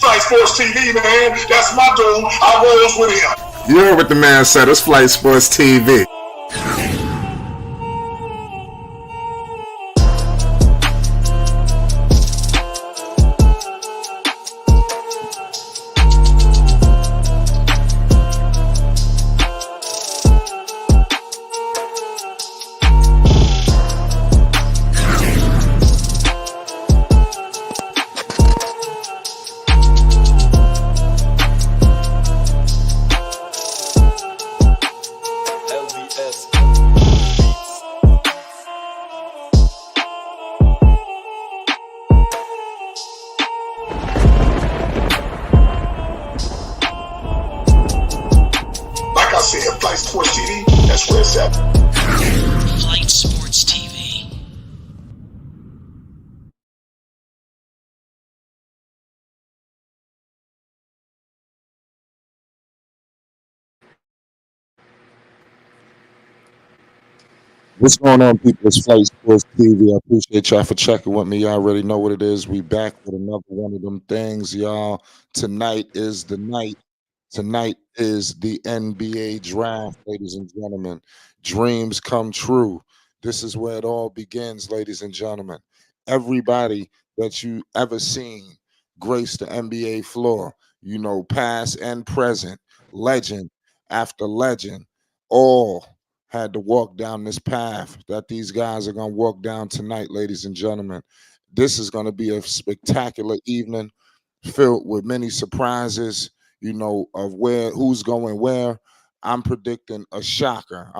Flight Sports TV, man. That's my dude. I rolls with him. You heard what the man said. It's Flight Sports TV. Flight Sports TV, that's where it's at. Flight Sports TV. What's going on, people? It's Flight Sports TV. I appreciate y'all for checking with me. Y'all already know what it is. We back with another one of them things, y'all. Tonight is the night. Tonight is the NBA draft, ladies and gentlemen. Dreams come true. This is where it all begins, ladies and gentlemen. Everybody that you ever seen grace the NBA floor, you know, past and present, legend after legend, all had to walk down this path that these guys are going to walk down tonight, ladies and gentlemen. This is going to be a spectacular evening filled with many surprises, you know, of who's going where. I'm predicting a shocker.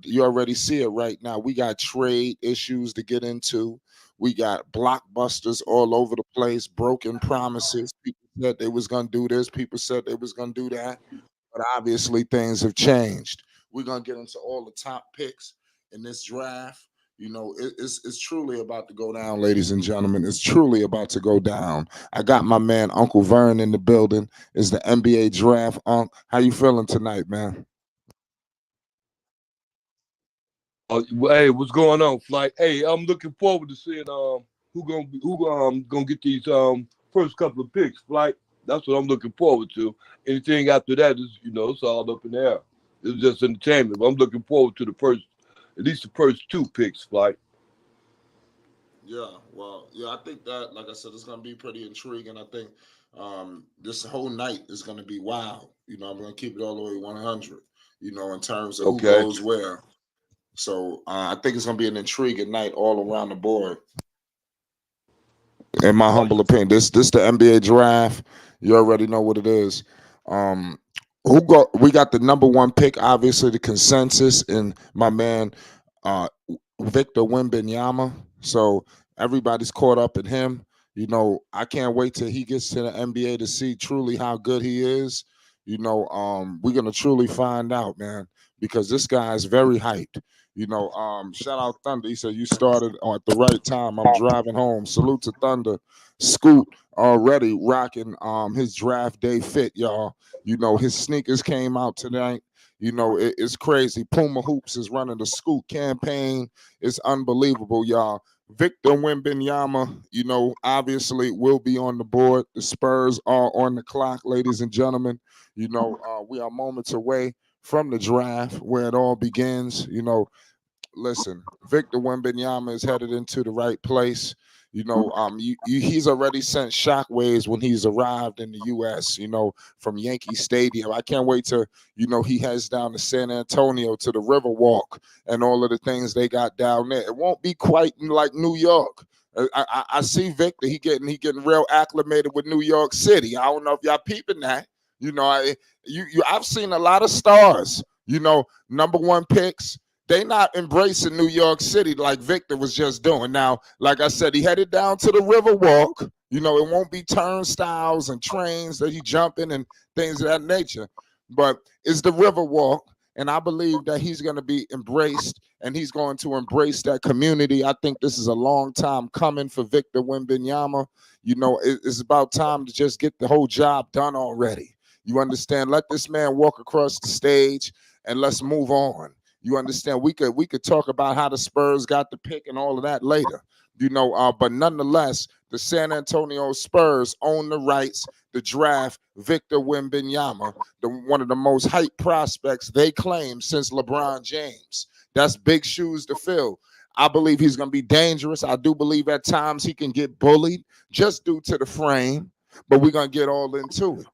You already see it right now. We got trade issues to get into. We got blockbusters all over the place, broken promises. People said they was going to do this. People said they was going to do that. But obviously things have changed. We're going to get into all the top picks in this draft. You know, it's truly about to go down, ladies and gentlemen. It's truly about to go down. I got my man Uncle Vern in the building. Is the NBA draft, Unc? How you feeling tonight, man? Hey, what's going on, Flight? Hey, I'm looking forward to seeing who gonna get these first couple of picks, Flight. That's what I'm looking forward to. Anything after that is, you know, it's all up in the air. It's just entertainment. But I'm looking forward to at least the first two picks, Flight. Yeah, well, yeah, I think that, like I said, it's going to be pretty intriguing. I think this whole night is going to be wild. You know, I'm going to keep it all the way 100, you know, in terms of who goes where. So I think it's going to be an intriguing night all around the board. In my humble opinion, this the NBA draft. You already know what it is. We got the number one pick, obviously the consensus, and my man Victor Wembanyama. So everybody's caught up in him. You know, I can't wait till he gets to the NBA to see truly how good he is. You know, we're gonna truly find out, man, because this guy is very hyped. You know, shout out Thunder. He said you started at the right time. I'm driving home. Salute to Thunder. Scoot already rocking his draft day fit, y'all. You know, his sneakers came out tonight. You know, it's crazy. Puma Hoops is running the Scoot campaign. It's unbelievable, y'all. Victor Wembanyama, you know, obviously will be on the board. The Spurs are on the clock, ladies and gentlemen. You know, we are moments away from the draft where it all begins. You know, listen, Victor Wembanyama is headed into the right place. You know, he's already sent shockwaves when he's arrived in the U.S., you know, from Yankee Stadium. I can't wait to, you know, he heads down to San Antonio to the Riverwalk and all of the things they got down there. It won't be quite like New York. I see Victor. He getting real acclimated with New York City. I don't know if y'all peeping that. You know, I've seen a lot of stars, you know, number one picks. They not embracing New York City like Victor was just doing. Now, like I said, he headed down to the Riverwalk. You know, it won't be turnstiles and trains that he jumping and things of that nature. But it's the Riverwalk, and I believe that he's going to be embraced, and he's going to embrace that community. I think this is a long time coming for Victor Wembanyama. You know, it's about time to just get the whole job done already. You understand? Let this man walk across the stage, and let's move on. You understand? We could talk about how the Spurs got the pick and all of that later. But nonetheless, the San Antonio Spurs own the rights to draft Victor Wembanyama, one of the most hyped prospects they claim since LeBron James. That's big shoes to fill. I believe he's going to be dangerous. I do believe at times he can get bullied just due to the frame, but we're going to get all into it.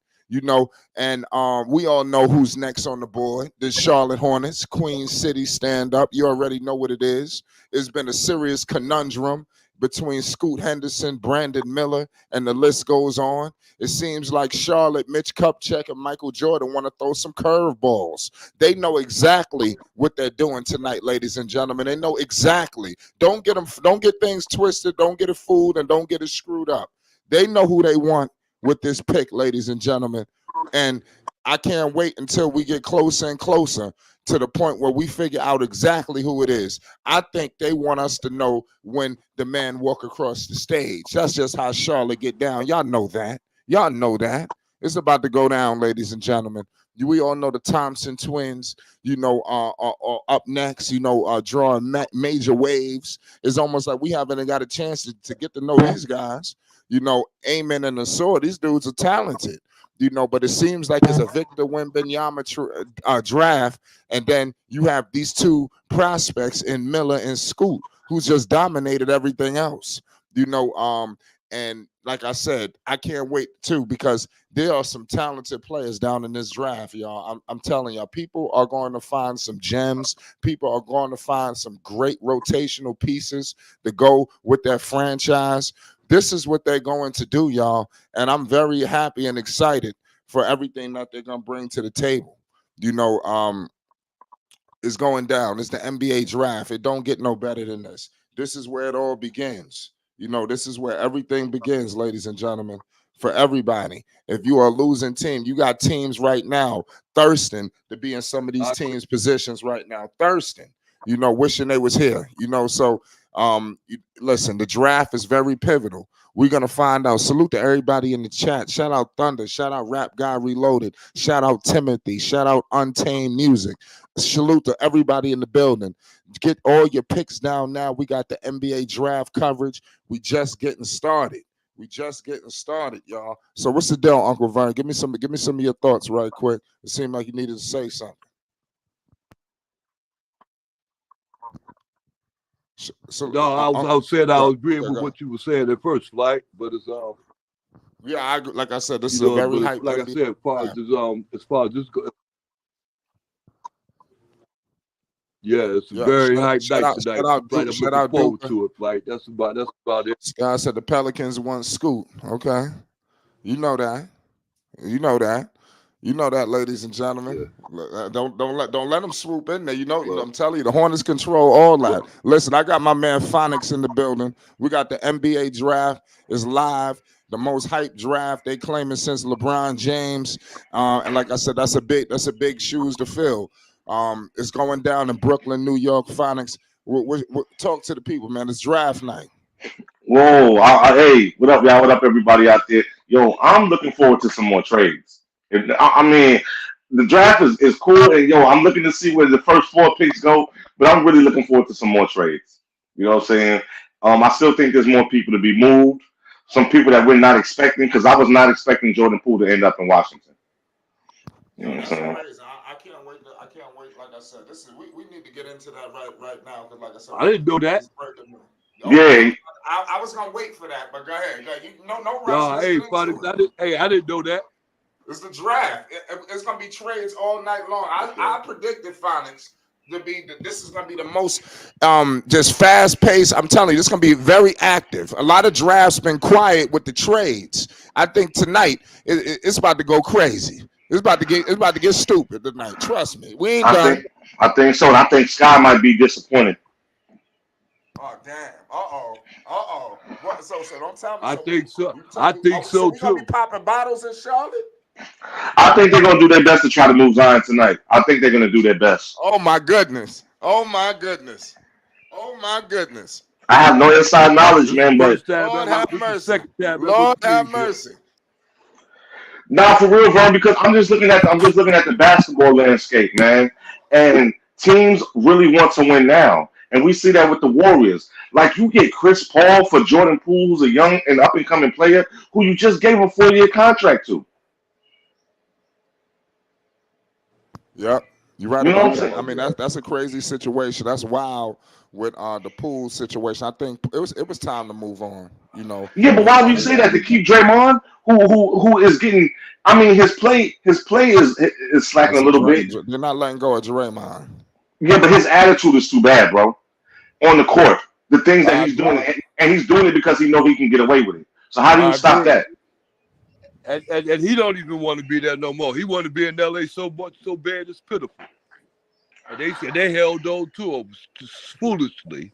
And we all know who's next on the board. The Charlotte Hornets, Queen City stand up. You already know what it is. It's been a serious conundrum between Scoot Henderson, Brandon Miller, and the list goes on. It seems like Charlotte, Mitch Kupchak, and Michael Jordan want to throw some curveballs. They know exactly what they're doing tonight, ladies and gentlemen. They know exactly. Don't get things twisted, don't get it fooled, and don't get it screwed up. They know who they want with this pick, ladies and gentlemen. And I can't wait until we get closer and closer to the point where we figure out exactly who it is. I think they want us to know when the man walk across the stage. That's just how Charlotte get down. Y'all know that. Y'all know that. It's about to go down, ladies and gentlemen. We all know the Thompson twins, are up next, drawing major waves. It's almost like we haven't got a chance to get to know these guys. Amen and Asor, these dudes are talented. But it seems like it's a Victor Wembanyama draft, and then you have these two prospects in Miller and Scoot, who's just dominated everything else. And like I said, I can't wait too, because there are some talented players down in this draft, y'all. I'm telling y'all, people are going to find some gems. People are going to find some great rotational pieces to go with their franchise. This is what they're going to do, y'all. And I'm very happy and excited for everything that they're going to bring to the table. It's going down. It's the NBA draft. It don't get no better than this. This is where it all begins. This is where everything begins, ladies and gentlemen, for everybody. If you are a losing team, you got teams right now thirsting to be in some of these teams' positions right now, thirsting, wishing they was here, so listen, the draft is very pivotal. We're going to find out. Salute to everybody in the chat. Shout out Thunder. Shout out Rap Guy Reloaded. Shout out Timothy. Shout out Untamed Music. Salute to everybody in the building. Get all your picks down now. We got the NBA draft coverage. We just getting started. Y'all. So what's the deal, Uncle Vern? Give me some of your thoughts right quick. It seemed like you needed to say something. So I was agreeing with what you were saying at first, Flight, but it's yeah, like I said, this is a very hype. Like I said, as far as this goes, it's a very hype night tonight. Shout out, forward to it, Flight. That's about it. This guy said the Pelicans want Scoot. Okay, you know that, ladies and gentlemen. Yeah. Don't let them swoop in there. I'm telling you, the Hornets control all that. Listen, I got my man Phonics in the building. We got the NBA draft is live. The most hyped draft they claiming since LeBron James. And like I said, that's a big shoes to fill. It's going down in Brooklyn, New York. Phonics, talk to the people, man. It's draft night. Whoa! Hey, what up, y'all? What up, everybody out there? Yo, I'm looking forward to some more trades. I mean, the draft is cool, and I'm looking to see where the first 4 picks go, but I'm really looking forward to some more trades. You know what I'm saying? I still think there's more people to be moved. Some people that we're not expecting, because I was not expecting Jordan Poole to end up in Washington. You know what I'm saying? I can't wait. Like I said, we need to get into that right now, because like I said, I didn't know that. Yeah. I was gonna wait for that, but go ahead. No rush. I didn't know that. It's the draft. It's gonna be trades all night long. I predicted Phonics to be. This is gonna be the most just fast paced. I'm telling you, this is gonna be very active. A lot of drafts been quiet with the trades. I think tonight it's about to go crazy. It's about to get stupid tonight. Trust me. We ain't done. I think so. And I think Sky might be disappointed. Oh damn! What? So don't tell me. I think so. I think so too. We gonna be popping bottles in Charlotte. I think they're gonna do their best to try to move Zion tonight. I think they're gonna do their best. Oh my goodness! I have no inside knowledge, man, but Lord have mercy. Lord have mercy. Nah, for real, bro. Because I'm just looking at the basketball landscape, man, and teams really want to win now, and we see that with the Warriors. Like you get Chris Paul for Jordan Poole, who's a young and up and coming player who you just gave a 4-year contract to. Yep, you're right You know what about I'm that. saying? I mean, that's a crazy situation. That's wild with the Poole situation. I think it was time to move on. You know, Yeah, but why would you say that to keep Draymond, who is getting? I mean, his play is slacking a little bit. You're not letting go of Draymond. Yeah, but his attitude is too bad, bro. On the court, the things that he's doing, and he's doing it because he know he can get away with it. So how do you stop that? And he don't even want to be there no more. He want to be in LA so bad it's pitiful. And they said they held on to him foolishly,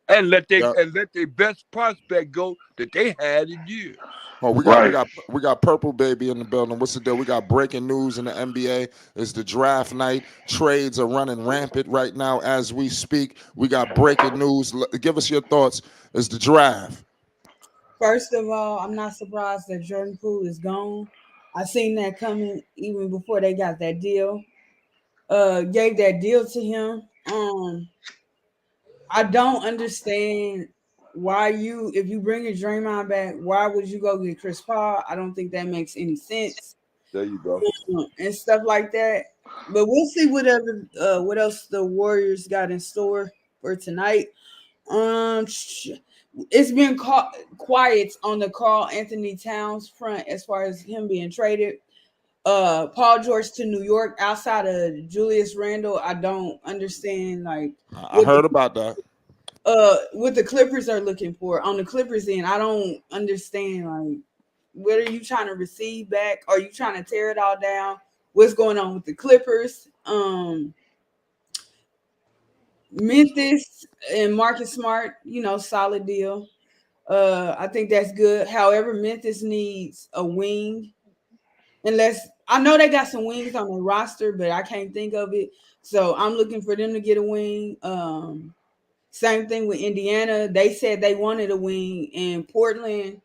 and let their best prospect go that they had in years. Oh, we got Purple Baby in the building. What's the deal? We got breaking news in the NBA. It's the draft night. Trades are running rampant right now as we speak. We got breaking news. Give us your thoughts. It's the draft. First of all, I'm not surprised that Jordan Poole is gone. I seen that coming even before they got that deal. Gave that deal to him. I don't understand why if you bring a Draymond back, why would you go get Chris Paul? I don't think that makes any sense. There you go. And stuff like that. But we'll see what else the Warriors got in store for tonight. It's been quiet on the Karl Anthony Towns front as far as him being traded. Paul George to New York outside of Julius Randle. I don't understand. Like I heard about that. What the Clippers are looking for on the Clippers end, I don't understand. Like, what are you trying to receive back? Are you trying to tear it all down? What's going on with the Clippers? Memphis and Marcus Smart, solid deal. I think that's good. However, Memphis needs a wing. Unless I know they got some wings on their roster, but I can't think of it. So I'm looking for them to get a wing. Same thing with Indiana. They said they wanted a wing, and Portland,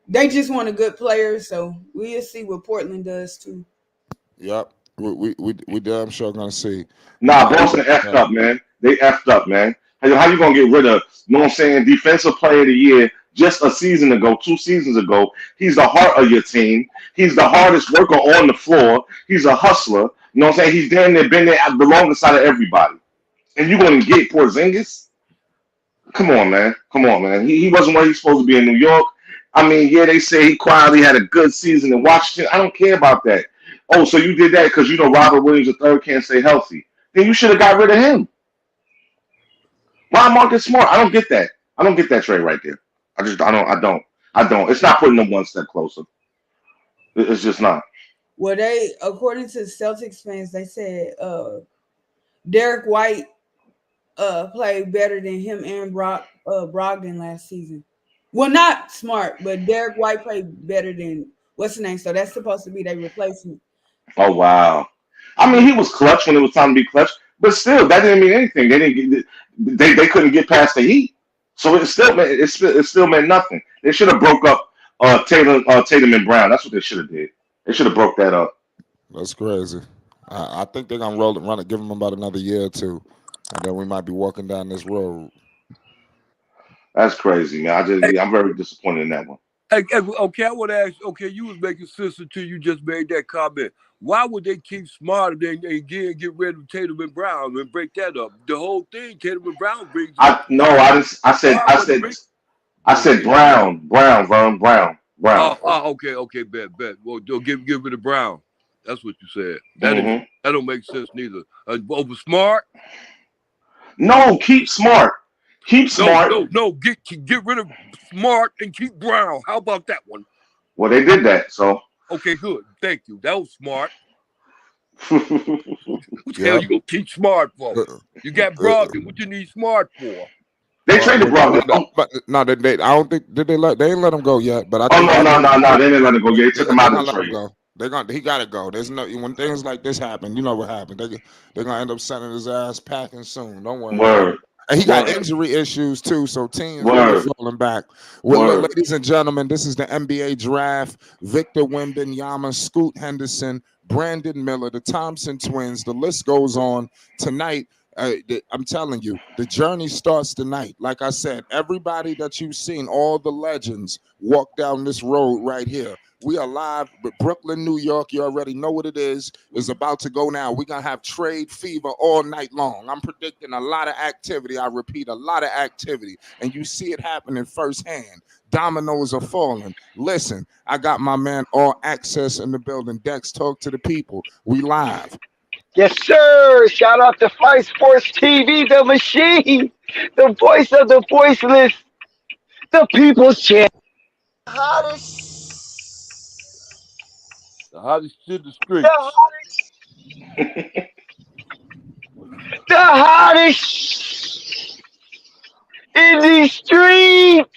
they just want a good player. So we'll see what Portland does too. Yep, we damn sure gonna see. Nah, Boston effed up, man. They effed up, man. How you gonna get rid of? You know what I'm saying? Defensive Player of the Year just a season ago, 2 seasons ago. He's the heart of your team. He's the hardest worker on the floor. He's a hustler. You know what I'm saying? He's damn near been there at the longest out of everybody. And you gonna get Porzingis? Come on, man. He wasn't where he's supposed to be in New York. I mean, yeah, they say he quietly had a good season in Washington. I don't care about that. Oh, so you did that because you know Robert Williams III can't stay healthy. Then you should have got rid of him. Why Marcus Smart? I don't get that. I don't get that trade right there. I don't. It's not putting them one step closer. It's just not. Well, according to the Celtics fans, they said Derek White played better than him and Brogdon last season. Well, not Smart, but Derek White played better than what's the name? So that's supposed to be their replacement. Oh wow! I mean, he was clutch when it was time to be clutch, but still, that didn't mean anything. They couldn't get past the Heat, so it still meant nothing. They should have broke up Tatum and Brown. That's what they should have did. They should have broke that up. That's crazy. I think they're gonna run it, give them about another year or two, and then we might be walking down this road. That's crazy, man. I'm very disappointed in that one. Okay, I want to ask. Okay, you was making sense until you just made that comment. Why would they keep Smart and again get rid of Tatum and Brown and break that up? The whole thing, Tatum and Brown brings. I said Brown. Okay, bet. Well, give rid of Brown. That's what you said. That don't make sense neither. Over Smart. No, keep Smart. Keep Smart. No. Get rid of Smart and keep Brown. How about that one? Well, they did that, so. Okay, good. Thank you. That was smart. What the hell you gonna keep Smart for? You got Brogdon. What you need Smart for? They traded Brogdon. But no, I don't think they ain't let him go yet. But I think no, they didn't let him go yet. They took him out of the trade. He gotta go. There's no when things like this happen, you know what happened. They're gonna end up sending his ass packing soon. Don't worry. Word. And he got injury issues too, so teams are falling back. Well, ladies and gentlemen, this is the NBA draft. Victor Wembanyama, Scoot Henderson, Brandon Miller, the Thompson twins. The list goes on. Tonight, I'm telling you, the journey starts tonight. Like I said, everybody that you've seen, all the legends walk down this road right here. We are live with Brooklyn, New York. You already know what it is about to go now. We're going to have trade fever all night long. I'm predicting a lot of activity. I repeat, a lot of activity. And you see it happening firsthand. Dominoes are falling. Listen, I got my man All Access in the building. Dex, talk to the people. We live. Yes, sir. Shout out to Fight Sports TV, the machine, the voice of the voiceless, the people's champ. The hottest shit in the streets. The hottest in the streets.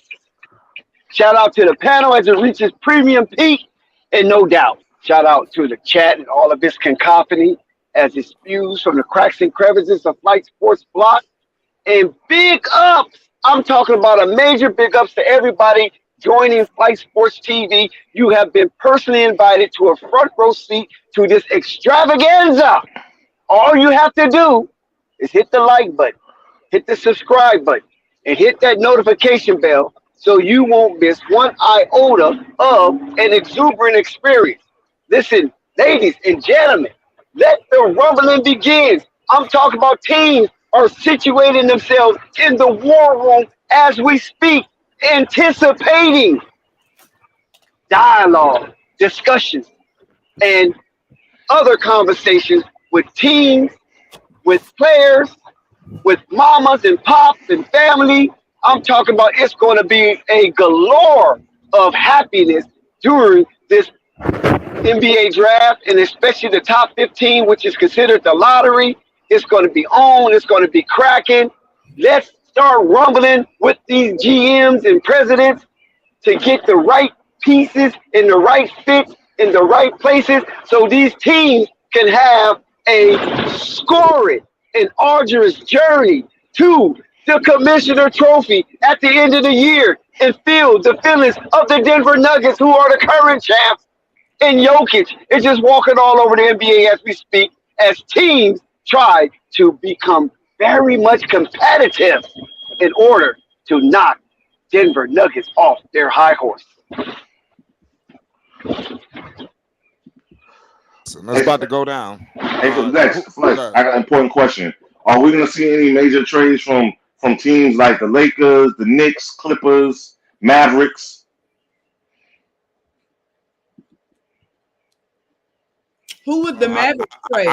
Shout out to the panel as it reaches premium peak. And no doubt, shout out to the chat and all of its cacophony as it spews from the cracks and crevices of Flight Sports Block. And big ups. I'm talking about a major big ups to everybody joining Flight Sports TV. You have been personally invited to a front row seat to this extravaganza. All you have to do is hit the like button, hit the subscribe button, and hit that notification bell so you won't miss one iota of an exuberant experience. Listen, ladies and gentlemen, let the rumbling begin. I'm talking about teams are situating themselves in the war room as we speak, anticipating dialogue, discussions, and other conversations with teams, with players, with mamas and pops and family. I'm talking about it's going to be a galore of happiness during this NBA draft, and especially the top 15, which is considered the lottery. It's going to be on. It's going to be cracking. Let's start rumbling with these GMs and presidents to get the right pieces in the right fits in the right places so these teams can have a storied and arduous journey to the Commissioner Trophy at the end of the year and feel the feelings of the Denver Nuggets, who are the current champs. And Jokic is just walking all over the NBA as we speak, as teams try to become very much competitive in order to knock Denver Nuggets off their high horse. So that's about to go down. Hey, so Dex, I got an important question. Are we going to see any major trades from teams like the Lakers, the Knicks, Clippers, Mavericks? Who would the Mavericks trade?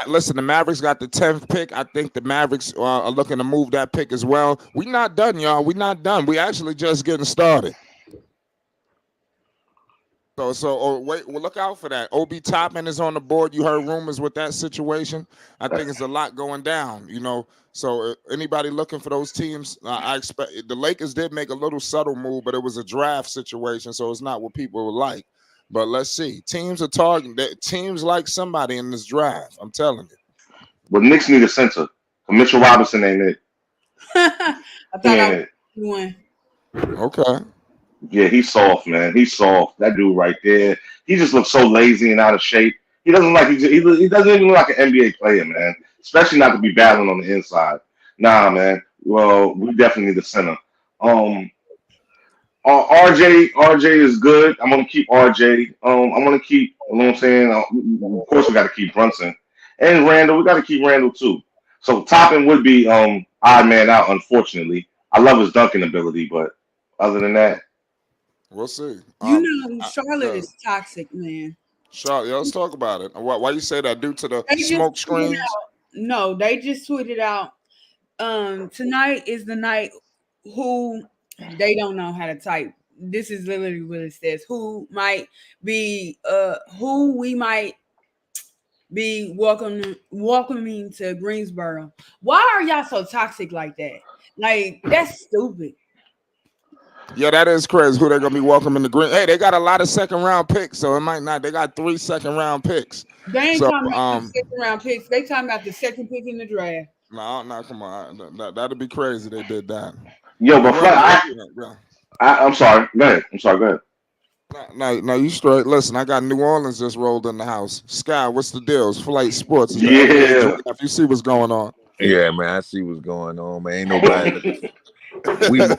Listen, the Mavericks got the 10th pick. I think the Mavericks are looking to move that pick as well. We're not done, y'all. We're not done. We actually just getting started. So wait, well, look out for that. Obi Toppin is on the board. You heard rumors with that situation. I think it's a lot going down, you know. So anybody looking for those teams, I expect the Lakers did make a little subtle move, but it was a draft situation, so it's not what people would like. But let's see. Teams are targeting teams like somebody in this draft. I'm telling you. Well, Knicks need a center. Mitchell Robinson ain't it. I thought I was one. Okay. Yeah, he's soft, man. He's soft. That dude right there. He just looks so lazy and out of shape. He doesn't like he doesn't even look like an NBA player, man. Especially not to be battling on the inside. Nah, man. Well, we definitely need a center. RJ is good. I'm gonna keep RJ. I'm gonna keep. You know what I'm saying? Of course, we got to keep Brunson and Randall. We got to keep Randall too. So Toppin would be odd man out. Unfortunately, I love his dunking ability, but other than that, we'll see. You know, Charlotte is toxic, man. Charlotte, let's talk about it. Why you say that? Due to the smoke screens? No, they just tweeted out. Tonight is the night who. They don't know how to type. This is literally what it says. Who might be who we might be welcoming to Greensboro. Why are y'all so toxic like that? Like, that's stupid. Yeah, that is crazy. Who they're gonna be welcoming to Green? Hey, they got a lot of second round picks, so it might not. They got 3 second round picks. They ain't talking about the second round picks. They talking about the second pick in the draft. No, come on. That'd be crazy. They did that. Yo, but I'm sorry. Go ahead. Go ahead. No, you straight. Listen, I got New Orleans just rolled in the house. Sky, what's the deal? It's Flight Sports. Yeah. If you see what's going on. Yeah, man, I see what's going on, man. Ain't nobody. we got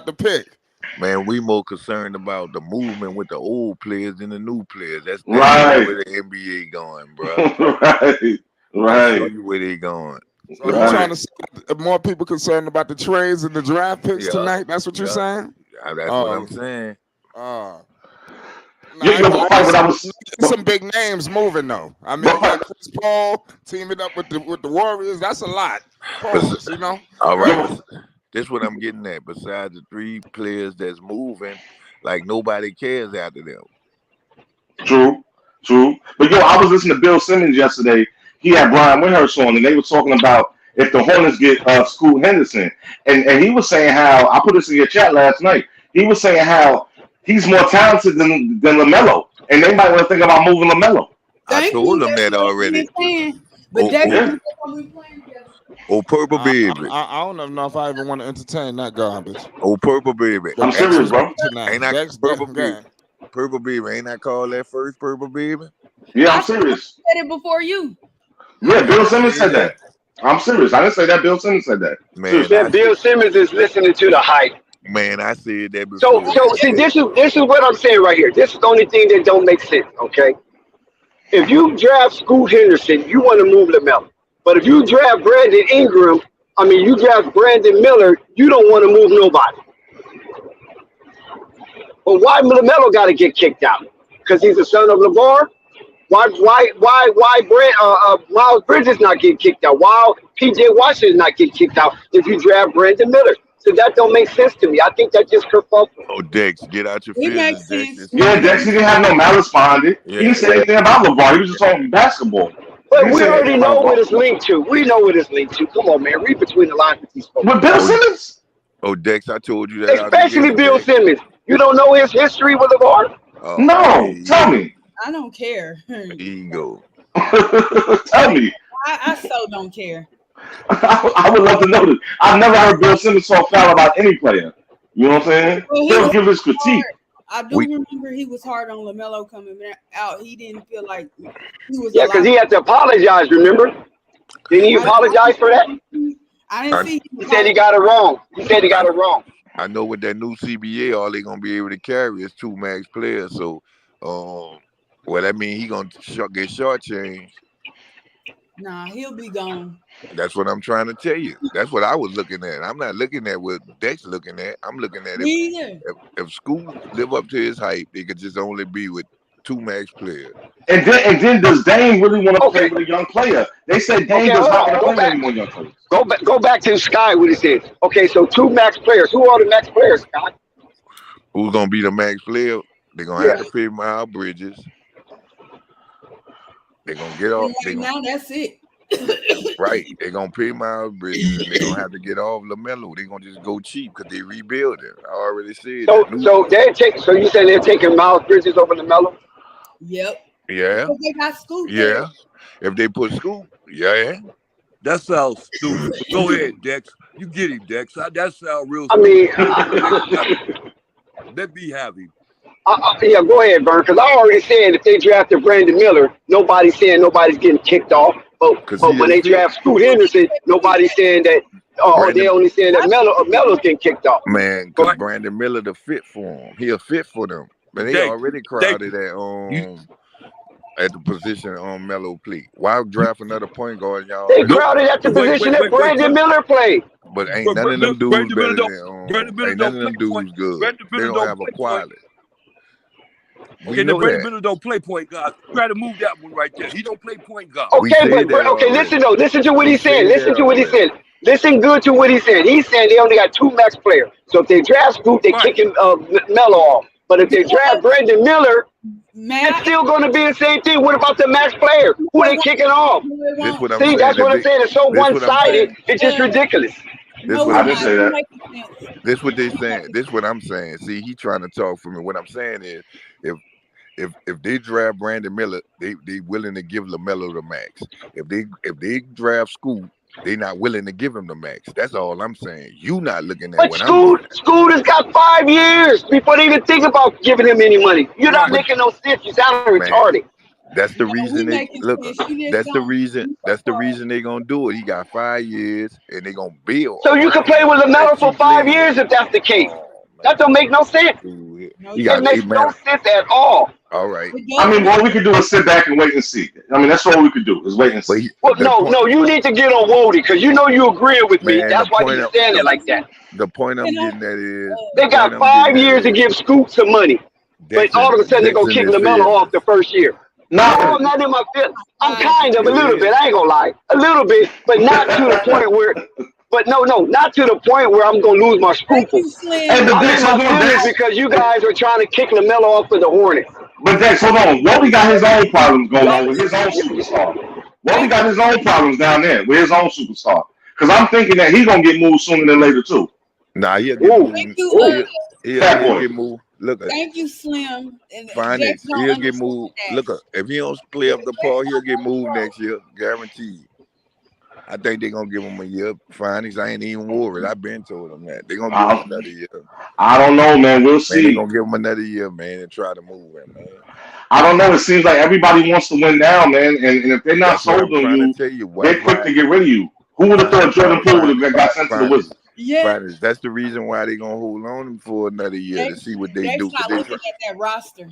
the pick. Man, we more concerned about the movement with the old players than the new players. That's Right. where the NBA going, bro. Right. I'll show you where they going. So you trying to see more people concerned about the trades and the draft picks tonight? That's what you're saying? That's what I'm saying. Some big names moving though. I mean, you got Chris Paul teaming up with the Warriors. That's a lot. Pause, you know. All right. This is what I'm getting at. Besides the 3 players that's moving, like nobody cares after them. True. But I was listening to Bill Simmons yesterday. He had Brian Windhurst on, and they were talking about if the Hornets get Scoot Henderson, and he was saying how I put this in your chat last night. He was saying how he's more talented than Lamelo, and they might want to think about moving Lamelo. I told them that already. Purple baby. I don't know if I even want to entertain that garbage. Purple baby. I'm serious, bro. Ain't that purple baby? Purple baby. Ain't I called that first purple baby? Yeah, I'm serious. I said it before you. Yeah, Bill Simmons said that. I'm serious. I didn't say that. Bill Simmons said that. Man, Bill Simmons is listening to the hype. Man, I said that before. So see, this is what I'm saying right here. This is the only thing that don't make sense. Okay, if you draft Scoot Henderson, you want to move LaMelo. But if you draft you draft Brandon Miller, you don't want to move nobody. But why LaMelo got to get kicked out? Because he's the son of LeVar? Why Miles Bridges not getting kicked out? Why PJ Washington not getting kicked out if you draft Brandon Miller? So that don't make sense to me. I think that just kerfuffle. Oh, Dex, get out your feelings, Dex. Yeah, Dex, he didn't have no malice behind it. Yeah. He didn't say anything about LeVar. He was just talking basketball. But we already know what it's linked to. We know what it's linked to. Come on, man. Read between the lines with these folks. With Bill Simmons? Oh, Dex, I told you that. Especially Bill Simmons. You don't know his history with LeVar? No. Tell me. I don't care. Ego. Tell me. I so don't care. I would love to know this. I've never heard Bill Simmons talk foul about any player. You know what I'm saying? Well, He'll give his critique. I do remember he was hard on LaMelo coming out. He didn't feel like he was. Yeah, because he had to apologize, remember? Didn't he apologize for that? I didn't see. He said he got it wrong. I know with that new CBA, all they're going to be able to carry is 2 max players. So, that means he's going to get shortchanged. Nah, he'll be gone. That's what I'm trying to tell you. That's what I was looking at. I'm not looking at what Dex looking at. I'm looking at if Scoot live up to his hype, they could just only be with 2 max players. And then does Dame really want to play with a young player? They said Dame does not want to play with any more young players. Go back to Sky what he said. Okay, so 2 max players. Who are the max players, Scott? Who's gonna be the max player? They're gonna have to pay Miles Bridges. They're gonna get off. Now that's it. Right. They're gonna pay Miles Bridges and they're gonna have to get off LaMelo. They're gonna just go cheap because they rebuilding. I already said so you saying they're taking Miles Bridges over LaMelo? Yep. Yeah. But they got Scoot. Yeah. If they put Scoot, yeah. That sounds stupid. Go ahead, Dex. You get him, Dex. That sounds real stupid. Let me have him. Yeah, go ahead, Vern, because I already said if they drafted Brandon Miller, nobody's saying nobody's getting kicked off. But when they draft Scoot Henderson, nobody's saying that, they only saying that Melo's getting kicked off. Man, because Brandon Miller the fit for him. He a fit for them. But they already crowded at the position on Melo play. Why draft another point guard, y'all? They crowded at the position that Brandon Miller played. But ain't none of them dudes better than ain't none of them dudes good. They don't have a quality. Okay, the Brandon Miller don't play point guard. Try to move that one right there. He don't play point guard. Okay, listen to what he's saying. Listen to what he's saying. Listen good to what he's saying. He's saying they only got 2 max players. So if they draft Scoot, they kicking Melo off. But if they draft Brandon Miller, it's still going to be the same thing. What about the max player? Who they kicking off? That's what I'm saying. It's so one-sided. It's just ridiculous. I didn't say that. This what they saying. This what I'm saying. See, he trying to talk for me. What I'm saying is, if they draft Brandon Miller, they willing to give LaMelo the max. If they draft Scoot, they not willing to give him the max. That's all I'm saying. You not looking at what I'm saying. Scoot has got 5 years before they even think about giving him any money. You're not making no sense. You sound retarded. That's the We reason they making look. sense. You just That's the don't. reason. That's the reason they gonna do it. He got 5 years, and they gonna build So you around can play him with as LaMelo for he 5 plays. years if that's the case. Oh That don't make no sense. dude, No, he you It got don't. 8 makes no man. sense at all. All right, It I mean, doesn't. what we could do is sit back and wait and see. I mean, that's all we could do is wait and but see. Well, the no, point, no, you need to get on Wody because you know you agreeing with me. man. That's why you saying it like that. The point I'm Can I? getting at is They got 5 years to give Scoop some money, but all of a sudden they're gonna kick LaMelo off the first year. No, Not I'm not in my feelings. I'm kind of a little bit. I ain't gonna lie, a little bit, but not to the point where. But no, not to the point where I'm gonna lose my Thank you, scruples. Slim. Hey, but I'm Dex, in my hold on, feelings Dex. because you guys are trying to kick LaMelo off for the Hornets. But Dex, hold on. Wody got his own problems going on Thank with you. his own superstar. Wody Thank got his own problems down there with his own superstar. Because I'm thinking that he's gonna get moved sooner than later too. Nah, he'll get Ooh, moved. Thank you. Fat He'll boy. get moved. Look at Thank you, Slim. And find Jack it. don't He'll get understand moved. that. Look at if he don't play up the ball, he'll get moved next year, guaranteed. I think they're gonna give him a year. Findings. I ain't even worried. I've been told them that they're gonna give him another year. I don't know, man. We'll Man, they're see. gonna give him another year, man, and try to move him, man. I don't know. It seems like everybody wants to win now, man. And if they're not That's what I'm sold on trying you, to tell you. they're quick Why? to get rid of you. Who would have thought Jordan Poole would have got sent to the Findings. Wizards? Yeah, Findings. That's the reason why they're gonna hold on him for another year to Jack's see what they do. not Cause looking at that roster.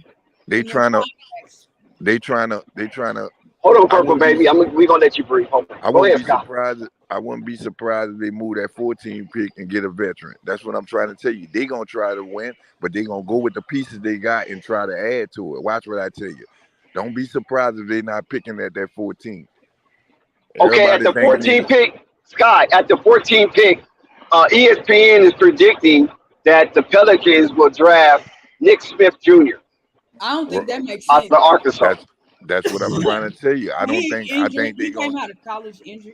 they and the trying to contracts. they trying to. hold on, I Purple wouldn't be. Baby. We gonna let you breathe. Hold on. I Go wouldn't ahead, be Scott. surprised. I wouldn't be surprised if they move that 14 pick and get a veteran. That's what I'm trying to tell you. They gonna try to win, but they gonna go with the pieces they got and try to add to it. Watch what I tell you. Don't be surprised if they're not picking at that 14. Okay, at Everybody the thinking 14 pick, Scott, at the 14 pick, ESPN is predicting that the Pelicans will draft Nick Smith Jr. I don't think that makes out sense. of Arkansas. that's what I'm trying to tell you. I don't He think I injured. think they He came gonna out of college injured.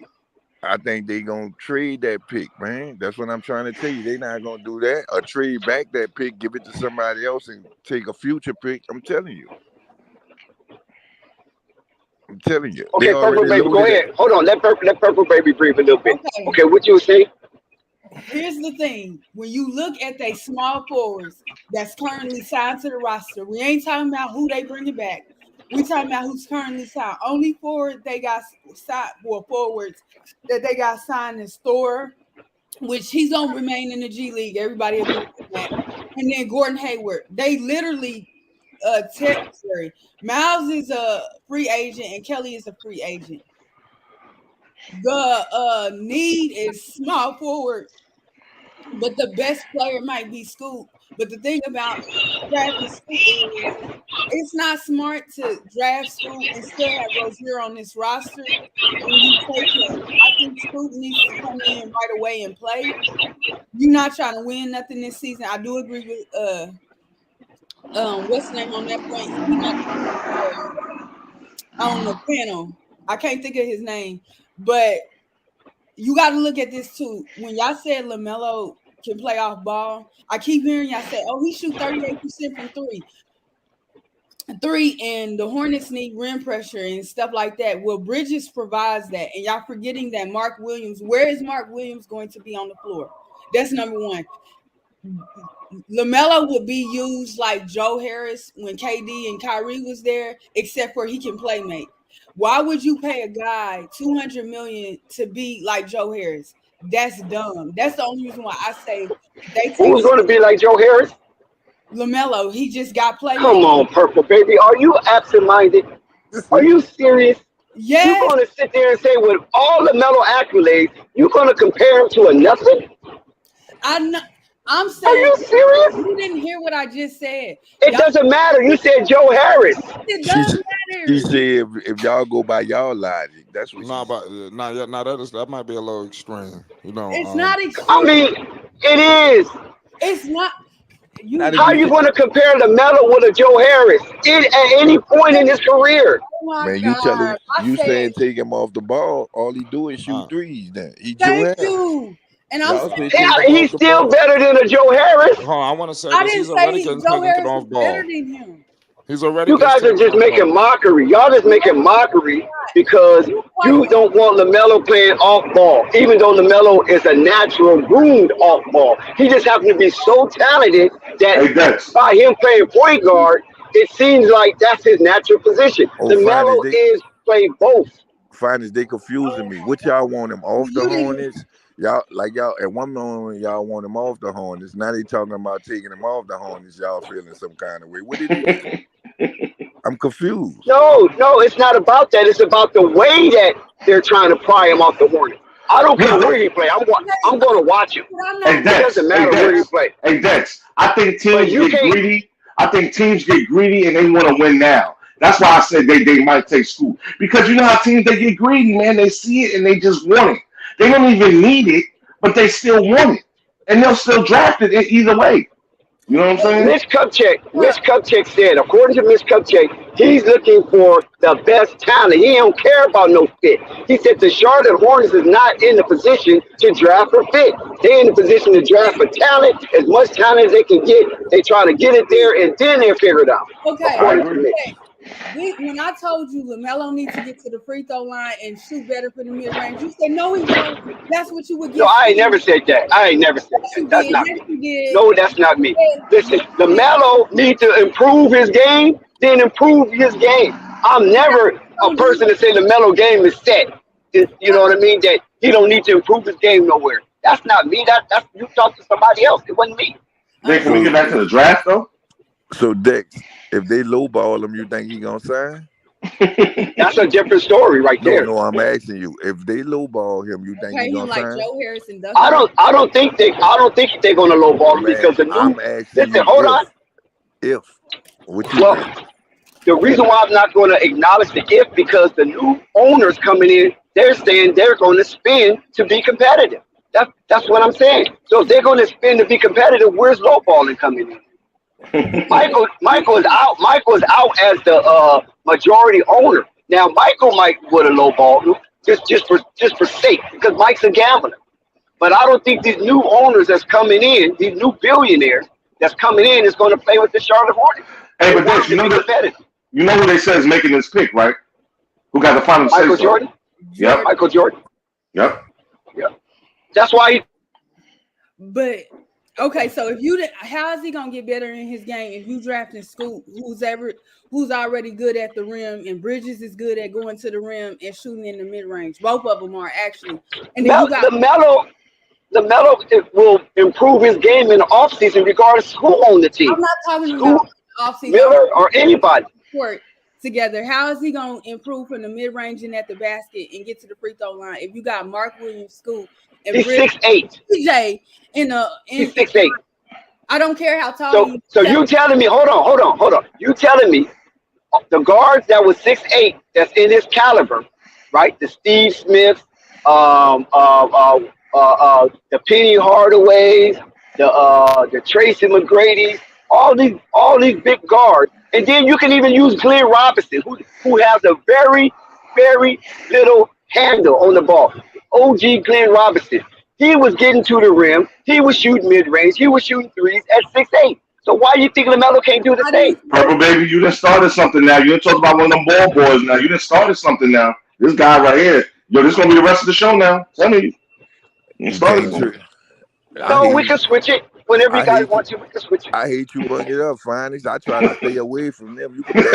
I think they gonna trade that pick, man. That's what I'm trying to tell you. They not gonna do that or trade back that pick, give it to somebody else, and take a future pick. I'm telling you. I'm telling you. They Okay, Purple already Baby, go loaded it. ahead. Hold on, let Purple Baby breathe a little bit. Okay. Okay, what you were saying? Here's the thing: when you look at they small forwards that's currently signed to the roster, we ain't talking about who they bringing back. We talking about who's currently signed. Only forward they got signed, well, forwards that they got signed is Thor, which he's gonna remain in the G League. Everybody agrees with that. And then Gordon Hayward. They literally temporary. Miles is a free agent and Kelly is a free agent. The need is small forward, but the best player might be Scoop. But the thing about drafting Scoop is it's not smart to draft Scoop and still have Rozier on this roster. When you take him, I think Scoop needs to come in right away and play. You're not trying to win nothing this season. I do agree with what's the name on that point? He not on the panel. I can't think of his name, but you got to look at this too. When y'all said LaMelo can play off ball, I keep hearing y'all say, "Oh, he shoot 38% from three, and the Hornets need rim pressure and stuff like that." Well, Bridges provides that, and y'all forgetting that Mark Williams. Where is Mark Williams going to be on the floor? That's number one. LaMelo would be used like Joe Harris when KD and Kyrie was there, except for he can play make. Why would you pay a guy $200 million to be like Joe Harris? That's dumb. That's the only reason why I say they Who's going to be like Joe Harris? LaMelo. He just got played. Come on, Purple Baby. Are you absent-minded? Are you serious? Yeah. You're going to sit there and say, with all LaMelo accolades, you're going to compare him to a nothing? I'm saying, are you serious? You didn't hear what I just said. It doesn't matter. You said Joe Harris. It does matter. She said if y'all go by y'all logic, that's what. That might be a little extreme. You know, it's not extreme. I mean, it is. It's not. How are you going to compare LaMelo with a Joe Harris at any point in his career? Oh man, you saying take him off the ball? All he do is shoot threes. Then he thank you. And I'm saying he's still better than a Joe Harris. I want to say I didn't say Joe Harris was better than him. He's already. You guys are just making mockery. Y'all just making mockery because you don't want LaMelo playing off ball, even though LaMelo is a natural groomed off ball. He just happens to be so talented that by him playing point guard, it seems like that's his natural position. Oh, LaMelo is play both. Finest, they confusing me. What y'all want him off the Hornets? Y'all at one moment y'all want him off the Hornets. Now they talking about taking him off the Hornets. Y'all feeling some kind of way. What did he do? I'm confused. No, it's not about that. It's about the way that they're trying to pry him off the Hornets. I don't care where he play. I'm going to watch him. Hey, it doesn't matter where he play. Hey, Dex, I think teams get greedy. I think teams get greedy and they want to win now. That's why I said they might take Scoot. Because you know how teams, they get greedy, man. They see it and they just want it. They don't even need it, but they still want it. And they'll still draft it either way. You know what I'm saying? Mitch Kupchak said, according to Mitch Kupchak, he's looking for the best talent. He don't care about no fit. He said the Charlotte Hornets is not in the position to draft for fit. They're in the position to draft for talent, as much talent as they can get. They try to get it there, and then they'll figure it out. Okay. When I told you LaMelo needs to get to the free throw line and shoot better for the mid range, you said no, he won't. That's what you would get. No, I ain't never said that. That's not me. No, that's not me. Listen, LaMelo needs to improve his game, then improve his game. I'm never a person to say LaMelo game is set. You know what I mean? That he don't need to improve his game nowhere. That's not me. That's you talk to somebody else. It wasn't me. Then can we get back to the draft though? So Dex, if they lowball him, you think he gonna sign? That's a different story right there. No, I'm asking you. If they lowball him, you think he gonna sign? Joe Harrison does. I don't think they're gonna lowball him because the new. Listen, hold on. If what you think? The reason why I'm not going to acknowledge the if because the new owners coming in, they're saying they're going to spend to be competitive. That's what I'm saying. So if they're going to spend to be competitive, where's lowballing coming in? Michael is out. Michael is out as the majority owner. Now Michael might would have lowballed him just for sake because Mike's a gambler. But I don't think these new owners that's coming in, these new billionaires that's coming in, is going to play with the Charlotte Hornets. Hey, but Dex, you know who they say is making this pick, right? Who got the final say? Michael Jordan. Yep. Michael Jordan. Yep. That's why. But okay, so if how is he gonna get better in his game if you drafting Scoot, who's already good at the rim, and Bridges is good at going to the rim and shooting in the mid range? Both of them are actually. And then you got LaMelo will improve his game in the offseason regardless of who on the team. I'm not talking about offseason. Miller or anybody. Together, how is he gonna improve from the mid range and at the basket and get to the free throw line if you got Mark Williams, Scoot, and he's 6'8". TJ he's 6'8". I don't care how tall. So you telling me? Hold on. You telling me the guards that was 6'8" that's in his caliber, right? The Steve Smiths, the Penny Hardaways, the Tracy McGrady's, all these big guards. And then you can even use Glenn Robinson, who has a very, very little handle on the ball. OG Glenn Robinson. He was getting to the rim. He was shooting mid-range. He was shooting threes at 6'8". So why do you think LaMelo can't do the same? Purple baby, you done started something now. You done talked about one of them ball boys now. You done started something now. This guy right here. Yo, this is going to be the rest of the show now. Tell me. You started something. No, we can switch it. Whenever you guys want to, we can switch it. I hate you bring it up, Finest. I try to stay away from them. You can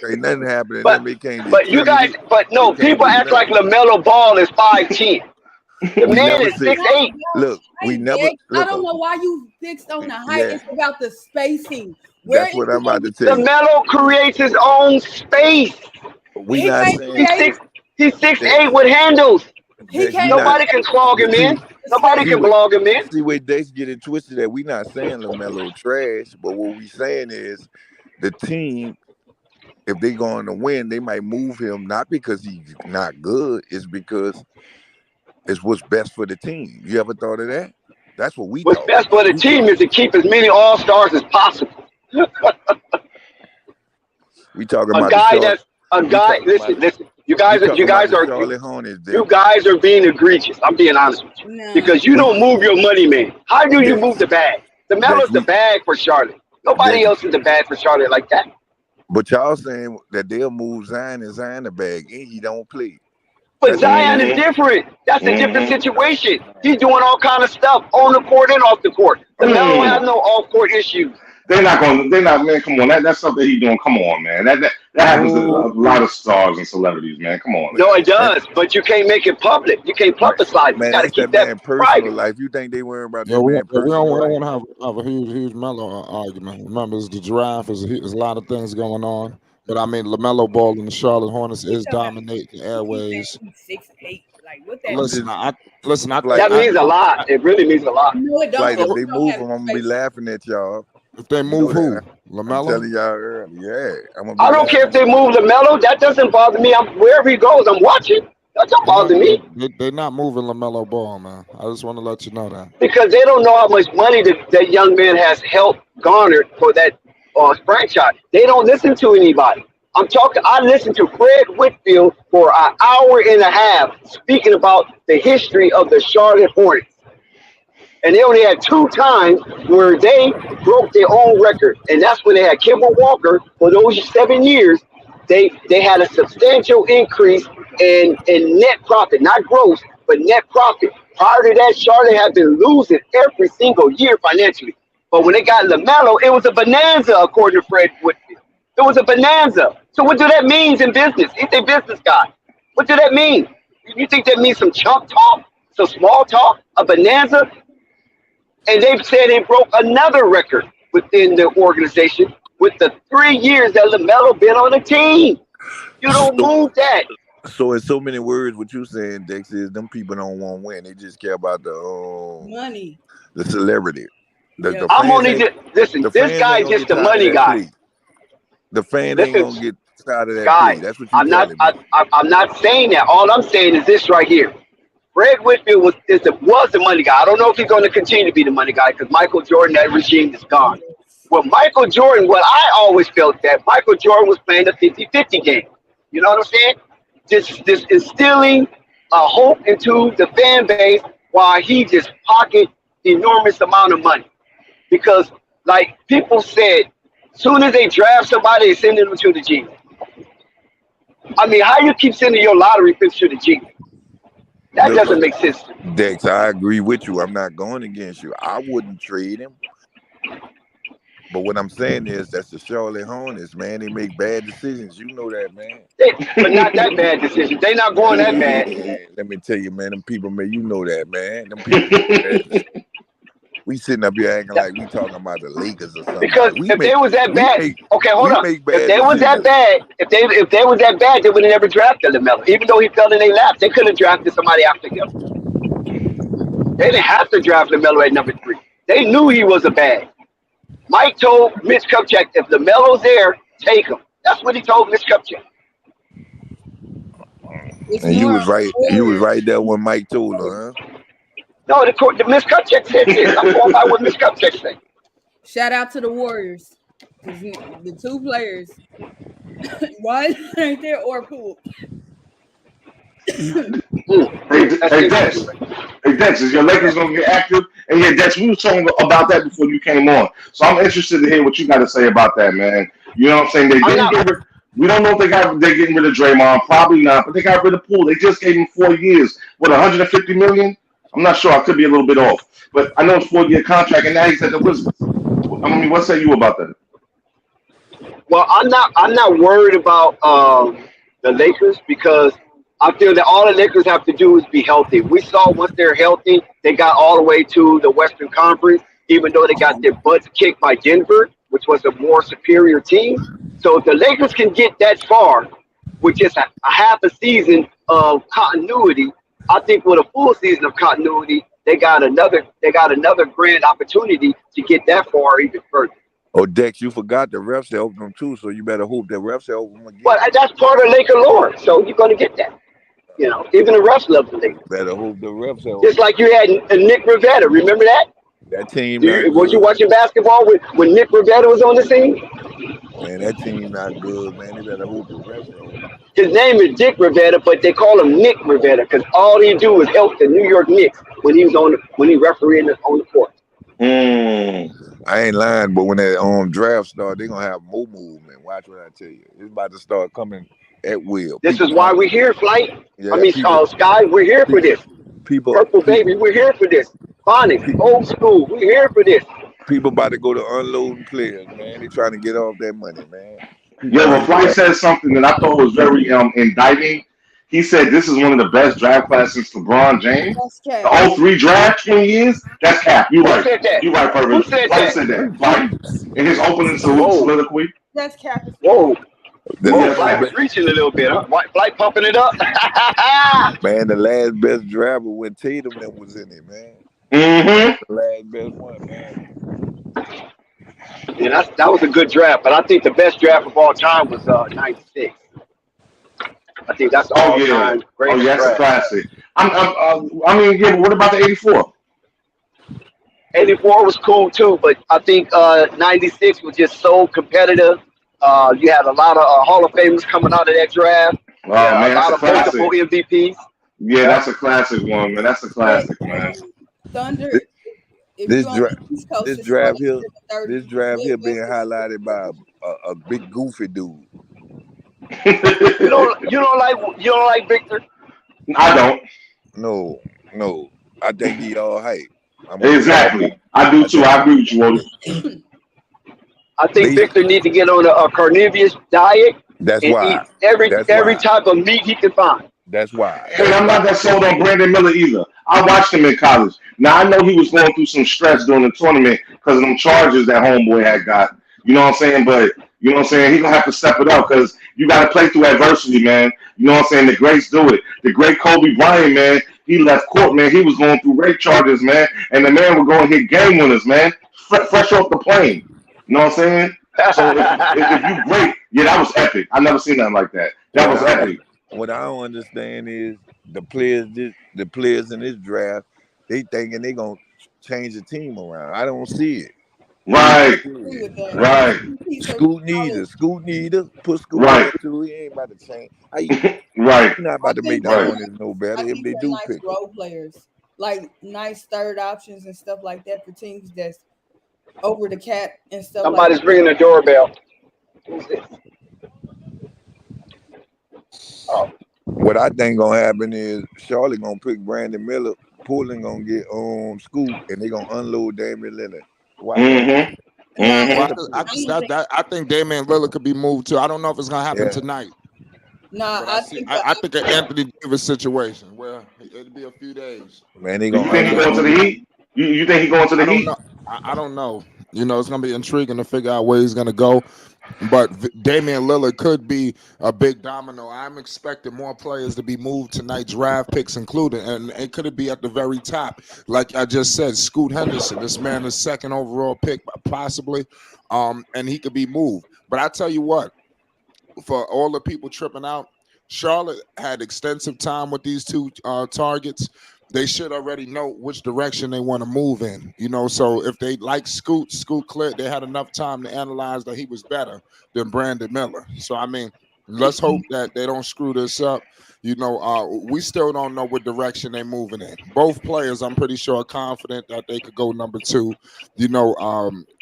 ain't nothing happening. But you guys, people act like LaMelo Ball is 5'10". The man is 6'8". Look, we never. I don't know why you fixed on the height. Yeah. It's about the spacing. That's what I'm about to tell you. LaMelo creates his own space. We not saying he's 6'8" with handles. Nobody can clog him in. Nobody can blog him in. See where Dace getting twisted that we not saying LaMelo trash, but what we saying is the team, if they going to win, they might move him not because he's not good, it's because it's what's best for the team. You ever thought of that? That's what we. What's best for the team is to keep as many All-Stars as possible. We talking a about guy that's a guy. Listen. You guys are being egregious. I'm being honest with you because you don't move your money, man. How do you move the bag? LaMelo's the bag for Charlotte. Nobody else is the bag for Charlotte like that. But y'all saying that they'll move Zion and Zion the bag, and he don't play. But Zion is different. That's a different situation. He's doing all kind of stuff on the court and off the court. LaMelo don't have no off-court issues. They're not, man, come on. That's something he's doing. Come on, man. That happens to a lot of stars and celebrities, man. Come on. Man. No, it does. But you can't make it public. You can't publicize it. Man, You got to that's keep that that man personal private. life. You think they worry about Yeah, that we man don't personal life? want to have a huge Melo argument. Remember, it's the draft. There's a lot of things going on. But I mean, Lamelo Ball and the Charlotte Hornets is dominating the airways. 6'8". Like what that Listen, I That means a lot. It really means a lot. No, it don't. Like if It they don't move have him, I'm gonna be space. laughing at y'all. if they You move know who? that. I'm Lamelo? telling y'all early. Yeah, I'm gonna be I don't care if they laughing. move LaMelo. That doesn't bother me. Wherever he goes, I'm watching. That don't bother me They're not moving Lamelo Ball, man. I just want to let you know that. because they don't know how much money that young man has helped garnered for that franchise. They don't listen to anybody. I listened to Fred Whitfield for an hour and a half speaking about the history of the Charlotte Hornets. And they only had 2 times where they broke their own record. And that's when they had Kemba Walker for those 7 years. They had a substantial increase in net profit, not gross, but net profit. Prior to that, Charlotte had been losing every single year financially. But when they got LaMelo, it was a bonanza, according to Fred Whitfield. It was a bonanza. So what do that mean in business? He's a business guy. What do that mean? You think that means some chump talk, some small talk, a bonanza? And they've said they broke another record within the organization with the 3 years that LaMelo been on the team. You don't move that. So in so many words, what you saying, Dex, is them people don't want to win. They just care about Money. the celebrity. Yeah. I'm fans only ain't- listen. the This fans guy ain't is just gonna the get tired money of that guy. play. The fan ain't Listen, gonna get tired of that guy. play. That's what you I'm not. telling me. I'm not saying that. All I'm saying is this right here. Fred Whitfield was the money guy. I don't know if he's going to continue to be the money guy because Michael Jordan, that regime is gone. Well, Michael Jordan, what I always felt that Michael Jordan was playing the 50-50 game. You know what I'm saying? Just instilling a hope into the fan base while he just pocket enormous amount of money. Because, like people said, soon as they draft somebody, they send them to the G. I mean, how you keep sending your lottery picks to the G? That doesn't make sense to me. Dex, I agree with you. I'm not going against you. I wouldn't trade him. But what I'm saying is that's the Charlotte Hornets, man. They make bad decisions. You know that, man. But not that bad decision. They not going that bad. Man, let me tell you, man, them people, man, you know that, man. Them people, we sitting up here acting like we talking about the Lakers or something. Because if they was that bad, okay, hold up. If If they was that bad, if they was that bad, they would have never drafted LaMelo. Even though he fell in their lap, they could have drafted somebody after him. They didn't have to draft LaMelo at number 3. They knew he was a bad. Mike told Mitch Kupchak, if LaMelo's there, take him. That's what he told Mitch Kupchak. And you was right. You was right there when Mike told her, huh? No, the Mitch Kupchak said this. I'm going by what Mitch Kupchak said. Shout out to the Warriors. The 2 players. One right there or Poole. Hey, Dex, is your Lakers gonna get active? And yeah, Dex, we were talking about that before you came on. So I'm interested to hear what you got to say about that, man. You know what I'm saying? They didn't get rid. We don't know if they're getting rid of Draymond. Probably not, but they got rid of Poole. They just gave him 4 years. What, 150 million? I'm not sure. I could be a little bit off, but I know it's 4-year contract, and now he's at the Wizards. I mean, what say you about that? Well, I'm not worried about the Lakers because I feel that all the Lakers have to do is be healthy. We saw once they're healthy, they got all the way to the Western Conference, even though they got their butts kicked by Denver, which was a more superior team. So if the Lakers can get that far with just a half a season of continuity, I think with a full season of continuity, they got another grand opportunity to get that far even further. Oh, Dex, you forgot the refs helped them too, so you better hope the refs help them again. But that's part of Laker lore, so you're going to get that. You know, even the refs love the Lakers. Better hope the refs help. Just like you had Nick Rivetta, remember that? That team. Was you watching basketball when Nick Rivetta was on the scene? Man, that team not good, man. They better hope the refs help. His name is Dick Rivetta, but they call him Nick Rivetta because all he do is help the New York Knicks when he refereed on the court. I ain't lying, but when that draft start, they're gonna have more movement. Watch what I tell you. It's about to start coming at will. This is why we're here, Flight. Yeah, I mean, Sky, we're here for this. people, Purple baby, we're here for this. Phonics, old school, we're here for this. people about to go to unloading players, man. They trying to get off that money, man. Yeah, well, Fly said something that I thought was very indicting. He said this is one of the best draft classes for LeBron James. That's The cap. 03 draft 20 years, that's cap. You Who right. said that? You right, Who Purvis. said Fly that? said that. Fly. In his opening Whoa. soliloquy. That's cap. Whoa, The whoa, last Flight was reaching a little bit, huh? Flight pumping it up. man, the last best draft was when Tatum that was in it, man. Mm-hmm. The last best one, man. Yeah, that was a good draft, but I think the best draft of all time was '96. I think that's the Oh yeah. all-time Oh greatest yeah, that's a draft. classic. I mean, yeah, but what about the 84? 84 was cool too, but I think '96 was just so competitive. You had a lot of Hall of Famers coming out of that draft. Oh man, A that's lot a of multiple classic. MVPs. Yeah, that's a classic one, man. That's a classic, man. Thunder. This, If this you on the draft, East Coast, this it's draft like here, 30. this draft here being Midwest, highlighted by a big goofy dude. You don't like Victor? I don't. No, I think he all hype. Exactly. I do too. I agree with you, Wody. I think They- Victor needs to get on a carnivorous diet That's and why. eat every That's why. type of meat he can find. That's why. Hey, I'm not that sold on Brandon Miller either. I watched him in college. Now I know he was going through some stress during the tournament because of them charges that homeboy had got. You know what I'm saying? But you know what I'm saying? He's gonna have to step it up because you gotta play through adversity, man. You know what I'm saying? The greats do it. The great Kobe Bryant, man, he left court, man. He was going through rape charges, man, and the man would go and hit game winners, man, fresh off the plane. You know what I'm saying? So if you great, yeah, that was epic. I never seen nothing like that. That was epic. What I don't understand is the players in this draft, they thinking they gonna change the team around. I don't see it. Right. agree with that. Right. Scoot neither. Put Scoot Right. too. He ain't about to change. Right. He not about to make the Right. Hornets no better I if think they they're do nice pick. role players, like nice third options and stuff like that for teams that's over the cap and stuff. Somebody's like ringing the doorbell. Who's this? Oh, What I think gonna happen is Charlotte gonna pick Brandon Miller, Poole gonna get Scoot, and they gonna unload Damian Lillard. Why? Mm-hmm. Well, Mm-hmm. I think Damian Lillard could be moved too. I don't know if it's gonna happen Yeah. tonight. Nah, But I I think think an Anthony Davis situation where it'll be a few days. Man, they You gonna think he going to the Heat? You think he going to the I don't Heat? know. I don't know. You know, it's gonna be intriguing to figure out where he's gonna go. But Damian Lillard could be a big domino. I'm expecting more players to be moved tonight, draft picks included, and it could be at the very top. Like I just said, Scoot Henderson. This man is second overall pick, possibly, and he could be moved. But I tell you what, for all the people tripping out, Charlotte had extensive time with these two targets. They should already know which direction they want to move in, you know. So if they like Scoot clear, they had enough time to analyze that he was better than Brandon Miller. So I mean, let's hope that they don't screw this up. You know, we still don't know what direction they're moving in. Both players, I'm pretty sure, are confident that they could go number 2. You know,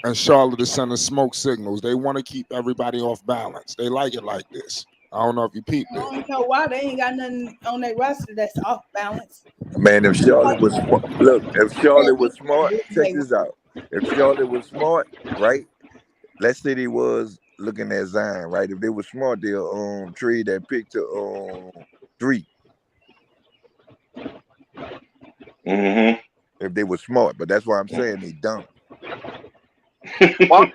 and Charlotte is sending smoke signals. They want to keep everybody off balance. They like it like this. I don't know if you peeped I it. don't know why they ain't got nothing on their roster that's off balance. Man, if Charlotte was smart, check this out. If Charlotte was smart, right? Let's say they was looking at Zion, right? If they were smart, they'll trade that pick to 3. Mm-hmm. If they were smart, but that's why I'm saying they dumb.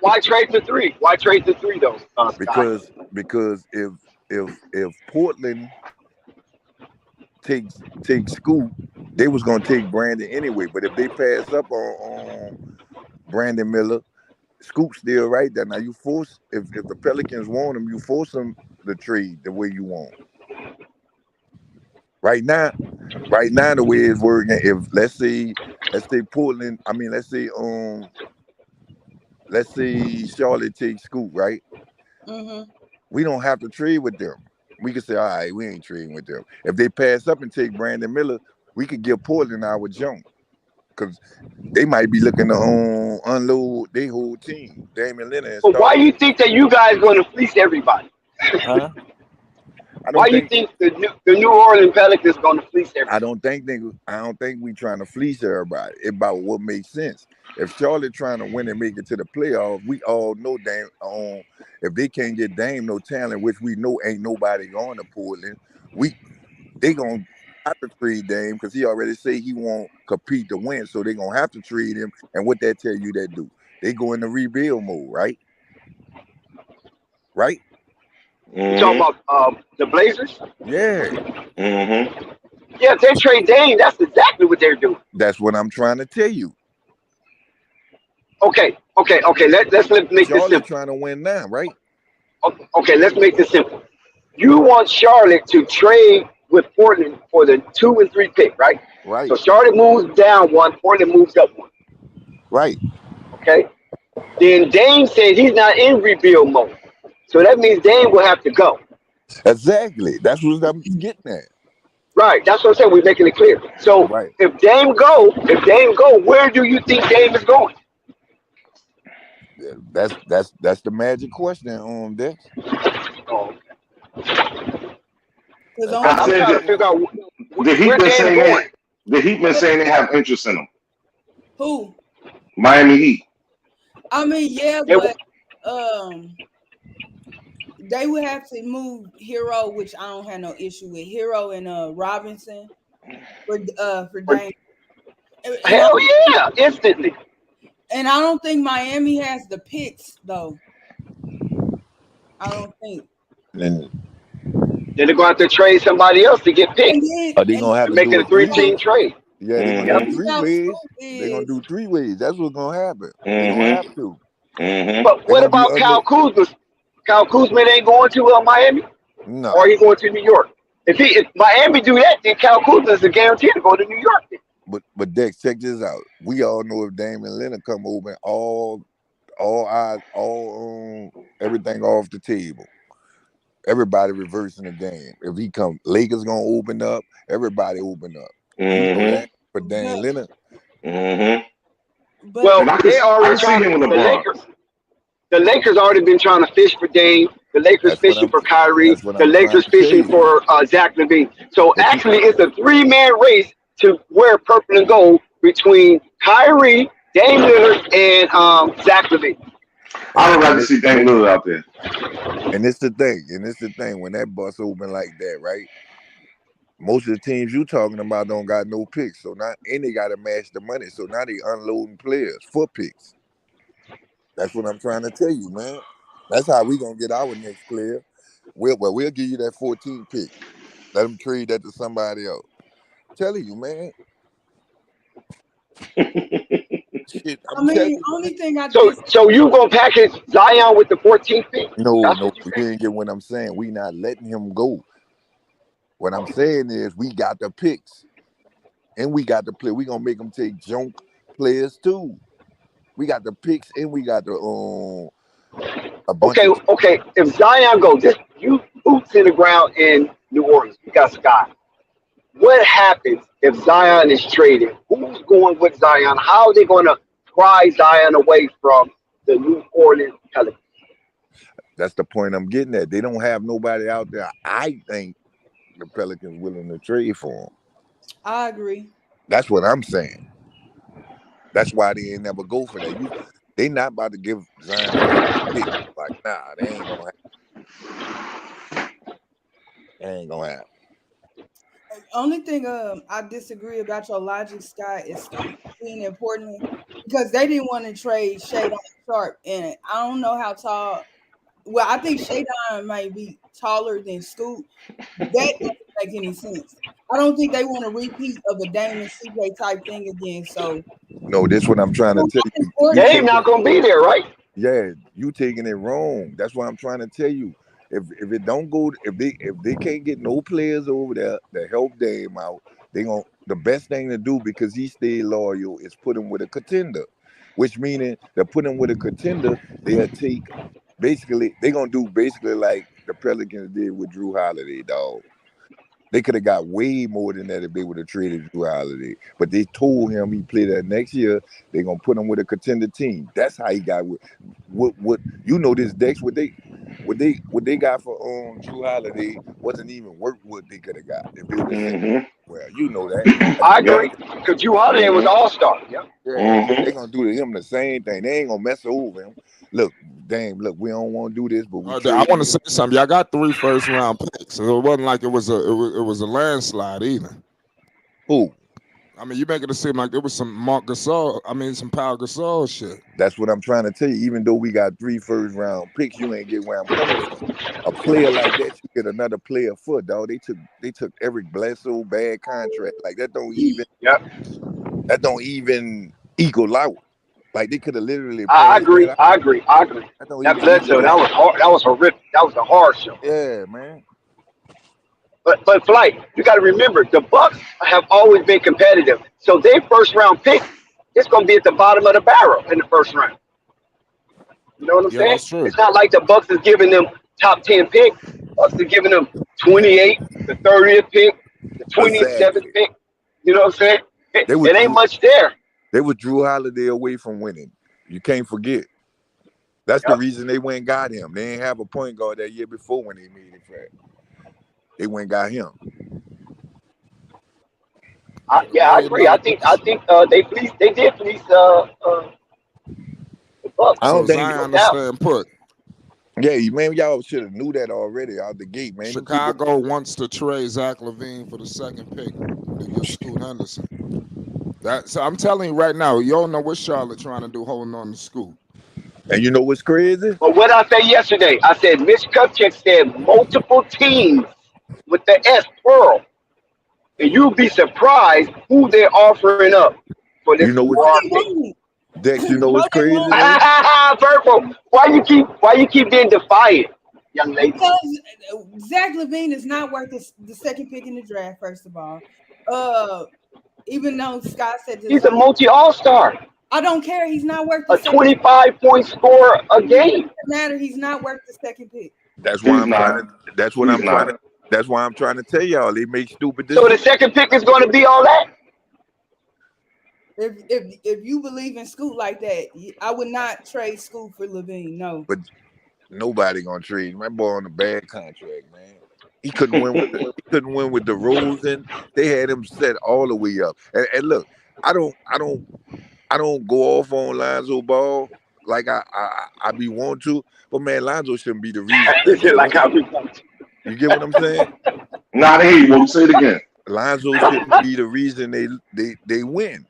why trade to 3? Why trade to 3 though? Scott? Because if Portland takes Scoot, they was gonna take Brandon anyway. But if they pass up on Brandon Miller, Scoot's still right there. Now you force if the Pelicans want him, you force them to trade the way you want. Right now the way it's working, if let's say Portland, let's say Charlotte takes Scoot, right? Mm-hmm. We don't have to trade with them. We can say, all right, we ain't trading with them. If they pass up and take Brandon Miller, we could give Portland our jump. Because they might be looking to unload their whole team. Damian Lillard. But why you think that you guys going to fleece everybody? Huh? Why you think the New Orleans Pelicans going to fleece everybody? I don't think we trying to fleece everybody. It's about what makes sense. If Charlotte trying to win and make it to the playoffs, we all know Dame. If they can't get Dame no talent, which we know ain't nobody going to Portland, they gonna have to trade Dame because he already say he won't compete to win, so they gonna have to trade him. And what that tell you that do? They go into rebuild mode, right? Right? You talking about the Blazers? Yeah. Mm-hmm. Yeah, if they trade Dame, that's exactly what they're doing. That's what I'm trying to tell you. Okay. Let's make this Charlotte simple. trying to win now, right? Okay, let's make this simple. You want Charlotte to trade with Portland for the 2 and 3 pick, right? Right. So Charlotte moves down one, Portland moves up one. Right. Okay. Then Dame said he's not in rebuild mode. So that means Dame will have to go. Exactly. That's what I'm getting at. Right. That's what I'm saying. We're making it clear. So Right. if Dame go, where do you think Dame is going? That's the magic question on this. Oh, Because I'm trying to figure out The Heat where been Dame saying going. the Heat been saying they have interest in him. who? Miami Heat. I mean, yeah, Yeah, but they would have to move Hero, which I don't have no issue with. Hero and Robinson for Dame. Hell yeah, instantly. And I don't think Miami has the picks though. I don't think. And Then they're going to have to trade somebody else to get picked. are they gonna have to Make do it a 3-team trade. Yeah, they're gonna do 3 ways. They're gonna do 3 ways. That's what's gonna happen. They're gonna have to. Mm-hmm. But what about Kyle Kuzma? Kyle Kuzma ain't going to Miami, No. or he going to New York. If Miami do that, then Kyle Kuzma is a guarantee to go to New York. But Dex, check this out. We all know if Damian Lillard come over, all eyes, everything off the table. Everybody reversing the game. If he come, Lakers gonna open up. Everybody open up. You know that for Damian Lillard. Mm-hmm. But Well, I they already see trying him to. with The LeBron. Lakers already been trying to fish for Dame. The Lakers That's what fishing I'm- for Kyrie. that's what The I'm Lakers trying to fishing tell for Zach LaVine. So But actually, it's a 3-man race to wear purple and gold between Kyrie, Dame Lillard, and Zach LaVine. I would rather see Dame Lillard out there. And it's the thing. When that bus open like that, right? Most of the teams you talking about don't got no picks, so now and they got to match the money. So now they unloading players for picks. That's what I'm trying to tell you, man. That's how we gonna get our next player. We'll give you that 14 pick. Let them trade that to somebody else. Telling you, man. Shit, I'm telling you. only thing I So you gonna package Zion with the 14th pick? No, That's no, what you you saying? didn't get what I'm saying. We not letting him go. What I'm saying is we got the picks. And we got the play. We gonna make them take junk players too. We got the picks and we got the a bunch of Okay. If Zion goes, just you boots in the ground in New Orleans. You got Scott. What happens if Zion is traded? Who's going with Zion? How are they going to pry Zion away from the New Orleans Pelicans? That's the point I'm getting at. They don't have nobody out there. I think the Pelicans willing to trade for him. I agree. That's what I'm saying. That's why they ain't never go for that. They not about to give Zion a pick. Like, nah, they ain't gonna happen. They ain't gonna happen. Only thing I disagree about your logic, Scott, is being important because they didn't want to trade Shadon Sharp, and I don't know how tall. Well, I think Shadon might be taller than Scoot. That doesn't make any sense. I don't think they want a repeat of a Dame and CJ type thing again. So No, this is what I'm trying to tell you. Dame not going to be there, right? Yeah, you taking it wrong. That's what I'm trying to tell you. If it don't go, if they can't get no players over there to help Dame out, the best thing to do because he stayed loyal is put him with a contender, which meaning to put him with a contender, they'll take basically they're gonna do basically like the Pelicans did with Drew Holiday, dog. They could have got way more than that if they would have traded Drew Holiday. But they told him he played that next year. They're gonna put him with a contender team. That's how he got with what you know this Dex what they got for Drew Holiday wasn't even worth what they could have got if they would have said, well, you know that. I agree. Because Drew Holiday was all-star. Yeah. They're gonna do to him the same thing. They ain't gonna mess over him. Look, we don't want to do this, but we I want to say something. Y'all got 3 first-round picks, so it wasn't like it was a landslide either. Who? I mean, you make it seem like it was some Pau Gasol shit. That's what I'm trying to tell you. Even though we got 3 first-round picks, you ain't get where I'm coming from. A player like that, you get another player for, dog. They took Eric Bledsoe, bad contract. Like that don't even equal out. Like they could have literally. I agree. That Bledsoe, that was hard. That was horrific. That was a hard show. Yeah, man. But Flight, you got to remember, the Bucks have always been competitive. So their first round pick, it's going to be at the bottom of the barrel in the first round. You know what I'm saying? That's true. It's not like the Bucks is giving them top 10 pick. Bucks are giving them 28, the 30th pick, the 27th pick. You know what I'm saying? It ain't much there. They were Drew Holiday away from winning. You can't forget. That's the reason they went and got him. They didn't have a point guard that year before when they made it fair. They went and got him. I agree. I think they did fleece the Bucks. I don't think Zion staying put. Yeah, man, y'all should have knew that already out the gate, man. Chicago wants to trade Zach LaVine for the 2nd pick to get Scoot Henderson. So I'm telling you right now, you don't know what Charlotte trying to do holding on to Scoot. And you know what's crazy? But what I said yesterday, I said Mitch Kupchak said multiple teams with the S plural. And you'll be surprised who they're offering up for this. You know what? Dex, you know what's crazy? Purple. Why you keep being defiant, young lady? Because Zach LaVine is not worth the 2nd pick in the draft, first of all. Even though Scott said he's a multi-all-star. I don't care. He's not worth a 25-point score a game. It doesn't matter. He's not worth the 2nd pick. That's why That's why I'm trying to tell y'all. They make stupid decisions. So the 2nd pick is going to be all that. If you believe in Scoot like that, I would not trade Scoot for LaVine. No. But nobody gonna trade my boy on a bad contract, man. He couldn't win with the DeRozan. They had him set all the way up. And look, I don't go off on Lonzo Ball like I be want to, but man, Lonzo shouldn't be the reason. Like I be want to. You get what I'm saying? Nah, I hear you. Won't say it again. Lonzo shouldn't be the reason they win.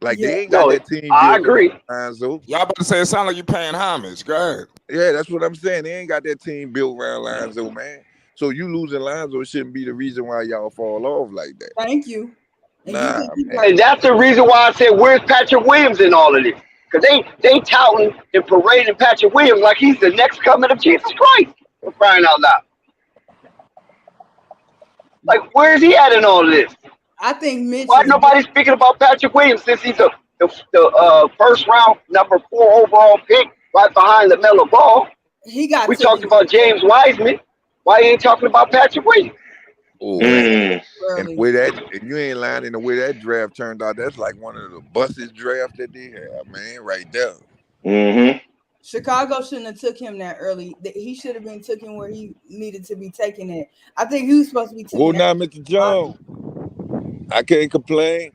Like they ain't got that team. I agree. Lonzo. Y'all about to say it sound like you paying homage. Go ahead. Yeah, that's what I'm saying. They ain't got that team built around Lonzo, man. So you losing Lonzo shouldn't be the reason why y'all fall off like that. Thank you. And that's the reason why I said, where's Patrick Williams in all of this? Because they touting and parading Patrick Williams like he's the next coming of Jesus Christ. For crying out loud. Like, where is he at in all of this? I think Mitch. Why nobody's speaking about Patrick Williams since he's the first round number 4 overall pick right behind Lamelo Ball? We talked about James Wiseman. Why you ain't talking about Patrick Williams? Oh, and the way if you ain't lying in the way that draft turned out, that's like one of the busiest drafts that they have, man, right there. Mm-hmm. Chicago shouldn't have took him that early. He should have been taken where he needed to be taken at. I think he was supposed to be taken. Well, now, Mr. Jones, I can't complain.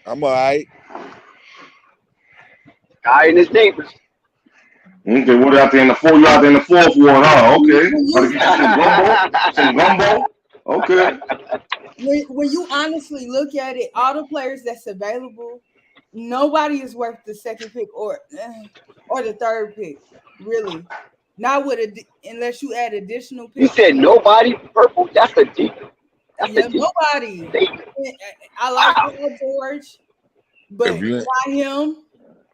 I'm all right. Guy and his neighbors. Okay, what out there in the 4th? You out there in the 4th one, huh? Okay. Some gumbo. Okay. When you honestly look at it, all the players that's available, nobody is worth the 2nd pick or the 3rd pick, really. Not unless you add additional picks. You said nobody, Purple? That's a deep. Nobody. I like Paul George, but not him.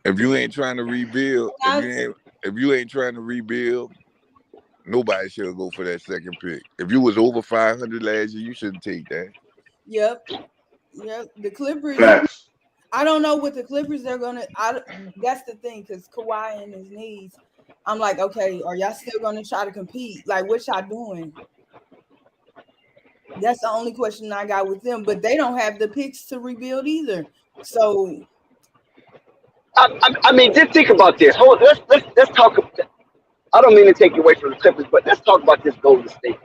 If you ain't trying to rebuild, if you ain't trying to rebuild, nobody should go for that 2nd pick. If you was over 500 last year, you shouldn't take that. Yep. The Clippers. Facts. I don't know what the Clippers are gonna. That's the thing, because Kawhi and his knees. I'm like, okay, are y'all still gonna try to compete? Like, what y'all doing? That's the only question I got with them. But they don't have the picks to rebuild either. So I mean, just think about this. Hold, let's talk. I don't mean to take you away from the Clippers, but let's talk about this Golden State.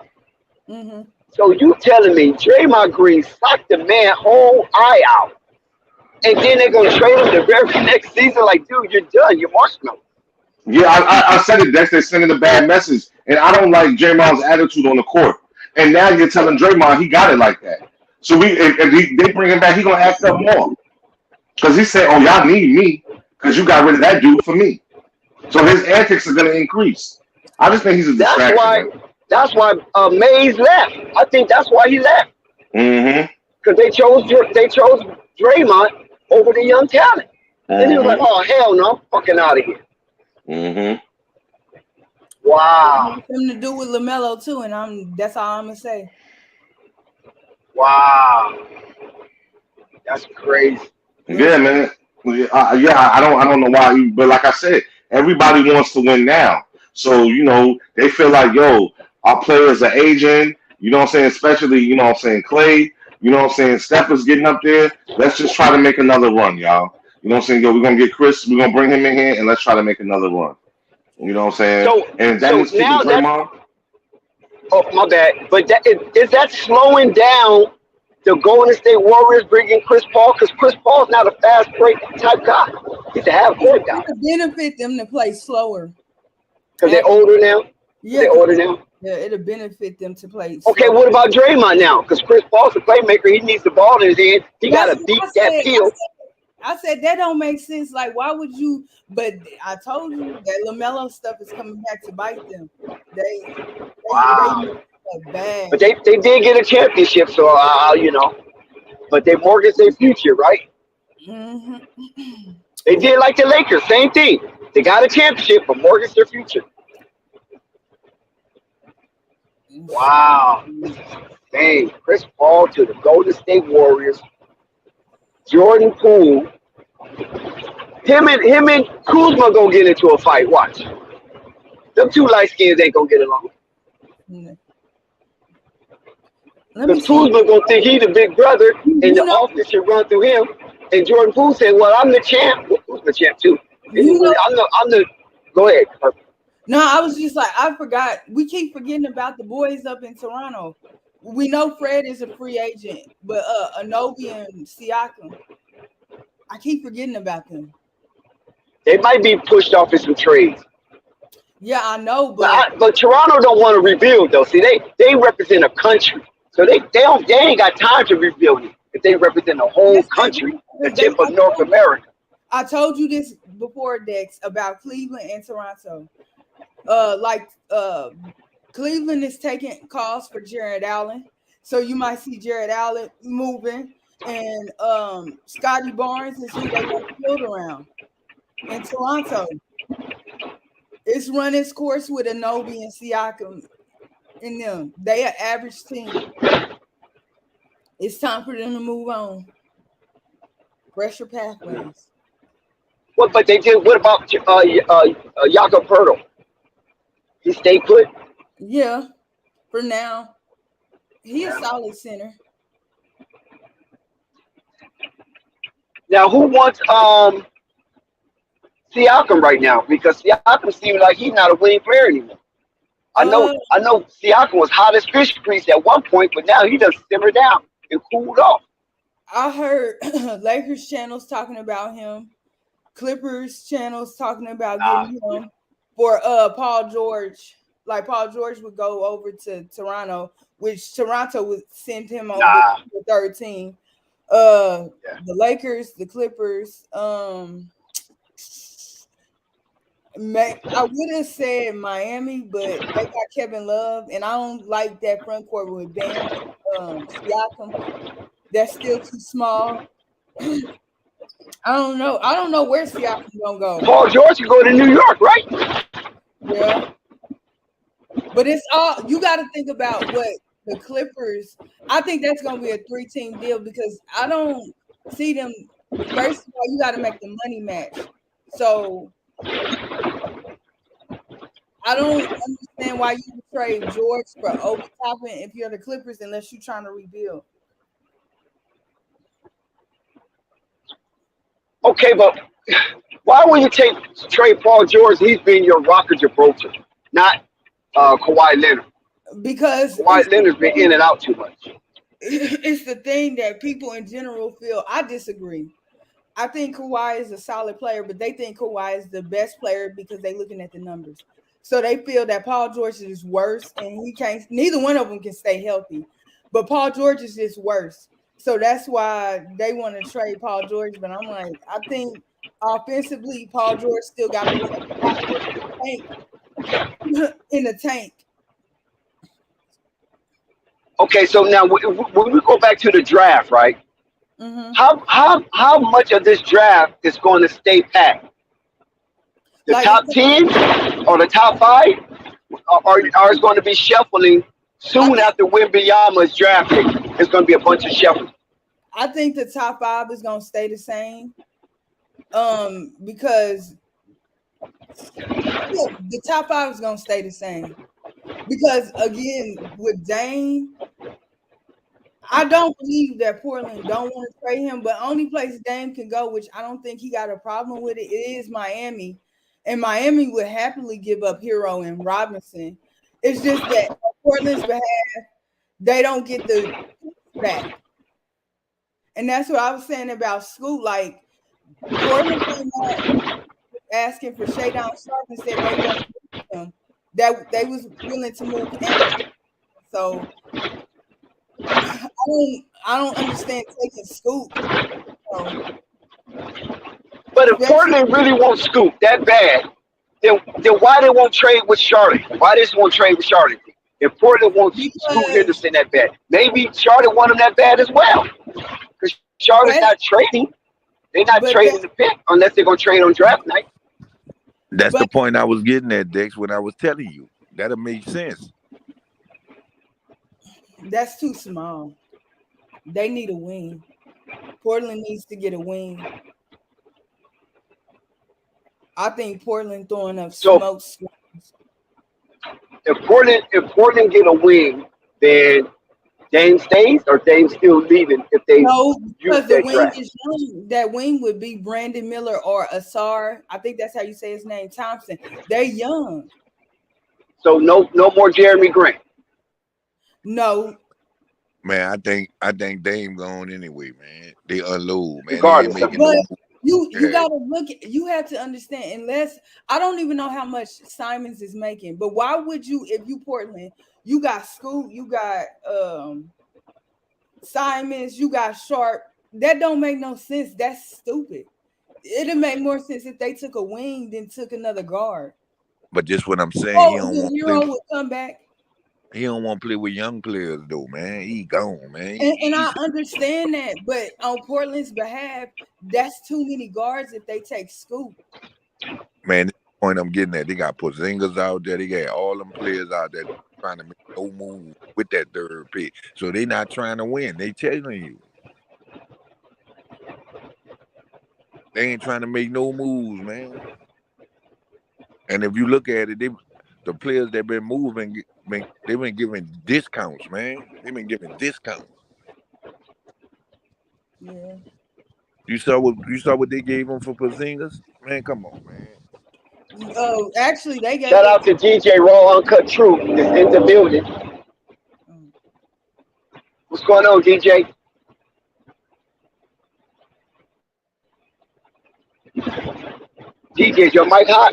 mm-hmm. So you telling me Draymond Green socked the man whole eye out, and then they're gonna trade him the very next season? Like, dude, you're done. You're marshmallow. Yeah, I said it. They're sending a bad message, and I don't like Draymond's attitude on the court. And now you're telling Draymond he got it like that. So they bring him back, he gonna act up more because he said, "Oh, y'all need me because you got rid of that dude for me." So his antics are gonna increase. I just think he's a distraction. That's why Mays left. I think that's why he left. Mm-hmm. Because they chose Draymond over the young talent. And he was like, "Oh hell no, I'm fucking out of here." Mm-hmm. Wow. Something to do with Lamelo too, and that's all I'm gonna say. Wow. That's crazy. Yeah, man. I don't know why, but like I said, everybody wants to win now. So they feel like, yo, our players are aging. You know what I'm saying? Especially, you know what I'm saying, Clay. You know what I'm saying? Steph is getting up there. Let's just try to make another run, y'all. You know what I'm saying? Yo, we're gonna get Chris. We're gonna bring him in here, and let's try to make another run. You know what I'm saying? And that is now Draymond. Oh, my bad. But is that slowing down the Golden State Warriors bringing Chris Paul? Because Chris Paul's not a fast break type guy. He's a half court guy. It would benefit them to play slower. Because they're older now? Yeah. They're older now? Yeah, it'll benefit them to play Okay, slower. what about Draymond now? Because Chris Paul's a playmaker. He needs the ball in his hand. He got to beat that peel. I said that don't make sense. Like, why would you? But I told you that LaMelo stuff is coming back to bite them. They bad. But they did get a championship, so But they mortgaged their future, right? Mm-hmm. They did like the Lakers, same thing. They got a championship, but mortgaged their future. Wow. Dang, Chris Paul to the Golden State Warriors. Jordan Poole. Him and Kuzma gonna get into a fight. Watch. Them two light skins ain't gonna get along. Because Kuzma gonna think he the big brother, and the office should run through him. And Jordan Poole said, "Well, I'm the champ." Well, Kuzma champ too. I'm the. Go ahead. No, I was just like, I forgot. We keep forgetting about the boys up in Toronto. We know Fred is a free agent, but Anobi and Siakam, I keep forgetting about them. They might be pushed off in some trades. Yeah, I know, but Toronto don't want to rebuild though. See, they represent a country, so they ain't got time to rebuild it. If they represent a whole country, the tip of North America. I told you this before, Dex, about Cleveland and Toronto. Cleveland is taking calls for Jared Allen, so you might see Jared Allen moving, and Scotty Barnes is who they want to build around. In Toronto, it's run its course with Anobi and Siakam in them. They are average team. It's time for them to move on. Fresher pathways. What? But they did. What about Jakob Poeltl? He stayed put. Yeah, for now. He's a solid center. Now, who wants Siakam right now? Because Siakam seems like he's not a winning player anymore. I know Siakam was hot as fish grease at one point, but now he does simmer down and cooled off. I heard Lakers channels talking about him, Clippers channels talking about getting him for Paul George. Like Paul George would go over to Toronto, which Toronto would send him over to the third team. The Lakers, the Clippers. I would have said Miami, but they got Kevin Love, and I don't like that front court with Bam, Siakam. That's still too small. I don't know. I don't know where Siakam gonna go. Paul George can go to New York, right? Yeah. But it's all you got to think about what the Clippers. I think that's gonna be a 3-team deal because I don't see them. First of all, you got to make the money match. So I don't understand why you would trade George for Obi Toppin if you're the Clippers, unless you're trying to rebuild. Okay, but why would you trade Paul George? He's been your rocker Gibraltar, not Kawhi Leonard. Because Kawhi Leonard's been in and out too much. It's the thing that people in general feel. I disagree. I think Kawhi is a solid player, but they think Kawhi is the best player because they're looking at the numbers. So they feel that Paul George is worse, and he can't. Neither one of them can stay healthy, but Paul George is just worse. So that's why they want to trade Paul George. But I'm like, I think offensively, Paul George still got in the tank. Okay, so now when we go back to the draft, right? Mm-hmm. How much of this draft is going to stay packed? The Like- top 10 or the top 5, or is going to be shuffling soon after Wembanyama is drafted? It's going to be a bunch of shuffling. I think the top 5 is going to stay the same. Because the top 5 is going to stay the same. Because again, with Dame, I don't believe that Portland don't want to trade him, but only place Dame can go, which I don't think he got a problem with it, is Miami. And Miami would happily give up Hero and Robinson. It's just that on Portland's behalf, they don't get the back. And that's what I was saying about Scoot. Like, Portland came out asking for Shadon Sharp and said they wanted to move him. That they was willing to move him. So I don't understand taking Scoot. So, But if Portland really wants Scoop that bad, then why they won't trade with Charlotte? Why they just won't trade with Charlotte? If Portland wants Scoot Henderson that bad, maybe Charlotte want him that bad as well. Because Charlotte's not trading. They're not trading the pick unless they're going to trade on draft night. That's the point I was getting at, Dex, when I was telling you. That'll make sense. That's too small. They need a wing. Portland needs to get a wing. I think Portland throwing up smoke screens. If Portland get a wing, then Dame stays or Dame still leaving if they because the wing is young. That wing would be Brandon Miller or Asar. I think that's how you say his name, Thompson. They're young. So no more Jeremy Grant. No. Man, I think Dame gone anyway, man. They unload, man. Regardless, you gotta look. You have to understand. Unless I don't even know how much Simons is making, but why would you? If you Portland, you got Scoot, you got Simons, you got Sharp. That don't make no sense. That's stupid. It'd make more sense if they took a wing than took another guard. But just what I'm saying, Hero would come back. He don't want to play with young players though, man. He gone, man. And I understand that, but on Portland's behalf, that's too many guards if they take Scoop. Man, the point I'm getting at, they got Porzingis out there. They got all them players out there trying to make no move with that third pick. So they not trying to win. They telling you. They ain't trying to make no moves, man. And if you look at it, the players that been moving, they've been giving discounts, man. They've been giving discounts. Yeah. You saw what they gave them for Porzingis? Man, come on, man. Oh, actually, they gave. Shout out to DJ Raw Uncut Truth is in the building. What's going on, DJ? DJ, is your mic hot?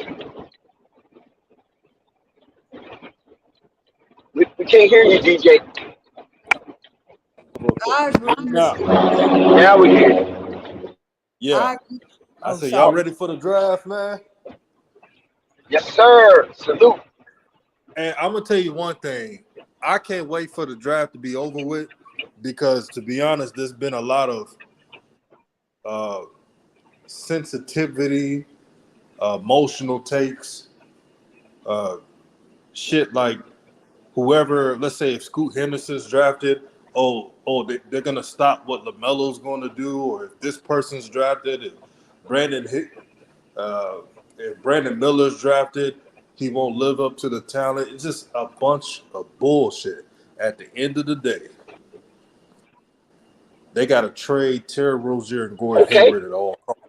We can't hear you, DJ. I agree. Now we hear you. Yeah. I said, y'all ready for the draft, man? Yes, sir. Salute. And I'm going to tell you one thing. I can't wait for the draft to be over with because, to be honest, there's been a lot of sensitivity, emotional takes, shit like whoever, let's say if Scoot Henderson's drafted, they're going to stop what LaMelo's going to do, or if this person's drafted, if Brandon Miller's drafted, He won't live up to the talent. It's just a bunch of bullshit. At the end of the day, they got to trade Terry Rozier and Gordon Hayward at all costs.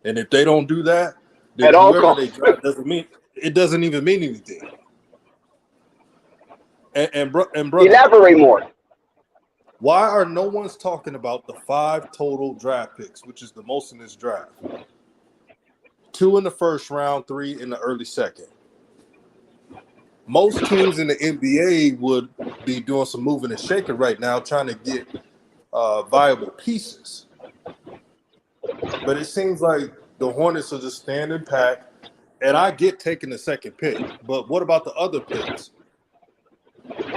And if they don't do that, then At all whoever they costs. draft doesn't even mean anything. And brother, Elaborate more. why are no one's talking about the 5 total draft picks, which is the most in this draft? 2 in the first round, 3 in the early second. Most teams in the NBA would be doing some moving and shaking right now, trying to get viable pieces. But it seems like the Hornets are just standing pat. And I get taking the second pick, but what about the other picks?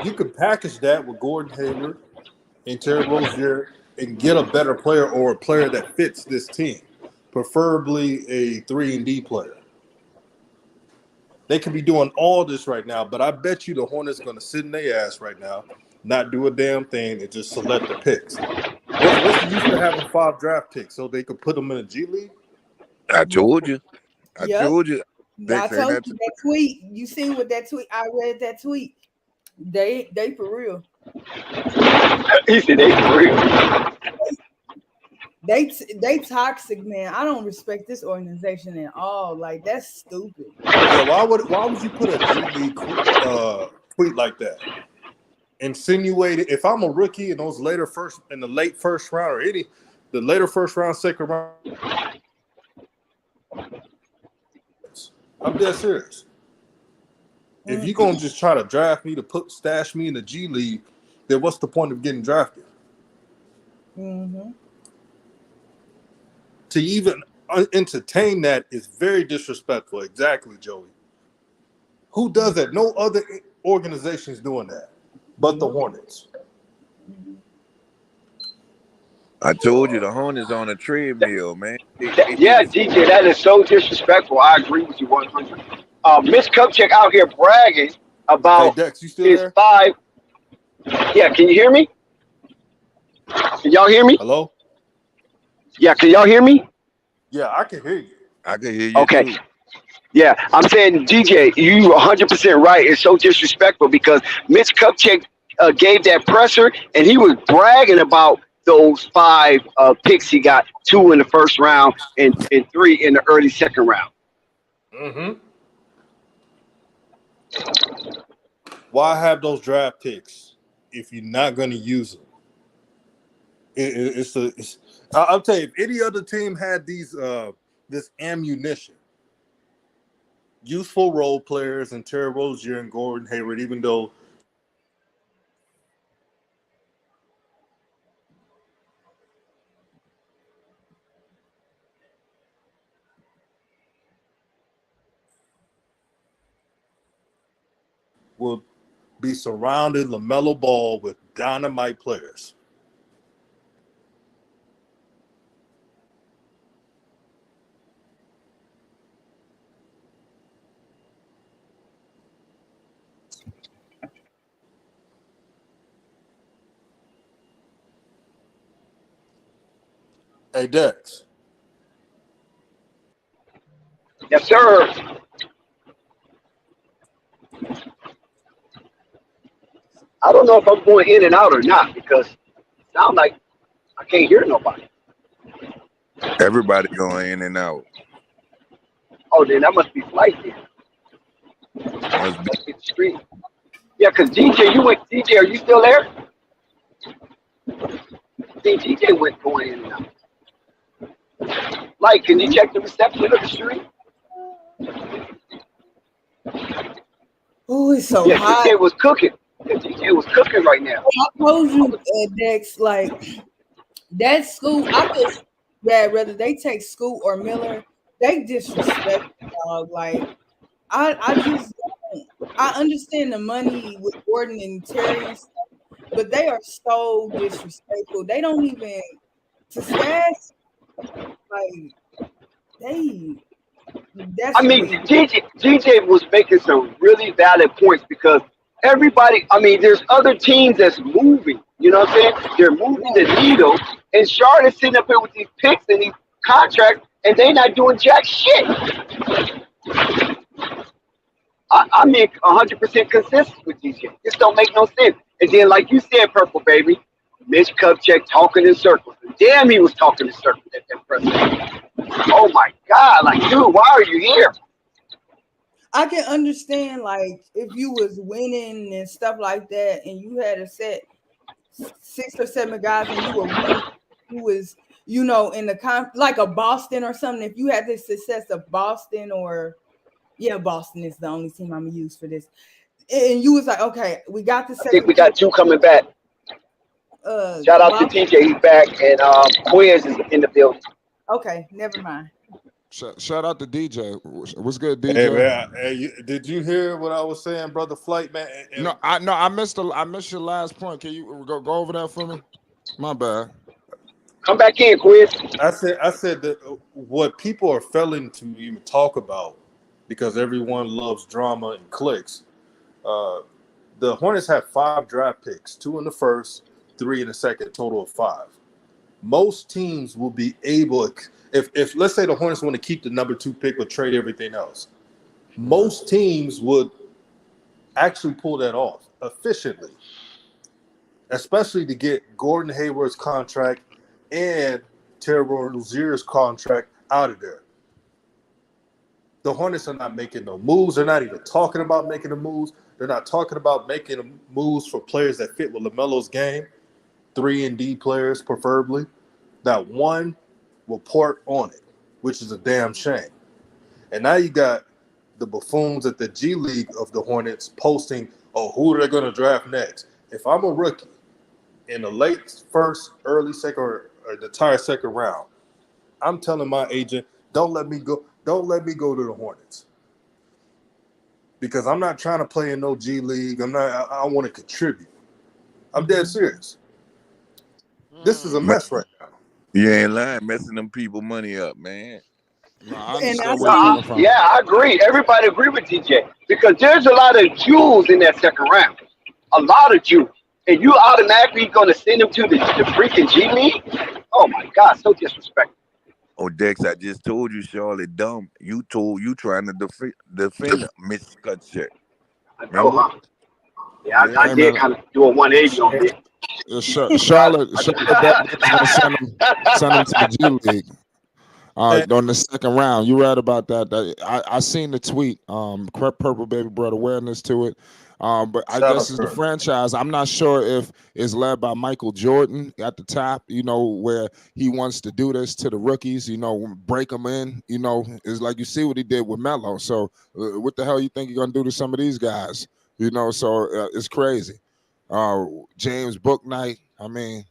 You could package that with Gordon Hayward and Terry Rozier and get a better player or a player that fits this team, preferably a 3-and-D player. They could be doing all this right now, but I bet you the Hornets are going to sit in their ass right now, not do a damn thing, and just select the picks. What's the use of having 5 draft picks so they could put them in a G League? I told you. I Yep. told you. I told you that tweet. You seen what that tweet? I read that tweet. They for real. He said they for real. They toxic, man. I don't respect this organization at all. Like, that's stupid. Yeah, why would you put a G League tweet like that? Insinuated if I'm a rookie in those in the late first round or the later first round, second round, I'm dead serious. If you're gonna just try to draft me to stash me in the G League, then what's the point of getting drafted? Mm-hmm. To even entertain that is very disrespectful. Exactly, Joey. Who does that? No other organization is doing that, but the Hornets. I told you the Hornets on a treadmill, man. Yeah, DJ, that is so disrespectful. I agree with you 100. Miss Cupcheck out here bragging about Hey, Dex, you still his there? 5. Yeah, can you hear me? Can y'all hear me? Hello? Yeah, can y'all hear me? Yeah, I can hear you. I can hear you Okay. too. Yeah, I'm saying, DJ, you 100% right. It's so disrespectful because Mitch Kupchak gave that presser, and he was bragging about those 5 picks he got, 2 in the first round and 3 in the early second round. Mm-hmm. Why have those draft picks if you're not going to use them? I'll tell you, if any other team had these this ammunition, useful role players and Terry Rozier and Gordon Hayward, even though will be surrounding Lamelo Ball with dynamite players. Hey, Dex. Yes, sir. I don't know if I'm going in and out or not because it sounds like I can't hear nobody. Everybody going in and out. Oh, then that must be flight then. Must be. Must be the street. Yeah, because DJ, DJ, are you still there? I think DJ went going in and out. Like, can you check the reception of the street? Oh, it's so Yeah, hot. DJ was cooking. Yeah, DJ was cooking right now. I told you, Dex, like that school. I feel bad whether they take Scoot or Miller. They disrespect dog. Like I just I understand the money with Gordon and Terry and stuff, but they are so disrespectful. They don't even to stash like they. That's I mean, weird. DJ was making some really valid points because everybody, I mean, there's other teams that's moving. You know what I'm saying? They're moving the needle, and Charlotte's sitting up here with these picks and these contracts, and they not doing jack shit. I'm being 100% consistent with DJ. This don't make no sense. And then, like you said, Purple Baby, Mitch Kupchak talking in circles. Damn, he was talking in circles at that press conference. Oh my God! Like, dude, why are you here? I can understand, like, if you was winning and stuff like that, and you had a set 6 or 7 guys, and you were winning, who was, you know, in the like a Boston or something. If you had the success of Boston, or Boston is the only team I'm gonna use for this, and you was like, okay, we got the. I think we got 2 coming back. Shout out to TJ, he's back, and Quiz is in the building. Okay, never mind. Shout out to DJ. What's good, DJ? Hey, man, did you hear what I was saying, brother Flight, man? I missed your last point. Can you go over that for me? My bad. Come back in, Quiz. I said that what people are failing to even talk about, because everyone loves drama and clicks. The Hornets have 5 draft picks, 2 in the first, 3 in the second, total of 5. Most teams will be able, if let's say the Hornets want to keep the number 2 pick but trade everything else, most teams would actually pull that off efficiently, especially to get Gordon Hayward's contract and Terry Rozier's contract out of there. The Hornets are not making no moves. They're not even talking about making the moves. They're not talking about making the moves for players that fit with LaMelo's game, 3-and-D players preferably. Not one will port on it, which is a damn shame. And now you got the buffoons at the G League of the Hornets posting, oh, who are they going to draft next? If I'm a rookie in the late first, early second, or the entire second round, I'm telling my agent, don't let me go to the Hornets. Because I'm not trying to play in no G League. I want to contribute. I'm dead serious. This is a mess right now. You ain't lying, messing them people money up, man. No, I I agree. Everybody agree with DJ, because there's a lot of Jews in that second round. A lot of Jews. And you automatically going to send them to the freaking G League? Oh, my God. So disrespectful. Oh, Dex, I just told you, Charlotte, dumb. You trying to defend Miss Cutcheck. I know, huh? Yeah, I did kind of do a 180 on it. Charlotte send him to the G League on the second round. You read about that. I seen the tweet. Purple Baby brought awareness to it. But I guess it's the franchise. I'm not sure if it's led by Michael Jordan at the top, where he wants to do this to the rookies, break them in, it's like you see what he did with Melo. So what the hell you think you're going to do to some of these guys? So it's crazy. James Bouknight, I mean,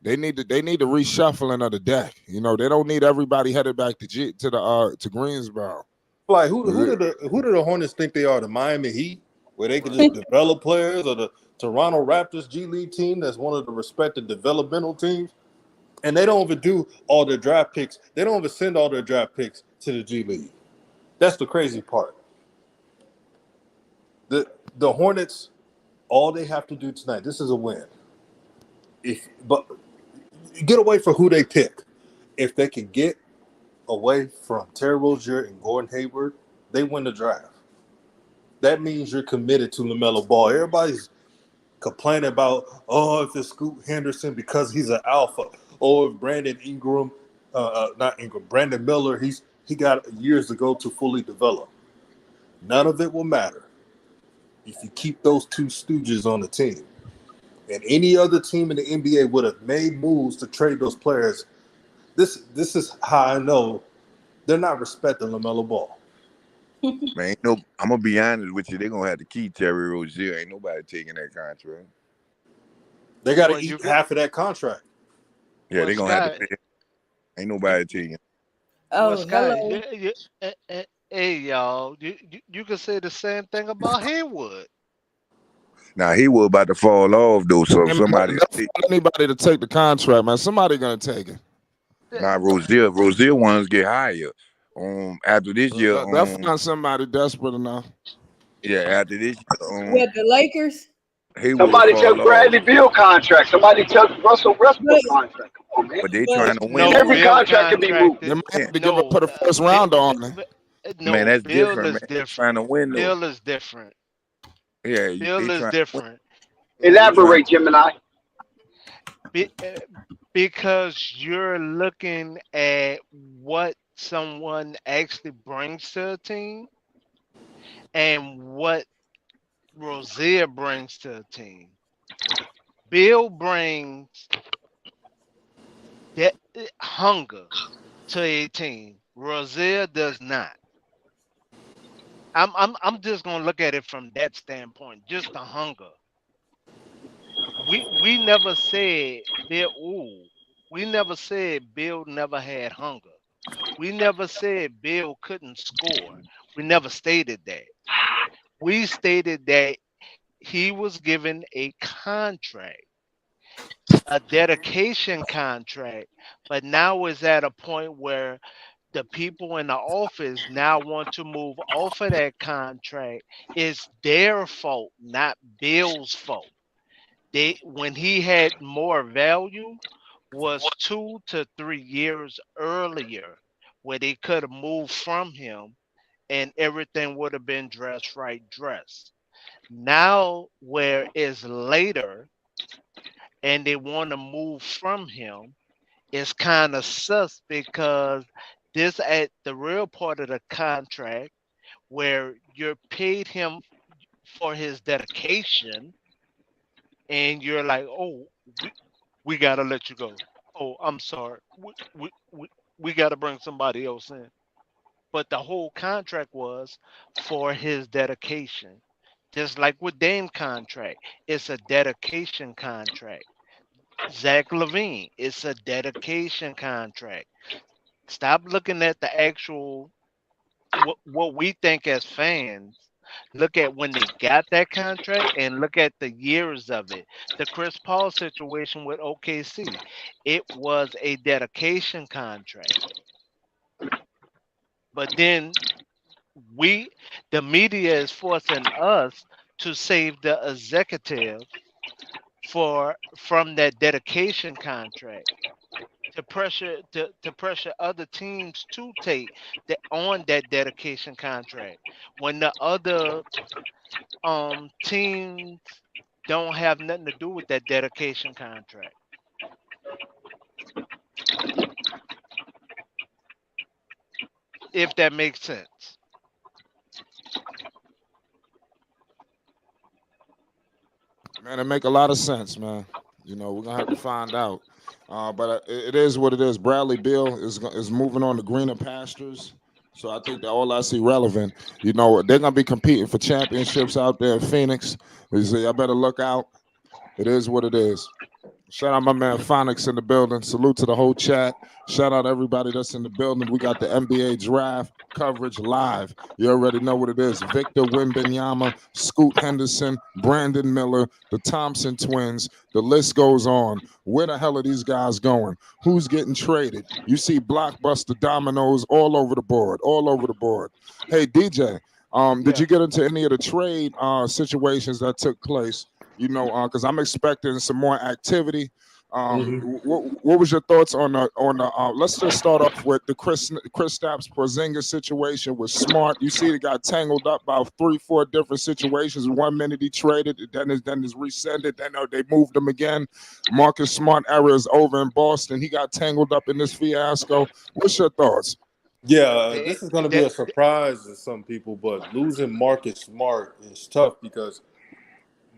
they need to reshuffling of the deck. They don't need everybody headed back to Greensboro. Like who do the Hornets think they are? The Miami Heat, where they can just develop players, or the Toronto Raptors G League team that's one of the respected developmental teams? And they don't even do all their draft picks. They don't even send all their draft picks to the G League. That's the crazy part. The Hornets, all they have to do tonight, this is a win. But get away from who they pick. If they can get away from Terry Rozier and Gordon Hayward, they win the draft. That means you're committed to Lamelo Ball. Everybody's complaining about, if it's Scoot Henderson because he's an alpha, or if Brandon Miller, he got years to go to fully develop. None of it will matter if you keep those 2 stooges on the team. And any other team in the NBA would have made moves to trade those players. This is how I know they're not respecting LaMelo Ball. Man, I'm gonna be honest with you. They're gonna have to keep Terry Rozier. Ain't nobody taking that contract. They got to eat half of that contract. Yeah, they're gonna have to pay. Ain't nobody taking. Oh, hello. Hey, y'all. You can say the same thing about Haywood. Now he was about to fall off though, so somebody anybody to take the contract, man. Somebody gonna take it. Now Rozier ones get higher. After this year, they'll find somebody desperate enough. Yeah, after this year, what, the Lakers? Somebody took Bradley Beal contract. Somebody took Russell Westbrook contract. Come on, man. But they trying to win. Every contract can be moved. They might have to put a first round on it. No, Man, that's Bill different. Is different. Trying to win. Bill is different. Yeah, Bill they is trying to win. different. They trying. Elaborate, Gemini. Be, because you're looking at what someone actually brings to a team and what Rozier brings to a team. Bill brings that hunger to a team. Rozier does not. I'm just gonna look at it from that standpoint, just the hunger. We never said Bill. Ooh, we never said Bill never had hunger. We never said Bill couldn't score. We never stated that. We stated that he was given a contract, a dedication contract, but now is at a point where the people in the office now want to move off of that contract. It's their fault, not Bill's fault. They when he had more value was 2 to 3 years earlier, where they could have moved from him and everything would have been dressed right dressed. Now where it's later and they want to move from him, it's kind of sus because this at the real part of the contract where you're paid him for his dedication and you're like, oh, we gotta let you go. Oh, I'm sorry. We gotta bring somebody else in. But the whole contract was for his dedication. Just like with Dame contract, it's a dedication contract. Zach Levine, it's a dedication contract. Stop looking at the actual what we think as fans. Look at when they got that contract and look at the years of it. The Chris Paul situation with OKC, it was a dedication contract. But then we, the media is forcing us to save the executives for from that dedication contract to pressure other teams to take that on that dedication contract when the other teams don't have nothing to do with that dedication contract. If that makes sense. Man, it make a lot of sense, man. You know, we're gonna have to find out. But it is what it is. Bradley Beal is moving on to greener pastures. So I think that all I see relevant, you know, they're gonna be competing for championships out there in Phoenix. So I better look out. It is what it is. Shout out my man Phonics in the building. Salute to the whole chat. Shout out everybody that's in the building. We got the NBA draft coverage live. You already know what it is. Victor Wembanyama, Scoot Henderson, Brandon Miller, the Thompson twins. The list goes on. Where the hell are these guys going? Who's getting traded? You see blockbuster dominoes all over the board. All over the board. Hey DJ, did Yeah. you get into any of the trade situations that took place? You know, because I'm expecting some more activity. What was your thoughts on the? Let's just start off with the Kristaps Porzingis situation with Smart. You see, it got tangled up about 3-4 different situations. 1 minute he traded, then is rescinded. Then they moved him again. Marcus Smart era is over in Boston. He got tangled up in this fiasco. What's your thoughts? Yeah, It, this is going to be that, a surprise to some people, but losing Marcus Smart is tough because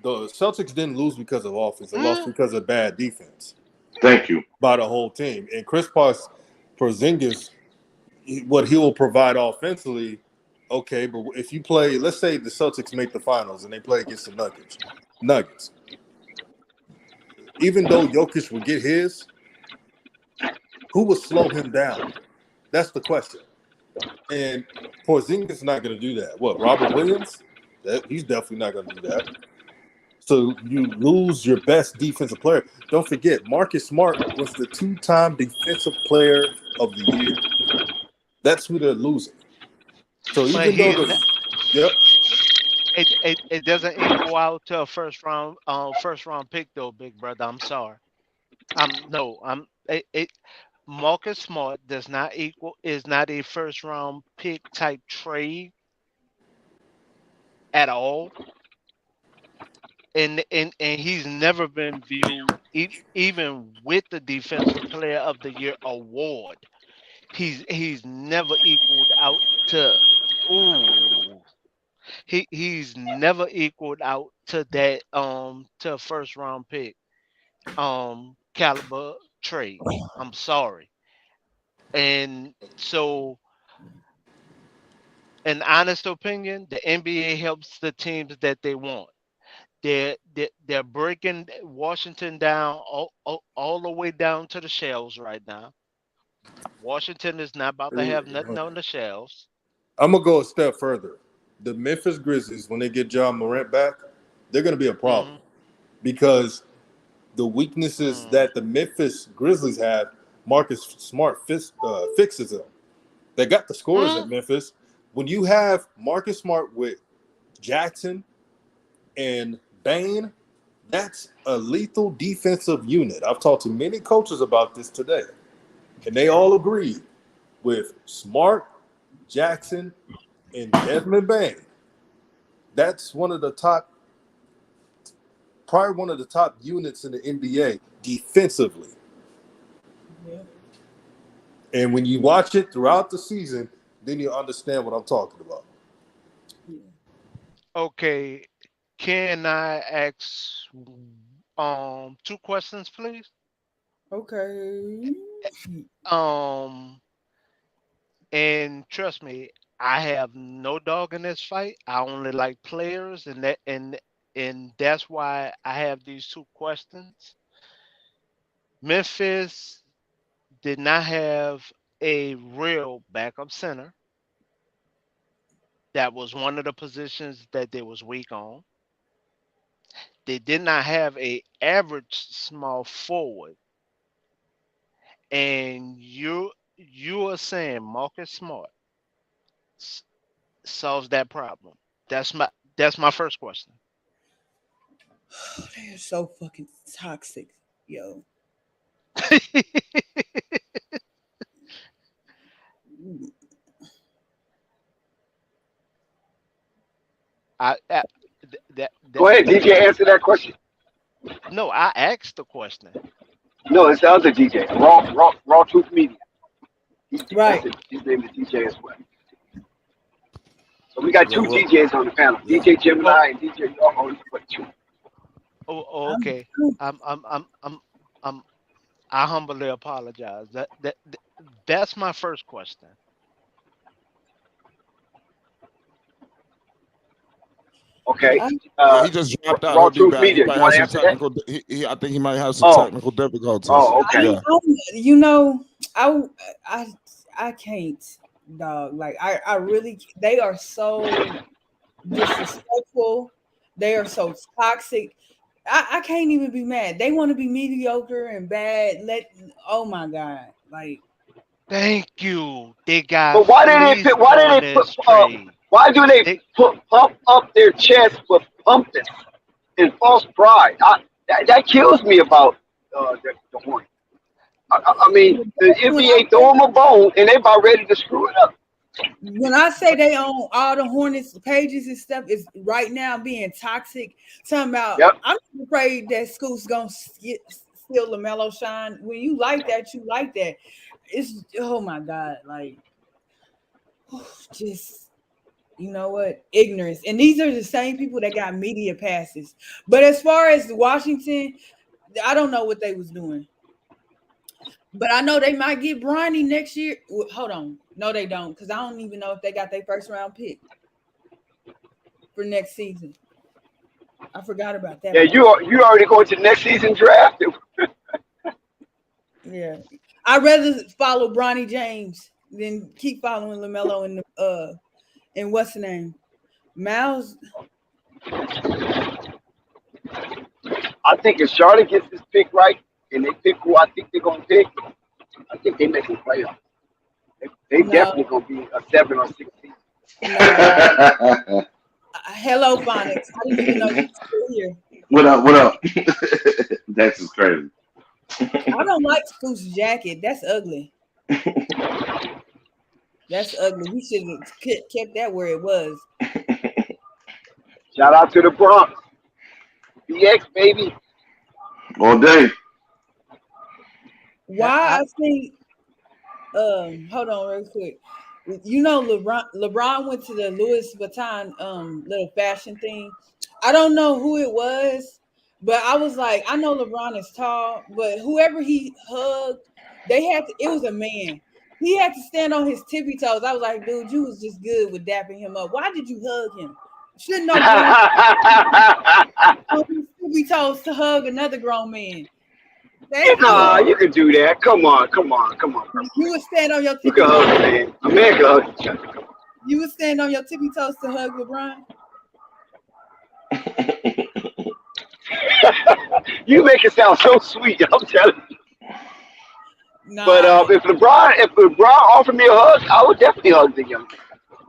the Celtics didn't lose because of offense. They lost because of bad defense Thank you. by the whole team. And Chris Porzingis, what he will provide offensively, okay, but if you play, let's say the Celtics make the finals and they play against the Nuggets. Even though Jokic would get his, who would slow him down? That's the question. And Porzingis is not going to do that. What, Robert Williams? He's definitely not going to do that. So you lose your best defensive player. Don't forget, Marcus Smart was the 2-time defensive player of the year. That's who they're losing. So but even though he's not, it doesn't equal out to a first round pick though, big brother. I'm sorry. I'm no. I'm it. Marcus Smart does not equal is not a first round pick type trade at all. and he's never been viewed even with the Defensive Player of the Year award. He's never equaled out to ooh. He's never equaled out to that to a first round pick caliber trade. I'm sorry. And so in honest opinion, the NBA helps the teams that they want. They're breaking Washington down all the way down to the shelves right now. Washington is not about to have nothing on the shelves. I'm gonna go a step further. The Memphis Grizzlies, when they get John Morant back, they're gonna be a problem because the weaknesses that the Memphis Grizzlies have, Marcus Smart fixes them. They got the scorers at Memphis. When you have Marcus Smart with Jackson and Bane, that's a lethal defensive unit. I've talked to many coaches about this today, and they all agree with Smart, Jackson, and Desmond Bane. That's probably one of the top units in the NBA defensively. Yeah. And when you watch it throughout the season, then you understand what I'm talking about. Okay, can I ask 2 questions, please? Okay. And trust me, I have no dog in this fight. I only like players, and that's why I have these 2 questions. Memphis did not have a real backup center. That was one of the positions that they was weak on. They did not have a average small forward. And you are saying Marcus Smart solves that problem. That's my first question. They're so fucking toxic, yo. Go ahead, DJ, answer that question. No, I asked the question. No, it's the other DJ, Raw Truth Media. Right. His name is DJ as well. So we got 2 DJs on the panel, DJ Gemini and DJ only but 2. Oh, okay. I humbly apologize. That's my first question. Okay. He just dropped out. Raw He'll be Truth back. Media. He might You have want to some answer technical. I think he might have some technical difficulties. Oh, okay. Yeah. You know, I can't, dog. Like I really, they are so disrespectful. They are so toxic. I can't even be mad. They want to be mediocre and bad. Oh my God. Like, thank you. They got. But why do they pump up their chest with pumping and false pride? That kills me about the Hornets. I mean, the NBA throw them a bone and they about ready to screw it up. When I say they own all the Hornets pages and stuff, is right now being toxic. Talking about, I'm afraid that Scoot's gonna steal LaMelo shine. When you like that, you like that. It's oh my God, like just you know what, ignorance. And these are the same people that got media passes. But as far as Washington, I don't know what they was doing. But I know they might get Bronny next year. Hold on. No, they don't, because I don't even know if they got their first round pick for next season. I forgot about that. Yeah, you already going to next season draft. Yeah. I'd rather follow Bronny James than keep following LaMelo and what's the name? Miles. I think if Charlotte gets this pick right and they pick who I think they're gonna pick, I think they make a playoff. They definitely gonna be a 7 or 6 seed. Hello, Phonics. I didn't even know you were still here. What up? That's just crazy. I don't like Scoot's jacket. That's ugly. That's ugly. We should have kept that where it was. Shout out to the Bronx. BX baby. All day. Why I think hold on real quick. You know, LeBron went to the Louis Vuitton little fashion thing. I don't know who it was, but I was like, I know LeBron is tall, but whoever he hugged, it was a man. He had to stand on his tippy toes. I was like, dude, you was just good with dapping him up. Why did you hug him? Shouldn't no grown on his tippy toes to hug another grown man. Nah, you can do that. Come on. You would stand on your You tippy can hug a toes. man. A man can hug each other. You would stand on your tippy toes to hug LeBron. You make it sound so sweet. I'm telling you. Nah, But if LeBron offered me a hug, I would definitely hug the young man.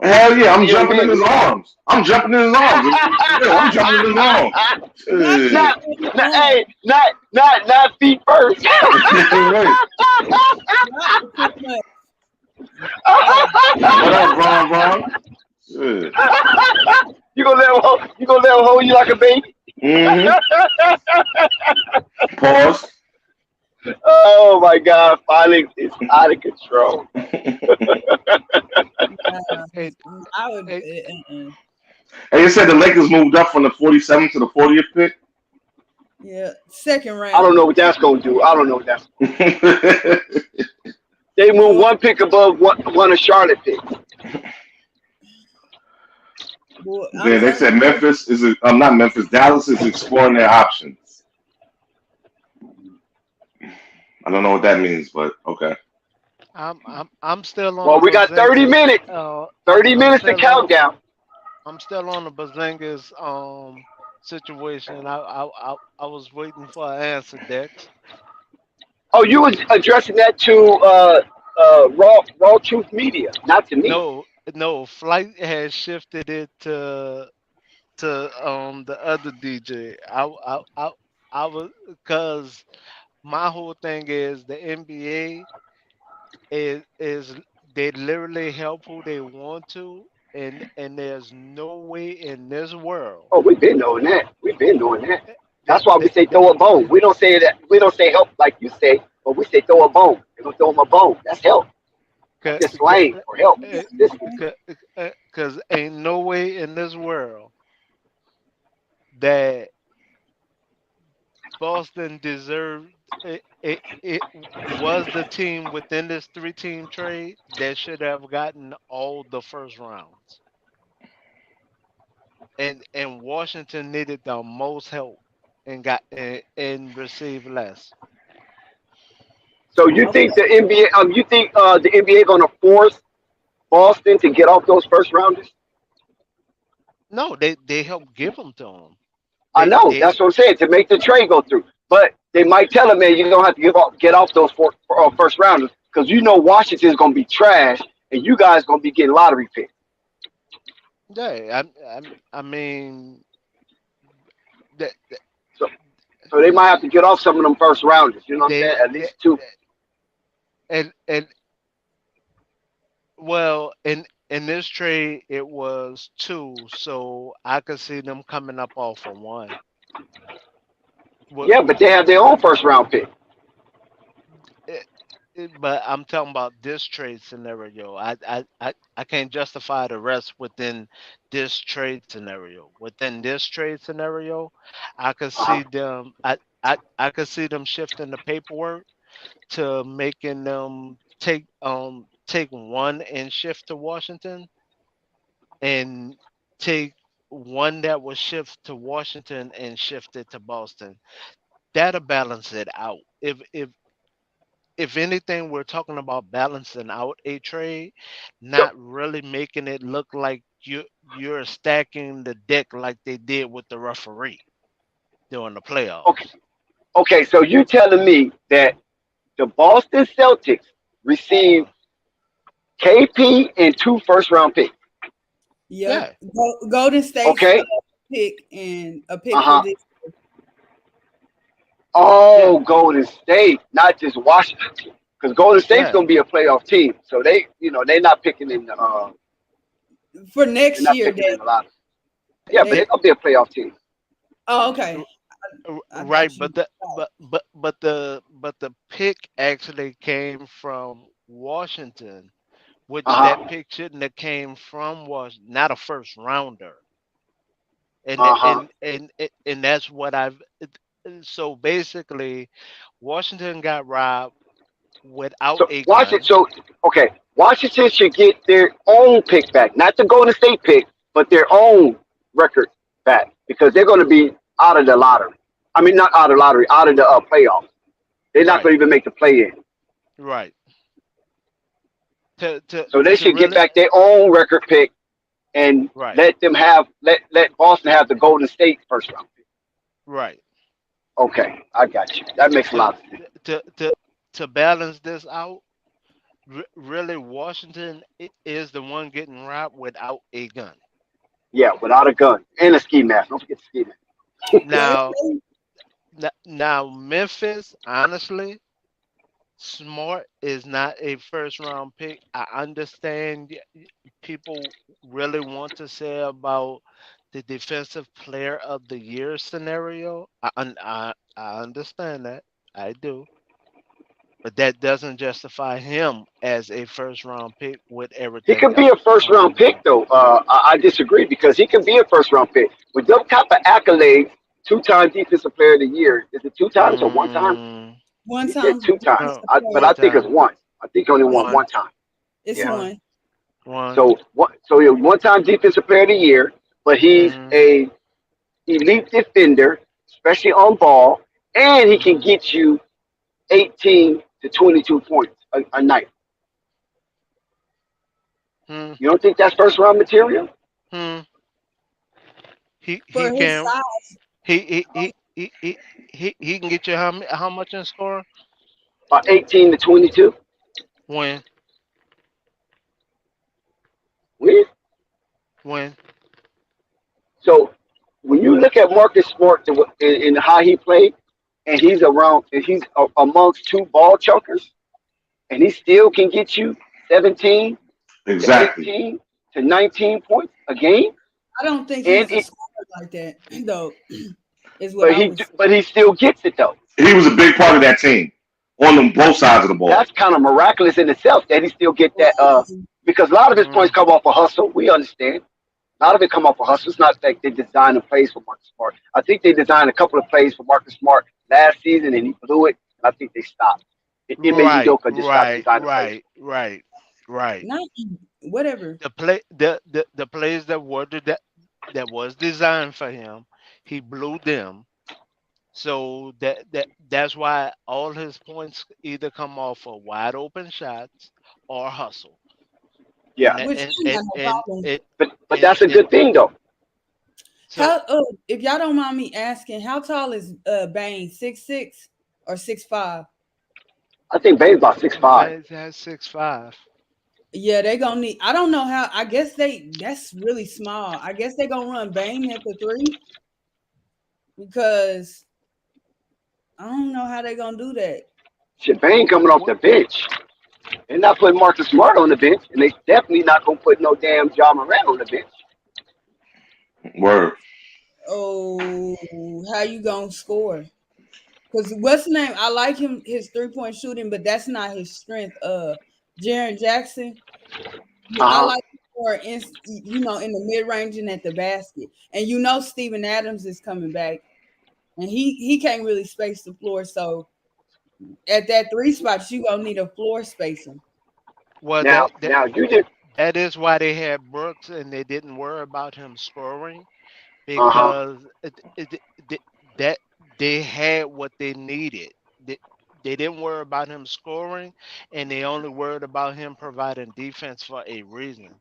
Hell yeah, I'm jumping in his arms. Yeah, I'm jumping in his arms. Not feet first. Right. What up, Bron? Shit. You gonna let him hold you like a baby? Pause. Oh my God! Finally, it's out of control. I would. Hey, you said the Lakers moved up from the 47th to the 40th pick? Yeah, second round. I don't know what that's gonna do. They moved one pick above one of Charlotte picks. Well, Yeah, they said Memphis is not Memphis. Dallas is exploring their options. I don't know what that means, but okay. I'm still on. Well, we got 30 minutes. 30 minutes to countdown. I'm still on the Bazinga's situation. I was waiting for an answer, Dex. Oh, you was addressing that to Raw Truth Media, not to me. No, Flight has shifted it to the other DJ. I was, because my whole thing is the NBA is they literally help who they want to, and there's no way in this world. Oh, we've been doing that. That's why we say throw a bone. We don't say that. We don't say help like you say, but we say throw a bone. We're gonna throw them a bone. That's help. Just slang for help. Because ain't no way in this world that Boston deserved it was the team within this 3-team trade that should have gotten all the first rounds. And Washington needed the most help and received less. So you think the NBA? You think the NBA gonna force Boston to get off those first rounders? No, they helped give them to them. I know. That's what I'm saying, to make the trade go through. But they might tell him, man, you're gonna have to get off those first rounders, because you know Washington's gonna be trash, and you guys gonna be getting lottery picks. Yeah, I mean, so they might have to get off some of them first rounders. You know what I'm saying? At least two. And well, in this trade it was 2, so I could see them coming up off of 1. Yeah, but they have their own first round pick. But I'm talking about this trade scenario. I can't justify the rest within this trade scenario. Within this trade scenario, I could see them. I could see them shifting the paperwork to making them take 1 and shift to Washington, and take 1 that was shift to Washington and shift it to Boston. That'll balance it out. If anything, we're talking about balancing out a trade, not really making it look like you're stacking the deck like they did with the referee during the playoffs. Okay, so you telling me that the Boston Celtics received KP and 2 first round picks? Yeah. Golden State pick and a pick for this. Oh, Golden State, not just Washington, because Golden State's gonna be a playoff team. So they're not picking in the for next year. But they're gonna be a playoff team. Oh, okay. I Right, thought you. but the pick actually came from Washington, which Uh that huh. pick shouldn't have came from Washington, not a first rounder. And Uh huh. and that's what so basically Washington got robbed without So a Washington. gun. So okay, Washington should get their own pick back, not the Golden State pick, but their own record back because they're going to be out of the lottery. I mean, not out of the lottery, out of the playoffs. They're not Right, going to even make the play in. right. To to So they to should get really back their own record pick and right, let them have let Boston have the Golden State first round pick. right. Okay, I got you. That makes a To lot of sense. to to to balance this out, really Washington is the one getting robbed without a gun. Yeah, without a gun and a ski mask. Don't forget the ski mask. Yeah, Now now Memphis, honestly, Smart is not a first round pick. I understand people really want to say about the defensive player of the year scenario. I understand that. I do. But that doesn't justify him as a first round pick with He everything could be a else first on round his pick record. though. I disagree because he can be a first round pick with those type of accolades. 2 time defensive player of the year. Is it 2 times or 1 time? Mm, one He said time 2 times. no, defensive But player. I one think it's time. once. I think he only won One. 1 time. It's Yeah. One. one. One. So what? So he's 1 time defensive player of the year, but he's Mm-hmm. a elite defender, especially on ball, and he can Mm-hmm. get you 18 to 22 points a night. Hmm. You don't think that's first round material? Hmm. For He his can size, he can get you how much in score? 18 to 22. When Weird. when So when you look at Marcus Smart and how he played, and he's around, and he's amongst 2 ball chunkers, and he still can get you 17 to Exactly. 18 to 19 points a game, I don't think and he's a scorer like that, though. Is what but I he was. but he still gets it though. He was a big part of that team on them both sides of the ball. That's kind of miraculous in itself that he still get that. Right. Because a lot of his mm, points come off a hustle. We understand. A lot of it come off a hustle. It's not like they designed the plays for Marcus Smart. I think they designed a couple of plays for Marcus Smart last season, and he blew it. And I think they stopped. Ime right, Udoka just stopped right, designing plays. right, right, right. Not whatever. The plays that was designed for him, he blew them. So that's why all his points either come off of wide open shots or hustle. Yeah, And that, Which I ain't got no problem. but that's a and good thing though. so How? If y'all don't mind me asking, how tall is Bane? 6'6" or 6'5"? I think Bane's about 6'5". that's 6'5". Yeah, they gonna need. I don't know how. I guess that's really small. I guess they gonna run Bane at the 3 because I don't know how they gonna do that. Shit, Bane coming off the bench. They're not putting Marcus Smart on the bench, and they definitely not gonna put no damn John Moran on the bench. Word. Oh, how you gonna score? Because what's the name? I like him his 3-point shooting, but that's not his strength. Jaren Jackson. I Uh-huh. like him more in the mid range and at the basket. And Steven Adams is coming back, and he can't really space the floor. So at that 3 spot, you gonna need a floor spacer. well Now, you did. that is why they had Brooks and they didn't worry about him scoring Uh-huh. because that they had what they needed. They didn't worry about him scoring, and they only worried about him providing defense for a reason.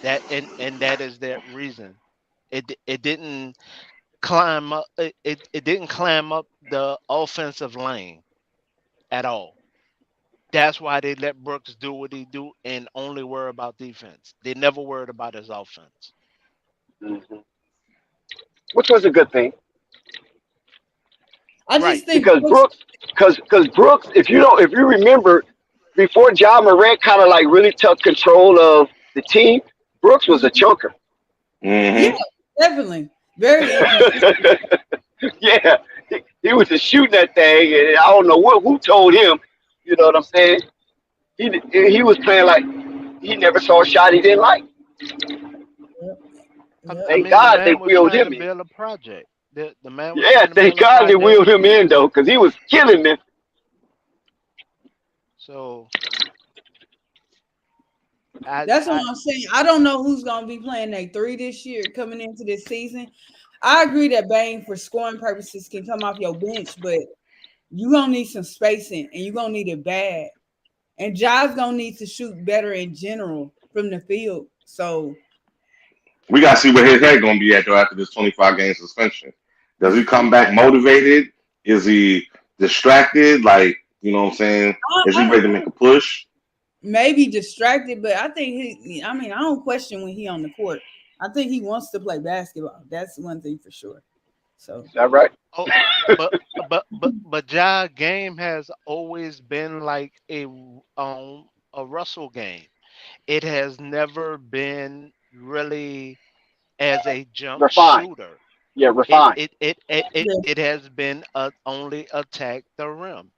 And that is that reason. It didn't climb up. It didn't climb up the offensive lane at all. That's why they let Brooks do what he do and only worry about defense. They never worried about his offense. Mhm. Which was a good thing I Right. just think because Brooks. Brooks, if you remember, before John Morant kind of like really took control of the team, Brooks was a chunker. Yeah, Mm-hmm. definitely very. Yeah, he was just shooting that thing, and I don't know who told him. You know what I'm saying? He was playing like he never saw a shot he didn't like. Thank the God they man was wheeled trying him to in. build a project. The man was Yeah, trying to thank build a God they project. wheeled him in though, because he was killing me. So That's what I'm saying. I don't know who's gonna be playing that 3 this year coming into this season. I agree that Bane for scoring purposes can come off your bench, but you're gonna need some spacing and you're gonna need it bad. And Ja's gonna need to shoot better in general from the field. So We got to see where his head going to be at, though, after this 25-game suspension. Does he come back motivated? Is he distracted? Like, you know what I'm saying? Is he ready to make a push? maybe distracted, but I think I don't question when he on the court. I think he wants to play basketball. That's one thing for sure. So Is that right? Oh, but Ja game has always been like a Russell game. It has never been really as a jump Refined. shooter. Yeah, It refined. it it it it, yeah, it has been only attack the rim.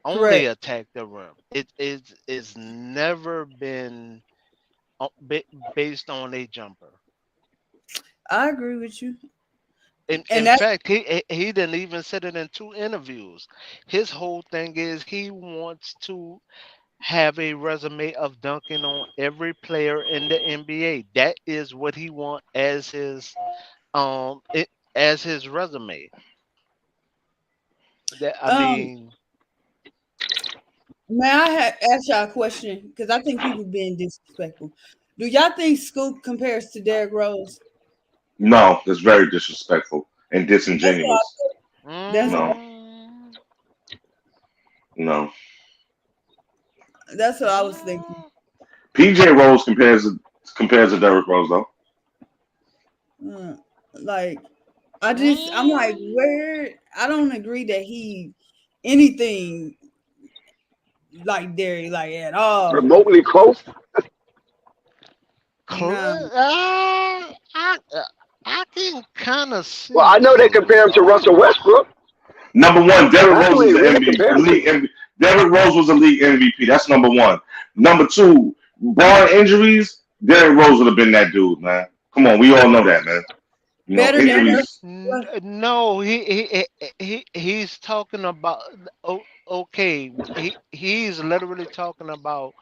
Only correct. attack the rim. It's never been based on a jumper. I agree with you. In And in that fact, he didn't even said it in 2 interviews. His whole thing is he wants to have a resume of dunking on every player in the NBA. That is what he want as his resume. That I um mean, may I ask y'all a question? Because I think people being disrespectful. Do y'all think Scoop compares to Derrick Rose? No, it's very disrespectful and That's what disingenuous. that's No, mm, no. that's what I was thinking. PJ Rose compares to Derrick Rose, though. Uh, like I'm like, mm, where I don't agree that he anything like Derrick like at all. Remotely close. No. I can kind of Well, see I know they compare him to Russell Cole. Westbrook. Number one, Derrick That's Rose who is he the really MVP. compare him to. Derrick Rose was a league MVP. That's number one. Number two, barring injuries, Derrick Rose would have been that dude, man. Come on, we all know that, man. You know, Better than injuries. No, he's talking about okay. He's literally talking about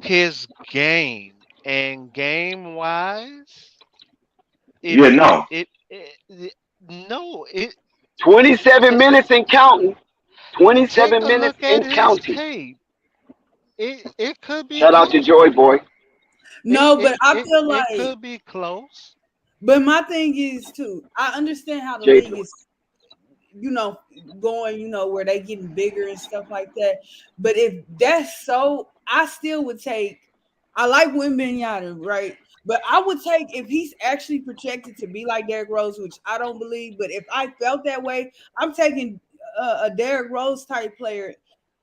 his game and game wise. Yeah, If no. no, it 27 t- minutes and counting. take 27 a minutes look at and his counting. tape. It could be Shout out to Joy close. Boy. no, but I feel It like could be close. but my thing is too, I understand how the J league Boy. is, going, where they getting bigger and stuff like that. But if that's so, I still would take. I like Wembanyama, right? But I would take if he's actually projected to be like Derrick Rose, which I don't believe. But if I felt that way, I'm taking a Derrick Rose type player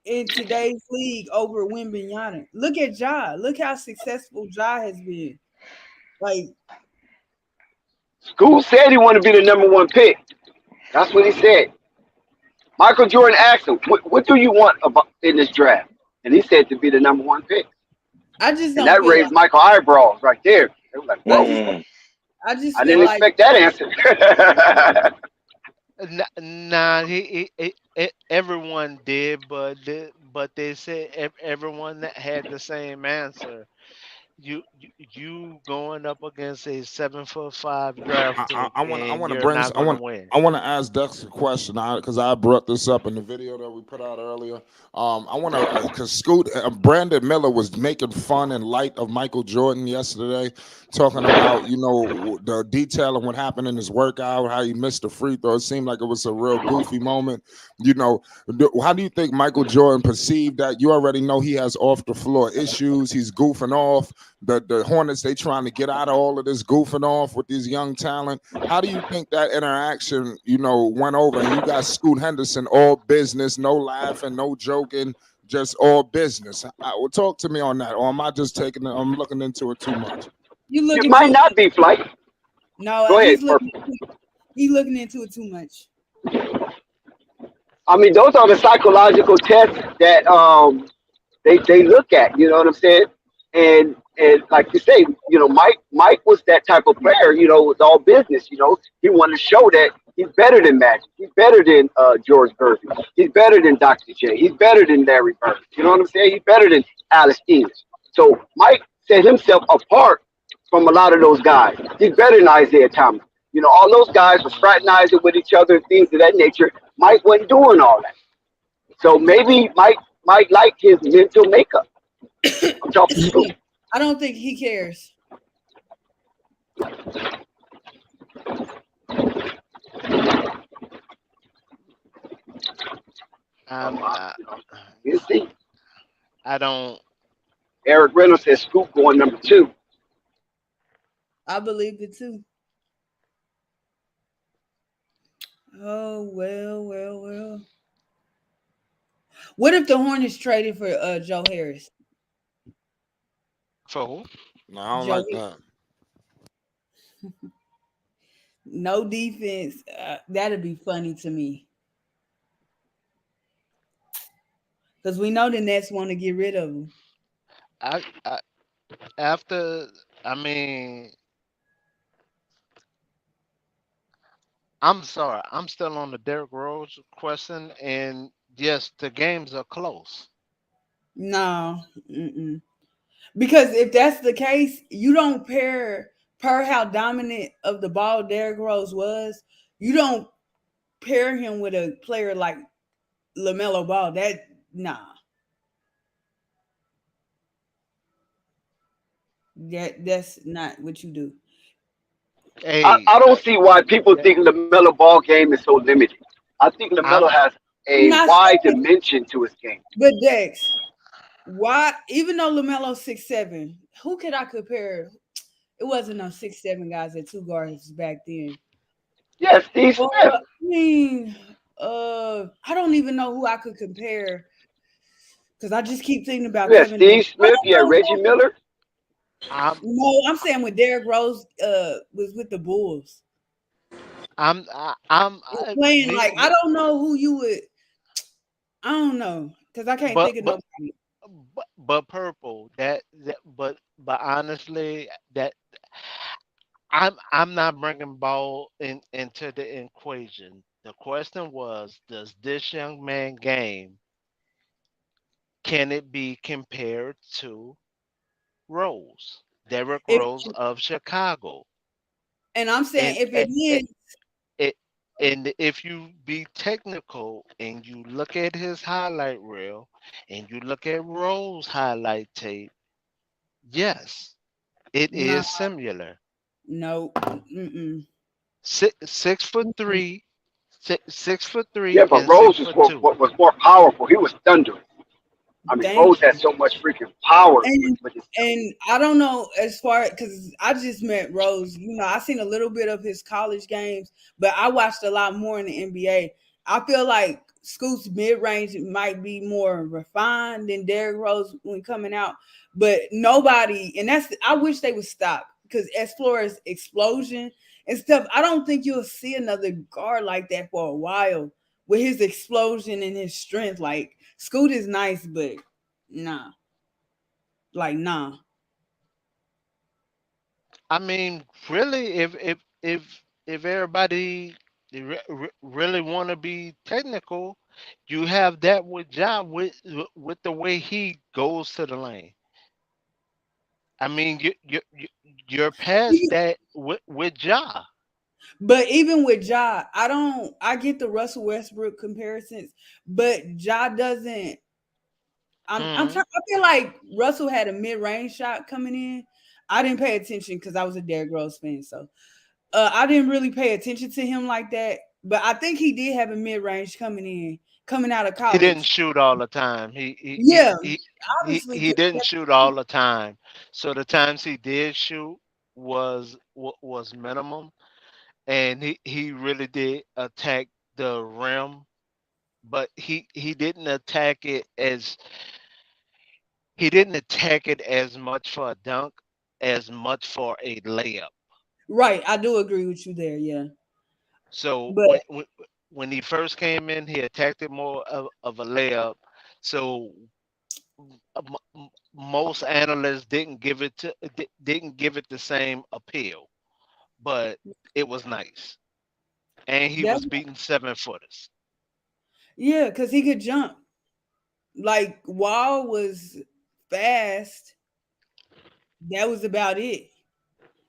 in today's league over Wembanyama. Look at Ja. Look how successful Ja has been. Like School said he wanted to be the number one pick. That's what he said. Michael Jordan asked him, what do you want about in this draft? And he said to be the number one pick. I just And don't that feel raised Michael eyebrows right there. They were like, I whoa. just Mm-mm. I just I feel didn't like expect that answer. Nah, everyone did, but they said everyone that had the same answer. You going up against a 7'5" draft pick, I and want to you're bring not gonna win. I want to ask Dex a question because I brought this up in the video that we put out earlier. I want to because Scoot Brandon Miller was making fun and light of Michael Jordan yesterday, talking about the detail of what happened in his workout, how he missed the free throw. It seemed like it was a real goofy moment. How do you think Michael Jordan perceived that? You already know he has off the floor issues. He's goofing off. The Hornets, they trying to get out of all of this goofing off with these young talent. How do you think that interaction, went over? And you got Scoot Henderson, all business, no laughing, no joking, just all business. Well, talk to me on that, or am I just I'm looking into it too much? you It looking might too not be Flight. no, Go ahead, he's Purple. looking into it too much. I mean, those are the psychological tests that they look at. You know what I'm saying? And like you say, you know, Mike was that type of player. You know, it was all business. You know, he wanted to show that he's better than Magic. He's better than George Gervin. He's better than Dr. J. He's better than Larry Bird. You know what I'm saying? He's better than Alice English. So Mike set himself apart from a lot of those guys. He's better than Isaiah Thomas. You know, all those guys were fraternizing with each other and things of that nature. Mike wasn't doing all that. So maybe Mike might like his mental makeup. I'm talking school. I don't think he cares. You see, I don't. Eric Reynolds says Scoop going number 2. I believed it too. Oh, well. What if the Hornets traded for Joe Harris? For who? No, I don't Joe like Harris. that. No defense. That'd be funny to me. Because we know the Nets want to get rid of him. I mean, I'm sorry. I'm still on the Derrick Rose question, and yes, the games are close. No. Mm-mm. Because if that's the case, you don't pair per how dominant of the ball Derrick Rose was, you don't pair him with a player like Lamelo Ball. That's not what you do. Hey, I don't see why people think LaMelo Ball game is so limited. I think LaMelo has a Not wide saying, dimension to his game. but Dex, why? Even though Lamelo's 6'7", who could I compare? It wasn't no 6'7" guys at two guards back then. Yeah, Steve Smith. I mean, I don't even know who I could compare because I just keep thinking about Yeah, Kevin. Steve Smith. Yeah, Reggie Miller. No, I'm saying when Derrick Rose was with the Bulls. I'm Playing me, like I don't know who you would. I don't know because I can't think of nobody. but purple but honestly that I'm not bringing ball into the equation. The question was, does this young man game, can it be compared to Rose, Derrick Rose of Chicago? And I'm saying if it is, and if you be technical and you look at his highlight reel and you look at Rose highlight tape, yes, it is similar. No. 6'3", 6'3". Yeah, but Rose was more powerful. He was thundering. I mean, Rose had so much freaking power. And I don't know as far because I just met Rose. You know, I seen a little bit of his college games, but I watched a lot more in the NBA. I feel like Scoot's mid range might be more refined than Derrick Rose when coming out, but nobody. And I wish they would stop because as far as explosion and stuff, I don't think you'll see another guard like that for a while with his explosion and his strength. Like Scoot is nice, but nah. Like nah. I mean, really, if everybody really want to be technical, you have that with Ja with the way he goes to the lane. I mean, you're past that with Ja. But even with Ja, I get the Russell Westbrook comparisons, but Ja doesn't. I feel like Russell had a mid-range shot coming in. I didn't pay attention because I was a Derrick Rose fan, so I didn't really pay attention to him like that. But I think he did have a mid-range coming out of college. He didn't shoot all the time. He didn't shoot all the time. So the times he did shoot was minimum, and he really did attack the rim, but he didn't attack it as much for a dunk as much for a layup. Right, I do agree with you there. Yeah. So when he first came in, he attacked it more of a layup. So most analysts didn't give it the same appeal, but it was nice, and he That's was beating 7-footers. yeah, because he could jump. Like Wall was fast. That was about it.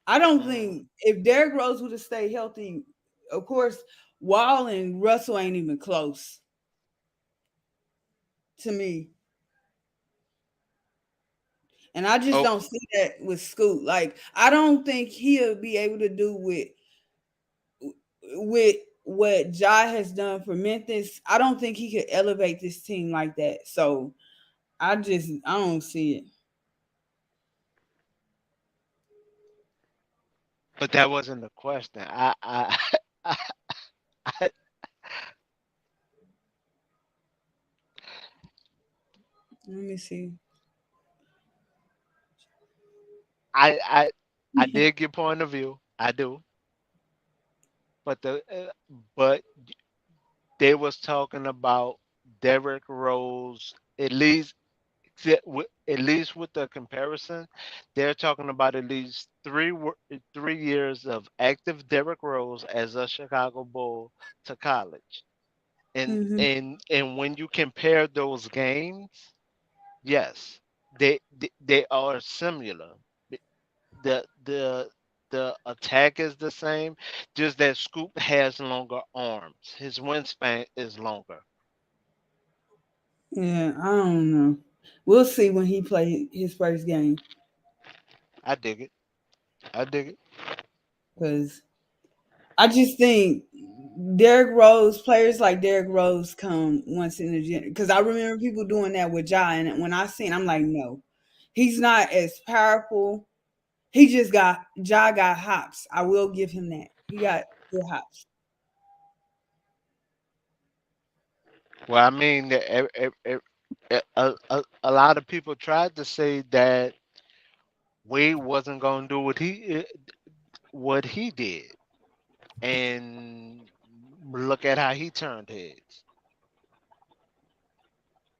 I don't think if Derrick Rose would have stayed healthy, of course, Wall and Russell ain't even close to me. And I just Oh, don't see that with Scoot. Like, I don't think he'll be able to do with what Ja has done for Memphis. I don't think he could elevate this team like that. So I don't see it. but that wasn't the question. I, Let me see. I did get point of view. I do, but they was talking about Derrick Rose at least with the comparison, they're talking about at least 3 years of active Derrick Rose as a Chicago Bull to college, and Mhm. and when you compare those games, yes, they are similar. The the the attack is the same, just that Scoop has longer arms. His wingspan is longer. Yeah, I don't know. We'll see when he play his first game I dig it. I dig it. because I just think players like Derrick Rose come once in a gen. Because I remember people doing that with Ja, and when I seen, I'm like, no, he's not as powerful. Ja got hops. I will give him that. He got good hops. Well, I mean, a lot of people tried to say that Wade wasn't going to do what he did, and look at how he turned heads.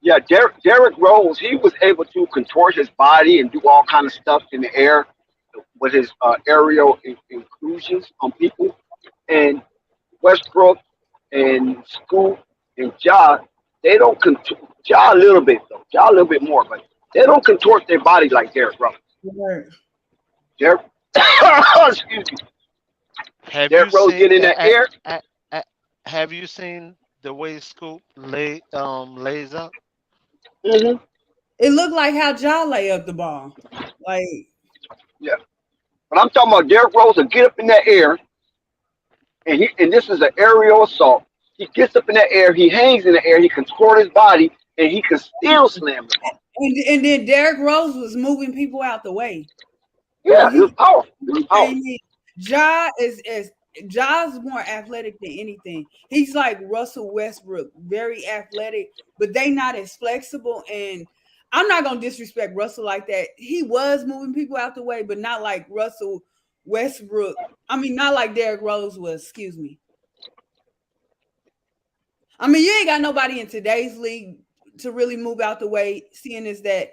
Yeah, Derrick Rose, he was able to contort his body and do all kind of stuff in the air with his aerial inclusions on people. And Westbrook and Scoop and Ja, they don't contort Ja a little bit though, Ja a little bit more, but they don't contort their body like Derrick Rose. Right. Derrick, excuse me, Have you Derrick Rose seen? get in the air. Have you seen the way Scoop lays up? Hmm. It looked like how Ja lay up the ball. Like, Yeah, but I'm talking about Derrick Rose will get up in that air, and this is an aerial assault. He gets up in that air, he hangs in the air, he contorts his body, and he can still slam the ball. and then Derrick Rose was moving people out the way. Yeah, When it was powerful. It was he powerful. came in, Ja is Ja's more athletic than anything. He's like Russell Westbrook, very athletic, but they not as flexible. And I'm not gonna disrespect Russell like that. He was moving people out the way, but not like Russell Westbrook. I mean, not like Derrick Rose was. Excuse me. I mean, you ain't got nobody in today's league to really move out the way, seeing is that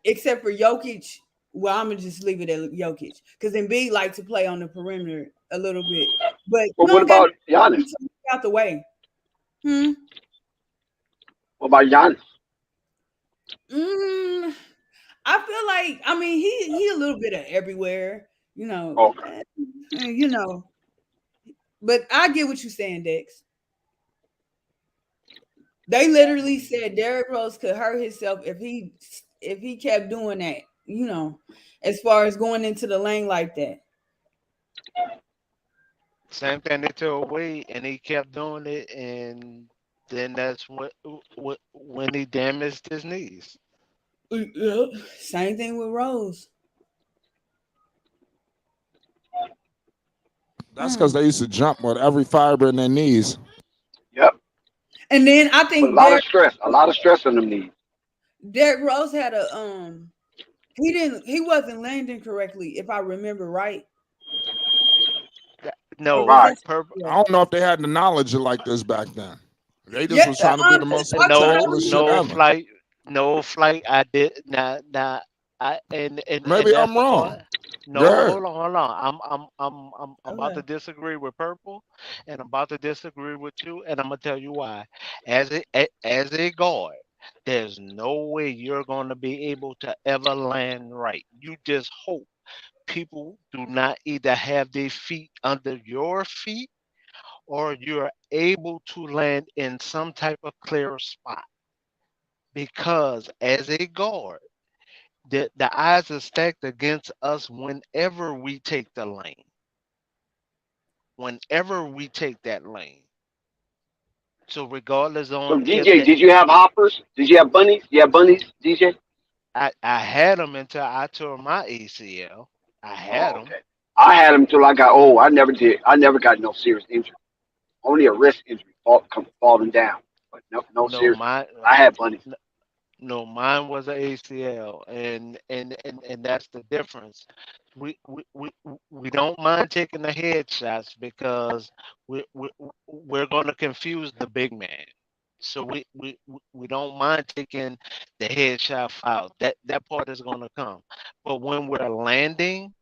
except for Jokic. Well, I'm gonna just leave it at Jokic because Embiid like to play on the perimeter a little bit, but you But what don't got about Giannis? to move out the way. Hmm. What about Giannis? Mm, I feel like I mean he a little bit of everywhere, Okay. you know. But I get what you're saying, Dex. They literally said Derrick Rose could hurt himself if he kept doing that, as far as going into the lane like that. Same thing they told Wade, and he kept doing it, and then that's when he damaged his knees. Yeah. Same thing with Rose. That's because they used to jump with every fiber in their knees. Yep. And then I But think a lot of stress on them knees. Derrick Rose had he wasn't landing correctly, if I remember right. Or No, was Right. that? purple. Yeah. I don't know if they had the knowledge like this back then. They just Yeah. was trying to do the most That's what No, spectacular I'm shit no ever. flight, no flight. I did not. And Maybe that's I'm the wrong. part. No, Good. hold on. I'm about to okay. disagree with purple, and I'm about to disagree with you, and I'm gonna tell you why. As a guard, there's no way you're gonna be able to ever land right. You just hope people do not either have their feet under your feet or you're able to land in some type of clear spot. Because as a guard, the odds are stacked against us whenever we take the lane. Whenever we take that lane. So regardless So on if DJ, did you have hoppers? Did you have bunnies? You have bunnies, DJ? I had them until I tore my ACL. I had Oh, them. okay. I had them until I got old. I never did. I never got no serious injury. Only a wrist injury, falling down, but no No, serious. I had bunnies. no, mine was a ACL, and that's the difference. We don't mind taking the headshots because we're going to confuse the big man. So we don't mind taking the headshot foul. That part is going to come. But when we're landing,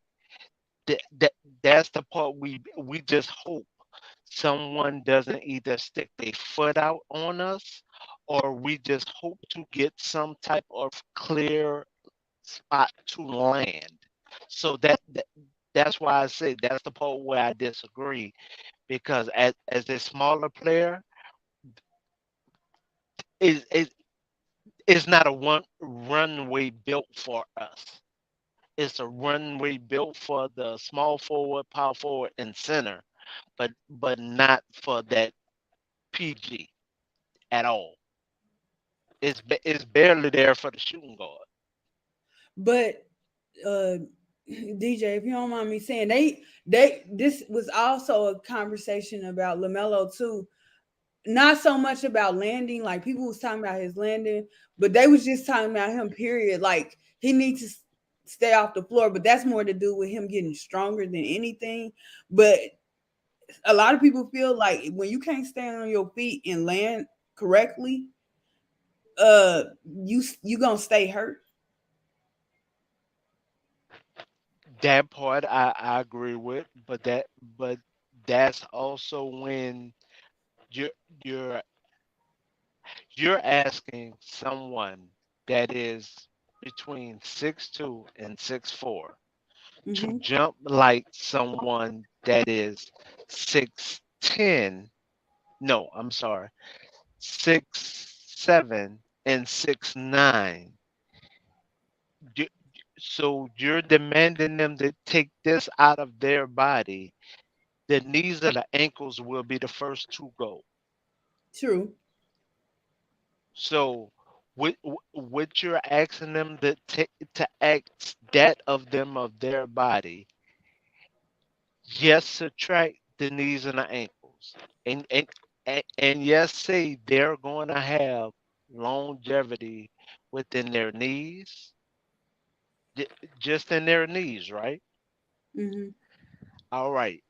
that's the part we just hope someone doesn't either stick their foot out on us or we just hope to get some type of clear spot to land. So that's why I say that's the part where I disagree because as a smaller player, is it's not a one runway built for us. It's a runway built for the small forward, power forward, and center, but not for that PG at all. It's barely there for the shooting guard. But DJ, if you don't mind me saying, this was also a conversation about LaMelo too. Not so much about landing, like people was talking about his landing, but they was just talking about him. Period. Like he needs to stay off the floor, but that's more to do with him getting stronger than anything. But a lot of people feel like when you can't stand on your feet and land correctly, you gonna stay hurt. That part I agree with, but that's also when you're you're you're asking someone that is between 6'2" and 6'4" to Mm-hmm. jump like someone that is 6'10". No, I'm sorry, 6'7" and 6'9". You- So you're demanding them to take this out of their body. The knees and the ankles will be the first to go. True. So what you're asking them to act that of them of their body, yes, subtract the knees and the ankles. And yes, say they're going to have longevity within their knees, ju- just in their knees, right? Mm-hmm. All right.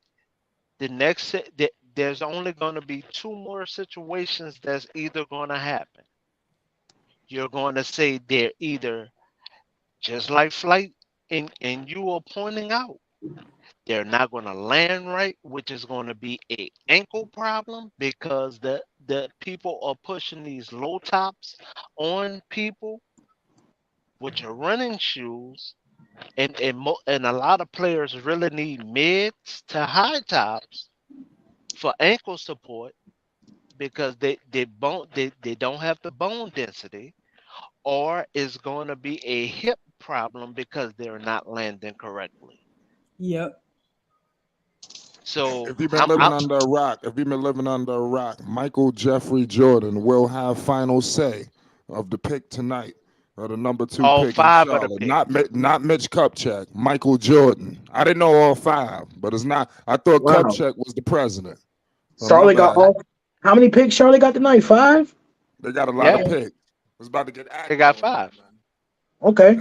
There's only going to be two more situations that's either going to happen. You're going to say they're either just like flight and you are pointing out, they're not going to land right, which is going to be a ankle problem because the people are pushing these low tops on people, which are running shoes, and a lot of players really need mids to high tops for ankle support because they don't have the bone density, or it's going to be a hip problem because they're not landing correctly. Yep. So If you've been I'm living under a rock, Michael Jeffrey Jordan will have final say of the pick tonight, or the number 2 all pick in five of the Charlotte. picks. Not Mitch Kupchak, Michael Jordan. I didn't know all 5, but it's not. I thought Wow. Kupchak was the president. But my Charlotte got bad. all. How many picks Charlotte got tonight? 5? They got a lot Yeah, of picks. It's about to get they got active. 5. Okay.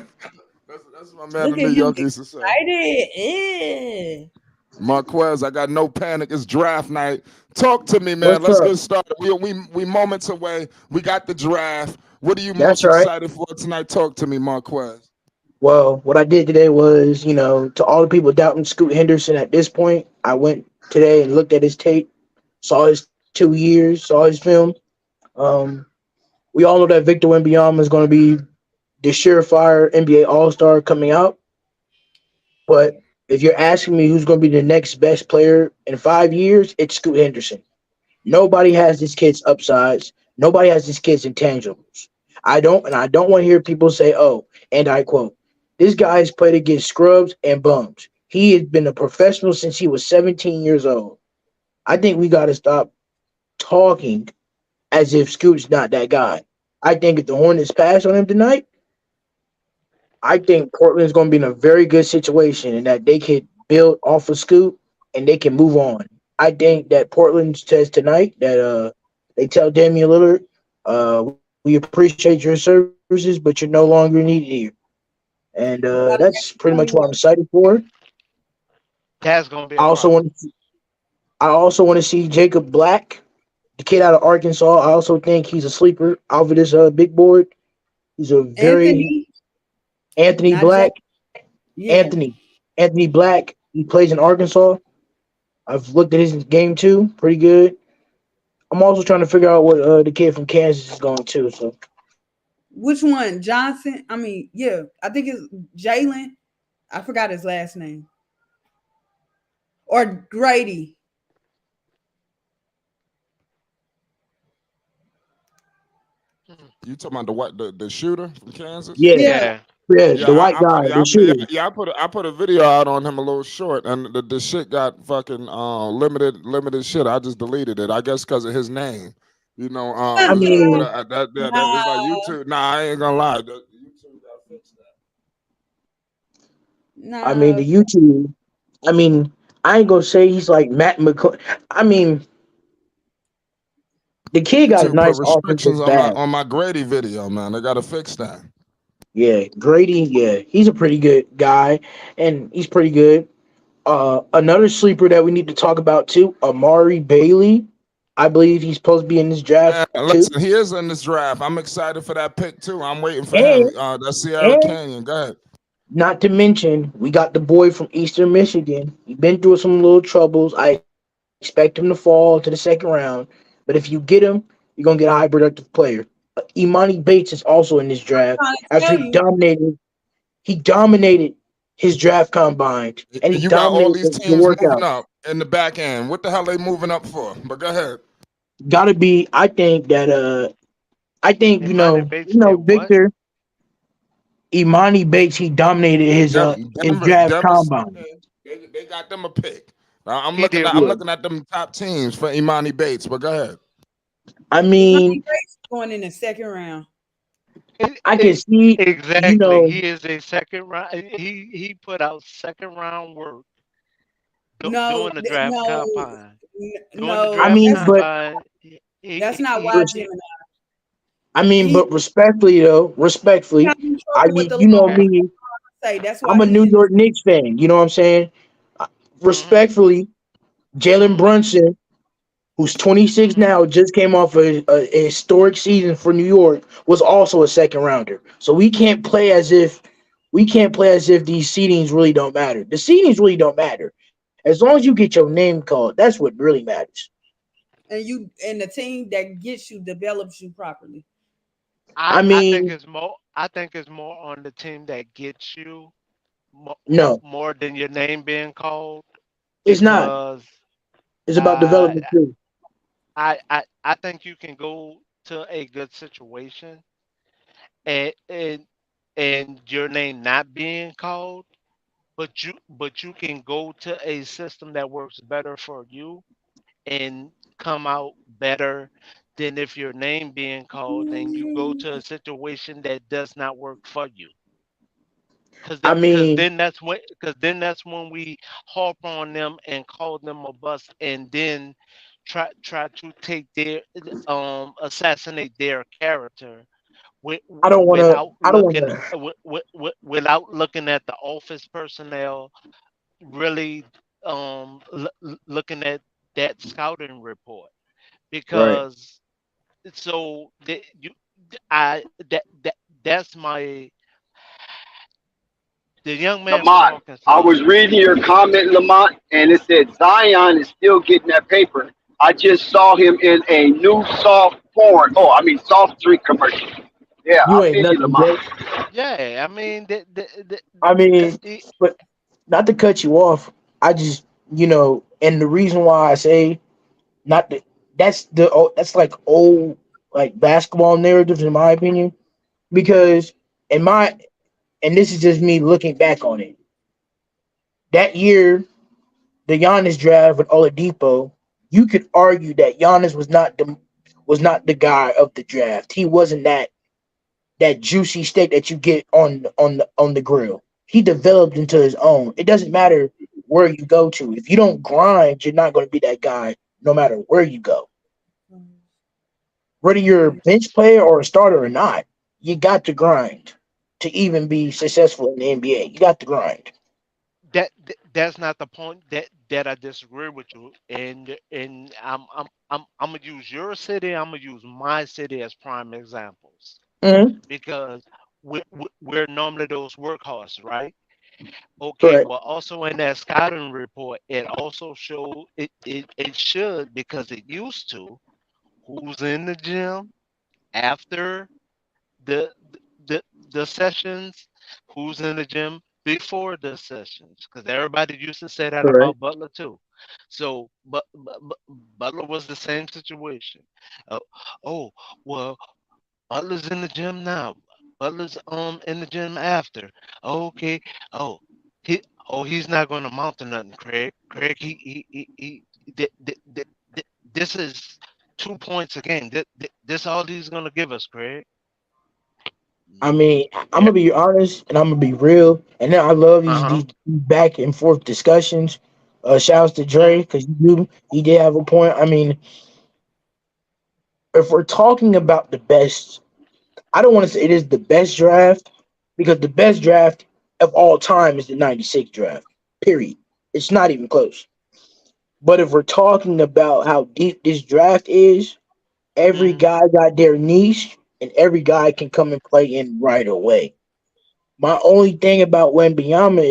That's what my man Look in at New him York used to say. excited. Yeah. Marquez, I got no panic. It's draft night. Talk to me, man. What's Let's up? get started. We moments away. We got the draft. What are you That's most right. excited for tonight? Talk to me, Marquez. Well, what I did today was, to all the people doubting Scoot Henderson at this point, I went today and looked at his tape, saw his 2 years, saw his film. Um, we all know that Victor Wembanyama is going to be the surefire NBA All Star coming out. But if you're asking me who's going to be the next best player in 5 years, it's Scoot Henderson. Nobody has this kid's upsides. Nobody has this kid's intangibles. I don't want to hear people say, "Oh," and I quote, "This guy has played against scrubs and bums. He has been a professional since he was 17 years old." I think we got to stop talking as if Scoot's not that guy. I think if the Hornets pass on him tonight, I think Portland's going to be in a very good situation and that they could build off of Scoot and they can move on. I think that Portland says tonight that they tell Damian Lillard, we appreciate your services, but you're no longer needed here. And that's pretty much what I'm excited for. That's gonna be I a also problem. want to I also want to see Jacob Black, the kid out of Arkansas. I also think he's a sleeper off of this big board. He's a very Anthony, Anthony not Black. Jake. Yeah. Anthony Anthony Black. He plays in Arkansas. I've looked at his game too. Pretty good. I'm also trying to figure out what the kid from Kansas is going to. So Which one? Johnson? I mean, yeah. I think it's Jalen. I forgot his last name. Or Grady. You talking about the what? The shooter from Kansas? yeah, Yeah. Yeah. yeah, Yeah, the white guy, the shooter. I put a video out on him a little short, and the shit got fucking limited shit. I just deleted it. I guess because of his name. I But mean, that it's like Nah, YouTube. Nah, I ain't gonna lie. YouTube got to fix nah. the YouTube. I mean, I ain't gonna say he's like Matt McCoy. I mean, the kid got a YouTube put nice offensive restrictions on my bag. Grady video, man. They got to fix that. Yeah, Grady. Yeah, he's a pretty good guy, and he's pretty good. Another sleeper that we need to talk about too, Amari Bailey. I believe he's supposed to be in this draft Man, too. listen, he is in this draft. I'm excited for that pick too. I'm waiting for him. And That's Sierra and Canyon. Go ahead. not to mention, we got the boy from Eastern Michigan. He's been through some little troubles. I expect him to fall to the second round. But if you get him, you're gonna get a high productive player. Imani Bates is also in this draft Trying to after tell you. he dominated his draft combine and he You got all dominated these the teams moving workouts. up in the back end. What the hell they moving up for? But go ahead. Gotta be. I think Imani Bates did what? Victor Imani Bates. He dominated his draft Denver, combine. they got them a pick. I'm He looking did at I'm Yeah, what? looking at them top teams for Imani Bates. But go ahead. I Imani mean, Bates going in the second round. It, I can it, see. You exactly. know, He is a second round. He put out second round work No, during the draft no, combine. During the no. I draft mean, That's but combine, that's not he why res- Gemini. but He respectfully though, respectfully, got in I trouble with the you know law. okay. me. Say that's I'm why a he's New in this. York Knicks fan. You know what I'm saying? Hmm. Respectfully, Jalen Hmm. Brunson, who's 26 Hmm. now, just came off a historic season for New York, was also a second rounder. So we can't play as if these seedings really don't matter. The seedings really don't matter. As long as you get your name called, that's what really matters. And the team that gets you develops you properly. I I think mean, it's more. I think it's more on the team that gets you no, more than your name being called it's not. because It's about uh, development too. I think you can go to a good situation and your name not being called, but you can go to a system that works better for you and come out better than if your name being called and you go to a situation that does not work for you. I mean, Because then that's when we harp on them and call them a bust and then try to take their assassinate their character I don't want to. without looking at the office personnel really looking at that scouting report Right. because so I that's my the young man from Lamont, I Arkansas. was reading your comment, Lamont, and it said Zion is still getting that paper. I just saw him in a new soft porn. Oh, I mean soft drink commercial. Yeah, You I ain't feel you, nothing, Jay. Lamont. Yeah, I mean I mean, the but not to cut you off. I just, and the reason why I say not the that's like old like basketball narratives in my opinion because in my and this is just me looking back on it. That year, the Giannis draft with Oladipo, you could argue that Giannis was not the guy of the draft. He wasn't that juicy steak that you get on the grill. He developed into his own. It doesn't matter where you go to. If you don't grind, you're not going to be that guy no matter where you go. Whether you're a bench player or a starter or not, you got to grind to even be successful in the NBA. You got to grind. that's not the point that I disagree with you. And I'm gonna use your city. I'm gonna use my city as prime examples Hmm. because we're normally those workhorses, right? Okay. Correct. Well, also in that scouting report, it also showed it should because it used to who's in the gym after the the the sessions, who's in the gym before the sessions, because everybody used to say that Correct. about Butler too. So, but Butler was the same situation. Uh, oh, well, Butler's in the gym now. Butler's in the gym after. Okay. Oh, he he's not going to mount to nothing, Craig. Craig, this is 2 points a game. This all he's going to give us, Craig. I mean, I'm Yeah. gonna be honest and I'm gonna be real. And then I love Uh these huh. these back and forth discussions. Shouts to Dre Mhm. because he did have a point. I mean, if we're talking about the best, I don't want to say it is the best draft because the best draft of all time is the '96 draft. Period. It's not even close. But if we're talking about how deep this draft is, every Mhm. guy got their niche and every guy can come and play in right away. My only thing about Wembanyama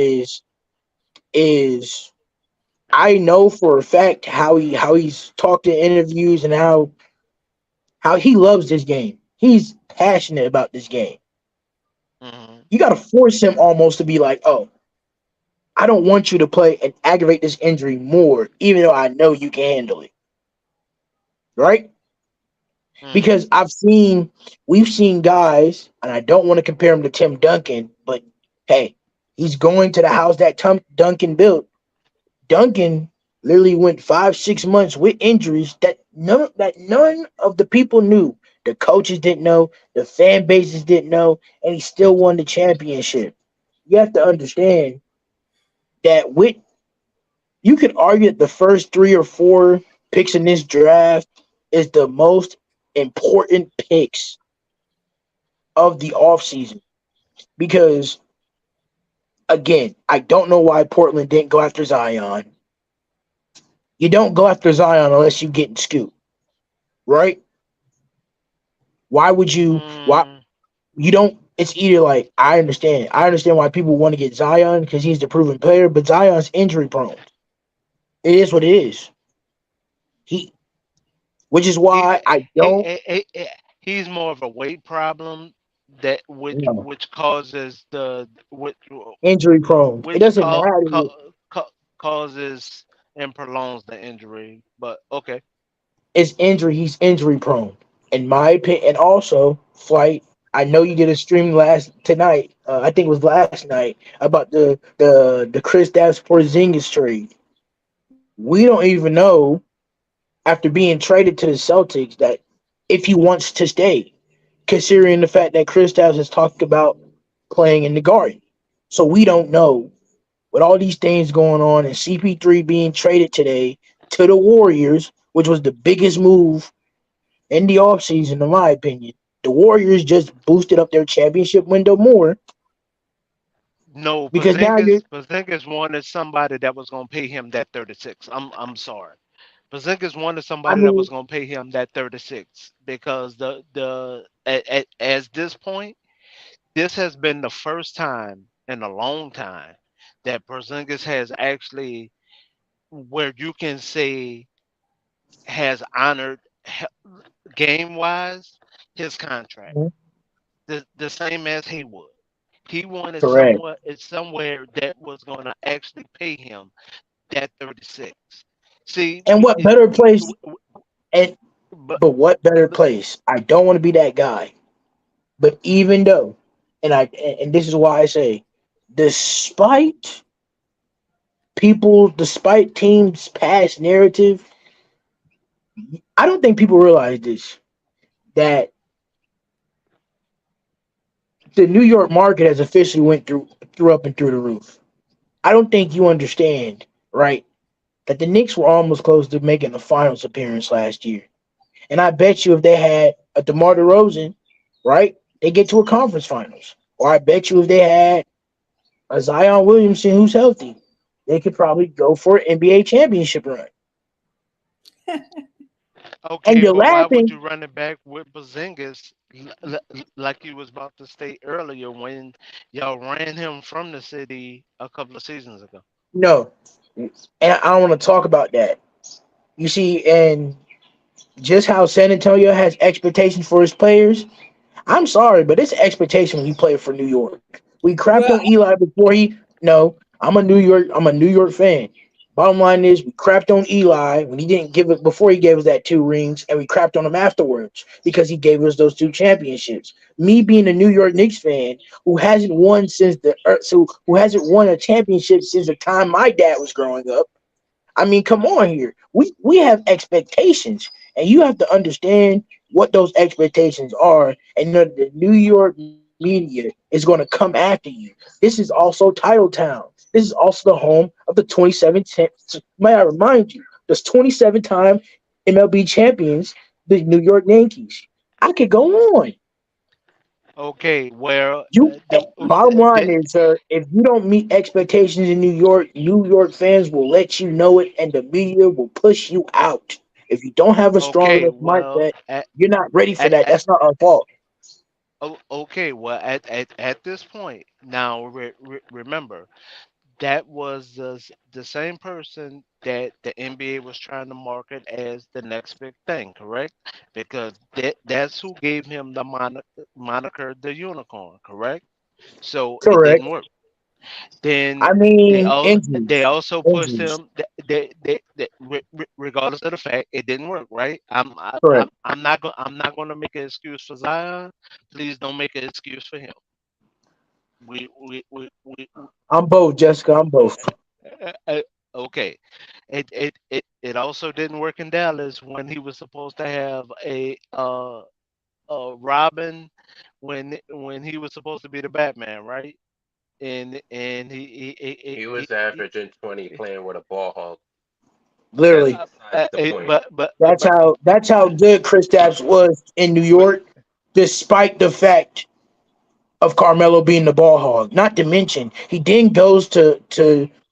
is I know for a fact how he's talked in interviews and how he loves this game. He's passionate about this game. Mhm. You got to force him almost to be like, oh, I don't want you to play and aggravate this injury more, even though I know you can handle it, right? Mhm. Because we've seen guys, and I don't want to compare him to Tim Duncan, but hey, he's going to the house that Duncan built. Duncan literally went 5 6 months with injuries that none of the people knew. The coaches didn't know, the fan bases didn't know, and he still won the championship. You have to understand that with you could argue that the first 3 or 4 picks in this draft is the most important picks of the offseason because again, I don't know why Portland didn't go after Zion. You don't go after Zion unless you get scooped, right? Why would you? Why Mm, you don't? It's either like I understand. I understand why people want to get Zion because he's the proven player, but Zion's injury prone. It is what it is. He, which is he's why I don't. he's more of a weight problem that No, which causes injury prone. It which doesn't matter. causes and prolongs the injury. But okay. It's injury. He's injury prone, in my opinion. And also, flight. I know you did a stream last tonight. I think it was last night about the Chris Davis Porzingis trade. We don't even know after being traded to the Celtics that if he wants to stay, considering the fact that Chris Davis has talked about playing in the Garden. So we don't know with all these things going on and CP3 being traded today to the Warriors, which was the biggest move in the offseason, in my opinion. The Warriors just boosted up their championship window more. No, because now you're. Porzingis wanted somebody that was going to pay him that 36. I'm sorry. Porzingis wanted I somebody that mean, was going to pay him that 36 because as this point, this has been the first time in a long time that Porzingis has actually, where you can say, has honored game wise his contract. mhm, The same as Haywood. He wanted correct. somewhere that was going to actually pay him that 36. See, And what better place? And but but what better place? I don't want to be that guy. But even though, and this is why I say, despite despite teams' past narrative, I don't think people realize this, that the New York market has officially went through up and through the roof. I don't think you understand, right? That the Knicks were almost close to making the finals appearance last year. And I bet you if they had a DeMar DeRozan, right, they get to a conference finals. Or I bet you if they had a Zion Williamson who's healthy, they could probably go for an NBA championship run. And okay, you're but why would laughing. you run it back with Porzingis like you was about to state earlier when y'all ran him from the city a couple of seasons ago? No. And I don't want to talk about that. You see, and just how San Antonio has expectations for its players, I'm sorry, but it's expectation when you play for New York. We crapped Well, on Eli before he. No, I'm a New York fan. Bottom line is, we crapped on Eli when he didn't give it before he gave us that 2 rings, and we crapped on him afterwards because he gave us those 2 championships. Me being a New York Knicks fan who hasn't won who hasn't won a championship since the time my dad was growing up. I mean, come on here. We have expectations, and you have to understand what those expectations are. And the New York media is going to come after you. This is also Title Town. This is also the home of the 27. May I remind you, the 27-time MLB champions, the New York Yankees. I could go on. Okay, well, Bottom line is, sir, if you don't meet expectations in New York fans will let you know it, and the media will push you out. If you don't have a strong okay, enough well, mindset, you're not ready for that. at That's not our fault. okay, well, at this point now, remember that was the same person that the NBA was trying to market as the next big thing, correct? Because that's who gave him the moniker the unicorn, correct? So it didn't Correct. work. Then I they mean, all they injuries, also pushed injuries. him. Regardless of the fact, it didn't work, right? Correct. I'm not going to make an excuse for Zion. Please don't make an excuse for him. We I'm both, Jessica. I'm both. okay. It also didn't work in Dallas when he was supposed to have a Robin when he was supposed to be the Batman, right? And He was averaging 20 playing with a ball hog. That's Literally, besides the point. that's how good Chris Stapps was in New but York, despite the fact of Carmelo being the ball hog. Not to mention, he then goes to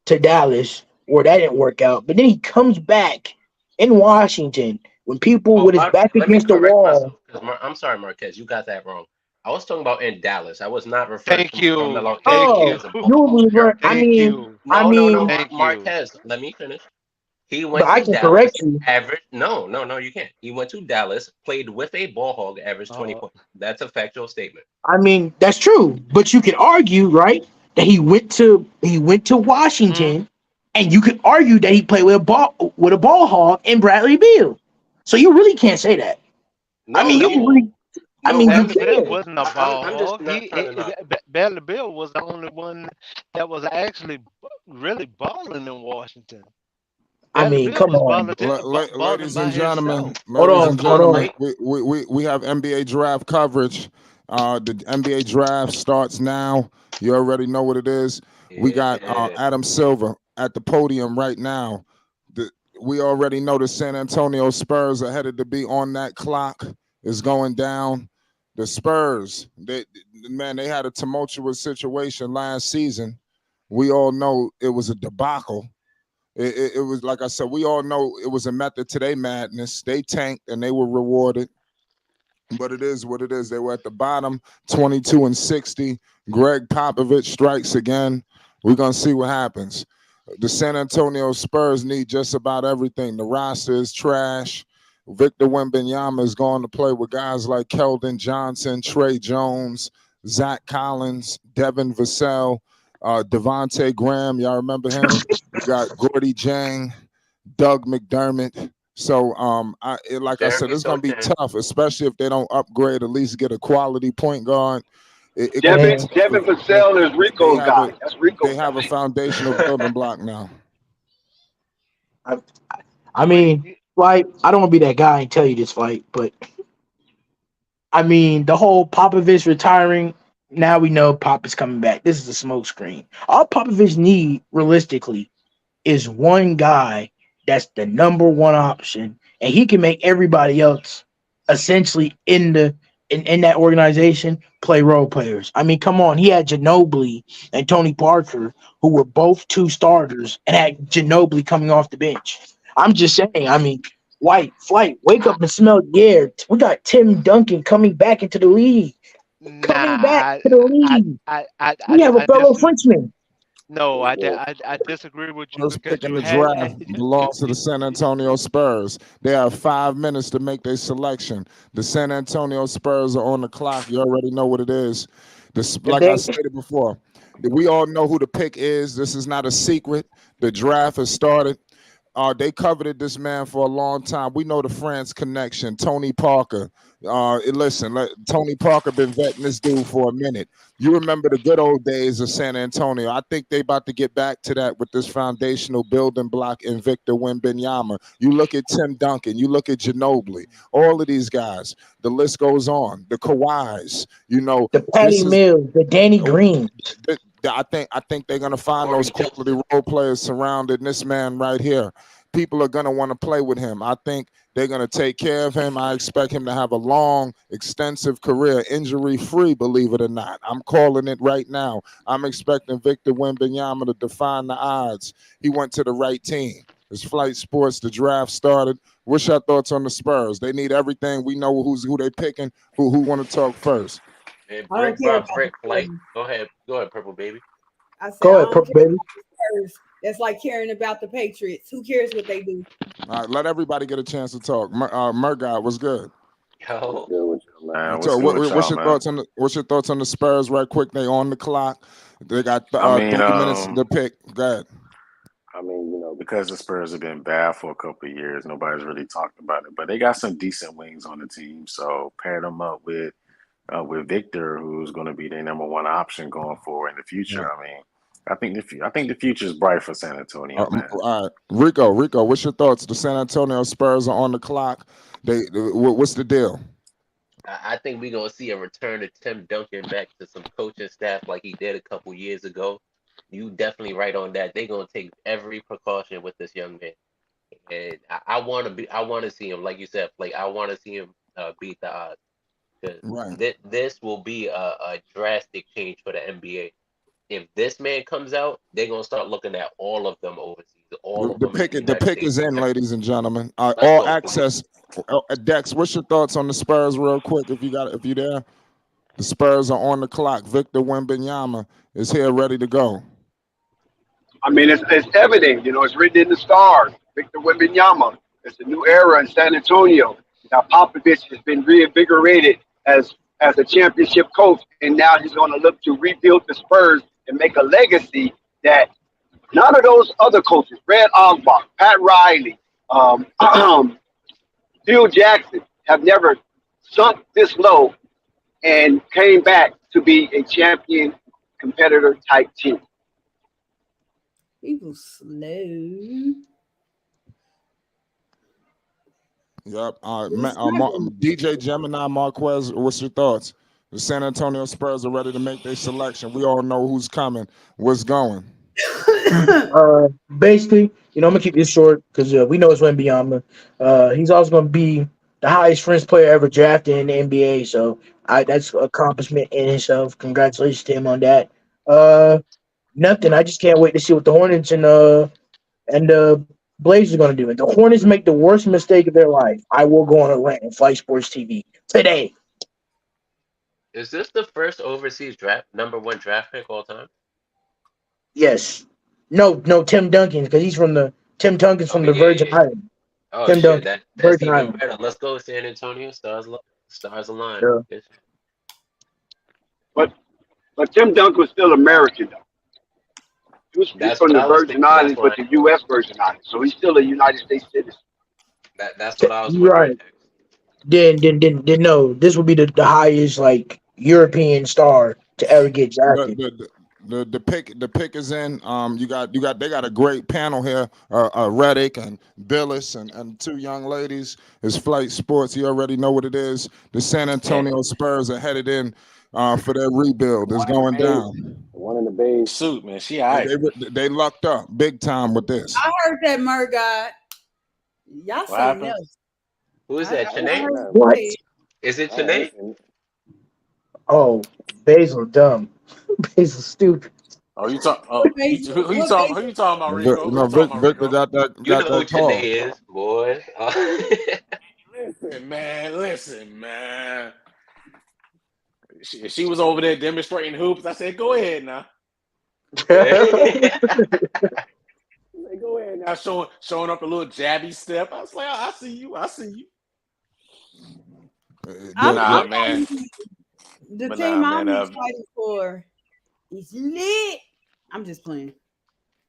Dallas where that didn't work out, but then he comes back in Washington when people Oh, with his back let me against the correct wall. myself because I'm sorry, Marquez, you got that wrong. I was talking about in Dallas. I was not referring thank to you, Carmelo thank Anthony you, Oh, as a ball you hog. You're were. I thank mean, you, I no, mean, thank you. Marquez. Let me finish. He but went I to can Dallas, correct you. average. No, you can't. He went to Dallas, played with a ball hog, averaged 20 Uh, points. That's a factual statement. I mean, that's true. But you could argue, right, that he went to mm, Washington, and you could argue that he played with a ball hall in Bradley Beal. So you really can't say that. I No, mean, you can no, really. no, I no, mean, you Bradley Marquez. Bill can. wasn't a I'm ball I'm just hog. not trying to knock. Bradley Bill was the only one that was actually really balling in Washington. I Bradley mean, Bill come was on. balling Ladies by and himself. gentlemen, Hold ladies on, and Let's hold go. on. gentlemen, we have NBA draft coverage. The NBA draft starts now. You already know what it is. We got Yeah. Adam Silver at the podium right now. The, we already know the San Antonio Spurs are headed to be on that clock. Is going down. The Spurs, they had a tumultuous situation last season. We all know it was a debacle. It was, like I said, we all know it was a method to their madness. They tanked and they were rewarded. But it is what it is. They were at the bottom, 22-60. Greg Popovich strikes again. We're going to see what happens. The San Antonio Spurs need just about everything. The roster is trash. Victor Wembanyama is going to play with guys like Keldon Johnson, Trey Jones, Zach Collins, Devin Vassell, Devontae Graham. Y'all remember him? We got Gordy Jang, Doug McDermott. So, like I said, it's going to be tough, especially if they don't upgrade, at least get a quality point guard. Devin Vassell is Rico's guy. That's Rico's. They have a foundational building block now. I mean, like, I don't want to be that guy and tell you this, fight, but I mean, the whole Popovich retiring, now we know Pop is coming back. This is a smoke screen. All Popovich need, realistically, is one guy that's the number one option, and he can make everybody else essentially in that organization play role players. I mean, come on. He had Ginobili and Tony Parker, who were both two starters, and had Ginobili coming off the bench. I'm just saying, I mean, Flight, wake up and smell the air. We got Tim Duncan coming back into the league. We have a fellow Frenchman. No, I disagree with you. First pick in the draft belongs to the San Antonio Spurs. They have 5 minutes to make their selection. The San Antonio Spurs are on the clock. You already know what it is. Like I stated before, we all know who the pick is. This is not a secret. The draft has started. They coveted this man for a long time. We know the France connection, Tony Parker. Tony Parker been vetting this dude for a minute. You remember the good old days of San Antonio. I think they about to get back to that with this foundational building block in Victor Wembanyama. You look at Tim Duncan. You look at Ginobili. All of these guys. The list goes on. The Kawhis. The Patty Mills. The Danny Green. I think they're gonna find those quality role players surrounding this man right here. People are gonna want to play with him. I think they're gonna take care of him. I expect him to have a long, extensive career, injury-free, believe it or not. I'm calling it right now. I'm expecting Victor Wembanyama to define the odds. He went to the right team. It's Flight Sports. The draft started. What's your thoughts on the Spurs? They need everything. We know who they picking. Who want to talk first? And Brick by Brick, like, go ahead, Purple Baby. Go ahead, Purple Baby. That's like caring about the Patriots. Who cares what they do? All right, let everybody get a chance to talk. Murgot, what's good? Yo, what's your thoughts on the Spurs? Right quick, they on the clock. They got 30 minutes to pick. Go ahead. I mean, because the Spurs have been bad for a couple of years, nobody's really talked about it. But they got some decent wings on the team, so pair them up with Victor, who's going to be their number one option going forward in the future. Yeah. I mean, I think the future is bright for San Antonio. Man. All right, Rico, what's your thoughts? The San Antonio Spurs are on the clock. What's the deal? I think we're gonna see a return of Tim Duncan back to some coaching staff like he did a couple years ago. You definitely right on that. They're gonna take every precaution with this young man, and I want to see him, like you said, I want to see him beat the odds. Right. This will be a drastic change for the NBA. If this man comes out, they're gonna start looking at all of them overseas. The pick is in, ladies and gentlemen. All access. Dex, what's your thoughts on the Spurs, real quick? If you there, the Spurs are on the clock. Victor Wembanyama is here, ready to go. I mean, it's evident. It's written in the stars. Victor Wembanyama. It's a new era in San Antonio. Now Popovich has been reinvigorated as a championship coach, and now he's going to look to rebuild the Spurs and make a legacy that none of those other coaches, Red Auerbach, Pat Riley, Phil Jackson, have never sunk this low and came back to be a champion competitor type team. People slow. Yep. DJ Gemini Marquez, what's your thoughts? The San Antonio Spurs are ready to make their selection. We all know who's coming. What's going? Basically, I'm gonna keep this short because we know it's Wembanyama. He's also gonna be the highest French player ever drafted in the NBA. So that's an accomplishment in itself. Congratulations to him on that. Nothing. I just can't wait to see what the Hornets and the Blazers are going to do. If the Hornets make the worst mistake of their life, I will go on a rant on Flight Sports TV today. Is this the first overseas draft #1 draft pick all time? Yes. No, Tim Duncan, because Tim Duncan's from Oh the yeah, Virgin yeah. Islands. Oh Tim shit, Duncan, that's Virgin even Islands. better. Let's go, San Antonio. Stars align. Yeah. Yes. But Tim Duncan was still American though. He's That's from what the I was Virgin thinking. That's Islands, but why. the U.S. Virgin Islands, so he's still a United States citizen. That's what I was You're wondering. right. Then no, this would be the highest like European star to ever get drafted. The pick is in. They got a great panel here. Reddick and Billis and two young ladies. It's Flight Sports. You already know what it is. The San Antonio Spurs are headed in for their rebuild. It's going down. One in the beige suit, man. She all right. They lucked up big time with this. I heard that, Murgod. Y'all What something happened? else. Who is I that? Chennai? heard What? you say Is it Oh, Chennai? Oh, Basil dumb. Basil stupid. Oh, you talk. Oh, what who you Basil- talking? what Who you Basil- talking about, Rico? Who No, you talking about, Victor Rico? got You know who that call. Chennai is, boy. Listen, man. She was over there demonstrating hoops. I said, go ahead now. Yeah. Go ahead now, showing up a little jabby step. I was like, I see you. I'm Nah, man. the But team nah, I'm man. excited for is lit. I'm just playing.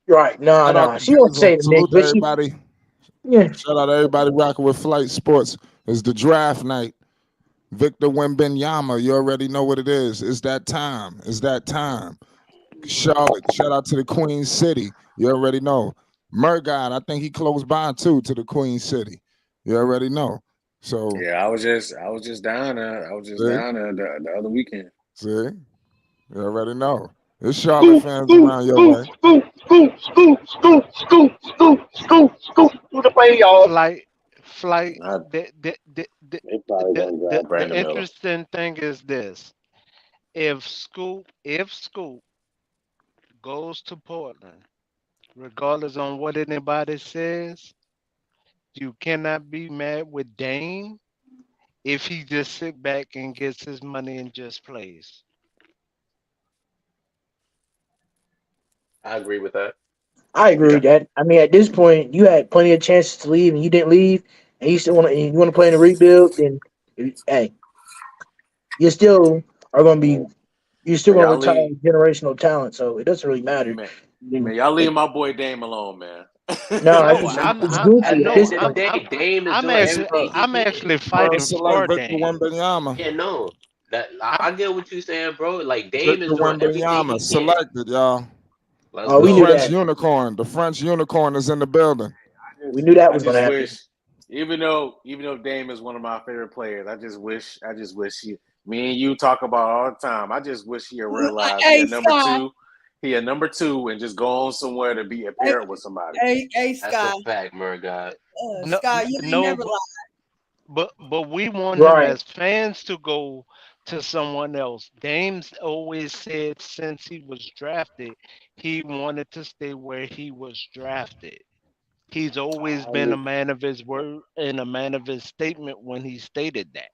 Right? No, Shout out no. to She won't Basil. say the Knicks, Salute to but she. everybody. Yeah. Shout out to everybody rocking with Flight Sports. It's the draft night. Victor Wembanyama, you already know what it is. It's that time. Charlotte, shout out to the Queen City. You already know. Murgod, I think he close by too to the Queen City. You already know. So Yeah, I was just down there. The other weekend. see, you already know. There's Charlotte fans around your way. To the play, y'all. Flight. Nah, The they probably gonna grab Brandon Miller. interesting thing is this: if Scoop goes to Portland, regardless on what anybody says, you cannot be mad with Dame if he just sit back and gets his money and just plays. I agree with that. I agree with that. I mean, at this point, you had plenty of chances to leave, and you didn't leave, and you still want to play in a rebuild. Then, hey, you still are going to be. You're still Man, going to y'all retire leave. generational talent, so it doesn't really matter. Man, y'all leave my boy Dame alone, man. No, I No, just I'm it's I goofy. At At the no, this end of I'm the point, day, Dame is I'm doing actually everything he I'm did. actually fighting Select for Victor Dame. Wembanyama. Yeah, no. I'm I get what you're saying, bro. Like Dame Victor is doing everything Wembanyama he can. selected, y'all. Let's oh, The we knew go. French that. unicorn. The French unicorn is in the building. We knew that I was going to just happen. wish, even though Dame is one of my favorite players, I just wish me and you talk about all the time. I just wish he had realized he Hey, had number Scott. two. He had number two and just go on somewhere to be a Hey, parent with somebody. hey, That's a Scott. fact, Murgod. No, Scott, you ain't no, never but lied. but we want him Right. as fans to go to someone else. Dame's always said since he was drafted, he wanted to stay where he was drafted. He's always been a man of his word and a man of his statement when he stated that.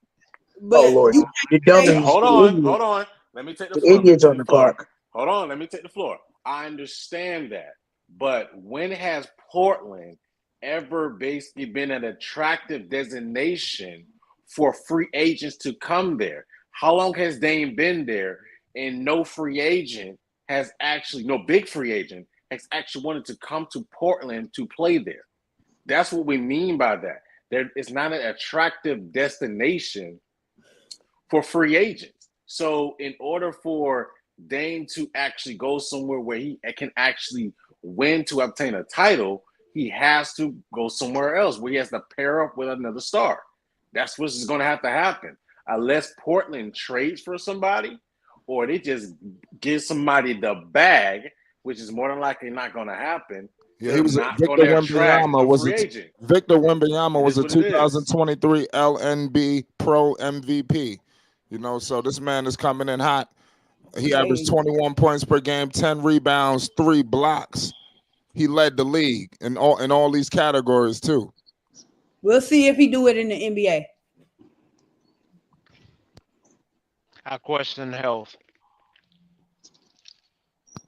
Oh But Lord, you the can't say dummies, Hold on. Let me take the the floor. idiots on the park. Hold on, let me take the floor. I understand that. But when has Portland ever basically been an attractive destination for free agents to come there? How long has Dame been there? And no free agent has actually, no big free agent has actually wanted to come to Portland to play there. That's what we mean by that. It's not an attractive destination for free agents. So in order for Dame to actually go somewhere where he can actually win to obtain a title, he has to go somewhere else where he has to pair up with another star. That's what's going to have to happen. Unless Portland trades for somebody or they just give somebody the bag, which is more than likely not going to happen. Yeah, They're he was not Victor going to attract Wembanyama a was free agent. Victor Wembanyama It was is a what it is. 2023 LNB Pro MVP. You know, so this man is coming in hot. He averaged 21 points per game, 10 rebounds, 3 blocks. He led the league in all these categories too. We'll see if he do it in the NBA. I question health.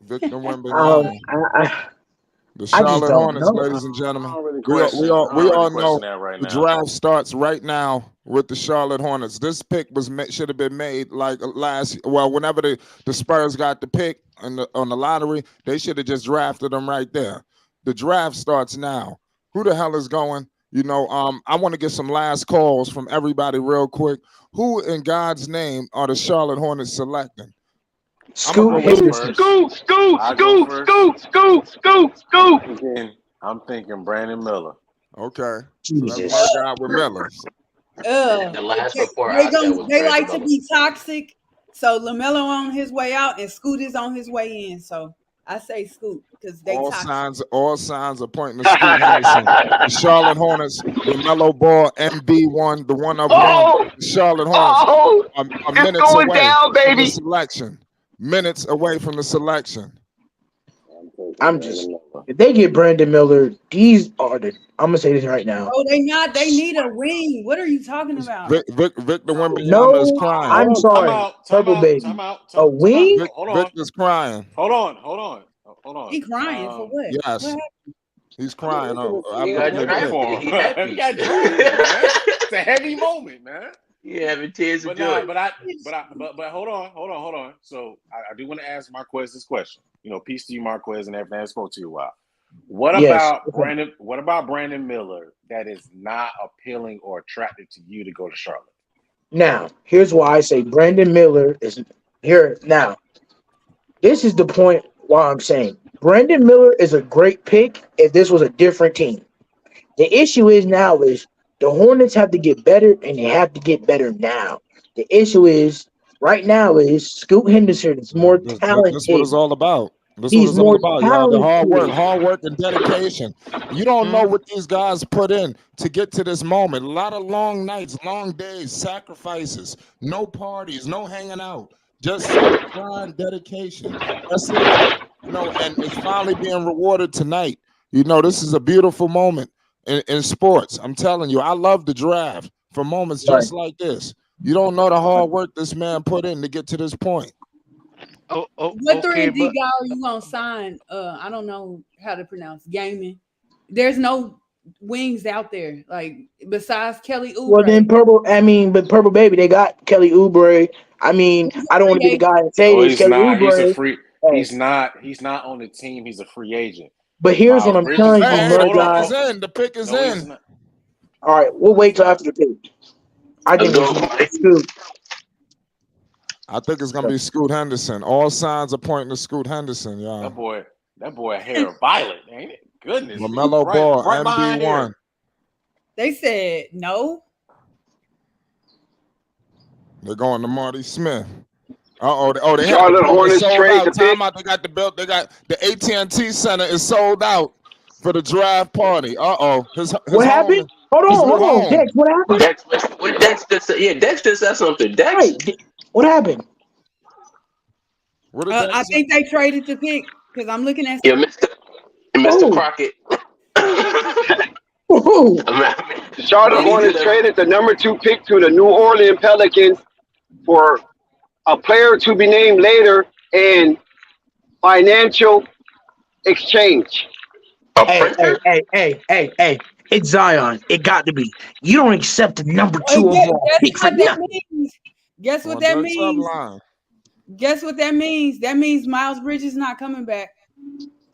Victor I, Wembanyama. I, The I just Charlotte don't Hornets, know. ladies and I gentlemen. don't really We question. all know That right the now. draft starts right now with the Charlotte Hornets. This pick should have been made like whenever the Spurs got the pick on the lottery, they should have just drafted them right there. The draft starts now. Who the hell is going? You know, I want to get some last calls from everybody real quick. Who in God's name are the Charlotte Hornets selecting? Scoot Henderson. I'm thinking Brandon Miller. Okay. Jesus. So that's my guy with Miller. The last report out there was They Brandon like to Miller. be toxic. So LaMelo on his way out and Scoot is on his way in. So I say Scoot because they toxic. All signs are pointing to Scoot Henderson. The Charlotte Hornets, Lamelo Ball, MB1, the one of one. The Charlotte Hornets are minutes going away down, from the baby. selection. Minutes away from the selection. I'm just if they get Brandon Miller, these are the. I'm gonna say this right now. Oh, they not. They need a wing. What are you talking about? Victor Wembanyama No, is crying. I'm sorry, Purple Baby. A wing? Victor's crying. Hold on. He crying for what? Yes. What happened? He's crying. He got drafted. He happy. He got drafted, man. It's a heavy moment, man. Yeah, having tears of But joy. but hold on. So I do want to ask Marquez this question. You know, peace to you, Marquez, and everything I spoke to you a while. What about Brandon Miller that is not appealing or attractive to you to go to Charlotte? Now, here's why I say Brandon Miller is here. Now, this is the point why I'm saying Brandon Miller is a great pick if this was a different team. The issue is now is the Hornets have to get better, and they have to get better now. The issue is right now is Scoot Henderson is more talented. That's what it's all about. That's He's what it's all more about, y'all. The talented. hard work and dedication. You don't know what these guys put in to get to this moment. A lot of long nights, long days, sacrifices, no parties, no hanging out. Just grind, dedication. That's it. You know, and it's finally being rewarded tonight. You know, this is a beautiful moment in sports. I'm telling you, I love the draft for moments just like this. You don't know the hard work this man put in to get to this point. What 3D guy are you gonna sign? I don't know how to pronounce gaming. There's no wings out there, like besides Kelly Oubre. Well, then Purple Baby, they got Kelly Oubre. I mean, I don't want to be the guy to say this. Kelly Oubre, He's a free. He's not on the team. He's a free agent. But here's what I'm telling you, guys. The pick is in. All right, we'll wait till after the pick. I think it's Scoot. I think it's gonna be Scoot Henderson. All signs are pointing to Scoot Henderson, y'all. That boy hair violet, ain't it? Goodness. Lamelo Ball, MB1. They said no. They're going to Marty Smith. They Charlotte Hornets trade the pick. They got the belt. They got the AT&T Center is sold out for the draft party. What happened? Hold on. Dex, what happened? Dexter said something. Dex, what happened? I think they traded the pick because I'm looking at. Yeah, Mr. Crockett. Charlotte Hornets traded the number 2 pick to the New Orleans Pelicans for a player to be named later in financial exchange. Hey. It's Zion. It got to be. You don't accept the number 2 overall pick for nothing. Guess what that means? Guess what that means? That means Miles Bridges not coming back.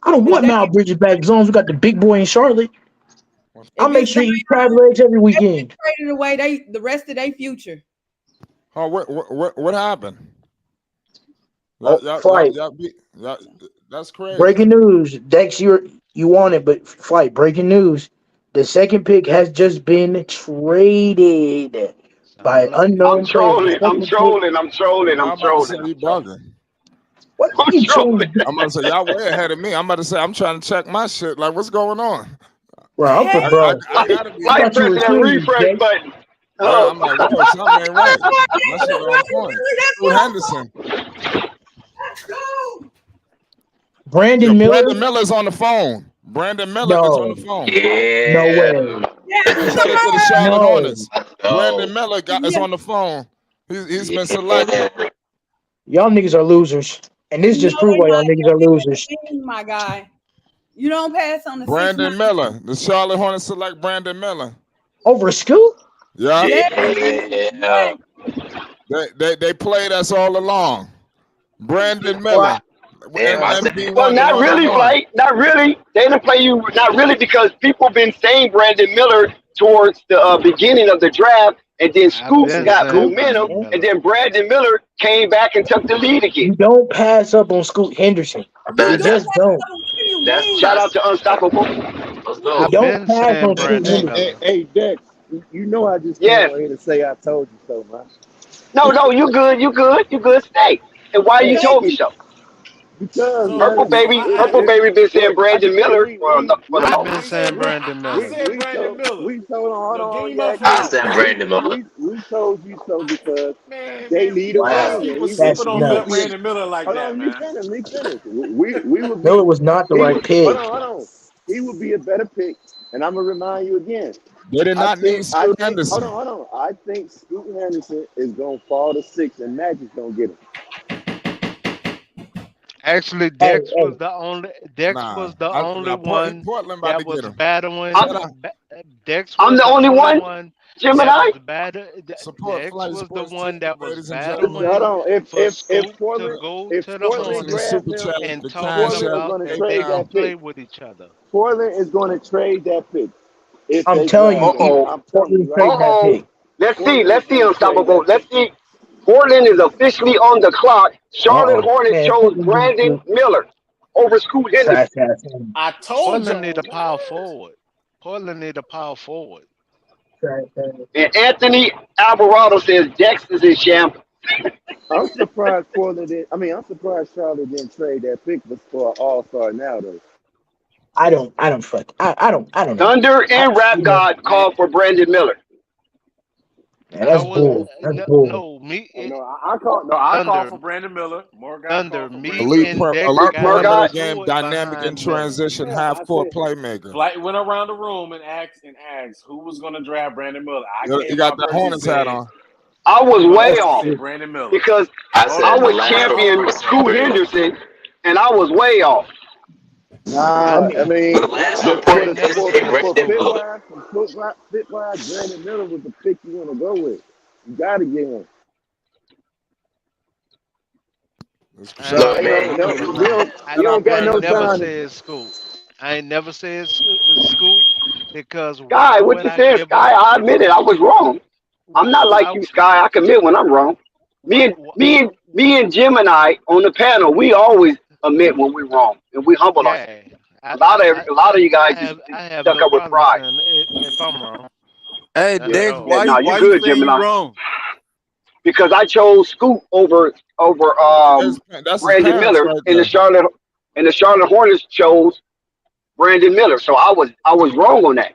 I don't want Miles Bridges back as long as we got the big boy in Charlotte. I'll make sure you crab legs every weekend. Traded away the rest of their future. Oh, what happened? That's crazy. Breaking news. Dex, you want it, but Flight, breaking news. The second pick has just been traded by an unknown player. I'm trolling. What I'm you trolling. trolling? I'm about to say y'all way ahead of me. I'm about to say I'm trying to check my shit. Like, what's going on? Bro, I'm Hey, bro. I gotta be. I Like thought you were pressing that serious, refresh Jay. button. Yeah, Oh. I'm like, whoa, something ain't right. My shit on point. Let's Scoot go. Henderson. Let's go. Yo, Brandon Miller? Brandon Miller's on the phone. Brandon Miller is on No, the phone. no way. Yeah. He Yes, said it to the sir. Charlotte No. Hornets. No. Brandon Miller is Yes. on the phone. He's been selected. Yeah. Y'all niggas are losers. And this just No, proved they why y'all not. niggas are losers. My guy. You don't pass on the 6 Brandon Miller. The Charlotte Hornets select Brandon Miller. Over Scoot? Yeah. Yeah. They played us all along. Brandon Well, Miller. Damn, I said MB1 well, not really, 101. Flight. Not really. They didn't play you. Not really, because people been saying Brandon Miller towards the beginning of the draft, and then I've Scoot been got saying momentum, Brandon and Miller. then Brandon Miller came back and took the lead again. You don't pass up on Scoot Henderson. Nah, You just don't. Shout out to Unstoppable. Let's go. I've Don't been pass saying on Scoot Brandon Henderson. Miller. Hey, Dex, you know I just came Yes. on here to say I told you so, man. No, you good. You good. You good. Stay. And why you told me so? Because, Purple man, Baby been saying look, Brandon Miller for the I've most. been saying Brandon Miller. we told on, hold on, I said Brandon Miller. we told you so because they need a Wow. wing, and we That's would nuts. be. Hold on, let me finish. We would be. Miller was not the He right would. pick. Hold on. He would be a better pick, and I'm gonna remind you again. They did not need Scoot Henderson. Hold on. I think Scoot Henderson is gonna fall to 6, and Magic's gonna get him. Actually, Hey, Dex was the only one Portland about that to was get him. battling. Shut up. Dex I'm was the only one, that Gemini. was Support Dex Flight was the Sports one TV, that was ladies and Hold battling on. for Scoot to Portland, go if to the Portland on the Hornets grabs Super him, Chat, and the talking Cash Portland is App, about gonna that trade they that could play pick. with each other. Portland is gonna trade that pick if I'm they telling grab you, him. Uh-oh. I'm telling Portland you right trade that now. pick. Let's see. Portland Let's is see, gonna trade Unstoppable. that Let's pick. see. Portland is officially on the clock. Charlotte Uh-oh. Hornets Man, chose Portland Brandon didn't Miller over Scoot trash Henderson. ass team. I told Portland need y'all. a power forward. Portland need a power forward. Trash ass. And Anthony Alvarado says Dex is in shambles. I'm surprised I'm surprised Charlotte didn't trade that pick for an all-star now though. I don't know. Thunder and Rap You know, God called for Brandon Miller. man, that's I was bull. That's bull. I call Thunder, for Brandon Miller. More guys Thunder. call for Me Brandon Miller. and Dex elite got perimeter Murdoch. game, into it dynamic in behind Miller. transition, Yeah, half I court said playmaker. Flight went around the room and asked who was going to draft Brandon Miller. I You came got out the first and Hornets hat said, on. I was way That's off Brandon Miller. because I I said the was last champion person Scoot Henderson, and I was way off. Nah, I mean, the last one I point ain't never is said Brandon Miller. fit-wise, Brandon Miller was the pick you want to go with. You got to get him. Look, man, You don't got no never time. said Scoot. I ain't never said Scoot because Sky, why what would you I saying, give Sky? up? I admit it, I was wrong. I'm not like Why? you, Sky. I commit when I'm wrong. Why? Me and Gemini on the panel, we always admit when we're wrong, and we humble ourselves. Yeah. A lot of you guys just I have stuck no up with problem pride. saying it if I'm wrong. Hey, Not at Dex, all. Yeah, no, why you you good, saying you Gemini. wrong? Because I chose Scoot over That's his Brandon parents Miller, right and there. the Charlotte Hornets chose Brandon Miller. So I was wrong on that.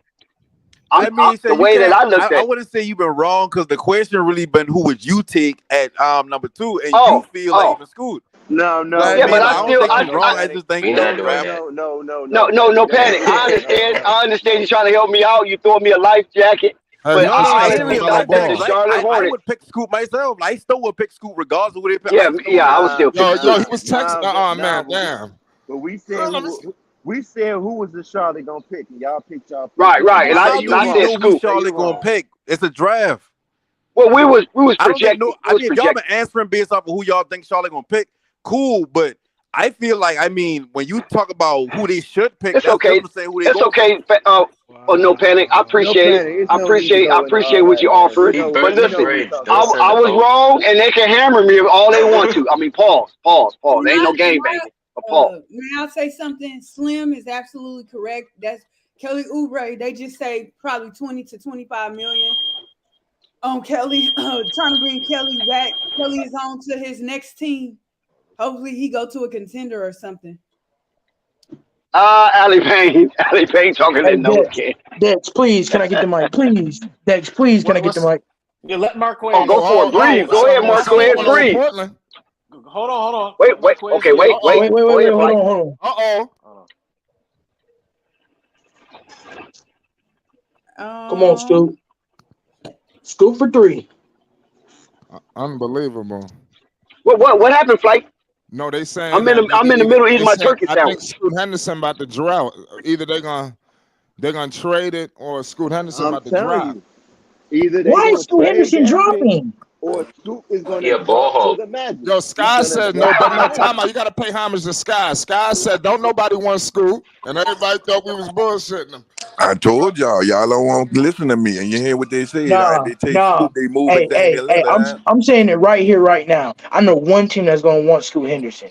The way that I looked I at. wouldn't say you've been wrong because the question really been who would you take at number 2, and you feel like even Scoot. No. Yeah, but I don't still, think you're wrong. I just think We're not doing that. no panic. I understand you're trying to help me out. You throw me a life jacket. Hey, But no, I no, really no, thought that the Ball. Charlotte I Hornets. would pick Scoot myself. I still would pick Scoot regardless of who they pick. I would still pick Yo, Scoot. he was texting. Man, damn. But we said who was the Charlotte gonna pick, and y'all picked y'all. Right. And I we know said who Scoot. Charlotte gonna pick. It's a draft. Well, we was I don't think projecting. I mean, if y'all been answering based off of who y'all think Charlotte gonna pick, cool. But I feel like, when you talk about who they should pick, It's that's okay. different than saying who they It's go okay. No panic. I appreciate it. I appreciate what you offered. But listen, I was wrong, and they can hammer me all they want to. I mean, pause. There ain't no game, baby. Pause. May I say something? Slim is absolutely correct. That's Kelly Oubre. They just say probably 20 to 25 million on Kelly. Trying to bring Kelly back. Kelly is on to his next team. Hopefully he go to a contender or something. Allie Payne. Allie Payne talking Hey, that nose kid. Dex, please, can I get the mic? Please. Dex, please, can I get the mic? Yeah, let Marquez. Oh, go for it. Breathe. Go ahead, Mark. Go ahead, breathe. Hold on. Wait. Okay, wait. Go ahead, Hold Mike. on. Come on, Scoop. Scoop for 3. Unbelievable. What happened, Flight? No, they saying I'm in the middle eating my turkey I think sandwich. Scoot Henderson about to drop. Either they're gonna trade it or Scoot Henderson I'm about to telling drop. you. Either they Why gonna is Scoot trade Henderson that dropping? pick, or Scoot is gonna Yeah, ball drop to hog. the Magic. Yo, Sky He's gonna said no, drop but to no the time Magic. out. You gotta pay homage to Sky. Sky said don't nobody want Scoot, and everybody thought we was bullshitting them. I told y'all don't want to listen to me, and you hear what they said. They take Nah. Scoop, they moving Damian Lillard. I'm saying it right now. I know one team that's gonna want Scoot Henderson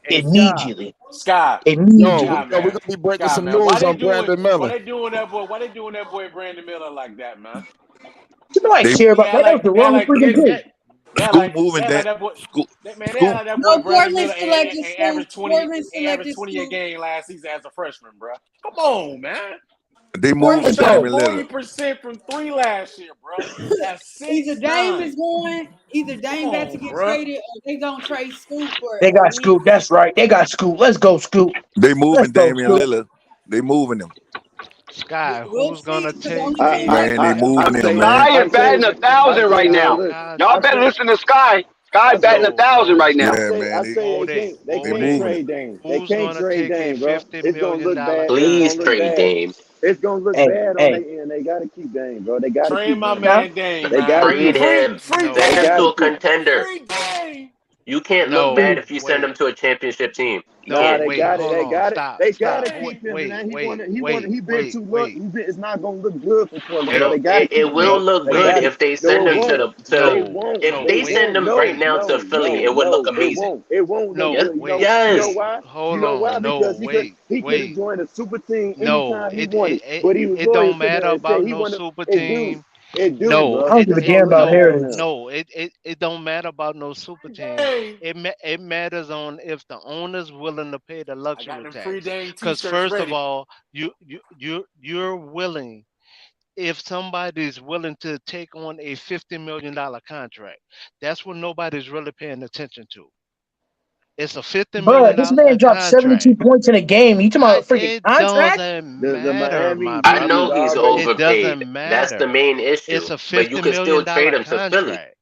immediately. Sky. Yo, Immediately. Sky, we're man. gonna be breaking Sky, some man. Why news they on doing? Brandon Why Miller. they doing that boy? Why they doing that boy Brandon Miller like that, man? Nobody They- care about that. That was the wrong freaking pick. Scoop moving They that. that boy. Scoop. They had that boy No, Brandon Portland Miller selected and Scoop. averaged 20 Portland and averaged selected 20 a Scoop. game last season as a freshman, bro. Come on, man. They Portland moving Shot Damian selected. Lillard. 40% from 3 last year, bro. That's Either Dame 6'9". is going, either Dame about to on, get bro. traded, or they gonna trade Scoop for They a got wing. Scoop. That's right. They got Scoop. Let's go, Scoop. They Let's moving go, Damian Scoop. Lillard. They moving him. Sky, We'll who's see, gonna because take only team a? Man, they moving him, say, man. Sky is batting 1,000 right now. look, Y'all better listen to Sky. Sky batting 1,000 right now. Yeah, man. I say they They can't moving trade Dame. They Who's can't gonna trade take a Dame, bro. $50 It's gonna million look bad. Please It's gonna look trade bad. Dame. It's gonna look Hey, bad on hey. their end. They gotta keep Dame, bro. They gotta Trade keep my Dame. man Dame, They man. gotta Trade keep him. him. Free No. Send They him Dame. to gotta a keep him. contender. Free Dame. You can't look No, bad if you send wait. him to a championship team. You Nah, No, can't. they wait, got it. hold They on. got it. Stop. They gotta Dame. keep him, man. Wait, He been too look. wait. It's not gonna look good for Portland, bro. It'll They gotta keep it him, will bro. look They good got it. if they No, send it him won't. to They the won't. if They they Wait. send won't. him right now to Philly, it would look It amazing. won't. It won't look No, Yes, good. wait. You know yes. why? Hold You know why? on. Because No, he could have wait. joined a super team No, anytime he wanted, but he was it loyal don't to them matter and said about he no wanted. super It do. team. It do, No, bro. I don't give a It's damn gonna look about bad on heritage. them. it don't matter about no super team. Dame. It matters on if the owner's willing to pay the I got luxury them free tax. Dame Because t-shirts first of ready. all, you're willing. If somebody's willing to take on a $50 million contract, that's what nobody's really paying attention to. It's a $50 Bro, million this man dropped contract. 72 points in a game. You talking about a freaking It contract? doesn't The matter, Miami my I Heat brother. know is he's already. It overpaid. doesn't That's the matter. main issue. It's a But you $50 can still million trade him to Philly. contract.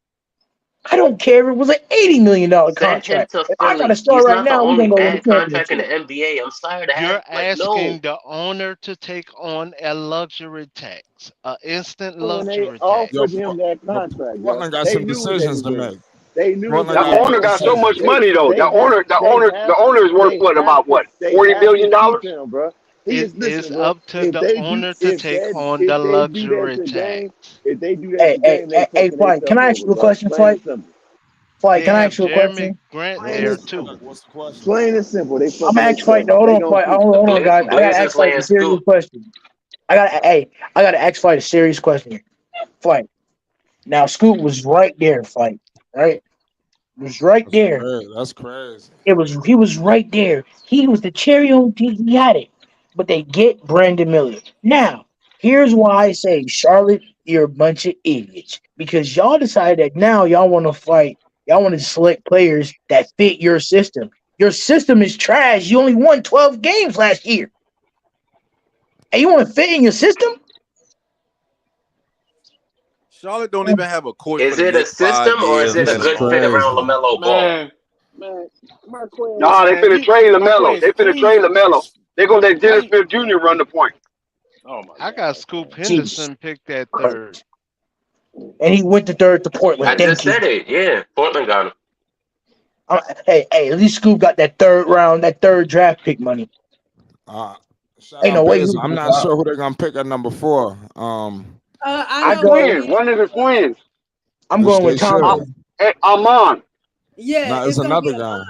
I don't care if it was an $80 million Send him contract. to If I got to Philly. start He's right not the now, we're only going to go win the bad contract in the championship. NBA. I'm sorry to You're have no. asking the owner to take on a luxury tax, an instant When they luxury tax. offered him that contract, bro, Portland got they some knew what they decisions was to doing. make. They knew what Portland they The got was big owner doing. got so decisions. much money though. They The owner is worth what about what? they 40 have billion to dollars? keep him, bro. He It is is listen, bro. up to the owner to take on the If they do that luxury to Dame, tax. if they do that Hey, to Dame, they hey, fucking Flight, can themselves I ask over, you a bro. question, Plain and Flight? simple. Flight, They can I have ask you a Jeremy question? Grant Plain there and too. simple. What's the question? Plain and simple. They I'm fucking asking Flight. themselves. Hold They on, gonna Flight. keep Hold him. on, guys. I got to ask Blazers Flight a land serious Scoop. question. I got to ask Flight a serious question. Flight. Now, Scoop was right there, Flight. Right? It was right That's there. crazy. That's crazy. He was right there. He was the cherry on top. He had it. But they get Brandon Miller. Now, here's why I say, Charlotte, you're a bunch of idiots. Because y'all decided that now y'all want to fight. Y'all want to select players that fit your system. Your system is trash. You only won 12 games last year. And you want to fit in your system? Charlotte don't even have a coach Is for the it a next 5 system or is years, it a let That's good fit alone crazy. around win. Lamelo Ball? Man, Marquez. Nah, they Man, finna trade LaMelo. They finna please. trade LaMelo. They're gonna let Dennis Flight. Smith Jr. run the point. Oh my I God. got Scoop Jeez. Henderson picked at third. And he went to third to Portland. I Thank just you. said it. Yeah, Portland got him. Hey, at least Scoop got that third draft pick money. Shout Ain't out no way he Basil. was I'm gonna not drop. sure who they're gonna pick at number 4. I The know twins. One of the twins. I'm Which going they with should. Thompson. Amon. Yeah, Nah, it's it's gonna be another a guy. line.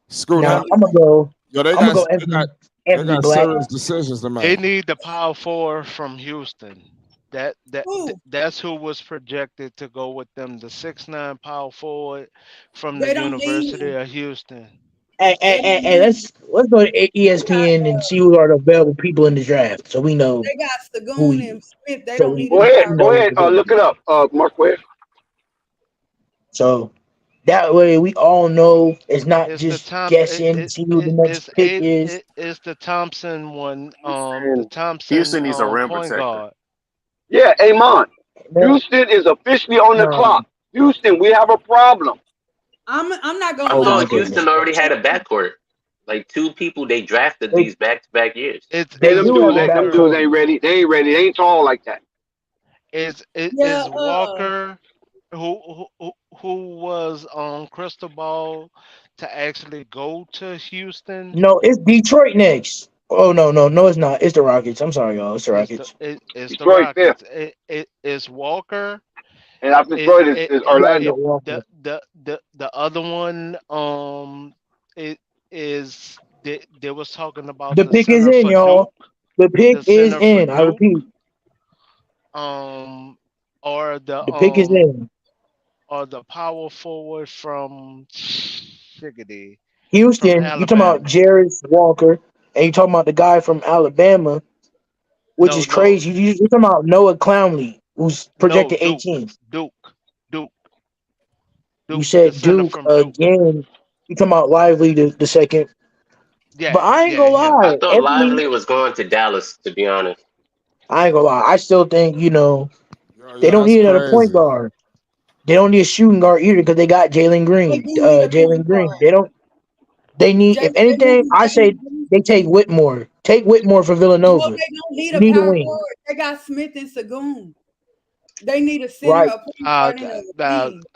Scoot Now Henderson. I'm gonna go. Yo, they I'm gonna go got Anthony they got Black. serious decisions to They make. need the power forward from Houston. Who? That's who was projected to go with them. The 6'9" power forward from the They don't need University him. of Houston. They don't Hey, need him. let's go to They got ESPN and see who are the available people in the draft, so we know they got who Sagoon we and Smith. They so don't we need Go him ahead. we power know Go who's ahead. forward. Look available. it up. Mark, go ahead. So that way we all know it's not It's the just Tom. guessing, see who the next It's pick is. it's the Thompson one. The Houston, Thompson Houston needs a rim point protector. guard. Yeah, Amon. No, Houston is officially on the no. clock. Houston, we have a problem. I'm not I gonna Oh my lie. thought Houston goodness. already had a backcourt. Like two people they drafted They these back-to-back years. Hey, they It's do have a them dudes Walker. backcourt. ain't ready. They ain't ready. They ain't tall like that. Yeah, Is Walker who was on Crystal Ball to actually go to Houston. No, it's Detroit next. Oh no, it's not. It's the Rockets. I'm sorry, y'all. It's the Rockets. It's the Detroit fifth. Rockets. It's Walker. And after It, Detroit it, is it, Yeah, it, Orlando. Walker. the other one it is they was talking about The the pick is center in, for Duke, y'all. The pick the is center for in. I Duke, repeat, um or the the pick is in. power forward from Shiggity from Houston, you talking about Alabama. Jarris Walker, and you talking about the guy from Alabama, which No, is no, crazy. You talking about Noah Clowney, who's no, projected 18. Duke, Duke, You the said center Duke from Duke. again. You talking about Lively the second. But Yeah, I ain't yeah, gonna him. I lie, thought Anthony. Lively was going to Dallas, to be honest. I ain't gonna lie. I still think they Yo, don't that's need another point crazy. guard. They don't need a shooting guard either because they got Jalen they Green. do need a Jalen point Green. guard. They don't. They need. If They anything, need I say Jalen Green. they take Whitmore. Take Whitmore for No, Villanova. they don't need You a need a power wing, forward. They got Smith and Sagoon. They need a center, right? a point guard, and a wing.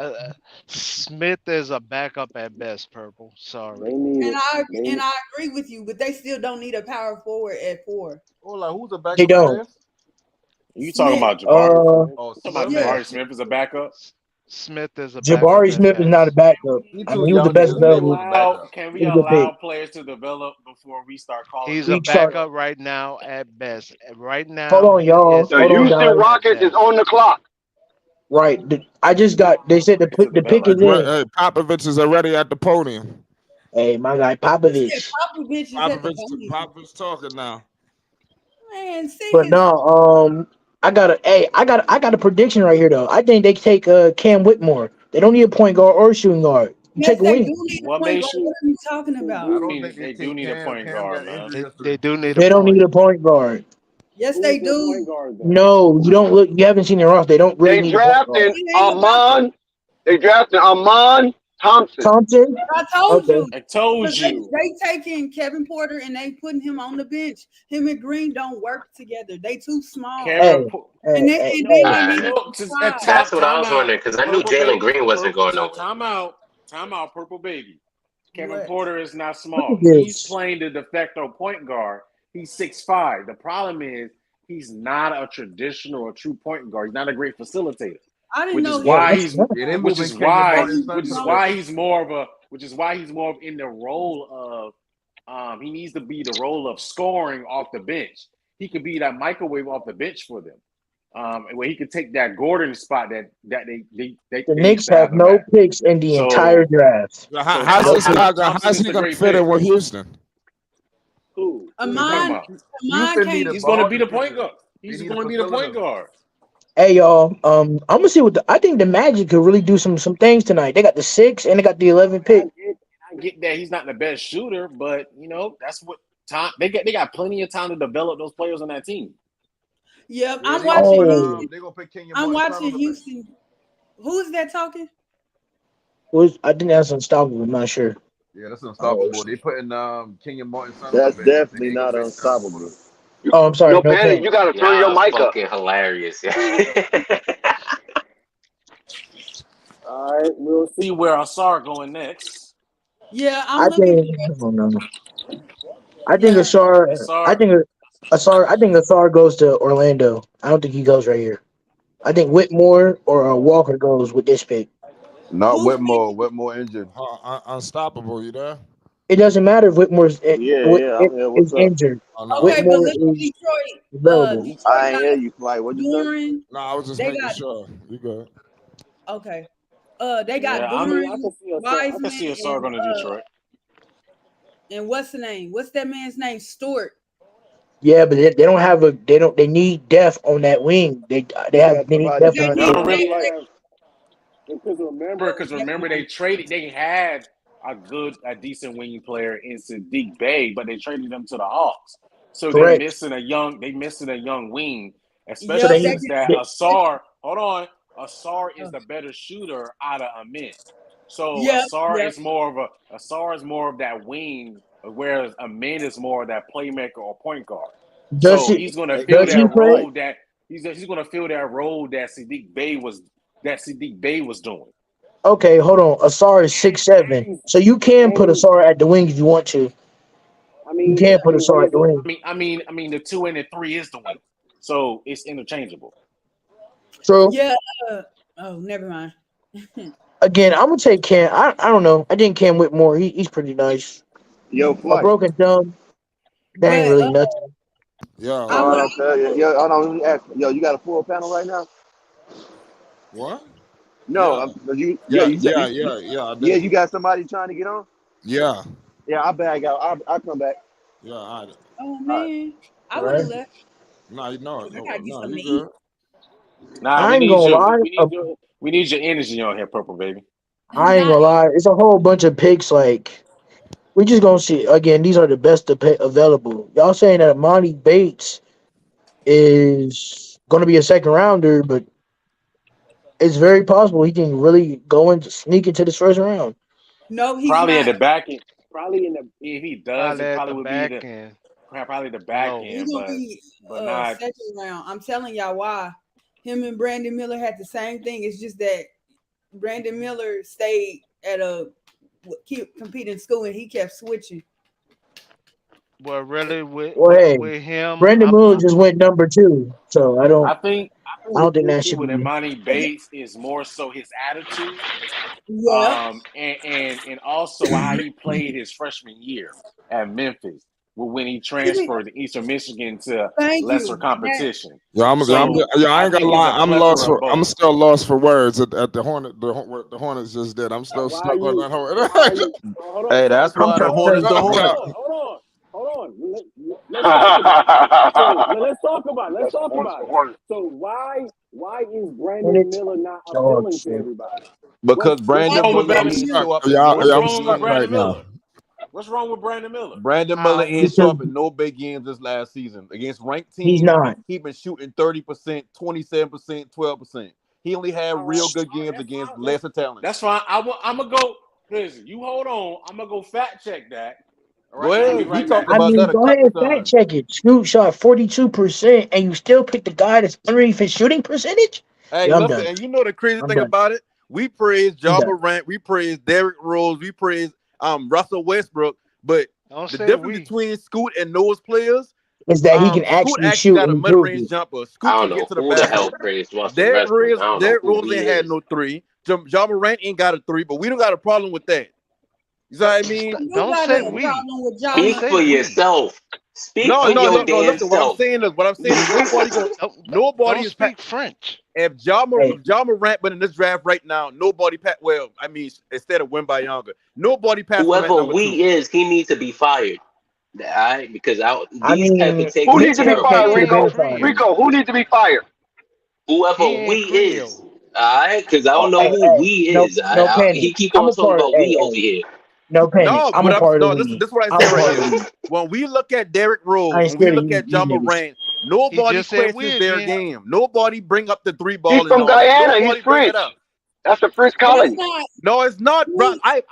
Smith is a backup at best. Purple. They Sorry. need And it. I They and I agree with you, but they still don't need a power forward at 4. Hold on, who's the They backup at don't. best? You talking Smith. about Jabari? Oh, You talking about Smith. Yeah. Jabari Smith as a backup? Smith is a backup Jabari at Smith is not a best. backup. He I too mean, he was the young to best Can be we available. labeled as a allow? backup. Can He we was a good allow pick. players to develop before we start calling He's them a We backups? start. backup right now at best. Right Hold now, on, he y'all. is The a Hold on, Houston guys. backup at Rockets is best. on the clock. Right. I just got. They said Players to the pick develop. is in. Hey, Popovich is already at the podium. Hey, my guy He said Popovich. Popovich is at the Popovich, podium. Popovich talking now. Man, see But his. no, I got a prediction right here though. I think they take Cam Whitmore. They don't need a point guard or a shooting guard. You Yes, take a they do wing. need a What point makes guard. you? What are you talking about? I don't think they They do take need a Cam. point Cam guard, got man. injury They history. do need a They don't need point. a point guard. Yes, Who they is their point do. guard though? No, you don't look. You haven't seen their roster. They don't really They need a point guard. drafting It ain't about the. Amon Thompson. Thompson. I told Okay. you. I told Because you. they taking Kevin Porter and they putting him on the bench. Him and Green don't work together. They too small. Hey, And then hey. and then No, they need Uh, a no. five. that's what I Time was out. wondering because I knew Purple Jalen baby. Green wasn't going nowhere. Time out. Purple baby. Kevin What? Porter is not Look small. at He's this. playing the de facto point guard. He's 6'5". The problem is he's not a traditional or true point guard. He's not a great facilitator. I didn't Which know is he Yeah, why was. he's Yeah, they which moving is Kenyon why Martin which is Center. why he's more of in the role of he needs to be the role of scoring off the bench. He could be that microwave off the bench for them. Where he could take that Gordon spot that they the used Knicks to have have him no at. picks in the entire So draft. How's No this picks. guy? Thompson How's is he a gonna great fit in pick. with Houston? Who? What are you talking Amon about? Amon Houston need can't. a He's going to ball be the point defender. guard. They He's need a going to be the point facilitator. guard. Hey y'all, I'm gonna see what I think the Magic could really do some things tonight. They got the 6 and they got the 11 pick. I get that he's not the best shooter, but that's what time they got plenty of time to develop those players on that team. Yep, Yeah, I'm they gonna watching put Oh, Houston. they gonna put Kenyon I'm Martin Center on watching the bench. Houston. Who's that talking? I think that's unstoppable. I'm not sure. Yeah, that's Oh, unstoppable. They putting Kenyon Martin Center on the That's bench. I think definitely they gonna not bench Kevin Porter. unstoppable. I'm sorry. No No panic. panic. You got to turn your Y'all mic up. fucking hilarious. All right, we'll see where Asar going next. Yeah, I'm I looking think. for. Oh no. I think Yeah, Asar. I Asar, think Asar. I think Asar goes to Orlando. I don't think he goes right here. I think Whitmore or Walker goes with this pick. Not who's Whitmore. Whitmore injured. Unstoppable, you there? It doesn't matter if Whitmore's I'm here. What's is up? injured. Oh, no. Okay, but Whitmore look at is Detroit. available. Detroit I ain't got hear you, Flight. What'd you say? Goran. No, I was just They making got sure. You good. okay. They got Yeah, I mean, I Goran, can see Wiseman, Asar going to Detroit. and what's the name? What's that man's name? Stewart. Yeah, but they don't have a they need depth on that wing. They got they need somebody depth They on trying They to need that don't get wing. on they, really Flight. have because remember they traded. They had a decent wing player in Sadiq Bey, but they traded him to the Hawks. So they're Correct. missing a young wing, So yep, especially they they need since that can Asar is the better shooter out of Amit. So yep, yep. Asar is more of that wing, whereas Amit is more of that playmaker or point guard. does So he he's gonna fill does he that play? role that he's gonna fill that role that Sadiq Bey was doing. Okay, hold on. Asar is 6'7", And so you can put and Asar at the wing if you want to. You can put what Asar at is the it? wing. The 2 and the 3 is the wing, so it's interchangeable. True. Yeah. Oh, never mind. Again, I'm gonna take Cam. I don't know. I think Cam Whitmore. He's pretty nice. Yo, A Flight. broken thumb. That ain't But really nothing. Yo, I would Okay. Yo, hold on. Let me ask. Yo, you got a full panel right now? what? No. Yeah, You. Yeah. yeah, You said. yeah, yeah, yeah. I Yeah. did. You got somebody trying to get on? Yeah, Yeah. I bag out. I'll come back. yeah. oh All right. man, I All would have right. left. No, you know it. I gotta get No, something you to eat. good. Nah, I ain't gonna lie. we need your energy on here, Purple Baby. I ain't gonna lie. It's a whole bunch of picks. Like we just gonna see again. These are the best available. Y'all saying that Monty Bates is gonna be a second rounder, but it's very possible he can really sneak into this first round. No, he's Probably at not. the back end. Probably if he does, Probably it at probably the would be back end. probably the back Low. He's end, gonna be but not. second round. I'm telling y'all why. Him and Brandon Miller had the same thing. It's just that Brandon Miller stayed at keep competing school and he kept switching. Well, really, Well, hey, with him, Brandon Miller just went number 2, so I I think don't think the that issue should with be. Imani Bates is more so his attitude, Yeah. and also how he played his freshman year at Memphis when he transferred to Eastern Michigan to Thank lesser you. competition. Yeah, I I ain't gonna think it's lie. a plethora of I'm both. still lost for words at the Hornet. What the Hornets just did. I'm still Why stuck on you? that whole. Why you? Hold on, Hey, so, that's so, I'm why so the trying to hold tell on, Hornets you the so something. Hornets. hold on. Let's talk about it. So let's talk about it. Let's talk about it. So why is Brandon Hornets, Miller not dog appealing to shit. everybody? Because What's Why Brandon wrong with Miller Brandon I'm Brandon? ain't Miller? stuck. show up in Yeah, no What's I'm wrong with stuck games. right Brandon now. Miller? What's wrong with Brandon Miller? Brandon Miller How? ain't show Because up in no big games this last season. Against ranked he's teams, not. he been shooting 30%, 27%, 12%. He only had All real right, good games against that's lesser talent. that's fine. I'm gonna go. Listen, you hold on. I'm gonna go fact check that. All Go right, and I'll be ahead. We right talked back. I about mean, that a go couple ahead, of fact times. check it. Scoot shot 42%, and you still pick the guy that's 3 for shooting percentage. Hey, Yeah, I'm listen, done. and you know the crazy I'm thing done. about it? We praise I'm Ja done. Morant, we praise Derrick Rose, we praise Russell Westbrook, but Don't the say difference we. between Scoot and those players, Is that he can Scoot actually actually shoot got a and he proved mid-range it. jumper. I Scoot don't can know get to the who the hell basket. praised Russell Westbrook. I don't know Derrick who Rose he ain't had is. no 3. Ja Morant ain't got a 3, but we don't got a problem with that. You know what I mean? You Don't got say a we. problem with Don't Speak Jama. say for we. yourself. Speak No, for no, your no, no. damn Listen, what I'm self. saying is nobody Don't is speak French. if Hey, Ja Morant been in this draft right now, nobody instead of Wembanyama, nobody passing him at Whoever number 2. we is, he needs to be fired. All right, because I these type of mean, takes Who are needs to be Mitchell fired, terrible. could have been Rico? fired. Creo. Rico, who needs to be fired? Whoever He we ain't is, Creo. all right, because I Oh, don't know hey, who hey, we no, is. no panic. He keep I'm on a talking part. about Hey, we over hey, here. no panic. No, I'm but a part of the listen, league. this is what I I'm say a right part of here. the league. When we look at Derrick I Rose, ain't when we scared of look you, at you Ja niggas. Morant, He nobody just said questions we their again. game. Nobody bring up the 3 He's ball and from all that. Guyana. He's Nobody bring it French. up. That's a French That's colony. not No, it's not, bro. we.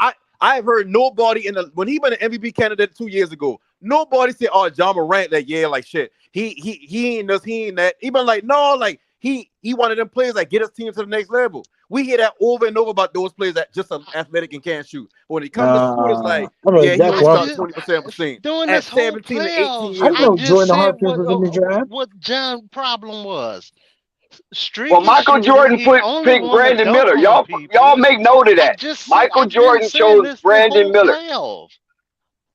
I've heard nobody when he been an MVP candidate 2 years ago. Nobody said, "Oh, Ja Morant, that like shit. He ain't this, he ain't that." He been like, no, like he one of them players that get his team to the next level. We hear that over and over about those players that just are athletic and can't shoot. But when it comes to shoot, it's like, I know yeah, he only exactly But what I'm shot this, talking about. 27% during this at whole 17 to 18 playoffs, I years I know old. just Jordan said Hawkins was in the draft. what John's problem was. Well, Streaky Michael shooting. Jordan He only picked want to Brandon dunk Miller. on Y'all people. make note of I that. just said Michael I've been Jordan saying chose this the Brandon whole Miller. playoff.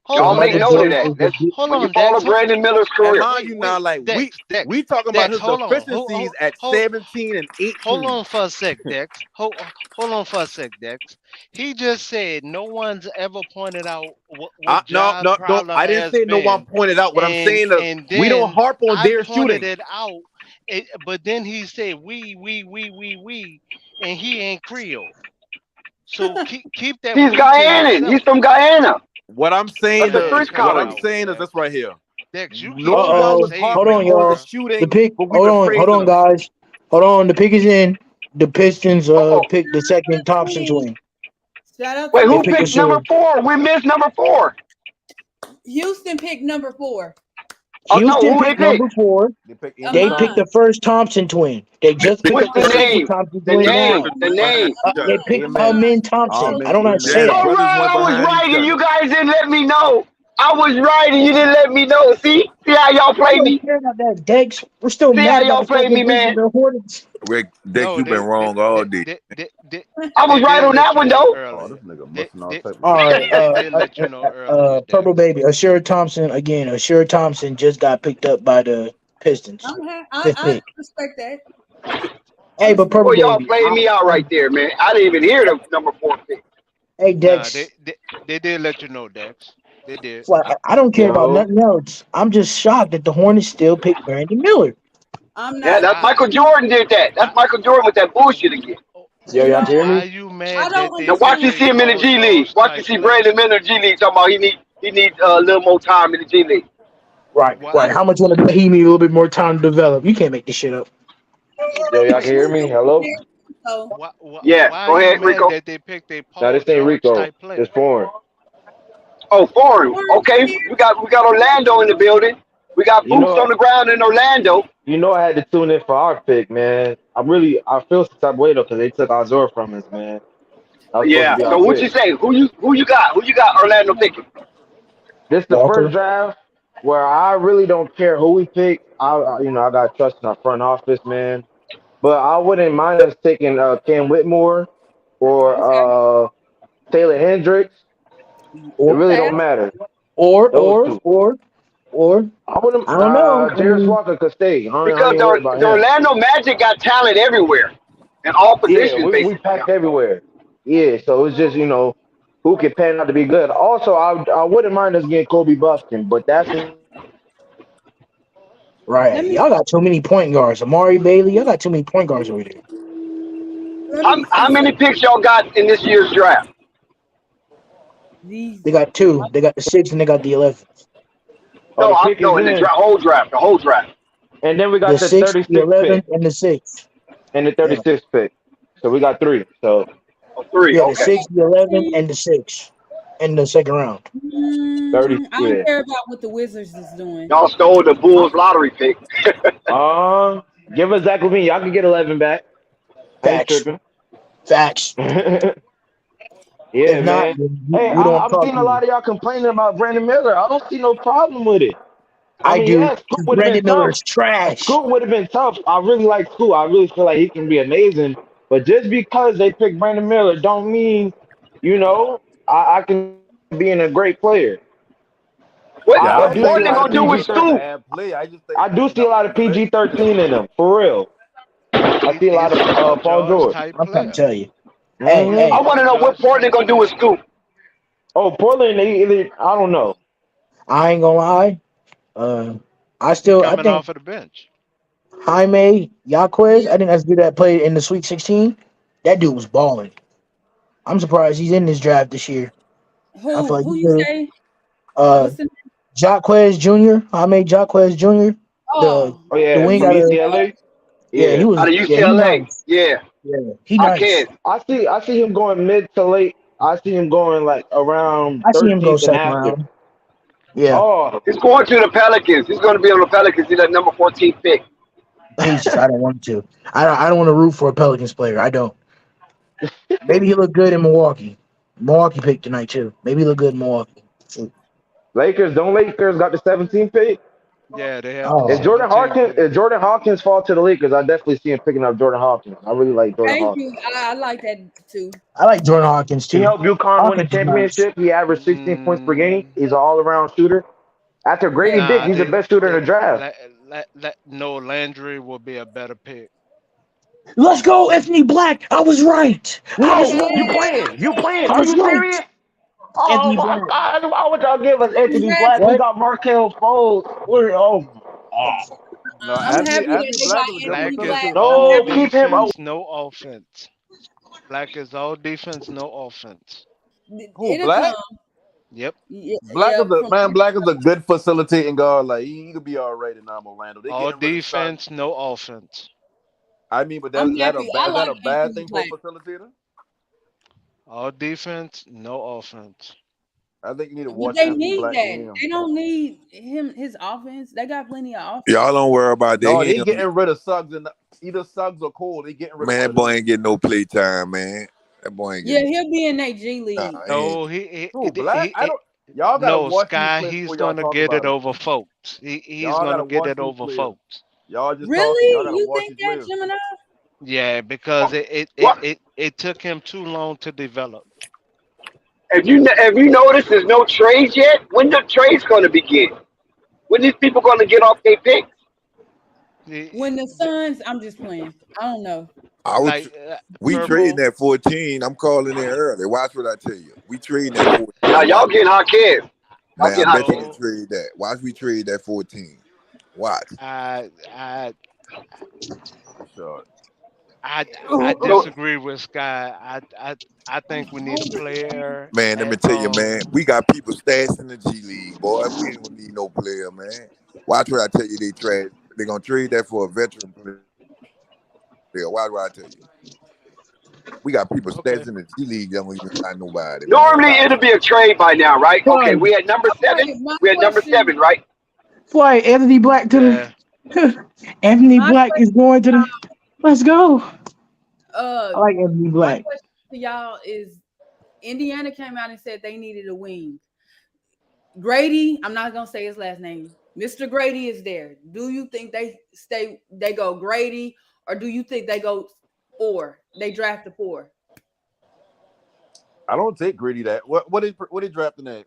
Hold Y'all on, make Michael Dex. note of Jordan that. is That's the Hold when you on, follow Dex. Brandon Miller's And career. mind you now, like Dex, Dex, we talking about Dex. his Hold on. efficiencies at 17 and Hold 18. on for a sec, Dex. Hold on for a sec, Dex. He just said no one's ever pointed out what No, Ja's no, no. problem I didn't has say no one been, pointed out. What I'm saying is and we don't then harp on I their pointed shooting. it out. But then he said we, and he ain't Creole. So keep that He's we to Guyanan. He's yourself. from Guyana. What I'm saying That's a Man, is, French come what colony. I'm on, saying is Dex. this right here. Dex, you keep No it on one the was table, Hold on, harping on the y'all. bruh. The shooting, pick. but we've been Hold praising on, them. guys. Hold on. The pick is in. The Pistons Oh, picked the second Thompson twin. Shout out wait, to They who picked a picked number shooter. 4? We missed number 4. Houston picked number 4. Oh no, Houston who they picked number picked? 4. They picked They Amon. picked Amon. the first Thompson twin. They just picked What's up the the second name? Thompson The twin name. now. The name. They picked Amen. Amin Thompson. I don't know how to say Yes, that. All brothers right, went I was behind right, each and you other. guys didn't let me know. I was right, and you didn't let me know. See how y'all We play don't me. care about that, Dex. We're still See how mad about y'all the play fucking me, man. Grizzlies and Hornets. Rick, Dex, No, you've been wrong all day. I was they right did on let that you one know though. Oh, this earlier. nigga They, busting all they, type of All right, they did let you know earlier, Purple Dex. Baby, Asher Thompson again. Asher Thompson just got picked up by the Pistons. Fifth I pick. respect that. I Hey, but respect Purple Boy, y'all Baby, played me out right there, man. I didn't even hear the number 4 pick. hey Nah, Dex. they did let you know, Dex. They did. I don't care about Yo, nothing else. I'm just shocked that the Hornets still picked Brandon Miller. I'm Yeah, not. that's Why? Michael Jordan did that. That's Michael Jordan with that bullshit again. yo, y'all can hear Why me? are you I mad don't that they Now watch picked you understand. a see him in the Paul G League. George Watch you type see player? Brandon Miller G League talking about he needs a little more time in the G League. Right. Why? How much want to he need a little bit more time to develop? You can't make this shit up. Yo, y'all can hear me? Hello? So Yeah, Why are go you ahead, mad Rico. that they picked a No, Paul this ain't George Rico. type player? This foreign. Oh, foreign. Okay, we got Orlando in the building. We got You boots know, on the ground in Orlando. I had to tune in for our pick, man. I feel some type of way though because they took our Zor from us, man. That was supposed to Yeah. be our So what you pick. say? Who you got? Who you got? Orlando picking? This the first Walker. draft where I really don't care who we pick. I got trust in our front office, man. But I wouldn't mind us taking Cam Whitmore or Taylor Hendricks. It Or really okay, don't matter. or Those or two. or or I wouldn't. I don't know. I Darius mean, Walker could stay. I Because ain't worried about the him. Orlando Magic got talent everywhere, in all Yeah, positions, we basically. packed everywhere. Yeah, so it's just who can pan out to be good. Also, I wouldn't mind us getting Kobe Buffkin, but that's let right. me Y'all got too many point guards. Amari Bailey, y'all got too many point guards over there. let How me say how many something. picks y'all got in this year's draft? These They got two. They got the 6 and they got the 11. oh the pick No, is in the in, whole draft, the whole draft. and then we The got the 6th, the 36th 11th, pick and the 6th. and the Yeah. 36th pick. So we got three. So Oh, three. Yeah, the Okay. 6th, the 11th, and the 6th in the second round. 30. I don't Yeah. care about what the Wizards is doing. Y'all stole the Bulls lottery pick. Give us Zach Levine. Y'all can get 11 back. I ain't Facts. tripping. Facts. If Yeah, not, man. then Hey, we don't I'm talk seeing to a you. lot of y'all complaining about Brandon Miller. I don't see no problem with it. I I mean, do. yeah, Scoot Because would have been Brandon Miller tough. is trash. Scoot would have been tough. I really like Scoot. I really feel like he can be amazing. But just because they picked Brandon Miller don't mean, I can be in a great player. Yeah, I I What do see think a he Portland lot of gonna do wasn't with PG a 13. Scoop? bad play. I just think I do see a that was lot a of mistake. PG 13 in him, for real. I see a lot He's of a Paul Paul George George. type I'm trying to player. tell you. Hey, He's a hmm I hey, want to Paul know what George Portland type gonna do with player. Scoop. Oh, Portland, I don't know. I ain't gonna lie. Uh, I He I coming think off of the bench. Jaime Yaquez, Yeah. I think that's good that played in the Sweet 16. That dude was balling. I'm surprised he's in this draft this year. I feel like Who he's you good. say? Uh, What's the name? Jaquez Jr., Jaime Jaquez Jr., the Oh, Oh, the yeah, wing from out of, UCLA? yeah, Yeah. he Out of UCLA. nice. Yeah, Yeah, he I nice. can. I see him going mid to late. I see him going like around I see him go 13th and second after. round. Yeah, Oh, He's going to the Pelicans. He's going to be on the Pelicans. He's that number 14 pick. Jesus, I don't want to. I don't want to root for a Pelicans player. I don't. Maybe he looked good in Milwaukee. Milwaukee picked tonight too. Maybe he looked good in Milwaukee. Shoot. Lakers got the 17th pick? Yeah, they have the Oh, If Jordan 17th Hawkins, pick. if Jordan Hawkins fall to the Lakers, I definitely see him picking up Jordan Hawkins. I really like Jordan Thank Hawkins. you. I like that too. I like Jordan Hawkins He too. helped UConn win the Hawkins is nice. championship. He averaged 16 points per game. Mm, He's an all-around shooter. After Grady Yeah. Dick, nah, he's the best shooter in the draft. no, Landry will be a better pick. Let's go, Anthony Black. I was right. I was No, you right. playing? You playing? I Are was you right. serious? Oh Anthony my Black. God! Why would y'all give us Anthony Congrats. Black? We What? got Markel Fultz. Oh my God. No, I'm happy that Anthony they Black got is a good Anthony Black is Black. facilitator. I'm all No, happy. keep him. Oh, defense, no offense. Black is all defense, no offense. Who, It'll come. Black? Yep. Yeah, Black yeah. is a From man. Black is a good facilitating guard. Like he could be all right in Orlando. They All getting rid of Chuck. defense, no offense. I mean, but I'm is that a happy. I bad? Is that like a bad Anthony thing for a Black. facilitator? All defense, no offense. I think you need to But watch they Anthony need Black that. game. They don't need his offense. They got plenty of Y'all offense. don't worry about that. No, He they ain't gonna getting get, rid of Suggs and either Suggs or Cole. They getting rid of man, one that of boy them. ain't getting no play time, man. That boy ain't Yeah, getting he'll be in a G nah, League. he ain't No, Who, Black? I don't. Y'all gotta no, watch these Sky, plays he's before y'all gonna talk get it about them. over folks. He's Y'all gonna gotta get watch it these over players. folks. Y'all just talking. Y'all Really? gotta You watch think these that, players. Gemini? Yeah, because what? it took him too long to develop. If you notice, there's no trades yet. When the trades going to begin? When these people going to get off their picks? When the Suns, I'm just playing. I don't know. I would Like we trading Purple. that 14. I'm calling it early. Watch what I tell you. We trading that Now 14. y'all Watch. getting hot kids. Y'all Man, I getting hot bet you kids. we No, trade that. Watch we trade that 14. Watch. I Sure. I So disagree with Sky. I think we need a player Man, let me at tell you, man. We got people stashed in the G League, boy. We ain't gonna need no player, man. Watch what I tell you. They gonna trade that for a veteran player. Watch what I tell you. We got people okay. stashed in the G League that don't even find nobody, man. normally Watch. it'll be a trade by now, right? Okay, Fly. we at number seven. Okay, my We at number question, seven, right? Fly. Anthony Black to Yeah. the. Anthony my Black is going to the. Let's go. I like Anthony my Black. question to y'all is: Indiana came out and said they needed a wing. Grady, I'm not gonna say his last name. Mr. Grady is there. Do you think they go Grady, or do you think they go four? They draft a four. I don't take Gritty that. What they drafting at?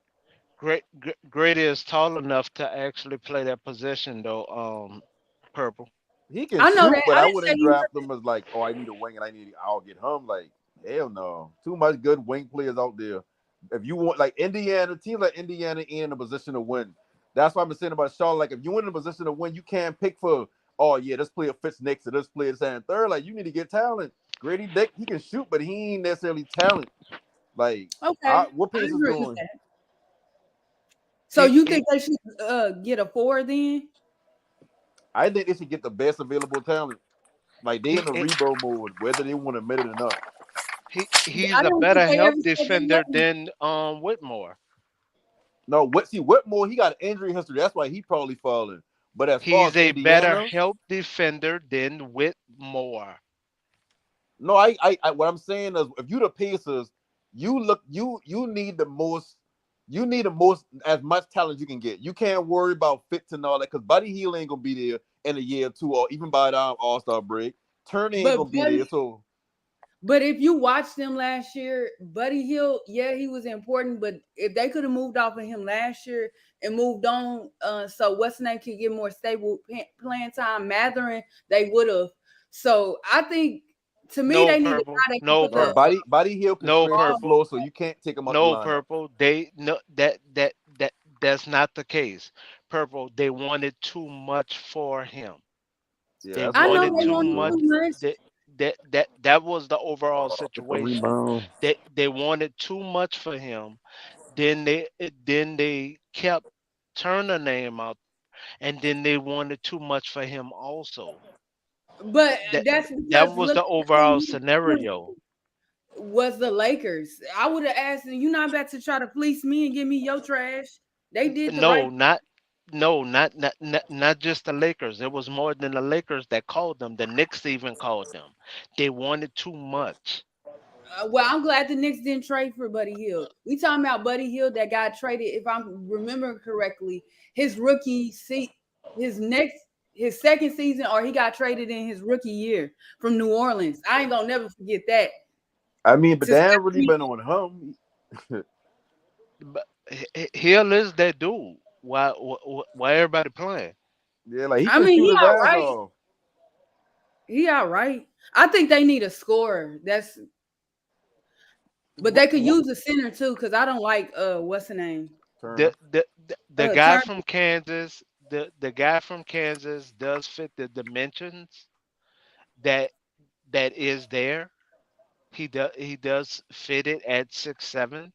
Grady is tall enough to actually play that position though. Purple. He can I know shoot, that. but I I didn't say wouldn't he draft him as like, oh, I need a wing and I'll get him. Like, hell no. Too much good wing players out there. If you want like Indiana, teams like Indiana in a position to win. That's why I'm saying about Charlotte. Like, if you win in a position to win, you can't pick for, oh yeah, this player fits next to this player, this and third. Like, you need to get talent. Grady Dick, he can shoot, but he ain't necessarily talent. Like, okay. what I Pace is agree with doing? that. So He, you he think they should get a four then? I think they should get the best available talent. Like, they in he the rebuild mode, whether they want to admit it or not. he's I a don't think better they help ever said they defender wasn't. than Whitmore. No, Whitmore, he got an injury history. That's why he probably falling. But as far as He's a better Indiana, help defender than Whitmore. no, I what I'm saying is, if you the Pacers, you need the most, as much talent you can get. You can't worry about fits and all that because Buddy Hield ain't gonna be there in a year or two, or even by the All-Star break. Turner ain't But gonna be there. So if you watched them last year, Buddy Hield, yeah, he was important. But if they could have moved off of him last year and moved on, so what's the name could get more stable playing time, Matherin, they would have. So I think, to me, No they need a purple. guy they can No put no, the purple. Buddy Hield can No stretch the purple. floor, so you can't take him out the No lineup. purple. That's not the case. Purple. They wanted too much for him. Yeah, They that's I why he know wanted went they too down, wanted much. bro. too much. That was the overall Get the situation. rebound. They wanted too much for him. Then they kept Turner name out, and then they wanted too much for him also. But That that's that because was look the at the overall team scenario. was the Lakers. I would have asked them, you not about to try to fleece me and give me your trash. They did the right. No, not no, not just the Lakers. It was more than the Lakers that called them. The Knicks even called them. They wanted too much. Well, I'm glad the Knicks didn't trade for Buddy Hield. We talking about Buddy Hield that got traded, if I'm remembering correctly, his rookie his second season, or he got traded in his rookie year from New Orleans. I ain't gonna never forget that. I mean, but To they step ain't really in- been on him. But Hill is that dude. Why everybody playing? Yeah, like he I can mean, shoot he his all ass right. off. He all right. I think they need a scorer. But they could use a center too, because I don't like what's the name? The the the guy Turner. from Kansas, the guy from Kansas does fit the dimensions that is there. He does fit it at 6'7".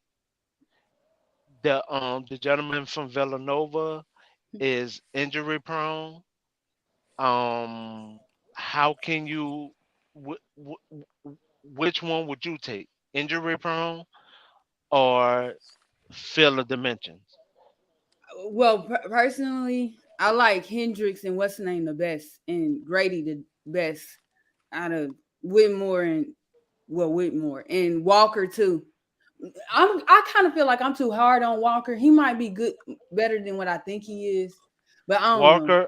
The gentleman from Villanova is injury prone. How can you which one would you take? Injury prone or fill the dimensions? Well, personally, I like Hendricks and what's the name the best, and Grady the best out of Whitmore and Walker too. I kind of feel like I'm too hard on Walker. He might be better than what I think he is, but I don't know.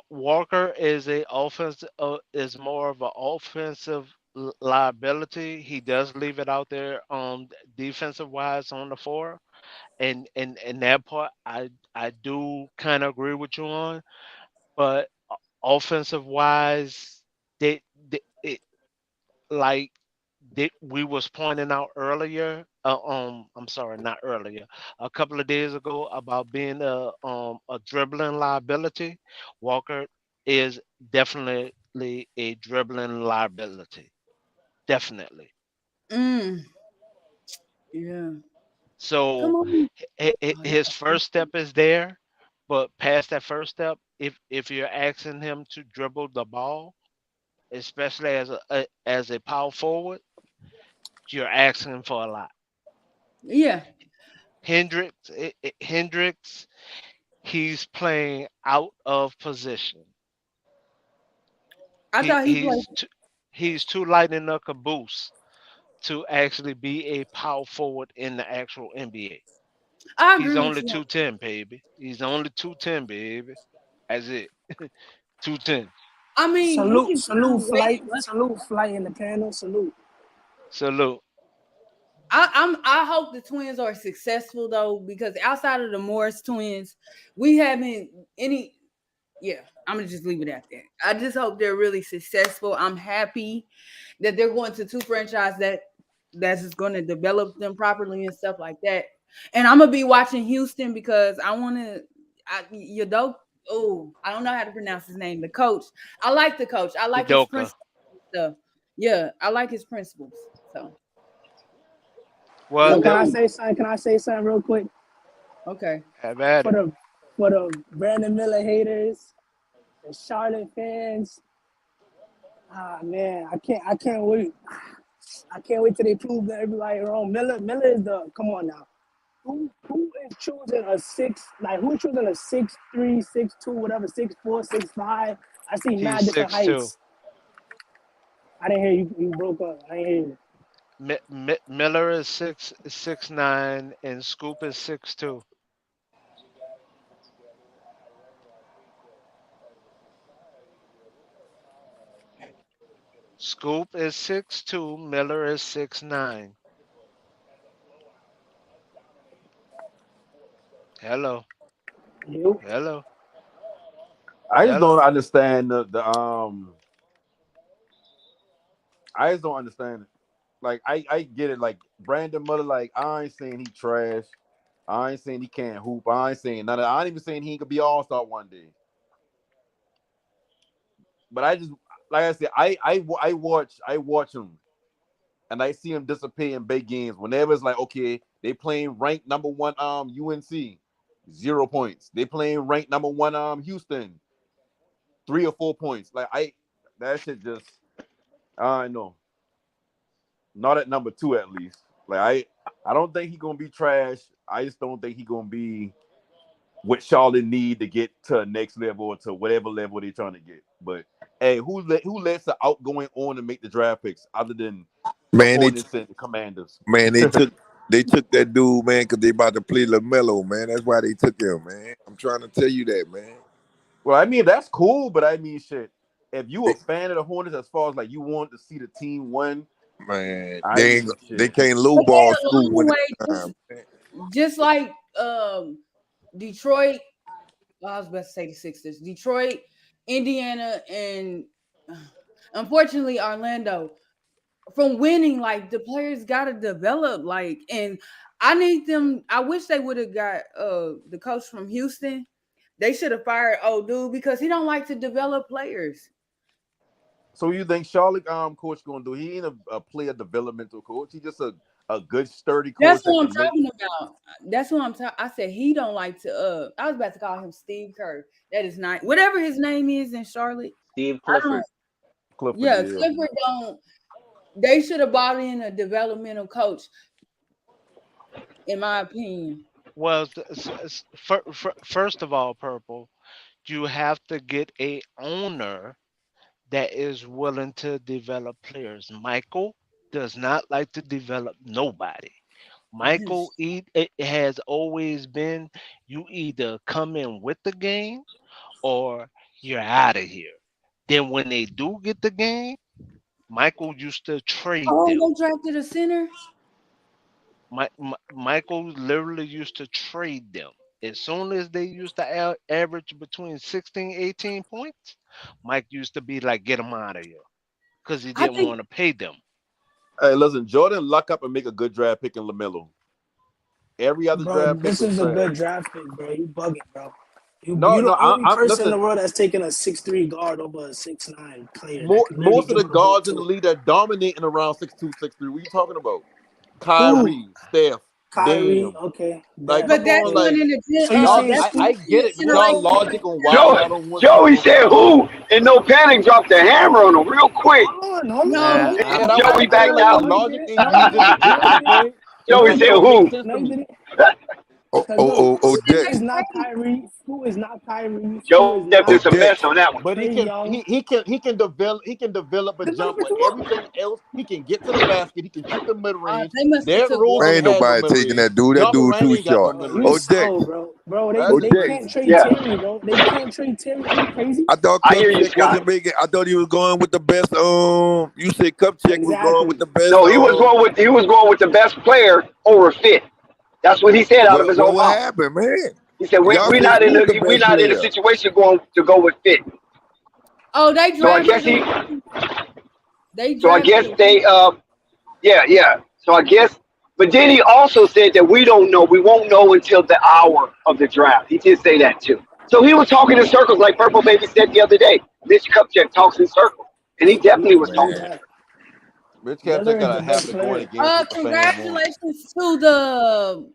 Walker is is more of an offensive liability. He does leave it out there defensive wise on the floor, and that part I do kind of agree with you on. But offensive wise, it like we was pointing out earlier. I'm sorry, not earlier. A couple of days ago about being a dribbling liability. Walker is definitely a dribbling liability. Definitely. Yeah. Come So on. his first step is there, but past that first step, if you're asking him to dribble the ball, especially as a power forward, you're asking for a lot. Yeah. Hendricks, he's playing out of position. I thought he played. He's too light in the caboose to actually be a power forward in the actual NBA. I He's agree with only you. 210, baby. He's only 210, baby. That's it. 210. I mean, Salute, he's salute, way flight in the panel. Salute. I hope the twins are successful though, because outside of the Morris twins, we haven't any. Yeah, I'm gonna just leave it at that. I just hope they're really successful. I'm happy that they're going to two franchises that's just going to develop them properly and stuff like that. And I'm gonna be watching Houston because I want to. Yodoke. Oh, I don't know how to pronounce his name. The coach. I like the coach. I like his Udoka. principles and stuff. Yeah, I like his principles. So. Well, Can I say something? Can I say something real quick? Okay. Have at it. For the Brandon Miller haters, the Charlotte fans. Ah man, I can't wait. I can't wait till they prove that everybody wrong. Miller is the come on now. Who is choosing a 6? Like who's choosing a 6'3", 6'2", whatever, 6'4", 6'5"? I see mad He's different 6'2". heights. I didn't hear you. You broke up. I didn't hear you. Miller is 6'9", and Scoop is 6'2". Scoop is 6'2", Miller is 6'9". Hello. You? Hello. I just don't understand I just don't understand it. Like I get it. Like Brandon Miller, like I ain't saying he trash. I ain't saying he can't hoop. I ain't saying none of that. I ain't even saying he could be all-star one day. But I just, like I said, I watch him, and I see him disappear in big games. Whenever it's like, okay, they playing ranked number 1 UNC, 0 points. They playing ranked number 1 Houston, 3 or 4 points. Like that shit just, I know. Not at number 2 at least. Like I don't think he's gonna be trash. I just don't think he's gonna be what Charlotte need to get to a next level or to whatever level they're trying to get. But hey, who lets the outgoing on to make the draft picks other than the Hornets and the Commanders? Man, they took that dude, man, because they about to play LaMelo, man. That's why they took him, man. I'm trying to tell you that, man. Well, I mean that's cool, but I mean shit. If you a fan of the Hornets, as far as like you want to see the team win, Man, I they mean they shit. can't lose But ball they a school long winning way, time. just like Detroit. Well, I was about to say the Sixers, Detroit, Indiana, and unfortunately Orlando. From winning, like the players got to develop, like, and I need them. I wish they would have got the coach from Houston. They should have fired old dude because he don't like to develop players. So you think Charlotte coach gonna do? He ain't a player developmental coach. He just a good sturdy coach. That's that what I'm can make. talking about. That's what I'm talking. I said he don't like to. I was about to call him Steve Kerr. That is not whatever his name is in Charlotte. Steve I Clifford. don't. Clifford, Yeah, yeah. Clifford don't. They should have brought in a developmental coach, in my opinion. Well, first of all, Purple, you have to get a owner that is willing to develop players. Michael does not like to develop nobody. Michael, it has always been you either come in with the game or you're out of here. Then when they do get the game, Michael used to trade Oh, them. they drafted a center. Michael literally used to trade them. As soon as they used to average between 16, 18 points, Mike used to be like, get them out of here. Because he I didn't think want to pay them. Hey, listen, Jordan luck up and make a good draft pick in LaMelo. Every other Bro, draft pick this was is a trash. good draft pick, bro. You bugging, bro. You No, the only I'm person in listen. the world that's taking a 6'3" guard over a 6'9" player that Most can literally of the dribble the ball guards in the too. league are dominating around 6'2", 6'3". What are you talking about? Kyrie, Steph, Kyrie, Dame. okay. Like, But come that's on, one like in the So you y'all. saying that's I one get it, but y'all generation. logic on why y'all don't want to see Joey more said guys. who, and no panic dropped the hammer on him real quick. Hold No, on. Yeah, that's what Joey I'm saying. backed Like your out. logic ain't using it just right, man. It Joey just said don't make who? sense No, to you me. didn't. Oh, Because oh, look, oh, oh, Dex. is not Kyrie. Who is not Kyrie? Who Joe is left Oh, not us a mess Dex. on that one. But Trey Young? he can develop a Develop jumper. into what? Everything else, he can get to the basket. He can shoot the mid range. They must have Derrick took Rose Ain't Walker. has no nobody mid taking range. that dude. That John dude Morant too ain't got no short. mid Bro, you Oh, range. Dex. slow, bro. Bro, Oh, they Dex. can't trade Yeah, Terry, bro. They can't trade Terry. Are you crazy? I thought I hear you, Kupchak Scott. wasn't making. I thought he was going with the best. You said Kupchak was going with Exactly. the best. No, he was going with the best player over fit. That's what he said out of his own What mouth. happened, man? He said Y'all we're said not in Scoot the a we're best not in a player. situation going to go with fit. Oh, they So I guess drafted he. him. They So I guess drafted they. Yeah. So I guess. But then he also said that we don't know. We won't know until the hour of the draft. He did say that too. So he was talking in circles, like Purple Baby said the other day. Mitch Kupchak talks in circles, and he definitely was talking. Man, Rich Captain Lillard is got the a habit best of going player. against what the fans want. Congratulations to the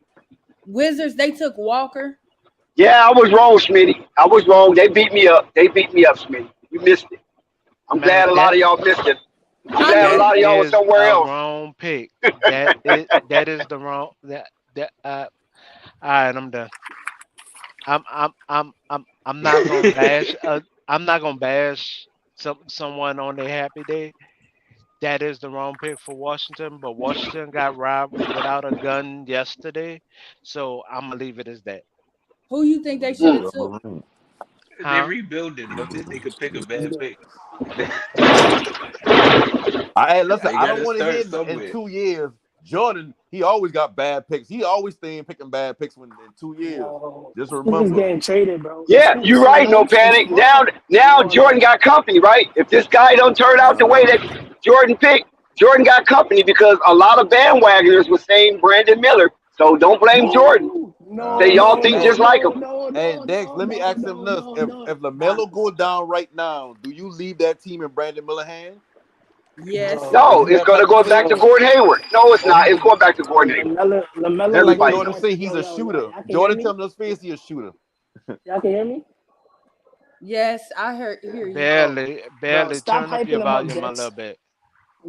Wizards. They took Walker. Yeah, I was wrong, Smitty. I was wrong. They beat me up. Smitty. You missed it. I'm glad Man, a lot of y'all missed it. I'm glad a that lot of y'all was is somewhere a else. wrong pick. That is the wrong that all right, I'm done. I'm not gonna bash I'm not gonna bash someone on their happy day. That is the wrong pick for Washington, but Washington got robbed without a gun yesterday, so I'm gonna leave it as that. Who you think they should have took? They're Huh? rebuilding. Don't think they could pick a bad pick. Listen, They I got don't to want to hear start in somewhere. 2 years. Jordan, he always got bad picks. He always staying picking bad picks in 2 years. No, Just Scoot is remember. getting traded, bro. Yeah, Scoot is you're so right. No young and panic. smart. Now No, Jordan got company, right? If this guy don't turn out the way that Jordan picked, Jordan got company because a lot of bandwagoners were saying Brandon Miller. So don't blame Jordan. Say y'all think just like him. Hey, Dex, let me ask him this. If LaMelo go down right now, do you leave that team in Brandon Miller hand? Yes. No, Is he it's that going type to of go back to player? Gordon Hayward. No, it's Or not. he It's just going back to Gordon Hayward. LaMelo like Everybody Jordan knows. say, he's a Yo, shooter. y'all can hear Jordan me? tell him his face he's a shooter. Y'all can hear me? Yes, I hear you. Barely Bro, stop turn up your hyping him up, volume a little Dex. bit.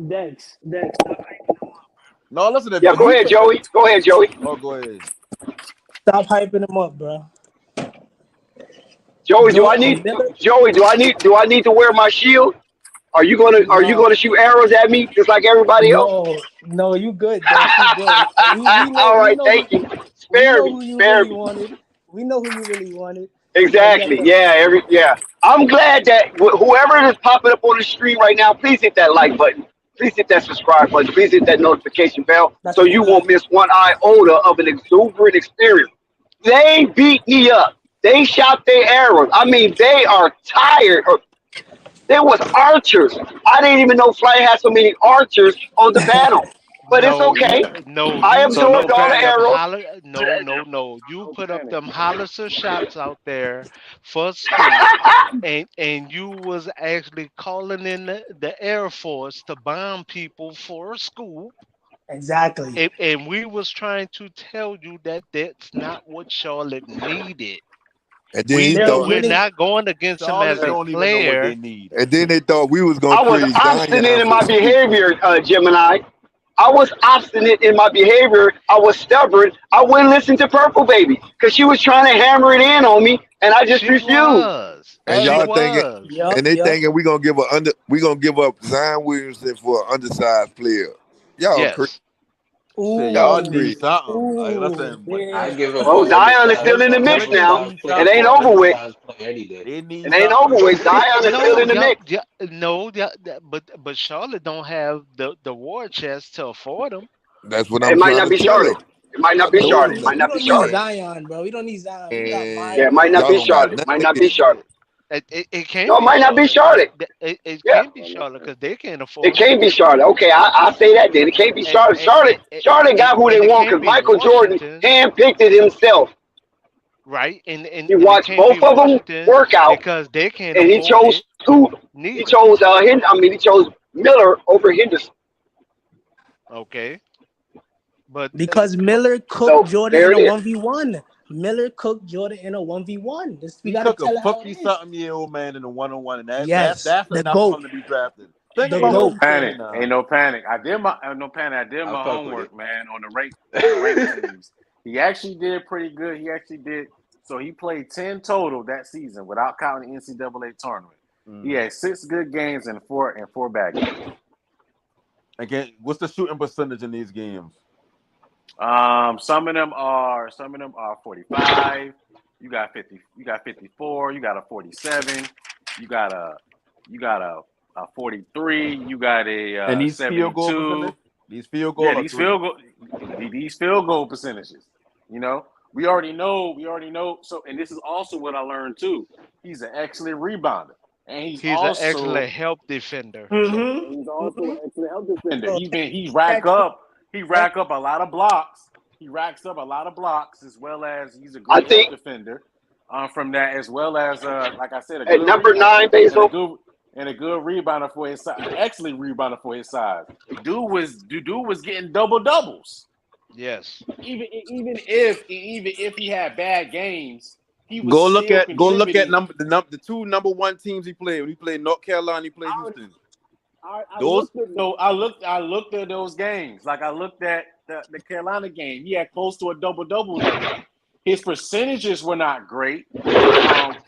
Dex, stop hyping him up. No, listen, Yeah, go ahead, Joey. Go ahead, Joey. Oh, go ahead. Stop hyping him up, bro. Joey, do I Jordan need Miller? to wear my shield? Are you gonna shoot arrows at me just like everybody else? No, you good, Dex. You good. All right, thank you. We Spare know me, who you spare really me. wanted. We know who you really wanted. Exactly. Yeah. I'm glad that whoever is popping up on the street right now, please hit that like button. Please hit that subscribe button. Please hit that notification bell That's so a you fact. won't miss one iota of an exuberant experience. They beat me up. They shot their arrows. I mean, they are tired. There was archers. I didn't even know Flight had so many archers on the panel. But it's No, okay. I you So no absorbed put all up the panic. them arrows. no. You No put up panic. them Hollister shots out there for school, and you was actually calling in the Air Force to bomb people for school, Exactly. and we was trying to tell you that that's not what Charlotte needed. And then he They're thought, We're winning. not going against him as Charlotte a don't even know what they player. need. and then they thought we was gonna I was trade obstinate Zion in for my Scoot. behavior, Gemini. I was obstinate in my behavior. I was stubborn. I wouldn't listen to Purple Baby because she was trying to hammer it in on me, and I just She refused. was. And She y'all thinking, was. and they thinking we gonna give up Zion Williamson for an undersized player. Y'all crazy. Yes. Shit, Y'all y'all Ooh. need crazy. something. Like, Ooh. listen, but I Yeah. give up Well, an Zion is undersized still in the mix Pelicans now. need It for ain't something. an over with. undersized player any day. They need It ain't something. over with. Zion is still No, in the yeah, mix. yeah, no, yeah, but Charlotte don't have the war chest to afford them. That's what It I'm might trying not to be tell Charlotte. them. It might I not be We told Charlotte. them It don't that. might we not be don't need Charlotte. Zion, bro. We don't need Zion. We got Yeah, it Myers. might not Y'all be don't got Charlotte. It might nothing not be against Charlotte. It can't No, it be might not be Charlotte. Charlotte. It Yeah, can't be Charlotte because they can't it afford them. can't be Charlotte. Okay, I say that then. It can't be And Charlotte. and, and, and, Charlotte got who they and it want can't because be Michael Jordan Washington, handpicked it himself. right? And He and it watched can't be both of them Washington work out, because they can't and he afford chose it who? He neither. chose he chose Miller over Henderson. Okay, but Because Miller cooked So Jordan there in it a is. 1v1. Miller cooked Jordan in a 1v1. This, we He got to took a tell it how it is. 50-something-year-old man in a one-on-one, and Yes, that's the enough for GOAT. him to be drafted. Think The Ain't about no what GOAT. you're panic. saying now. Ain't no panic. I did my no panic. I did I'll my talk to you. homework, man, on the ranked teams. He actually did pretty good. He actually did. So he played 10 total that season without counting the NCAA tournament. He had 6 good games and four bad games. Again, what's the shooting percentage in these games? Some of them are 45. You got 50. You got 54. You got a 47. You got a 43. You got And a these field goal 72. percentage? These field Yeah, goal or three? these field goal percentages. You know, we already know. So, and this is also what I learned too. He's an excellent rebounder, and he's he's an also excellent help defender. He's also an excellent health defender. defender. He rack up a lot of blocks. He racks up a lot of blocks as well as he's a I great help think defender. From that, as well as like I said, a at good number rebound 9, and a Basil. good rebounder for his size, excellent rebounder for his size. Dude was getting double doubles. Yes. Even if he had bad games, he was Go look still at contributing. the two number one teams he played. When he played North Carolina, he played Houston. I Those I looked at those games. Like I looked at the Carolina game. He had close to a double double in that game. His percentages were not great.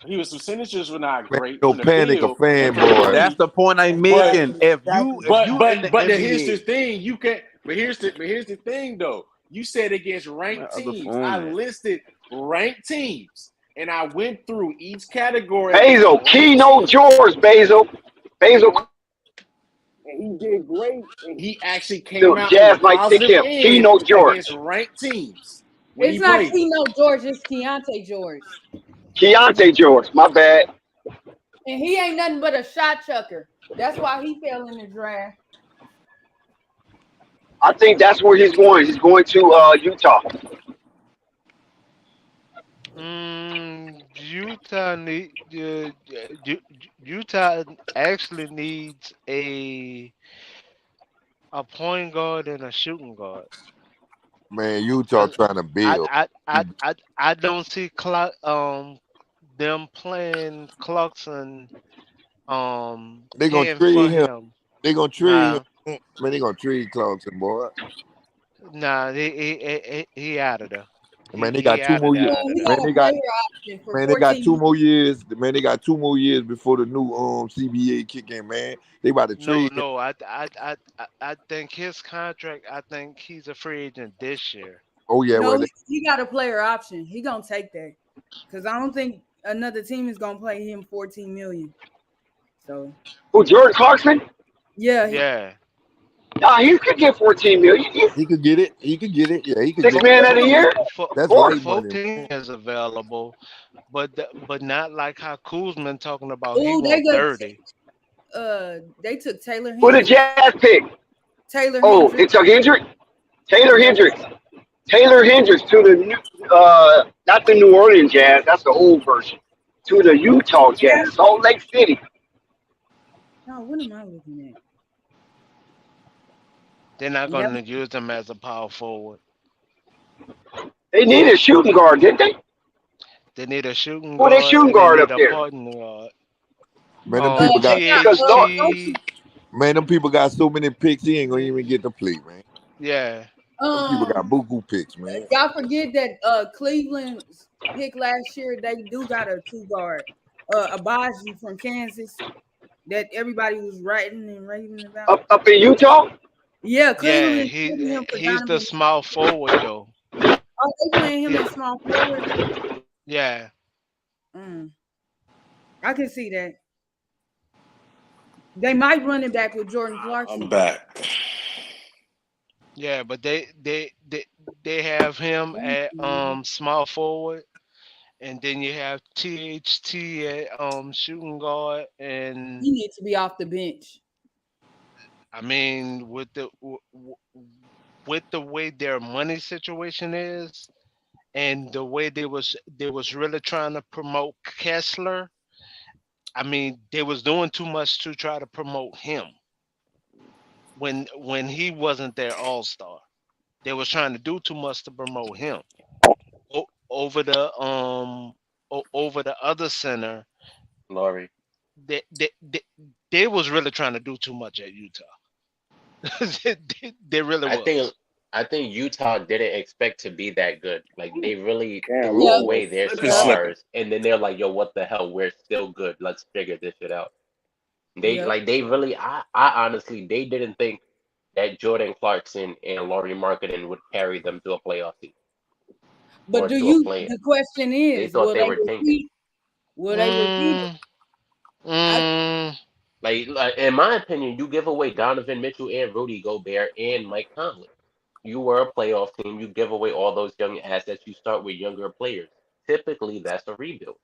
His percentages were not Man, great no from the panic, a field and from fanboy. that's three. the point I'm But making. If you in the here's the NBA, thing. You can't. But here's the thing though. You said against my ranked other teams. phone I man. listed ranked teams, and I went through each category against Basil, ranked keynote teams. George, Basil. and he did great. And He actually came out on the Jazz might pick positive him. end Keynote against George. ranked teams when It's he not played them. Keno George, it's Keontae George. Keontae George. My bad. And he ain't nothing but a shot chucker. That's why he fell in the draft. I think that's where he's going. He's going to Utah. Utah actually needs a point guard and a shooting guard. Man, Utah trying to build. I don't see them playing Clarkson They gonna paying for trade him. him. They gonna trade Nah, him. Man, they gonna trade Clarkson, boy. he out of there. Man, they He got 2 out of more there, years. out of He there. Man, got a they got player option for man, they got 14 2 years. more years. Man, they got 2 more years before the new CBA kick in. Man, they about to trade him. No. I think his contract. I think he's a free agent this year. Oh yeah, No, well, he got a player option. He gonna take that because I don't think another team is gonna pay him $14 million. So Who, Jordan Clarkson? yeah, Yeah. Nah, he could get 14 million. He's He could get it. He could get it. Yeah, he could six get man of the year. Of That's course. light money. 14 is available, but not like how Kuzman talking about he ooh, they want got 30. they took Taylor Who the Hendricks. Jazz pick? Taylor Oh, they Hendricks. took Hendricks. Taylor Hendricks. Taylor Hendricks to the new, not the New Orleans Jazz. That's the old version. To the Utah Jazz, Salt Lake City. No, what am I looking at? They're not Yep. going to use him as a power forward. They needed a shooting guard, didn't they? They need a shooting Who guard. they shooting and they guard need up a there? point guard. Man, them people got THT. man, them people got so many picks. He ain't gonna even get to play, man. Yeah. Them people got buku picks, man. Y'all forget that Cleveland's pick last year, they do got a 2 guard. Abaji from Kansas that everybody was writing and raving about. Up in Utah? Yeah, Yeah, Cleveland is putting him for he's the Donovan. small forward though. Oh, they playing him at small forward. Yeah. I can see that. They might run it back with Jordan Clarkson. I'm back. Yeah, but they have him at small forward, and then you have THT at shooting guard, and He needs to be off the bench. I mean with the way their money situation is, and the way they was really trying to promote Kessler. I mean, they was doing too much to try to promote him when he wasn't their all-star. They was trying to do too much to promote him over the other center. Laurie. They was really trying to do too much at Utah. they really was. I think Utah didn't expect to be that good. Like they really Damn, threw yeah. away their Slipping. stars, and then they're like, "Yo, what the hell? We're still good. Let's figure this shit out." They Yep. they really. I honestly, they didn't think that Jordan Clarkson and Laurie Marketing would carry them to a playoff team But or do to a you? play-in. The question They is, thought will they they were tanking. repeat? Will they repeat it? Like in my opinion, you give away Donovan Mitchell and Rudy Gobert and Mike Conley. You were a playoff team. You give away all those young assets. You start with younger players. Typically, that's a rebuild.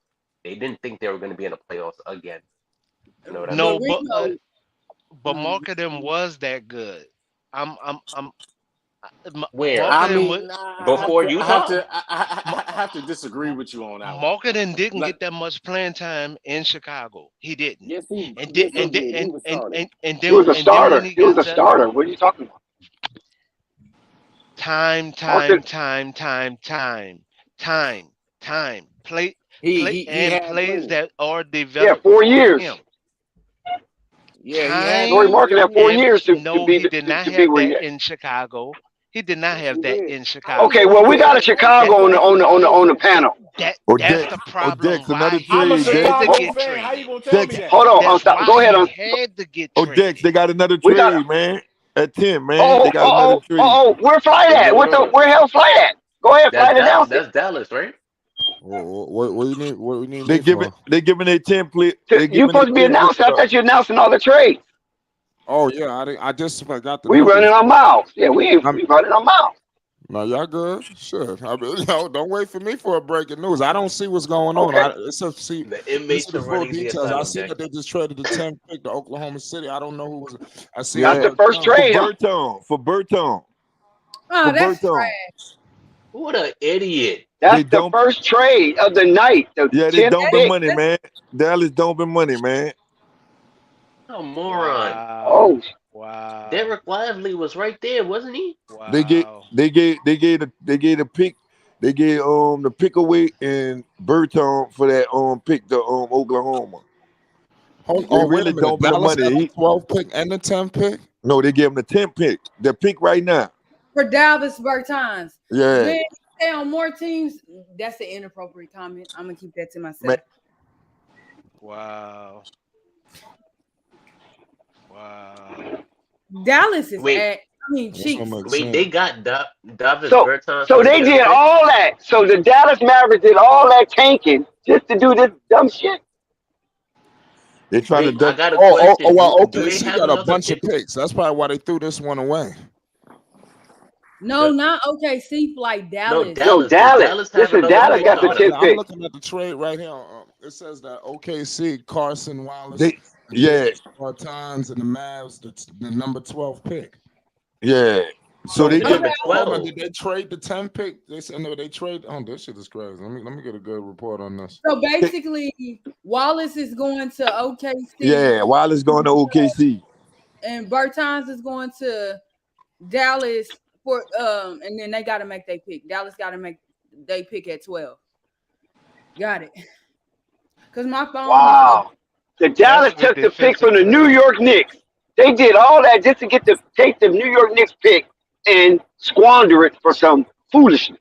They didn't think they were going to be in the playoffs again. You know what I mean? No, Rico, but marketing was that good. Where? I Marketing mean, was Before I Utah? have to disagree with you on that one. marketing didn't Like, get that much playing time in Chicago. He didn't. Yes, he And did. then He was starting. and He was a then starter. when he He was got a starter. What are you talking about? time, Market. play He and had plays plenty. that are Yeah, developed 4 for years. him. Yeah, he had Laurie Time Market had 4 and years to no, be he did not to be have where he that at. in Chicago. He did not Yes, have he that did. in Chicago. Okay, well we got a Chicago on the panel. That's Dex, the problem. Dex, Why another he I'm a trade, had Dex. to Chicago get fan. How you traded. gonna tell me Dex, that? Hold on, That's stop. why Go ahead he on. had to get Dex, traded. they got another We got. trade, man. At 10, man. They got another trade. Where Flight Who at? going on? Where hell Flight at? Go ahead, Flight, announce it. That's Dallas, right? What you need? What we need They me giving for? they giving their 10 play. They You giving supposed to be their 10 announcing. I thought you announcing all the trades. Oh yeah, I just forgot the We running numbers. our mouths. Yeah, we I'm, running our mouths. no, y'all good. Sure. I mean, don't wait for me for a breaking news. I don't see what's going on. Okay. It's a see. The This is inmates the are full running the details. I asylum, see Dex. that they just traded the 10th pick to Oklahoma City. I don't know who was. I see That's Yeah, the first Bertrand. trade. for Burton. For Burton. Oh, For that's Burton. trash. What an idiot. That's They the don't. first trade of the night. The Yeah, they 10th dumping pick. money, man. Dallas dumping money, man. A moron. Wow. Oh, Wow. Derek Lively was right there, wasn't he? They gave Wow. they gave the pick. They gave the pick away and Burton for that pick to Oklahoma. Hold They on, wait really a minute. dumping the Dallas got money. the 12th pick and the 10th pick. No, they gave him the 10th pick. The pick right now. For Dallas Bertans. Yeah. When you stay on more teams, that's an inappropriate comment. I'm gonna keep that to myself. Man, Wow. Dallas is Wait. at. mean, That's Chiefs. what makes Wait, they sense. got Davis So Bertans so for the they 10th did pick. all that. So the Dallas Mavericks did all that tanking just to do this dumb shit. They're trying to Wait, I dump. got a Oh question. well, Do they OKC have got a another bunch of pick? picks. That's probably why they threw this one away. No, not OKC. Like No, Dallas. No, Dallas. Does Dallas. Dallas have Listen, another Dallas pick got or the Yeah, no? 10th I'm pick. looking at the trade right here. It says that OKC, Carson Wallace, They yeah Bartons, and the Mavs, the number 12 pick. yeah. So So they The get number hold on, 12. did they trade the 10 pick? They said no, they trade. Oh, this shit is crazy. Let me get a good report on this. So basically, Wallace is going to OKC. yeah. Wallace going to OKC. And Bertans is going to Dallas for and then they got to make their pick. Dallas got to make they pick at 12. Got it. Because my phone is Wow. The Dallas That's with took the pick defensive from the New players. York Knicks. They did all that just to get to take the New York Knicks pick and squander it for some foolishness.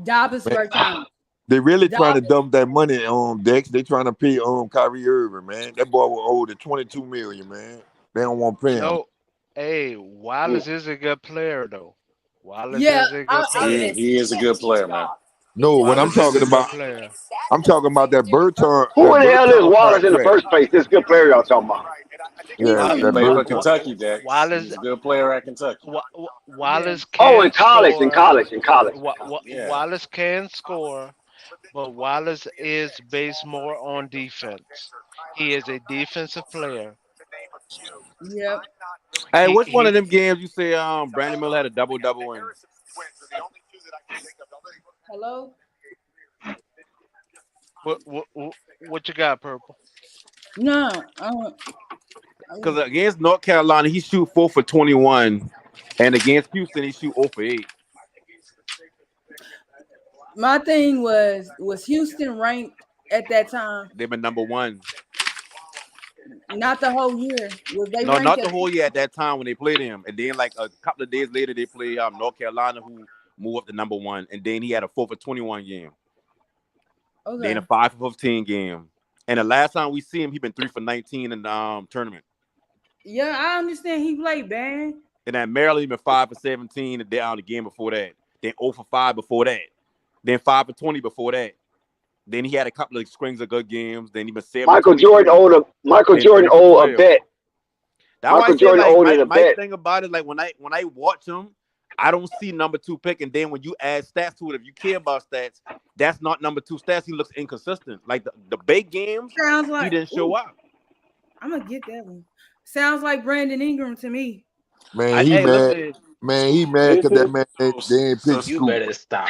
Davis Man, Bertans. they really trying to Davis. dump that money on Dex. They trying to pay Kyrie Irving, man. That boy will owe the $22 million, man. They don't want to pay him. No, hey, Wallace is a good player though. Wallace Yeah, is a good player. He is a good player, man. No, what I'm Wallace is talking a good about, player. I'm talking about that Berton, Who that in the hell is Berton Wallace in the contract. first place? This good player y'all talking about. Yeah, He that played for Berton. Kentucky, Dex. Wallace He's a good player at Kentucky. Wallace Oh, in can college, in score. college, in college. Yeah. Wallace can score, but Wallace is based more on defense. He is a defensive player. Yep. Hey, He which one of he. them games you say Brandon Miller had a double in? Hello? What you got, Purple? No. Because against North Carolina, he shoot 4 for 21, and against Houston, he shoot 0 for 8. My thing was Houston ranked at that time? They've been number 1. Not the whole year. Was they No, ranked not at the whole year at that time when they played him. And then like a couple of days later, they play North Carolina, who moved up to number 1. And then he had a 4 for 21 game. Okay. Then a 5 for 15 game. And the last time we see him, he been 3 for 19 in the tournament. Yeah, I understand he played bad. And at Maryland, he been 5 for 17 and down the game before that. Then 0 for 5 before that. Then 5 for 20 before that. Then he had a couple of strings of good games. Then he been 7 Michael Jordan owed a bet. That's why I Michael say, Jordan like, owed it a my bet. thing about it, like when I watch him, I don't see number 2 pick. And then when you add stats to it, if you care about stats, that's not number 2 stats. He looks inconsistent. Like the big games, Sounds like he didn't show up. I'm gonna get that one. Sounds like Brandon Ingram to me. Man, he mad. Man, he mad because that man they ain't pick You Scoop. better stop.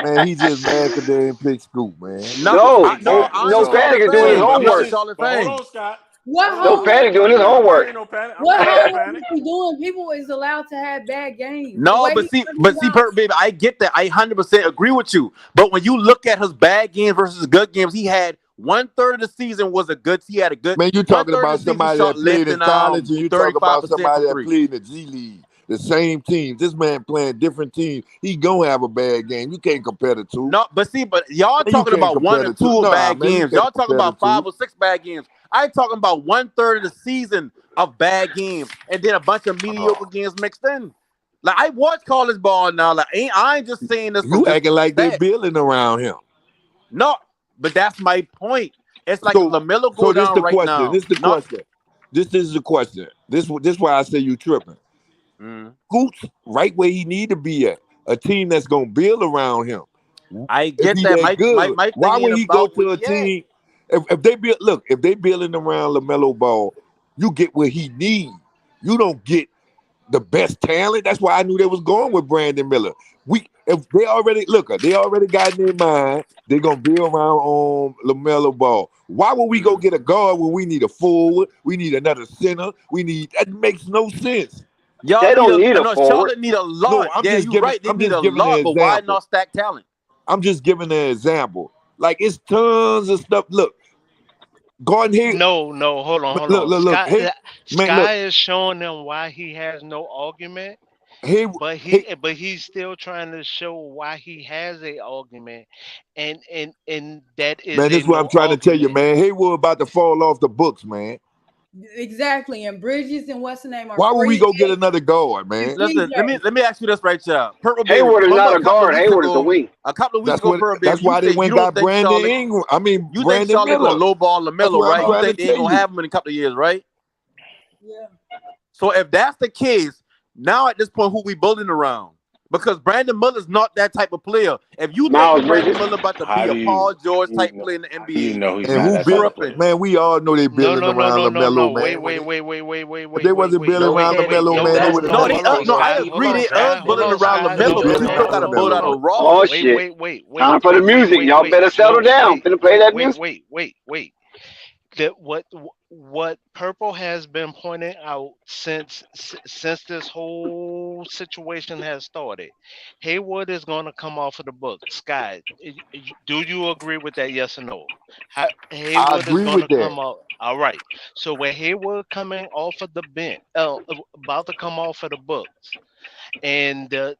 Man, he just mad because they ain't pick Scoop, man. No Panic is doing his homework. Hold on, Scott. What No homework? Panic doing his homework. What homework is he doing? People is allowed to have bad games. No, but see, baby, I get that. I 100% agree with you. But when you look at his bad games versus his good games, he had 1/3 of the season was a good. He had a good. Man, you talking 1/3 about of the season somebody shot that played less in than, college, and you talking about 35% somebody from that three. played in the G League. The same team. This man playing different teams. He gonna have a bad game. You can't compare the two. No, but see, but y'all You talking can't about 1 compare or the two. 2 Nah, bad man, you games. can't Y'all talking compare about the 5 two. or 6 bad games. I talking about 1/3 of the season of bad games, and then a bunch of mediocre games mixed in. Like I watch college ball now. Like I ain't just saying this. You from acting like they stats. building around him. No, but that's my point. It's like So, if LaMelo so go this down the right question. now. This the Not- question. This is the question. This why I say you tripping. Scoot's right where he need to be at. A team that's gonna build around him. I If get he that. that good, My why thing would ain't he go about to where a he at. team? If they build, look, if they building around Lamelo Ball, you get what he need. You don't get the best talent. That's why I knew they was going with Brandon Miller. If they already they already got in their mind they're gonna build around on Lamelo Ball. Why would we go get a guard when we need a forward? We need another center. That makes no sense. Y'all They don't need a no, forward. Charlotte need a lot. No, I'm Yeah, just you're giving. right. They I'm need just a giving lot, an but why example. not stack talent? I'm just giving an example. Like it's tons of stuff. Look, Gordon Hill. No, hold on. Look. Hey, man, look. Sky is showing them why he has no argument, Hey, but he's still trying to show why he has a argument, and that is man, this a is what I'm no trying to tell you, argument. man. Haywood about to fall off the books, man. Exactly. And Bridges and what's the name are Why would we free go get agents. another guard, And man? Listen, CJ. let me ask you this right, y'all. Purple Baby, Hayward is remember not a guard. Hayward is a wing. a couple of weeks That's ago, what. Purple That's Baby, you why they said went you and don't got think Brandon Charlotte, Ingram. I mean you think Brandon Charlotte Miller. gonna lowball That's LaMelo, what I'm right? You trying think to they ain't tell gonna you. have him in a couple of years, right? Yeah. So if that's the case, now at this point, who we building around? Because Brandon Miller's not that type of player. If you Miles think Brandon Bridges. Miller about to How be do a you Paul George you type know, player in the how do you NBA, know he's And not who that type built? of player? tripping. Man, we all know they building around LaMelo, man. If they wasn't building No, we around can't. LaMelo, Yo, man, they that's would have no. No, never they Hold on, switched. no, I Scotty. Hold agree. on, They Scott. Hold building on, around Scott. They LaMelo, but building you still around got to build out a LaMelo. Oh roster. shit! Time for the music. Y'all better settle down. Finna play that music. Wait. That what Purple has been pointing out since this whole situation has started. Haywood is going to come off of the book. Scott, do you agree with that? Yes or no? I Haywood is agree going with to that. come out. All right. So with Haywood coming off of the bench, about to come off of the books, and the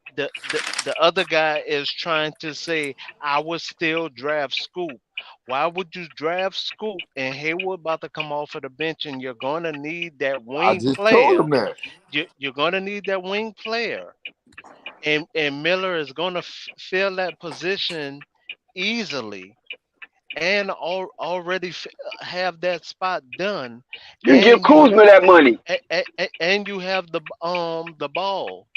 other guy is trying to say I would still draft Scoop. Why would you draft Scoop and Haywood about to come off of the bench and you're gonna need that I wing just told player? them that. You're gonna need that wing player, and Miller is gonna fill that position easily and already have that spot done, You give and you Kuzma that money. and you have the ball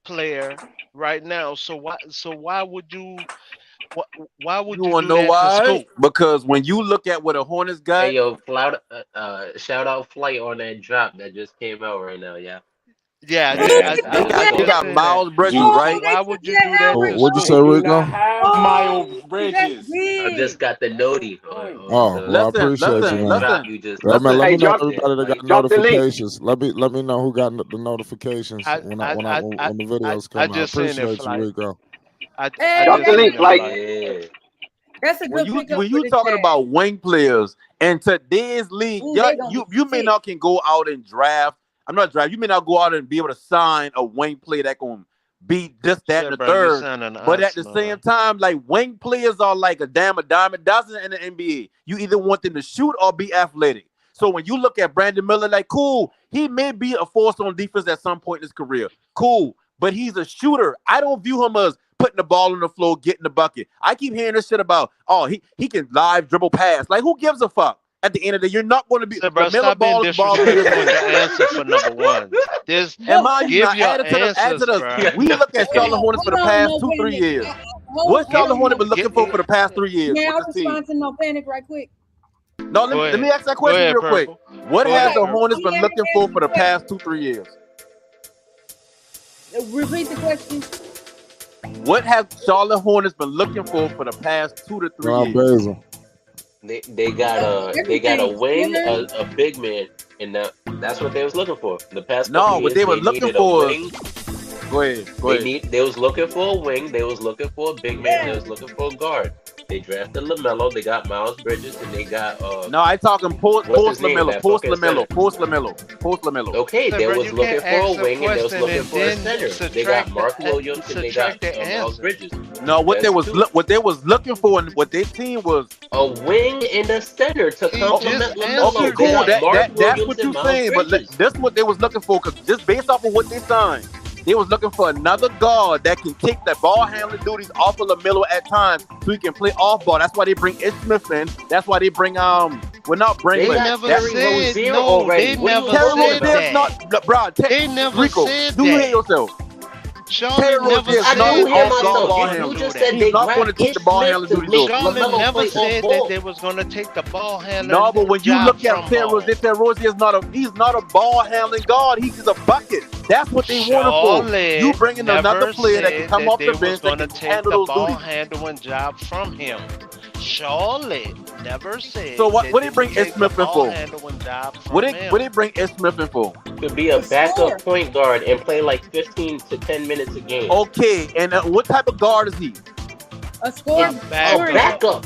player right now. So why would you why would You you want to do know that to why? Scoop? Because when you look at what the Hornets Hey got, yo, shout out Flight on that drop that just came out right now, yeah. Yeah, Man, they I got just got seen that. Miles Bridges, you Oh, right? they Why took would you that do that to Howard. What'd you they say, Scoop? do not Rico? have Miles Oh, that's Bridges. I big. just got the noti Right. on Oh, well, I the appreciate you, on the man. drop you just Yeah, man, let Hey, me know drop there, everybody that Flight. got drop the link. notifications. Let me know who got the notifications I when I I I when the videos I come out. I just seen it, appreciate you, Flight. Rico. I Hey, Drop the that's just link, seen it, Flight. Flight. Yeah. that's a When good pickup when for you the talking Jazz. about wing players in today's league, Ooh, yeah, they gonna be you may sick. not can go out and draft. I'm not draft. You may not go out and be able to sign a wing player that can be this, that, and Shit, the bro, you third. sounding But at the Arsenal, same man. time, like wing players are like a dime a dozen in the NBA. You either want them to shoot or be athletic. So when you look at Brandon Miller, like cool, he may be a force on defense at some point in his career. Cool, but he's a shooter. I don't view him as putting the ball on the floor, getting the bucket. I keep hearing this shit about, oh, he can live dribble pass. Like, who gives a fuck? At the end of the day, you're not going to be So, bro, LaMelo stop being Ball is ball player. disrespectful with your answer for number one. This And mind you, now give your add it to the answers, bro. we look at Charlotte Hold Hornets for the on, past no 2-3 panic. years. Hold What Charlotte on, Hornet no been looking for the past 3 years May with I this team? respond to no panic right quick? No, Go let me ahead. ask that Go question ahead, real quick. Purple. What Go has ahead, the Purple. Hornets been Let me looking ask for you for a the past question. 2-3 years? Repeat the question. What have Charlotte Hornets been looking for the past 2 to 3 Rob years? Basil. They got a Everything. wing, Center. a big man, and that's what they was looking for. The past couple No, what years, they were they looking needed a for. wing. Go ahead. They was looking for a wing. They was looking for a big man. They Yeah. was looking for a guard. They drafted Lamelo. They got Miles Bridges, and they got No, I talking post what's his name? Lamelo, That post fucking center. Lamelo. Okay, So, they bro, was you looking can't for a ask a wing and they was question looking and for a then center. They got Mark Williamson. They got subtract the Miles answer. Bridges. No, what That's two. what they was looking for and what their team was. A wing and a center to He complement just Lamelo. Okay, answered They cool. got that. Mark That's Williams what and you Miles saying, but Bridges. that's what they was looking for. Cause just based off of what they signed, they was looking for another guard that can take the ball handling duties off of LaMelo at times, so he can play off ball. That's why they bring Ish Smith in. That's why they bring we're not bringing. They They got never Terry said Rozier no. already. They What are you never Terry talking said about? Rozier's that. not, bro. They never Rico, said do you hear that. yourself? Charlotte Terry never Rozier is I not do said an hear off guard myself. ball that. You handler. just said He's they not going to draft take the Ish ball Smith handling to duties make off. Charlotte LaMelo never play off said that ball. they was gonna take the ball handling No, but when you job look at from Terry Ball. Rozier, he's not a ball handling guard. He's a bucket. That's what they want him for. You Charlotte bringing another never player that can said come that off they the was bench that gonna can take handle the those ball duties. handling job from him. Charlotte never said So what that they they bring would Ish take the Smith in ball for? handling job What from they him. bring Ish Smith in for? To be a The backup score. point guard and play like 15 to 10 minutes a game. Okay, and what type of guard is he? A score. A A backup. backup.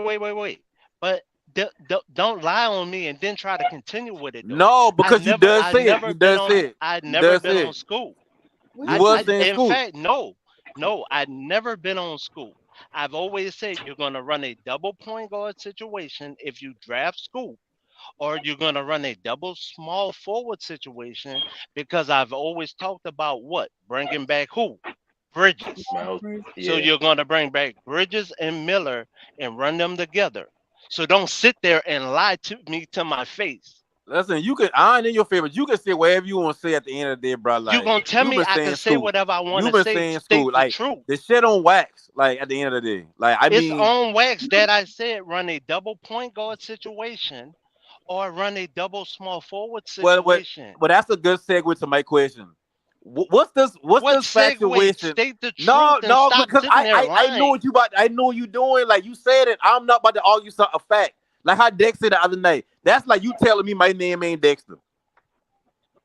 wait. But don't lie on me and then try to continue with it though. No, because you does I say it. never You been does on. say it. I'd You never does been say on it. school. You was saying In school. fact, no, I'd never been on school. I've always said you're gonna run a double point guard situation if you draft school, or you're gonna run a double small forward situation because I've always talked about what bringing back who Bridges. Well, So yeah. you're going to bring back Bridges and Miller and run them together. So don't sit there and lie to me to my face. Listen, you can. I ain't in your favor. You can say whatever you want to say at the end of the day, bro. You Like gonna tell you've me been I can saying say school. whatever I want You've to been say, saying state school. the Like truth. the shit on wax. Like at the end of the day, like I It's mean, on wax that I said run a double point guard situation or run a double small forward well, situation. that's a good segue to my question. What's this What segue? infatuation? State the truth No, and no, stop because sitting there I know lying. what you about. I know what you doing. Like you said it. I'm not about to argue something a fact. Like how Dex said the other night. That's like you telling me my name ain't Dexter.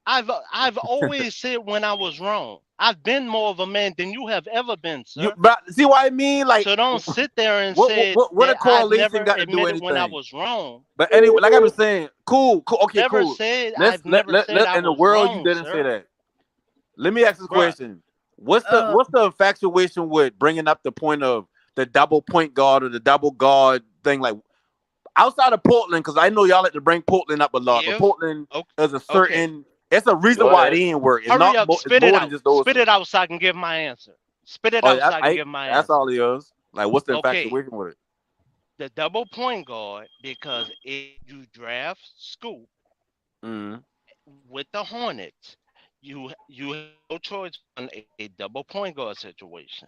I've always said when I was wrong. I've been more of a man than you have ever been, sir. But see what I mean? Like So don't sit there and what say a that I've correlation never got to do admitted when I anything? was wrong. But anyway, like I was saying, cool. Okay, Never cool. said Let's I've never said I in the was world wrong, you didn't sir. say that. Let me ask this Bruh. question: what's the infatuation with bringing up the point of the double point guard or the double guard thing? Like outside of Portland, because I know y'all like to bring Portland up a lot, but Portland is a certain. It's a reason why it didn't work. It's Hurry not. up, It's spit more it than out. just those. Spit it out so I can give my answer. Spit it Oh, out so I can give my that's answer. all it is. Like, what's the Okay. infatuation with it? The double point guard, because if you draft Scoop with the Hornets, you have no choice on a double point guard situation.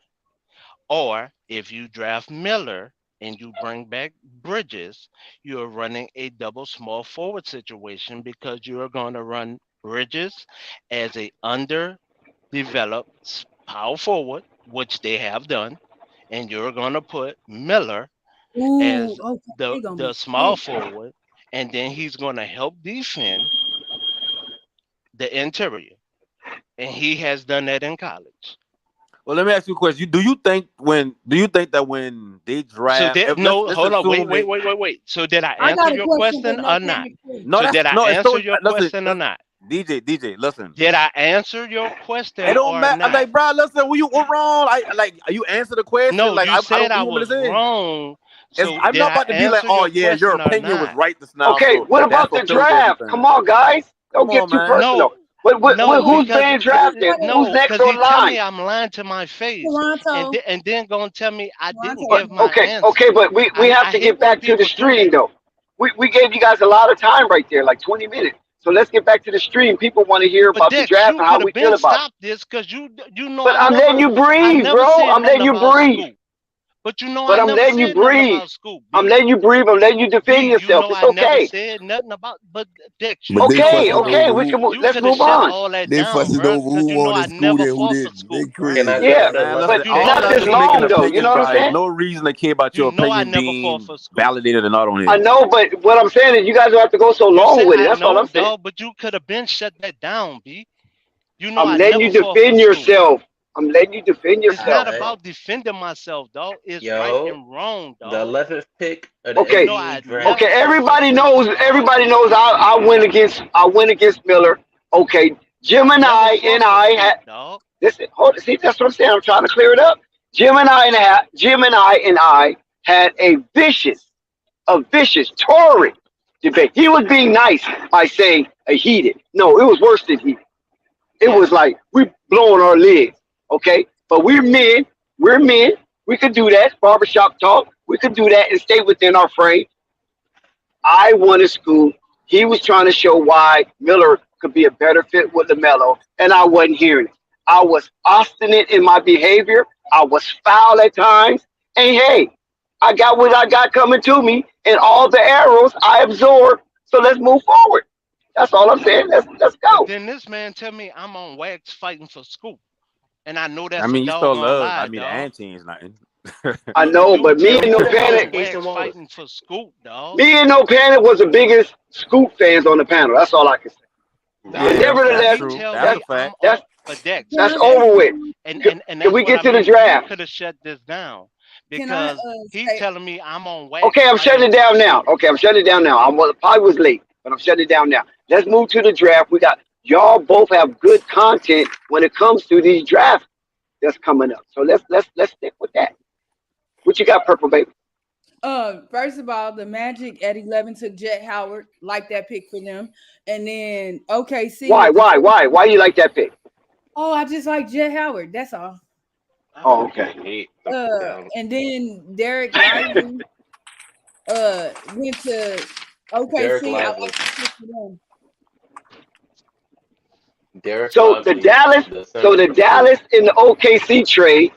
Or if you draft Miller and you bring back Bridges, you're running a double small forward situation because you're going to run Bridges as a underdeveloped power forward, which they have done, and you're going to put Miller as Ooh, okay. They gonna the be small sick. forward, and then he's going to help defend the interior. And he has done that in college. Well, let me ask you a question. Do you think that when they So draft, that let's hold on, assume wait. So did I I got answer a your question question with or no not? panic, too. no, So that's did I no. It's so answer your question or not? DJ, listen. Did I answer your It question don't or matter. I'm not? like, bro, listen, you were wrong. You answer the question. No, Like, you I said don't I you want me was to say? wrong. So I'm did not I about to be like, answer oh your yeah, your question or opinion was not? right this now. Okay, So what that about the fulfills draft? everything. Come on, guys. Don't Come get on, too man. personal. No, Who's because being drafted? Who's next because on you tell me line? I'm lying to my face, Toronto. and then gonna tell me I didn't But give my answer. okay, but we have I to hate get when back to the people do stream that. though. We gave you guys a lot of time right there, like 20 minutes. So let's get back to the stream. People want to hear But about the Dex, draft you and how could we have feel been about it. stopped this because you know But I I'm letting you breathe, never bro. said I'm nothing letting you about breathe. Scoop. But you know I But I'm never letting you said nothing breathe. about Scoop. I'm letting you breathe. I'm letting you defend You yourself. know It's I never okay. said nothing about. But Dex, But they Okay, fussing okay. over We who can move. you Let's could have move shut on. all that they down, fussing bro, over because who you know I wanted Scoot never and who fought for didn't. They Scoop. Can I crazy. go Yeah, after Man, London? listen, but You know all not I that this is never making fought long for though. You opinions, know Scoop. what I'm bro. saying? No reason to care about You your know I opinion never fought being for Scoop. validated or not on I here. know, but what I'm saying is you guys don't have to go so You long said with it. I That's all know, I'm saying. dog, but you could have been shut that down, B. You know I'm I letting you never fought for defend Scoop. yourself. I'm letting you defend It's not yourself. Alright. about defending myself, dog. It's right Yo, and wrong, the dog. 11th pick of the You Okay, know NBA I draft. okay. never fought for Scoop, dog. Everybody knows. I went against Miller. Okay, Jim and Never I fought for Scoop, had. dog. Listen, hold. See, that's what I'm saying. I'm trying to clear it up. Jim and I had a vicious, torrid debate. He was being nice by saying a heated. No, it was worse than heated. It Yeah. was like we blowing our legs. Okay, but we're men. We're men. We could do that. Barbershop talk. We could do that and stay within our frame. I wanted Scoop. He was trying to show why Miller could be a better fit with LaMelo, and I wasn't hearing it. I was obstinate in my behavior. I was foul at times. And hey, I got what I got coming to me, and all the arrows I absorbed. So let's move forward. That's all I'm saying. Let's But go. then this man tell me I'm on wax fighting for Scoop. And I know I that's a mean, you still doggone love. I lie, mean, the dog. ain't changed nothing. I know, You but me tell and me No I'm on Panic, Jason wax Wallace. fighting for Scoop, dog. me and No Panic was the biggest Scoop fans on the panel. That's all I can say. Nah, But Yeah, that's that's nevertheless, He true. tell That's that's a me I'm fact. on that's but Dex, that's Dex. over with. And Can that's we what get I to the mean. You draft? could have shut this down Can I because he say telling me I'm on Okay, wax I'm shutting fighting it for down now. Scoop. Okay, I'm shutting it down now. Probably was late, but I'm shutting it down now. Let's move to the draft. We got y'all both have good content when it comes to these drafts that's coming up. So let's stick with that. What you got, Purple Baby? first of all, the Magic at 11 took Jet Howard, like that pick for them. And then OKC Why? with the Why you like that pick? I just like Jet Howard. That's all. Oh, okay. He down. And then Derek Lively went to Derek OKC. I like Lively. the fit for them. Derek So the Lively, Dallas, the so center the for the Dallas in the OKC trade,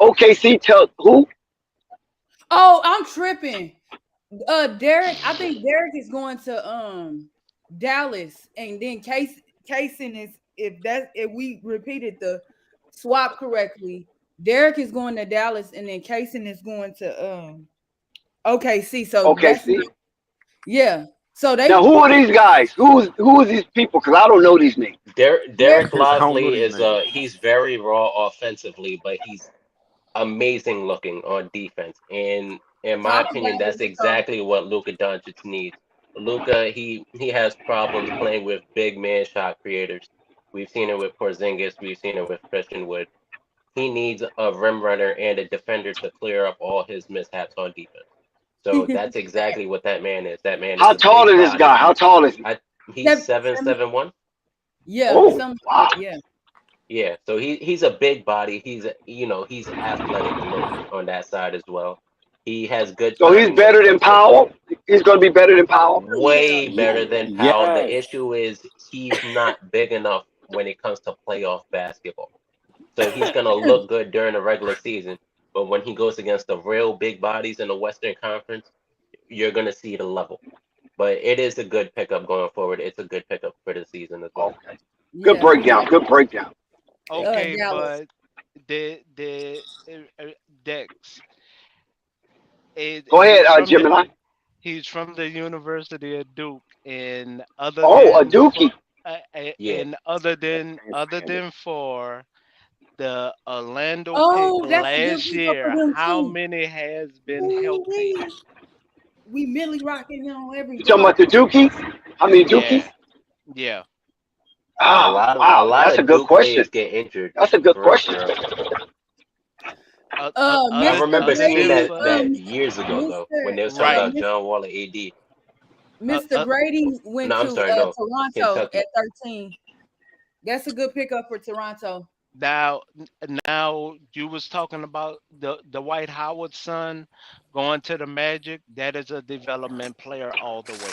OKC tell who? Oh, I'm tripping. Derek, I think Derek is going to Dallas, and then Kaysen is if we repeated the swap correctly, Derek is going to Dallas, and then Kaysen is going to OKC. So that's OKC. not, yeah. So they Now, who are these guys? Who are these people? Because I don't know these names. Derek I don't know Lively these is names. he's very raw offensively, but he's amazing looking on defense. And in my talk opinion, about that's it. So exactly what Luka Doncic needs. Luka, he has problems playing with big man shot creators. We've seen it with Porzingis. We've seen it with Christian Wood. He needs a rim runner and a defender to clear up all his mishaps on defense. So that's exactly what that man is. That man is How a tall big is this body. guy? How tall is he? He's 7'1". yeah, Oh, some wow. yeah. Yeah, so he's a big body. He's athletic on that side as well. He has good So he's timing when better it than comes to Powell. He's going to be better than Powell. way better than Yeah. Powell. The issue is he's not big enough when it comes to playoff basketball. So he's gonna look good during the regular season, but when he goes against the real big bodies in the Western Conference, you're gonna see the level. But it is a good pickup going forward. It's a good pickup for the season as well. Okay. Good Yeah, breakdown. Good breakdown. Okay, Dallas. but the Dex. Go ahead, He's from Gemini. he's from the University of Duke, and other Oh, a than Dookie. Yeah. and other than for the Orlando Oh, pick that's a good last pick up for year, him how too. many has been healthy? We Millie rocking on every You talking block. about the Dookies? How many Dookies? Yeah. Ah, wow. That's a good Duke question. players get injured. That's a good For real, question. for real. Other I remember other seeing than that for years ago though, when they was talking right. about John Wall and AD. Mr. Grady went No, I'm to sorry, no, Toronto Kentucky. at 13. That's a good pickup for Toronto. Now you was talking about the Dwight Howard son going to the Magic. That is a development player all the way.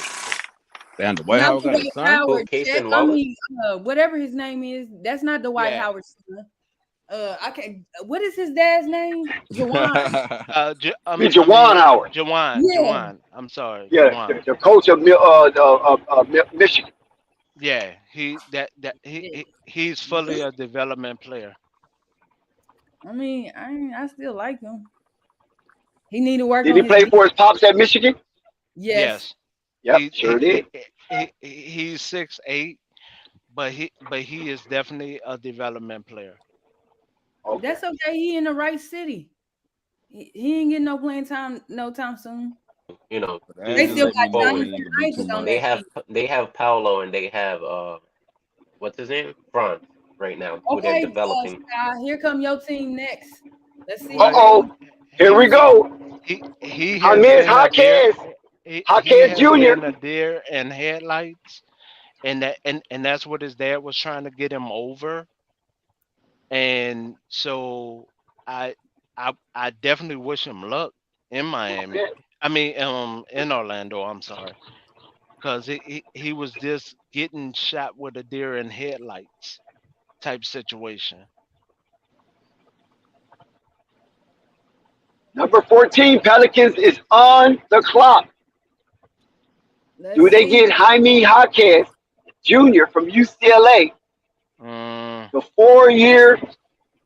Damn, the White Not House the got a Dwight son. Howard. Casey I Wallace. mean, whatever his name is, that's not the Dwight Yeah. Howard son. I can't. What is his dad's name? Jawan. Be Jawan Howard. Jawan. Yeah. Jawan. I'm sorry. Yeah, Jawan. the coach of Michigan. Yeah. He's fully a development player. I mean, I still like him. He need to work Did on he his. play for his pops at Michigan? Yes. Yep, sure did. He's 6'8", but he is definitely a development player. Okay. That's okay. He in the right city. He ain't getting no playing time no time soon. You know, They Duke still is got forward. Jonathan Isaac on They that have team. they have Paolo and they have what's his name? Franz right now, who they're Okay, developing. here come your team next. Let's see. Uh-oh. Here we go. He I has miss been a deer. Hawkins. He Hawkins has Jr. been a deer in headlights, and that's what his dad was trying to get him over. And so I definitely wish him luck in Miami. I mean, in Orlando. I'm sorry, because he was just getting shot with a deer in headlights type situation. Number 14, Pelicans is on the clock. Do they get Jaime Hawkins Jr. from UCLA, the 4-year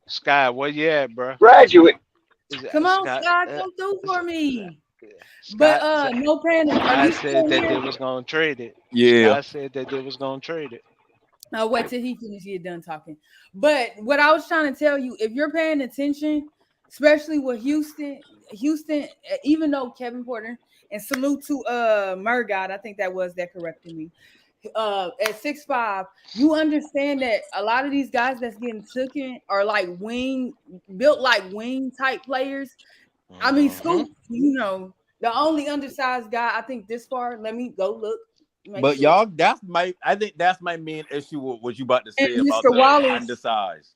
Sky, where you at, bro? graduate? Come on, Scott, Scott, come through for me. Scott, But no panic. Are Scott you said still that they here? was gonna trade it. Yeah. Scott said that they was gonna trade it. I'll wait till he finishes get done talking. But what I was trying to tell you, if you're paying attention, especially with Houston, even though Kevin Porter, and salute to Murgod, I think that corrected me. At 6'5", you understand that a lot of these guys that's getting taken are like built like wing type players. I mean, Scoop, you know, the only undersized guy I think this far. Let me go look. But sure. y'all, I think that's my main issue with what you about to say And about Mr. the Wallace. undersized.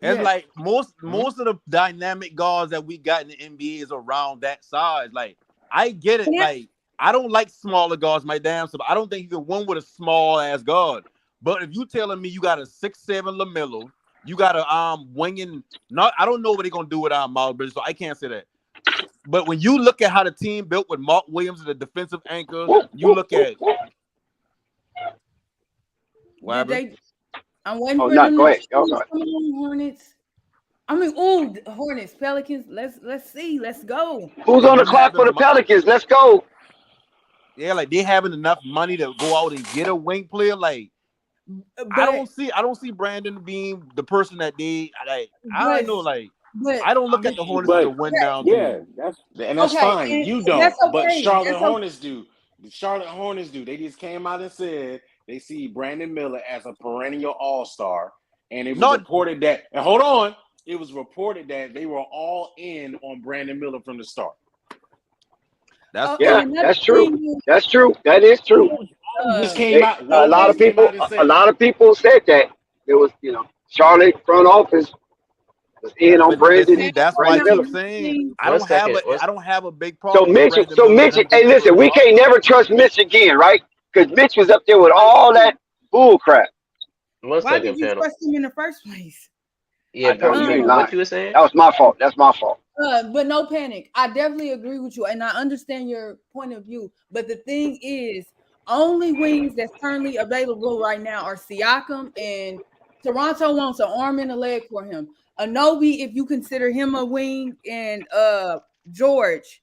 It's Yes. like most of the dynamic guards that we got in the NBA is around that size. Like I get it. Yeah. Like I don't like smaller guards, my damn self. I don't think you can win with a small ass guard. But if you telling me you got a 6'7" Lamelo, you got a winging. Not I don't know what they're gonna do with Miles Bridges, so I can't say that. But when you look at how the team built with Mark Williams as the defensive anchor, you look at what Did happened? I'm waiting Oh, for no, them go to ahead. Go ahead. come on, Hornets. I mean, ooh, Hornets, Pelicans. Let's see. Let's go. Who's But on the them clock for the having Pelicans? Let's go. yeah, like they having enough money to go out and get a wing player. Like I But don't see Brandon being the person that they like. I but don't know. Like but I don't look I at the mean, Hornets as a but win now yeah, team. that's okay, fine. and You don't, that's but okay. Charlotte That's okay. Hornets do. The Charlotte Hornets do. They just came out and said they see Brandon Miller as a perennial all-star, and it was Not reported that. And hold on, it was reported that they were all in on Brandon Miller from the start. that's Yeah, And another that's true. thing is, That's true. That is true. Just came out. A lot of Woj came people, out and a said lot that. of people said that it was, Charlotte front office was in on but see, Brandon that's why I Brandon Miller. keep saying I One don't have second. I don't have a big So problem with Mitch, Brandon Miller and him hey, being listen, we perennial can't never all-star. trust Mitch again, right? Because Mitch was up there with all that bull crap. One why second, did you panel. trust him in the first place? Yeah, I know you ain't Purple, what lying. you were saying? That was my fault. That's my fault. But no panic. I definitely agree with you, and I understand your point of view. But the thing is, only wings that's currently available right now are Siakam, and Toronto wants an arm and a leg for him. Anobi, if you consider him a wing, and George,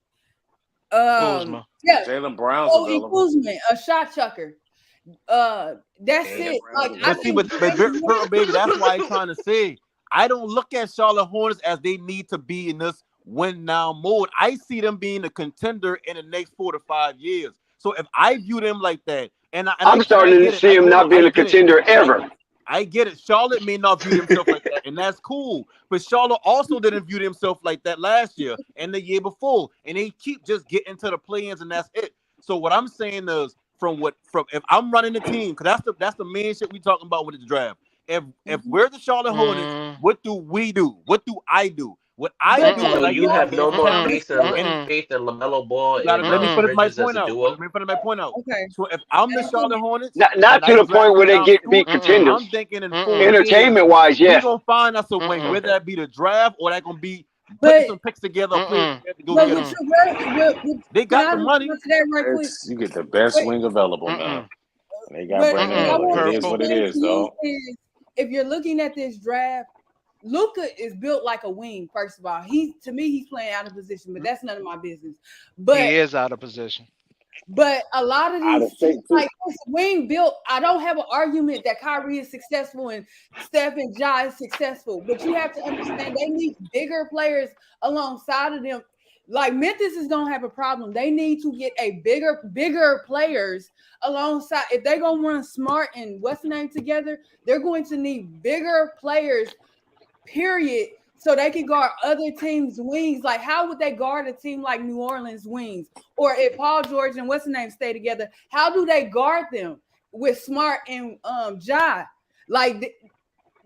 Kuzma. yeah, Jalen Brown's Cody available. Kuzma, a shot chucker. That's Damn. it. Like I But see, think but Pearl, baby, that's why I'm trying to say I don't look at Charlotte Hornets as they need to be in this win now mode. I see them being a contender in the next 4 to 5 years. So if I view them like that, I'm starting to see him not being a contender ever. I get it. Charlotte may not view themselves like that, and that's cool. But Charlotte also didn't view themselves like that last year and the year before, and they keep just getting to the play-ins, and that's it. So what I'm saying is, from if I'm running the team, because that's the main shit we talking about with the draft. If we're the Charlotte Hornets, what do we do? What do I do? What I do is So I you go out have there no and more test faith in Lamelo Ball and let me finish my Bridges as point a out. duo. Let me finish my point out. Okay. So if I'm the Charlotte Hornets, Not and to I the draft point where they down get Scoot, be contenders. I'm thinking in 4 years, Entertainment wise, we're yes. gonna find us a wing, whether that be the draft or that gonna be putting But some picks together, players together to go but get with them. your They can got I the money. respond to that right quick? You get the best Wait, wing available, man. And they got but Brandon what I Miller. want It to is what it explain is, to you though. is if you're looking at this draft, Luka is built like a wing. First of all, to me he's playing out of position, but that's none of my business. But He is out of position. But a lot of Out these of shape, teams, too. like this wing built, I don't have an argument that Kyrie is successful and Steph and Ja is successful, but you have to understand they need bigger players alongside of them. Like Memphis is gonna have a problem. They need to get a bigger players alongside. If they're gonna run Smart and what's the name together, they're going to need bigger players. Period. So they can guard other teams' wings. Like, how would they guard a team like New Orleans wings? Or if Paul George and what's the name stay together, how do they guard them with Smart and Ja? Like,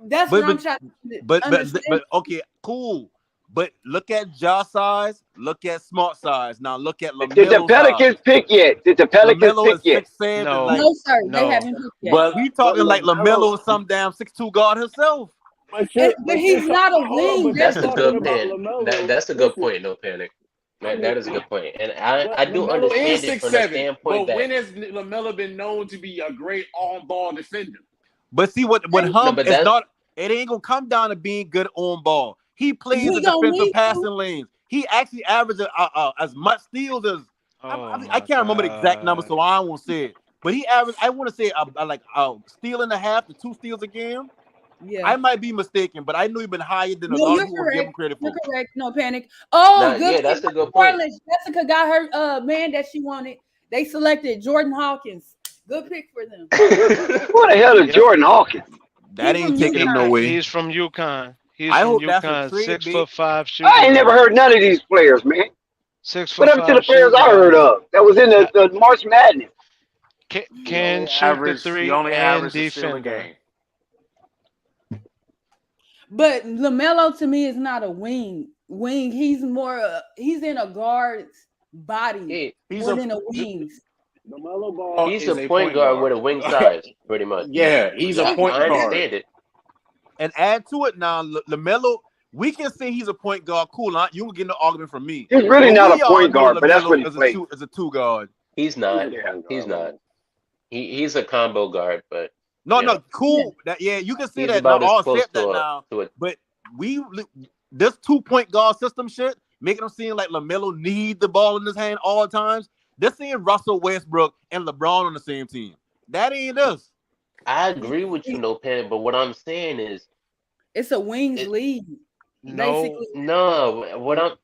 that's what I'm trying to understand. But okay, cool. But look at Ja size, look at Smart size. Now look at LaMelo Did the Pelicans size. pick yet? Did the Pelicans LaMelo pick is yet? 6'7". No. Like, No, sir. They haven't picked yet. But we talking like LaMelo is some damn 6'2" guard himself. But he's not a wing. That's a That's good the point. LaMelo. That's a good point. No panic. That is a good point, and I do LaMelo understand is it from the 6'7", standpoint but that. when has LaMelo been known to be a great on-ball defender? But see what No, Hum but is that's not. It ain't gonna come down to being good on ball. He plays We the don't defensive need passing to. lanes. He actually averages as much steals as I my can't remember the exact number, God. so I won't say it. But he averaged. I want to say like steal and a half to 2 steals a game. Yeah. I might be mistaken, but I knew he'd been higher than a No, lot you're of people give him correct. credit You're for. correct. No panic. Oh, Nah, good. yeah, that's pick a by good point. Orleans. Jessica got her man that she wanted. They selected Jordan Hawkins. Good pick for them. Who the hell is Yep. Jordan Hawkins? That He's ain't from taking him no UConn. way. He's from UConn. He's I from hope that's a UConn. trade, 6'5" I shooting ain't never guard. heard none of these players, man. 6'5" What happened to the players shooting I heard guard. of that was in the March Madness? Can shoot the He three only and averaged a steal a defender. game. But LaMelo to me is not a wing. He's more. He's in a guard's body He's more than a wing's. LaMelo Ball He's is a a point point guard with guard. a wing size, pretty much. Yeah, he's a Yeah, point I guard. understand it. And add to it now, LaMelo. We can say he's a point guard. Cool, huh? You will get no argument from me. He's really But not we a all point know guard, but that's what he LaMelo plays. as a two guard. He's not. He's not. He's a combo guard, but No, you know, no, cool. That you can say he's that. Now about as I'll close accept that to now. a But this 2-point guard system shit, making them seem like LaMelo need the ball in his hand all the times. They're seeing Russell Westbrook and LeBron on the same team. That ain't us. I agree with you, no pen. But what I'm saying is, It's a wings league. No, no.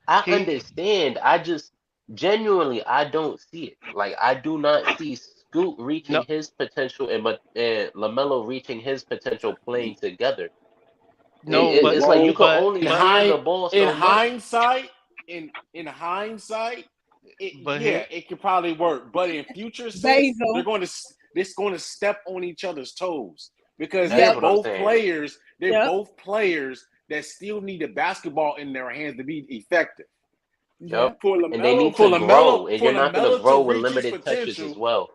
I understand. I just genuinely I don't see it. Like I do not see Scoot reaching his potential and LaMelo reaching his potential playing together. It's like you can only share the ball so in much. hindsight, in hindsight, it could probably work. But in future sense, it's going to step on each other's toes because they're both players. They're both players that still need the basketball in their hands to be effective. Yep. For LaMelo, And they need to grow, and you're not going to grow with limited touches as well.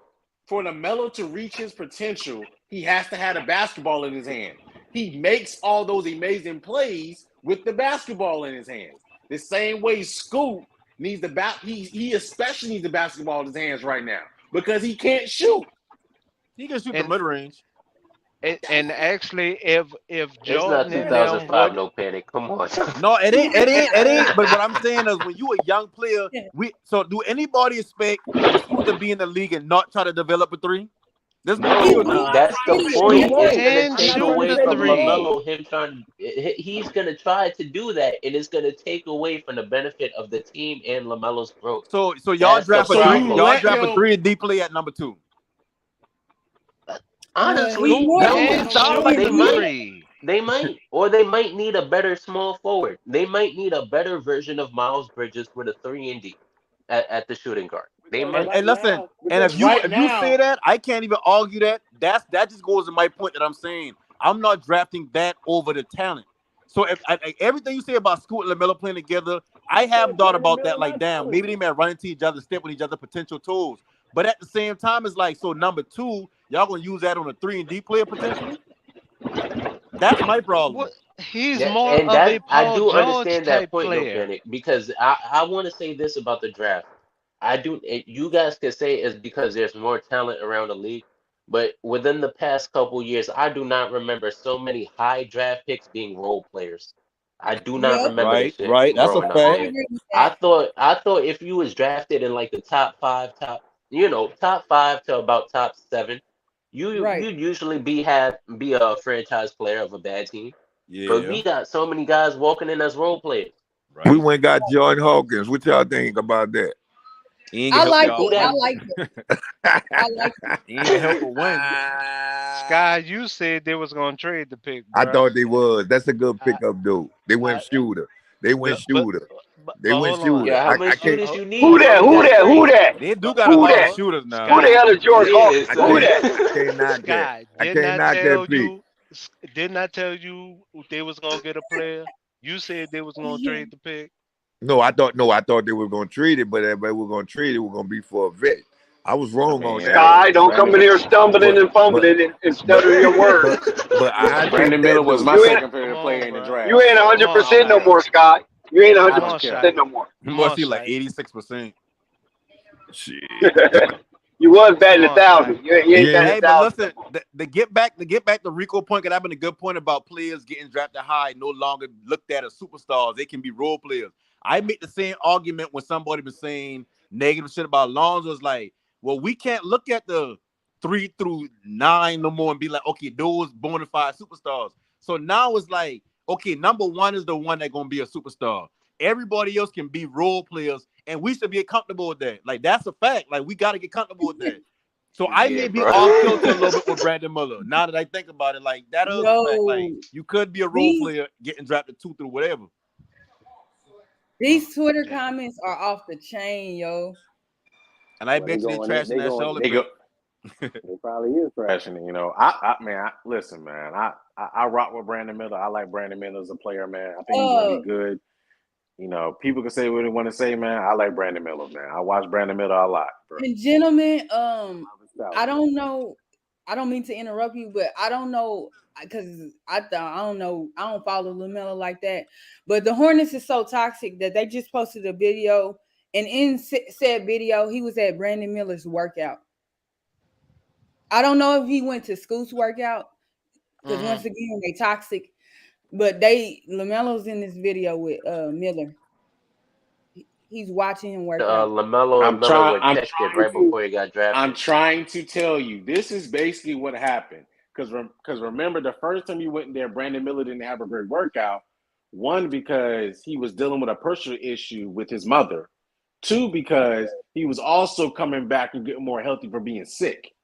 For LaMelo to reach his potential, he has to have the basketball in his hand. He makes all those amazing plays with the basketball in his hands. The same way Scoot needs he especially needs the basketball in his hands right now because he can't shoot. He can shoot the mid range. And actually, if It's not Jordan and 2005, no panic. Come on. No, it ain't. But what I'm saying is, when you a young player, do anybody expect Scoot to be in the league and not try to develop a three? There's No, that's the point. It's going can to take shoot away the from three. LaMelo. He's going to try to do that, and it's going to take away from the benefit of the team and LaMelo's growth. So y'all That's draft the a three. problem. Y'all draft a 3-and-D play at number 2. Honestly, they might, or they might need a better small forward. They might need a better version of Miles Bridges with a 3-and-D at the shooting guard. They might. And listen, and if you say that, I can't even argue that. That just goes to my point that I'm saying. I'm not drafting that over the talent. So if everything you say about Scoot and LaMelo playing together, I have thought about that. Like, damn, maybe they may run into each other, step on each other's potential toes. But at the same time, it's like, so number 2, y'all gonna use that on a 3-and-D player potentially? That's my problem. He's more of a Paul I do George understand that type point, player. no panic, because I want to say this about the draft. You guys could say it's because there's more talent around the league, but within the past couple years, I do not remember so many high draft picks being role players. I do not remember this shit That's a growing up, fact. man. I thought if you was drafted in like the top 5 to about top 7, you'd usually be a franchise player of a bad team. Yeah. But we got so many guys walking in as role players. We went and got Jordan Hawkins. What y'all think about that? I like it. I like it. I like it. He ain't help a win. Sky, you said they was gonna trade the pick. I bruh. thought they was. That's a good pickup, dude. They went shooter. They went shooter. They went shooter. Yeah, how I much can't. shooters you need? Who that? They do got a lot of shooters now. Who the hell is George Hawkins? Who that? I can't knock that. I can't knock that pick. Didn't I tell you they was gonna get a player? You said they was gonna trade the pick. No, I thought they were gonna trade it, but if they were gonna trade it, we're gonna be for a vet. I was wrong on that. Sky, don't come in here stumbling and fumbling and stuttering your words. But I Brandon Miller was my second favorite player in the draft. You ain't 100% no more, Sky. You ain't 100% no more. You must be like 86%. Shit. You was batting 1,000. You ain't batting Hey, but 1,000. listen, the get back to Rico point, because I've been a good point about players getting drafted high, no longer looked at as superstars. They can be role players. I make the same argument when somebody was saying negative shit about Lonzo. It's like, well, we can't look at the 3 through 9 no more and be like, okay, those bona fide superstars. So now it's like, okay, number 1 is the one that's gonna be a superstar. Everybody else can be role players, and we should be comfortable with that. Like, that's a fact. Like, we got to get comfortable with that. So I may be off kilter a little bit with Brandon Miller. Now that I think about it, like, that is a fact. Like, you could be a role player getting drafted 2 through whatever. These Twitter comments are off the chain, yo. And I bet you they trashing that Charlotte. It probably is trashing it. You know, listen, man. I rock with Brandon Miller. I like Brandon Miller as a player, man. I think he's gonna be good. You know, people can say what they want to say, man. I like Brandon Miller, man. I watch Brandon Miller a lot, bro. And gentlemen, I don't know. I don't mean to interrupt you, but I don't know because I don't know. I don't follow Lamelo like that. But the Hornets is so toxic that they just posted a video, and in said video, he was at Brandon Miller's workout. I don't know if he went to Scoot's workout because once again they toxic. But Lamelo's in this video with Miller. He's watching him work out. Lamelo and Miller were texted right before he got drafted. I'm trying to tell you, this is basically what happened. Because remember, the first time you went there, Brandon Miller didn't have a great workout. One, because he was dealing with a personal issue with his mother. Two, because he was also coming back and getting more healthy for being sick.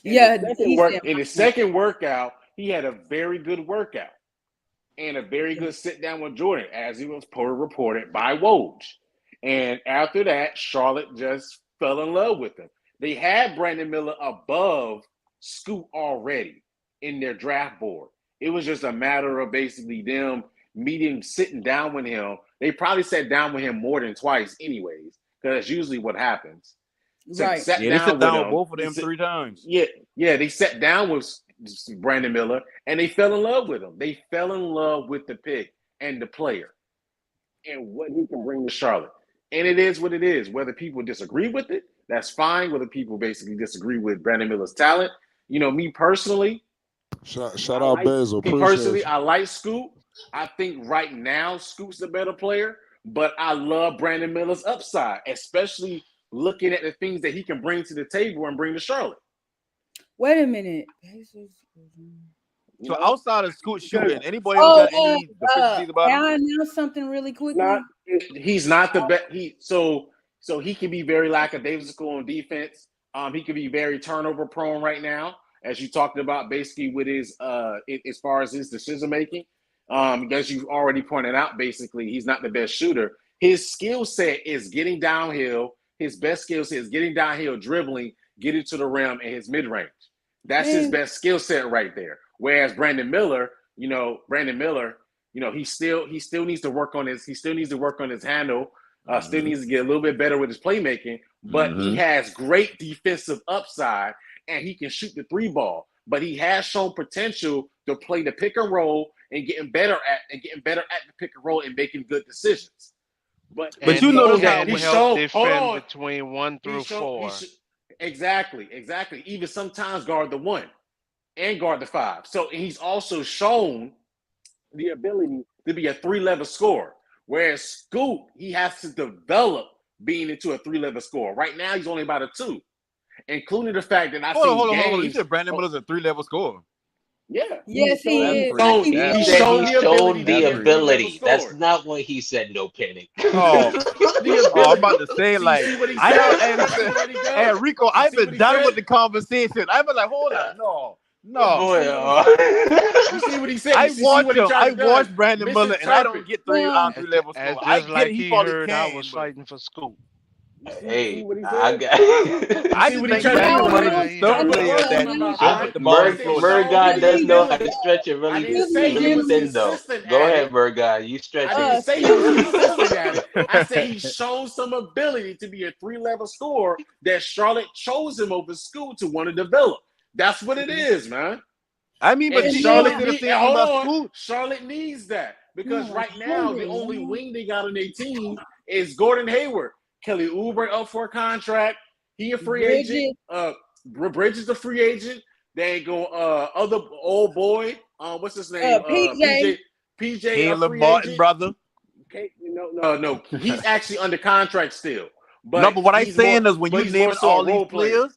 In the second workout, he had a very good workout and a very good sit down with Jordan, as he was reported by Woj. And after that, Charlotte just fell in love with him. They had Brandon Miller above Scoot already in their draft board. It was just a matter of basically them sitting down with him. They probably sat down with him more than twice anyways, because that's usually what happens. So right. They sat down with both of them 3 times. Yeah, they sat down with Brandon Miller, and they fell in love with him. They fell in love with the pick and the player and what he can bring to Charlotte. And it is what it is. Whether people disagree with it, that's fine. Whether people basically disagree with Brandon Miller's talent. You know, me personally. Shout out Basil. I like Scoot. I think right now Scoot's a better player, but I love Brandon Miller's upside, especially looking at the things that he can bring to the table and bring to Charlotte. Wait a minute. So outside of Scoot shooting, anybody else got any deficiencies about him? Can I announce something really quickly? He's not the best. So he can be very lackadaisical on defense. He can be very turnover prone right now, as you talked about, basically with his as far as his decision making. As you already pointed out, basically he's not the best shooter. His skill set is getting downhill. His best skill set is getting downhill, dribbling, getting to the rim, and his mid range. That's his best skill set right there. Whereas Brandon Miller, he still needs to work on his handle. Still needs to get a little bit better with his playmaking. But he has great defensive upside, and he can shoot the 3 ball. But he has shown potential to play the pick and roll and getting better at the pick and roll and making good decisions. But you notice how he helped defend between 1 through 4. Exactly. Even sometimes guard the 1 and guard the 5. So he's also shown the ability to be a 3-level scorer. Whereas Scoot, he has to develop being into a 3-level scorer. Right now, he's only about a 2, including the fact that Hold on. You said Brandon Miller's a 3-level scorer. Yeah. Yes, he is. He showed the ability. That's not what he said. No panic. I'm about to say, like, hey, Rico, I've been done with the conversation. I've been like, hold on, no. You see what he said? I watched Brandon Miller, and I don't get 3-level score. I get he heard I was fighting for Scoot. Hey, I just think Brandon Miller is still player that Merg guy does know how to stretch it really thin, though. Go ahead, Merg guy. You stretch it. I didn't say he was consistent at it. I said he's shown some ability to be a 3-level scorer that Charlotte chose him over Scoot to want to develop. That's what it is, man. I mean, but Charlotte needs that because right now the only wing they got on their team is Gordon Hayward. Kelly Oubre up for a contract. He a free agent. Bridges a free agent. They go other old boy. What's his name? PJ. Caleb Martin, brother. Okay, no. He's actually under contract still. But what I'm saying is when you name all these players,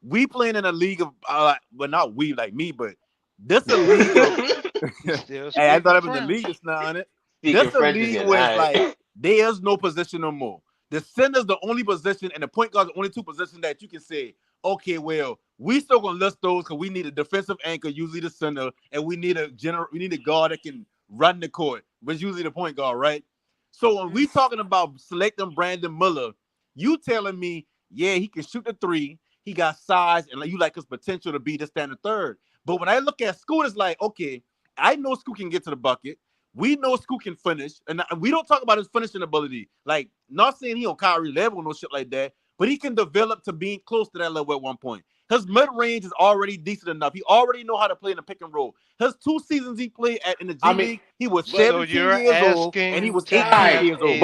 we playing in a league of well, not we like me, but this a league of hey, I thought it was a league that's not on it. This a league where like there's no position no more. The center's the only position, and the point guard's the only 2 positions that you can say, okay, well, we still gonna list those because we need a defensive anchor, usually the center, and we need a guard that can run the court, which is usually the point guard, right? So when we talking about selecting Brandon Miller, you telling me, yeah, he can shoot the 3, he got size, and you like his potential to be the standard 3rd. But when I look at Scoot, it's like, okay, I know Scoot can get to the bucket. We know Scoot can finish, and we don't talk about his finishing ability. Like, not saying he on Kyrie level, no shit like that, but he can develop to being close to that level at one point. His mid-range is already decent enough. He already know how to play in the pick and roll. His 2 seasons he played in the G League, he was 17 years old, and he was 18 years old.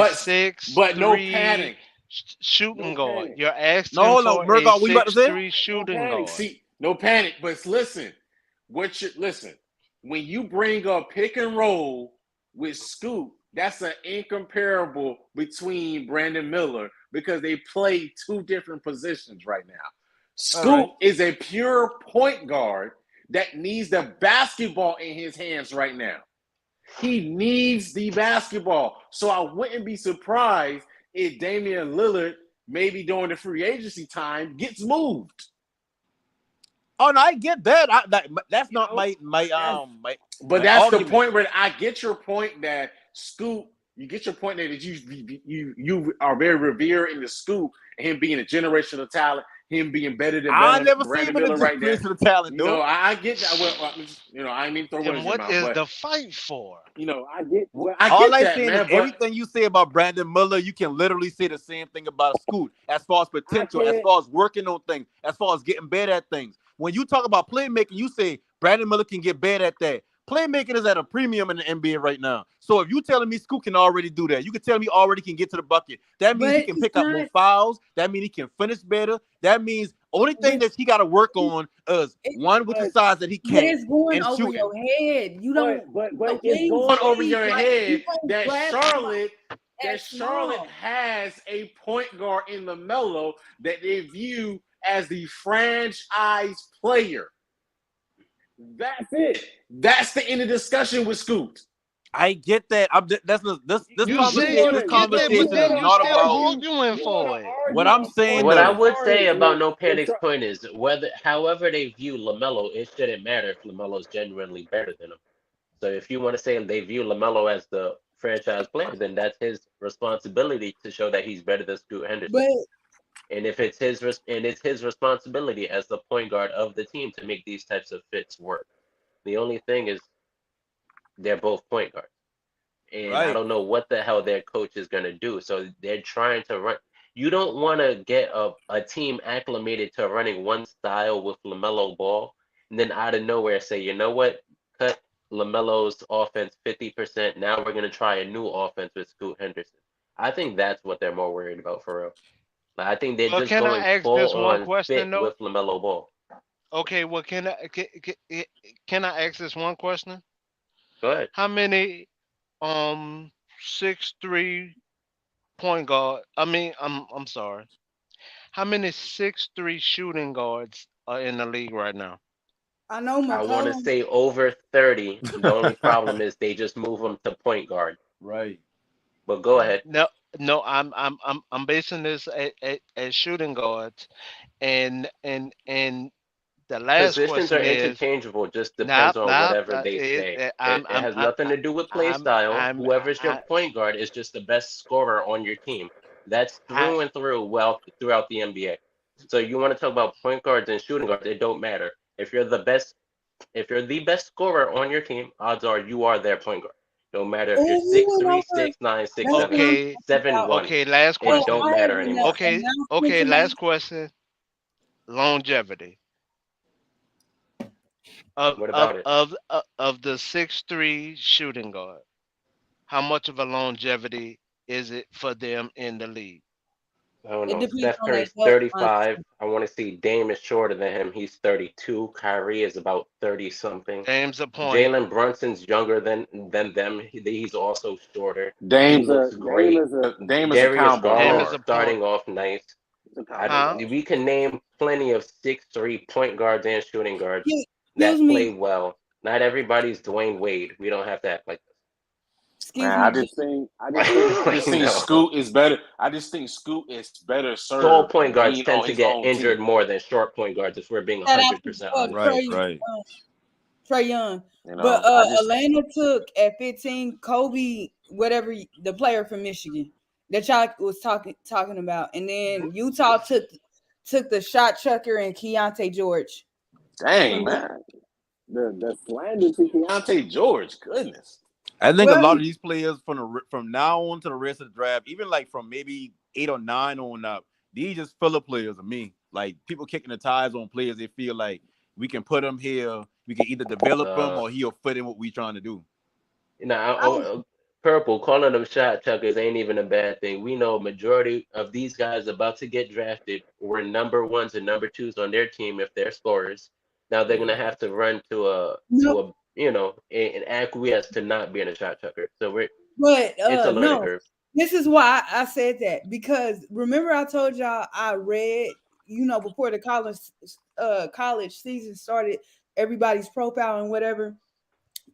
But no panic. Shooting guard. You're asking No, for Murdoch, a what you about to say? 6'3" shooting No panic. guard. See, no panic. But listen, when you bring up pick and roll with Scoot, that's an incomparable between Brandon Miller because they play 2 different positions right now. Scoot is a pure point guard that needs the basketball in his hands right now. He needs the basketball. So I wouldn't be surprised if Damian Lillard, maybe during the free agency time, gets moved. Oh no, I get that. That's not my But that's argument. The point where I get your point that Scoot. You get your point that you are very revered in the Scoot and him being a generational talent, him being better than Brandon Miller right now. Talent, dude. I get that. Well, I mean, throw words in your mouth. What is the fight for? I get. All I'm that, saying man, is everything you say about Brandon Miller, you can literally say the same thing about Scoot as far as potential, as far as working on things, as far as getting better at things. When you talk about playmaking, you say Brandon Miller can get better at that. Playmaking is at a premium in the NBA right now. So if you're telling me Scoot can already do that, you can tell me already can get to the bucket. That means he can pick up more fouls. That means he can finish better. That means only thing that he got to work on is one with the size that he can. It's going over shooting. your head. You don't. But it's going over your head that Charlotte has a point guard in LaMelo that they view as the franchise player. That's it. That's the end of discussion with Scoot. I get that. This conversation is not about arguing for it. What I'm saying. What I would say about No Panic's point is however they view LaMelo, it shouldn't matter if LaMelo is genuinely better than him. So if you want to say they view LaMelo as the franchise player, then that's his responsibility to show that he's better than Scoot Henderson. And if it's his responsibility as the point guard of the team to make these types of fits work. The only thing is they're both point guards. And I don't know what the hell their coach is going to do. So they're trying to run. You don't want to get a team acclimated to running one style with LaMelo Ball and then out of nowhere say, you know what, cut LaMelo's offense 50%. Now we're going to try a new offense with Scoot Henderson. I think that's what they're more worried about for real. I think they're just going full on fit with LaMelo Ball. Okay, well, can I ask this one question? Go ahead. How many 6'3" point guard? I mean, I'm sorry. How many 6'3" shooting guards are in the league right now? I know. I want to say over 30. The only problem is they just move them to point guard. Right. But go ahead. No, I'm basing this at shooting guards, and the last positions question are interchangeable. Just depends on whatever they say. It has nothing to do with play style. Whoever's your point guard is just the best scorer on your team. That's through and through. Throughout the NBA. So you want to talk about point guards and shooting guards? It don't matter. If you're the best scorer on your team, odds are you are their point guard. No matter if you're 6'3", 6'9", 6'7", 7'1". Okay, last question. It don't matter anymore. Okay, last question. Longevity. What about it? Of the 6'3" shooting guard, how much of a longevity is it for them in the league? I don't know. Steph Curry's 35. I want to see Dame is shorter than him. He's 32. Kyrie is about 30-something. Dame's a point. Jalen Brunson's younger than them. He's also shorter. Dame's great. Darius Garland starting off nice. We can name plenty of 6'3" point guards and shooting guards that play well. Not everybody's Dwayne Wade. We don't have to act like this. I just think Scoot is better. I just think Scoot is better served. Tall point guards tend to get injured more than short point guards if we're being 100% honest. Right. Trae Young. But Atlanta took at 15 Kobe, whatever, the player from Michigan that y'all was talking about, and then Utah took the shot chucker and Keontae George. Dang, man. the slander to Keontae George, goodness. I think a Well, lot of these players from now on to the rest of the draft, even like from maybe 8 or 9 on up, these just filler players of me. Like people kicking the tires on players, they feel like we can put him here, we can either develop him or he'll fit in what we trying to do. Purple calling them shot chuckers ain't even a bad thing. We know majority of these guys about to get drafted were number 1s and number 2s on their team if they're scorers. Now they're gonna have to run to a an acquiesce to not being a shot chucker. So it's a learning curve. This is why I said that, because remember I told y'all I read, before the college season started, everybody's profile and whatever.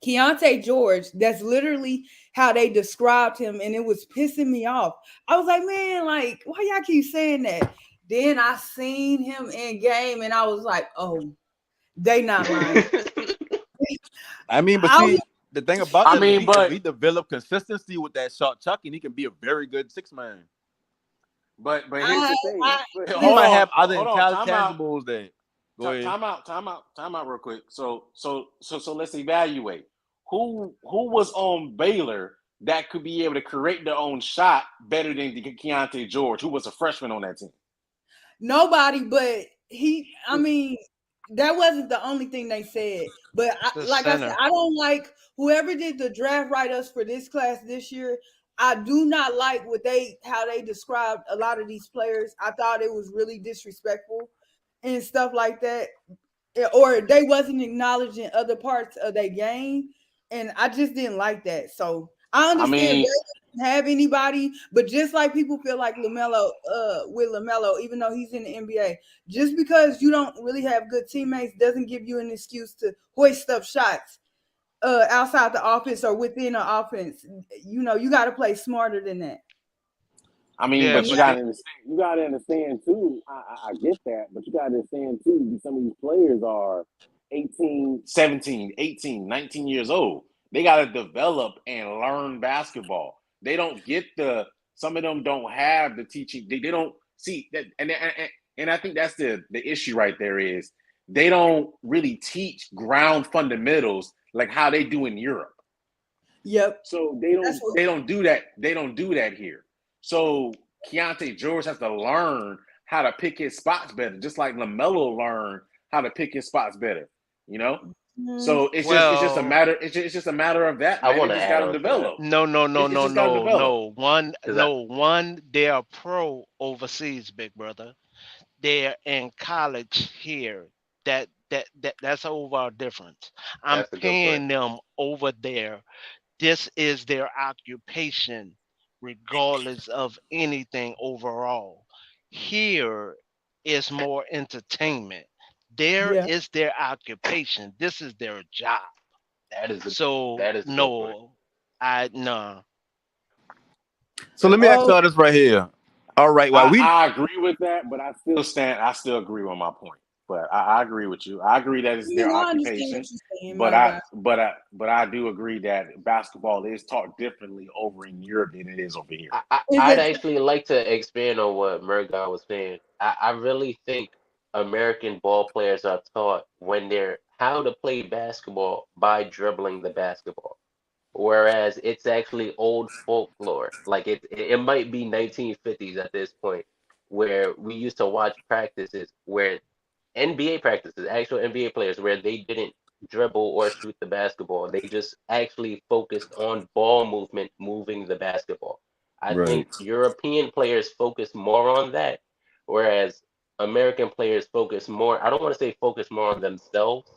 Keontae George, that's literally how they described him, and it was pissing me off. I was like, man, like, why y'all keep saying that? Then I seen him in game, and I was like, oh, they not lying. I mean, but see, the thing about that is if he develop consistency with that shot chucking, he can be a very good 6-man. But here's the thing. He might have other intangibles that. Go ahead. Time out real quick. So let's evaluate. Who was on Baylor that could be able to create their own shot better than Keontae George, who was a freshman on that team? Nobody, but that wasn't the only thing they said. But I said, I don't like whoever did the draft write-ups for this class this year. I do not like how they described a lot of these players. I thought it was really disrespectful and stuff like that, or they wasn't acknowledging other parts of their game, and I just didn't like that. So I understand they didn't have anybody, but just like people feel like Lamelo, with Lamelo, even though he's in the NBA, just because you don't really have good teammates doesn't give you an excuse to hoist up shots outside the offense or within the offense. You got to play smarter than that. But you got to understand too. I get that, but you got to understand too. Some of these players are 18, 17, 18, 19 years old. They got to develop and learn basketball. They don't get some of them don't have the teaching. They don't see that, and I think that's the issue right there is they don't really teach ground fundamentals like how they do in Europe. Yep. So they don't do that. They don't do that here. So Keontae George has to learn how to pick his spots better, just like LaMelo learned how to pick his spots better. So it's just a matter. It's just a matter of that. I want to got to develop. No. One, they are pro overseas, big brother. They're in college here. That's over a difference. I'm paying them over there. This is their occupation, regardless of anything overall. Here is more entertainment. There is their occupation. This is their job. So let me ask y'all this right here. All right, I agree with that, but I still agree with my point. But I agree with you. I agree that it's their occupation. But I do agree that basketball is taught differently over in Europe than it is over here. I'd actually like to expand on what Murga was saying. I really think American ball players are taught how to play basketball by dribbling the basketball. Whereas it's actually old folklore. Like it might be 1950s at this point, where we used to watch practices where NBA practices, actual NBA players, where they didn't dribble or shoot the basketball. They just actually focused on ball movement, moving the basketball. I think European players focus more on that, whereas American players focus more, I don't want to say focus more on themselves,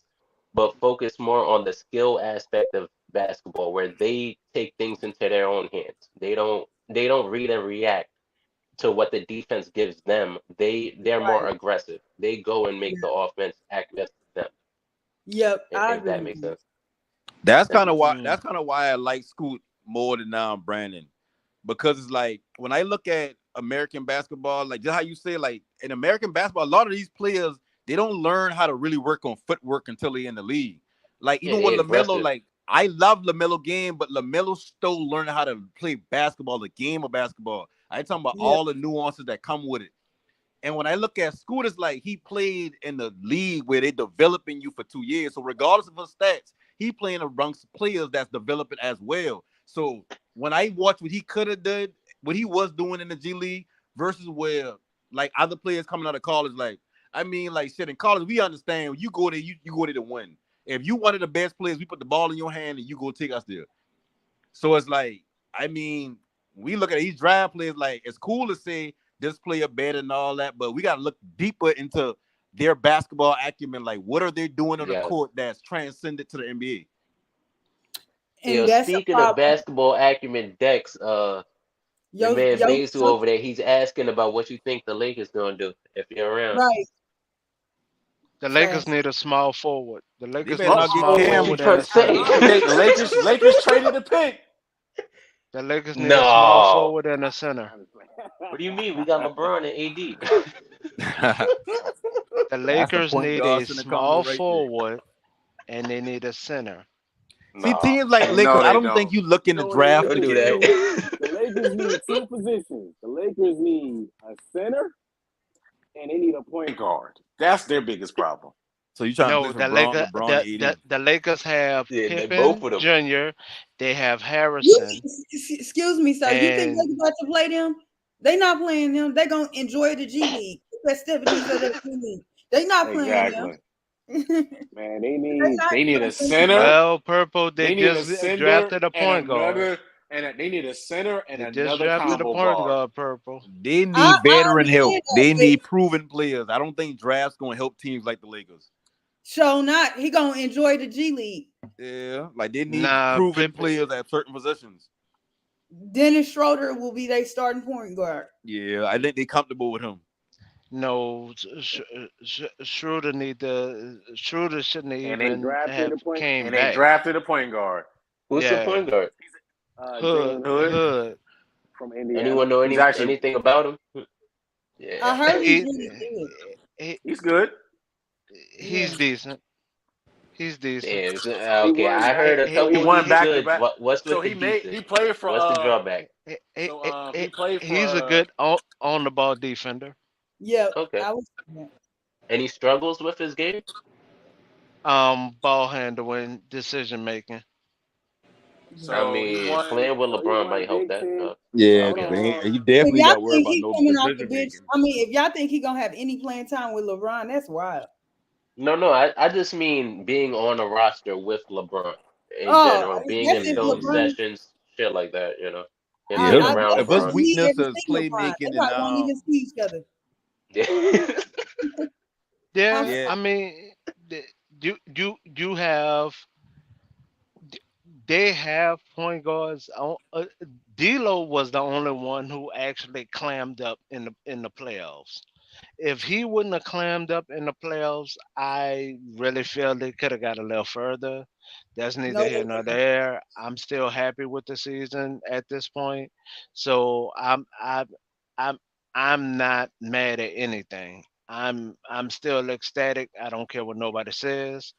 but focus more on the skill aspect of basketball, where they take things into their own hands. They don't read and react to what the defense gives them. They're more aggressive. They go and make the offense acquiesce to them. Yep, if that makes sense. That's kind of why I like Scoot more than Brandon, because it's like when I look at American basketball, like just how you say, like in American basketball, a lot of these players, they don't learn how to really work on footwork until they're in the league. Like even with LaMelo, like I love LaMelo game, but LaMelo still learning how to play basketball, the game of basketball. I talking about all the nuances that come with it. And when I look at Scoot, it's like he played in the league where they're developing you for 2 years. So regardless of his stats, he playing amongst players that's developing as well. So when I watch what he could have done, what he was doing in the G League versus where like other players coming out of college, like I mean, like shit in college, we understand you go there, you go there to win. If you one of the best players, we put the ball in your hand and you go take us there. So it's like, I mean, we look at these draft players, like it's cool to say this player better and all that, but we gotta look deeper into their basketball acumen. Like, what are they doing on the court that's transcended to the NBA? And speaking of basketball acumen, Dex, the man Basu over there, he's asking about what you think the Lakers gonna do if you're around. Right. The Lakers need a small forward. The Lakers need better a not get small Cam forward. with The Lakers traded the pick. The Lakers need a small forward and a center. What do you mean? We got LeBron and AD. The Lakers point need guard a center small combo right forward and they need a center. See, teams like Lakers, I don't think you look in the draft. Don't do that. The Lakers need 2 positions. The Lakers need a center, and they need a point guard. That's their biggest problem. So you trying to play the Lakers have both Pippen of them. Jr. They have Harrison. Excuse me, sir. You think they're about to play them? They not playing them. They're gonna enjoy the G League festivities of the G League. They not playing them. Man, they need a center. Well, Purple, they need just a center drafted a and point guard. And they need a center and They just another drafted a combo point guard. guard, Purple. They need veteran help. understand that, They but- need proven players. I don't think draft's gonna help teams like the Lakers. So not he gonna enjoy the G League. Yeah, like they need Nah, proven players at certain positions. Dennis Schroeder will be their starting point guard. Yeah, I think they're comfortable with him. No, Schroeder shouldn't And they even drafted have a point. came And they back. drafted a point guard. Who's the point guard? Hood. From Indiana. Anyone know anything about him? Yeah. I heard he's really good. He's good. He's decent. He's decent. Damn, okay, I heard a couple. He won he's back good. to back. What's with So the he decent? played for. What's the drawback? He played for. He's a good on the ball defender. Yeah. Okay. I was, Any struggles with his game? Ball handling, decision making. So I mean, playing with LeBron might help that. Yeah, Okay. you definitely if got y'all worried think about he no coming off the decision bench, making. I mean, if y'all think he gonna have any playing time with LeBron, that's wild. No, I just mean being on a roster with LeBron in Oh, general, being that's in if film LeBron- sessions, shit like that, you know. Him I- being I- around If his LeBron. weakness Every is single time. playmaking They and probably won't even see each other. Yeah, Yeah. I mean, you have. They have point guards. D'Lo was the only one who actually clammed up in the playoffs. If he wouldn't have clammed up in the playoffs, I really feel they could have got a little further. That's neither here nor there. I'm still happy with the season at this point, so I'm not mad at anything. I'm still ecstatic. I don't care what nobody says.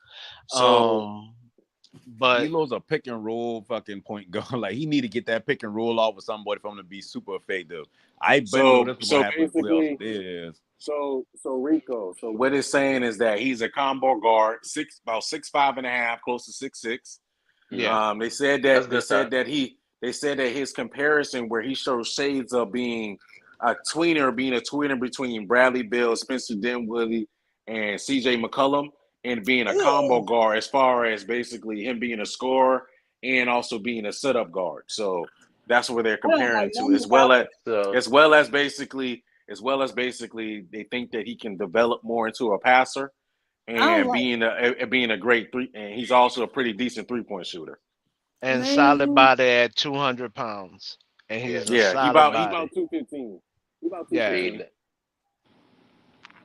But D'Lo's a pick and roll fucking point guard. Like he need to get that pick and roll off with somebody for him to be super effective. I bet So this is what happens in basically, playoffs. so Rico. So What it's saying is that he's a combo guard, about 6'5.5", close to 6'6". Yeah. They said that his comparison where he shows shades of being a tweener between Bradley Beal, Spencer Dinwiddie, and CJ McCollum, and being a combo guard as far as basically him being a scorer and also being a setup guard. So that's where they're comparing to, as well as basically they think that he can develop more into a passer and being a great three, and he's also a pretty decent 3-point shooter. And solid body at 200 pounds. And he's a solid he body. about 215. He about 215. Yeah.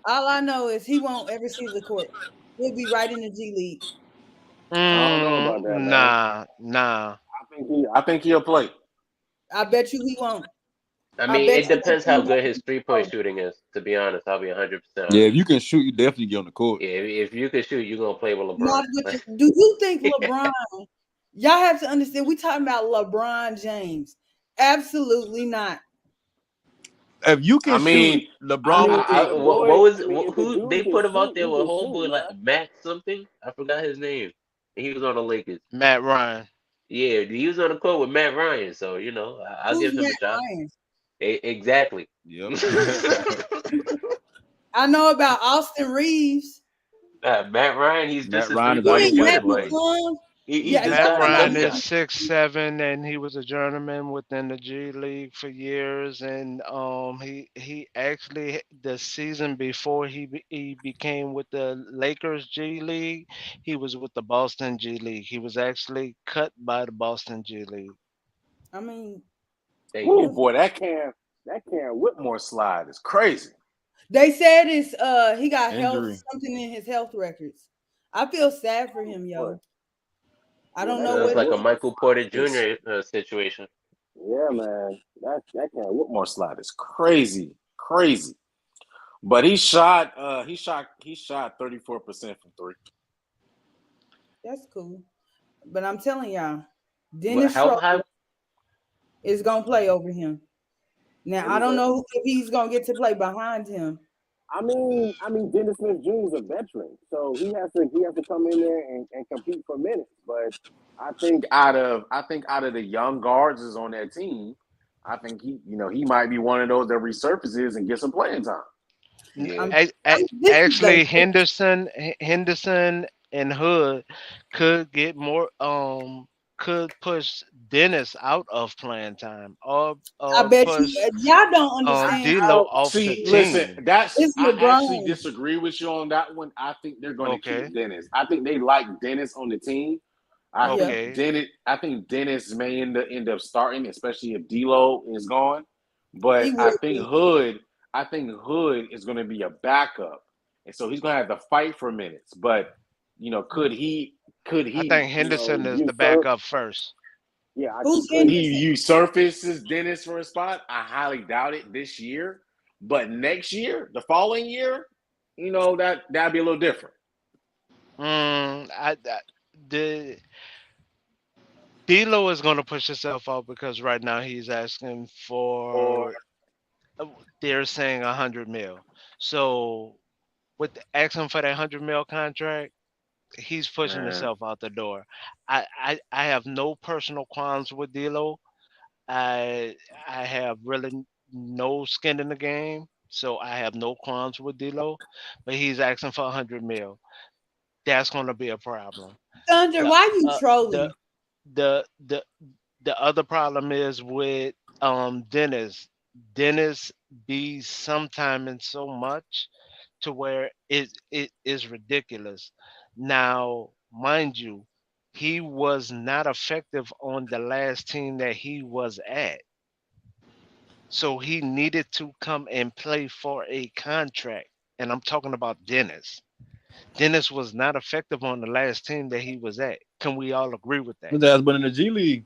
All I know is he won't ever see the court. He'll be right in the G League. I don't know about that, man. Nah. I think he'll play. I bet you he won't. I mean, it depends how good his 3-point shooting is. To be honest, I'll be 100%. Yeah, if you can shoot, you definitely get on the court. Yeah, if you can shoot, you're gonna play with LeBron. Not with do you think LeBron? Y'all have to understand. We talking about LeBron James. Absolutely not. If you I can shoot, mean, LeBron will take. What Boy, was I mean, if the who dude they can put him out shoot, there he with can shoot, homeboy like man. Matt something? I forgot his name. He was on the Lakers. Matt Ryan. Yeah, he was on the court with Matt Ryan, so I'll Who's give him Matt a shot. Ryan? Exactly. Yep. I know about Austin Reeves. Matt Ryan, he's just Matt a Ryan is You out three-point mean here Matt shooter. shooting Like nights. McClung? he Yeah, y'all just Matt got a talking jump Ryan about is shot. 6'7", and he was a journeyman within the G League for years. And he actually the season before he became with the Lakers G League, he was with the Boston G League. He was actually cut by the Boston G League. I mean, Thank oh you. boy, that can Whitmore slide is crazy. they said it's he got Injury. something in his health records. I feel sad for him, Boy, yo. I Yeah, don't that know Sounds what can it like a is. Whitmore Michael Porter slide is. Jr. Situation. Yeah, man. That can Whitmore slide is crazy, crazy. But he shot 34% from three. That's cool. But I'm telling y'all, What? Dennis How Schroeder high? is gonna play over him. Now I don't Anyway, know if he's gonna get to play behind him. I mean, Dennis Smith Jr. is a veteran, so he has to come in there and compete for minutes. But I think out of the young guards is on that team, I think he might be one of those that resurfaces and gets some playing time. Yeah. This is Actually, the Henderson and Hood could get more could push Dennis out of playing time I or bet you push y'all don't understand D'Lo how off the See, listen, team. it's I actually LeBron. disagree with you on that one. I think they're going to Okay. keep Dennis. I think they like Dennis on the team. I Yeah, think Okay. Dennis. I think Dennis may end up starting, especially if D'Lo is gone. But he will be. I think Hood is going to be a backup, and so he's going to have to fight for minutes. But could he? Could I he? think Henderson is the usurp. backup first. Yeah, Who's Could could he Henderson? resurfaces Dennis for a spot? I highly doubt it this year. But next year, the following year, that'd be a little different. The D'Lo is going to push himself out because right now he's asking for they're saying 100 mil. So with asking for that 100 mil contract, he's pushing Man, himself out the door. I have no personal qualms with D'Lo. I have really no skin in the game, so I have no qualms with D'Lo. But he's asking for 100 mil. That's going to be a problem. Thunder, The why you the trolling? the the the other problem is with Dennis. Dennis be sometime in so much to where it is ridiculous. Now, mind you, he was not effective on the last team that he was at. So he needed to come and play for a contract. And I'm talking about Dennis. Dennis was not effective on the last team that he was at. Can we all agree with that? His ass been in the G League.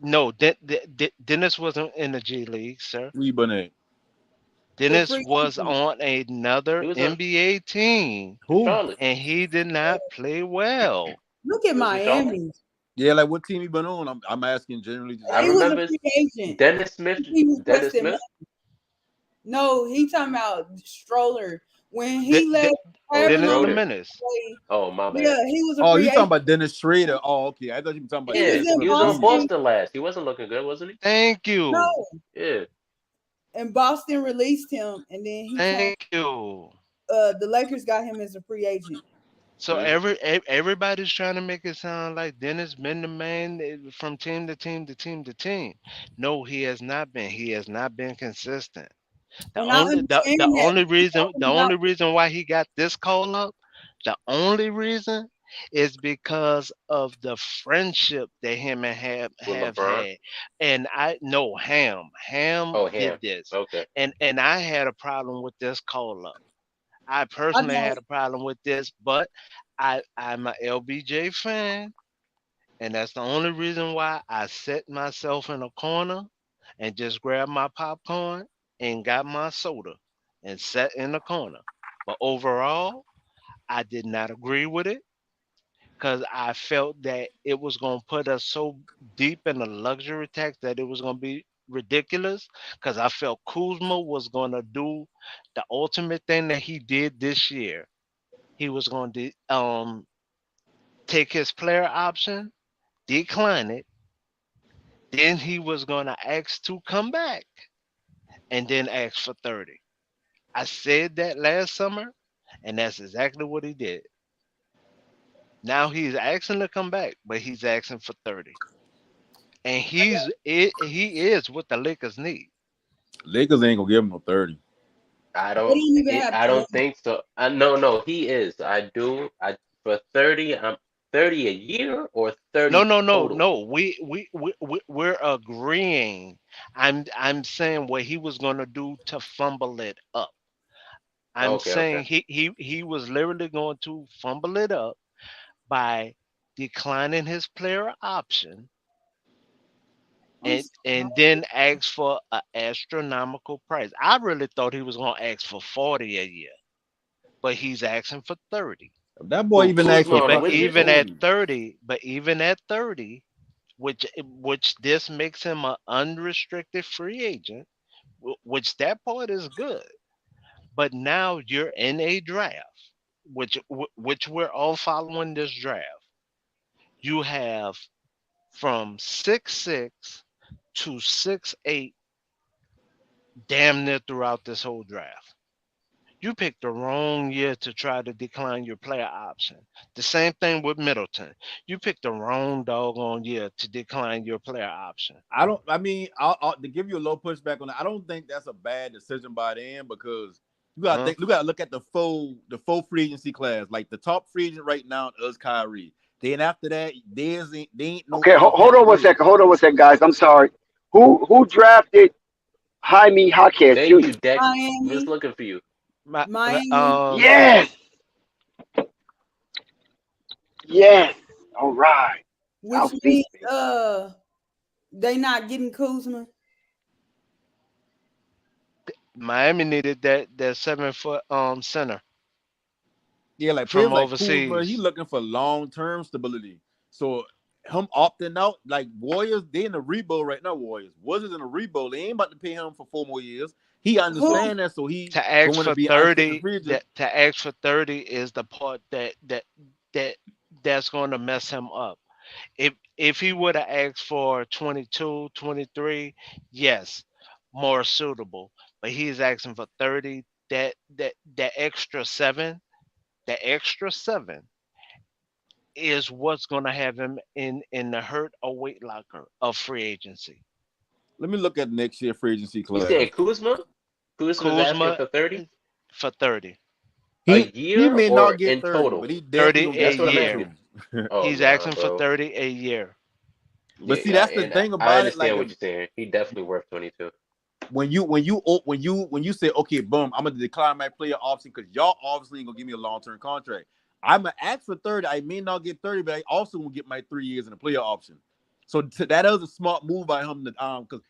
No, Dennis wasn't in the G League, sir. We been at. The Dennis free was agent. on He another was on NBA team, Who? Charlotte. and he did not play well. Look at He was in Charlotte. Miami. Yeah, like what team he been on? I'm asking generally. I He was a remember free agent. Dennis Smith. He Dennis requested money. Smith. No, he talking about Stroller. When De- he De- left Oh, Dennis the Cleveland, Schroeder. Menace. Oh, my bad. yeah, he was a Oh, free you talking agent. about Dennis Schrader? Oh, okay. I thought you were talking about He Yeah, was Dennis in he Smith was on Boston. Jr. Boston last. He wasn't looking good, wasn't he? Thank you. No, Yeah. and Boston released him, and then he came. Thank you. The Lakers got him as a free agent. So Mm. everybody's trying to make it sound like Dennis been the man from team to team to team to team. No, he has not been. He has not been consistent. The And I only understand the that. only But you're reason talking about why he got this call up, the only reason is because of the friendship that him and With have LeBron. had. And I know Ham Oh, did him. this. Okay. And I had a problem with this call up. I I personally had don't. a problem with this, but I'm a LBJ fan, and that's the only reason why I set myself in a corner and just grabbed my popcorn and got my soda and sat in the corner. But overall, I did not agree with it because I felt that it was going to put us so deep in a luxury tax that it was going to be ridiculous because I felt Kuzma was going to do the ultimate thing that he did this year. He was going to take his player option, decline it, then he was going to ask to come back, and then ask for 30. I said that last summer, and that's exactly what he did. Now he's asking to come back, but he's asking for 30. And he is what the Lakers need. Lakers ain't gonna give him no 30. I They don't. don't even have I don't 30. think so. No. He is. I do. I for 30. I'm 30 a year or 30 total. No. We're agreeing. I'm saying what he was gonna do to fumble it up. I'm Okay. saying he was literally going to fumble it up by declining his player option and then ask for an astronomical price. I really thought he was gonna ask for 40 a year, but he's asking for 30. That boy even asked for But fucking even at 40. 30, which this makes him an unrestricted free agent, which that part is good. But now you're in a draft, which we're all following this draft. You have from 6'6" to 6'8" damn near throughout this whole draft. You picked the wrong year to try to decline your player option. The same thing with Middleton. You picked the wrong doggone year to decline your player option. I'll to give you a low pushback on that. I don't think that's a bad decision by them because you gotta look at the full free agency class. Like the top free agent right now is Kyrie. Then after that, they ain't no. Okay, hold on one second, guys. I'm sorry. Who drafted Jaime Jaquez Thank Jr.? you, Dex. Miami. Just looking for you. Miami. Yes. Yes. All right. Which means they not getting Kuzma. Miami needed that 7-foot center. Yeah, like from like overseas. Kuzma, he looking for long-term stability. So him opting out, like Warriors, they in a rebuild right now. Wizards in a rebuild. They ain't about to pay him for 4 more years. He understand that, so he to ask going for to be 30. To ask for 30 is the part that's going to mess him up. If he would have asked for 22, 23, yes, more suitable. But he's asking for 30. That extra 7, is what's going to have him in the hurt or weight locker of free agency. Let me look at next year free agency class. You said Kuzma? Kuzma's asking for 30? For 30. A year he may or not get in 30, total? but he definitely 30 gonna a get year. He's nah, asking bro. for 30 a year. But see, that's the and thing I about it. understand Like what you're saying. He definitely worth 22. when you say, okay, boom, I'm gonna decline my player option because y'all obviously ain't gonna give me a long-term contract. I'm gonna ask for 30. I may not get 30, but I also will get my 3 years in a player option. So that is a smart move by him to because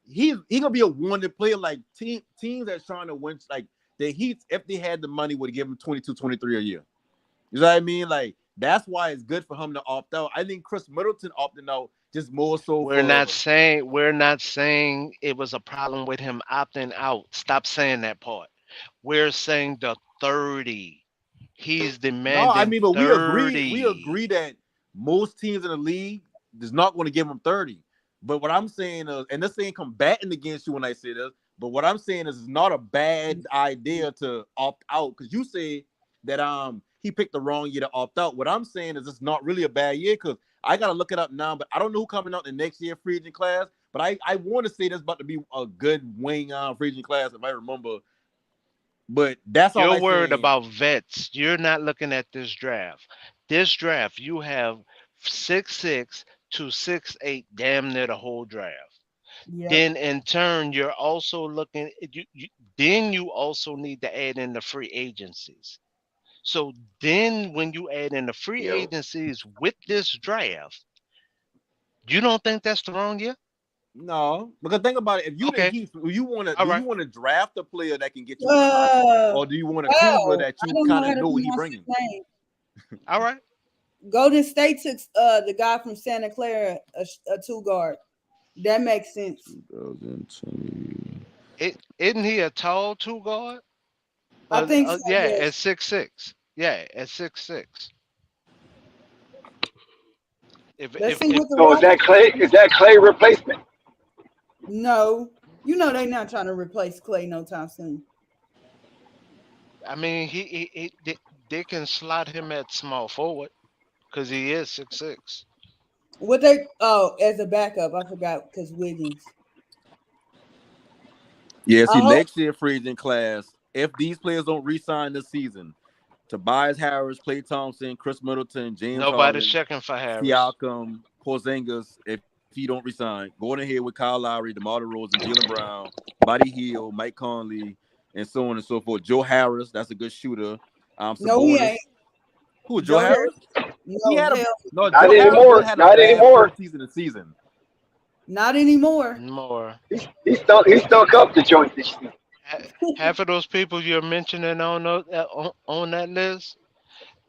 he gonna be a wanted player. Like teams that's trying to win, like the Heat, if they had the money, would give him 22, 23 a year. You know what I mean? Like that's why it's good for him to opt out. I think Chris Middleton opting out just more so. We're not saying it was a problem with him opting out. Stop saying that part. We're saying the 30. He's demanding. No, I mean, but 30. we agree that most teams in the league is not going to give him 30. But what I'm saying is, and this ain't combating against you when I say this, but what I'm saying is it's not a bad idea to opt out because you say that he picked the wrong year to opt out. What I'm saying is it's not really a bad year because I gotta look it up now, but I don't know who coming out the next year free agent class. But I want to say there's about to be a good wing free agent class if I remember. But that's all You're I'm worried saying. about vets. You're not looking at this draft. This draft, you have 6'6" to 6'8", damn near the whole draft. Yep. Then in turn, you're also looking. Then you also need to add in the free agencies. So then, when you add in the free agencies with this draft, you don't think that's the wrong year? No, because think about it. If you Okay. you want to, All do right. you want to draft a player that can get you, or do you want a Kuzma that I you don't know kind how of to know what he pronounce bringing? his name. All right. Golden State took the guy from Santa Clara, a 2 guard. That makes sense. 2020. Isn't he a tall two guard? I think so. Yeah, Yes. at 6'6". Yeah, at 6'6". Let's see what the So is that Clay? Is that Clay replacement? No, you know they're not trying to replace Clay no time soon. I mean, they can slot him at small forward because he is 6'6". What they as a backup, I forgot because Wiggins. Yeah, see, I hope next year free agent class, if these players don't re-sign this season, Tobias Harris, Klay Thompson, Chris Middleton, James Nobody's Harden, checking for Harris. Siakam, Porzingis, if he don't resign, going ahead with Kyle Lowry, DeMar DeRozan, Jaylen Brown, Buddy Hield, Mike Conley, and so on and so forth. Joe Harris, that's a good shooter. no, he Sabonis. ain't. Who, Joe Harris? No, He had a hell, no. Not Joe anymore. Harris had a Not bad anymore. first season of season. not anymore. More. He stunk up the joint this year. Half of those people you're mentioning on that list,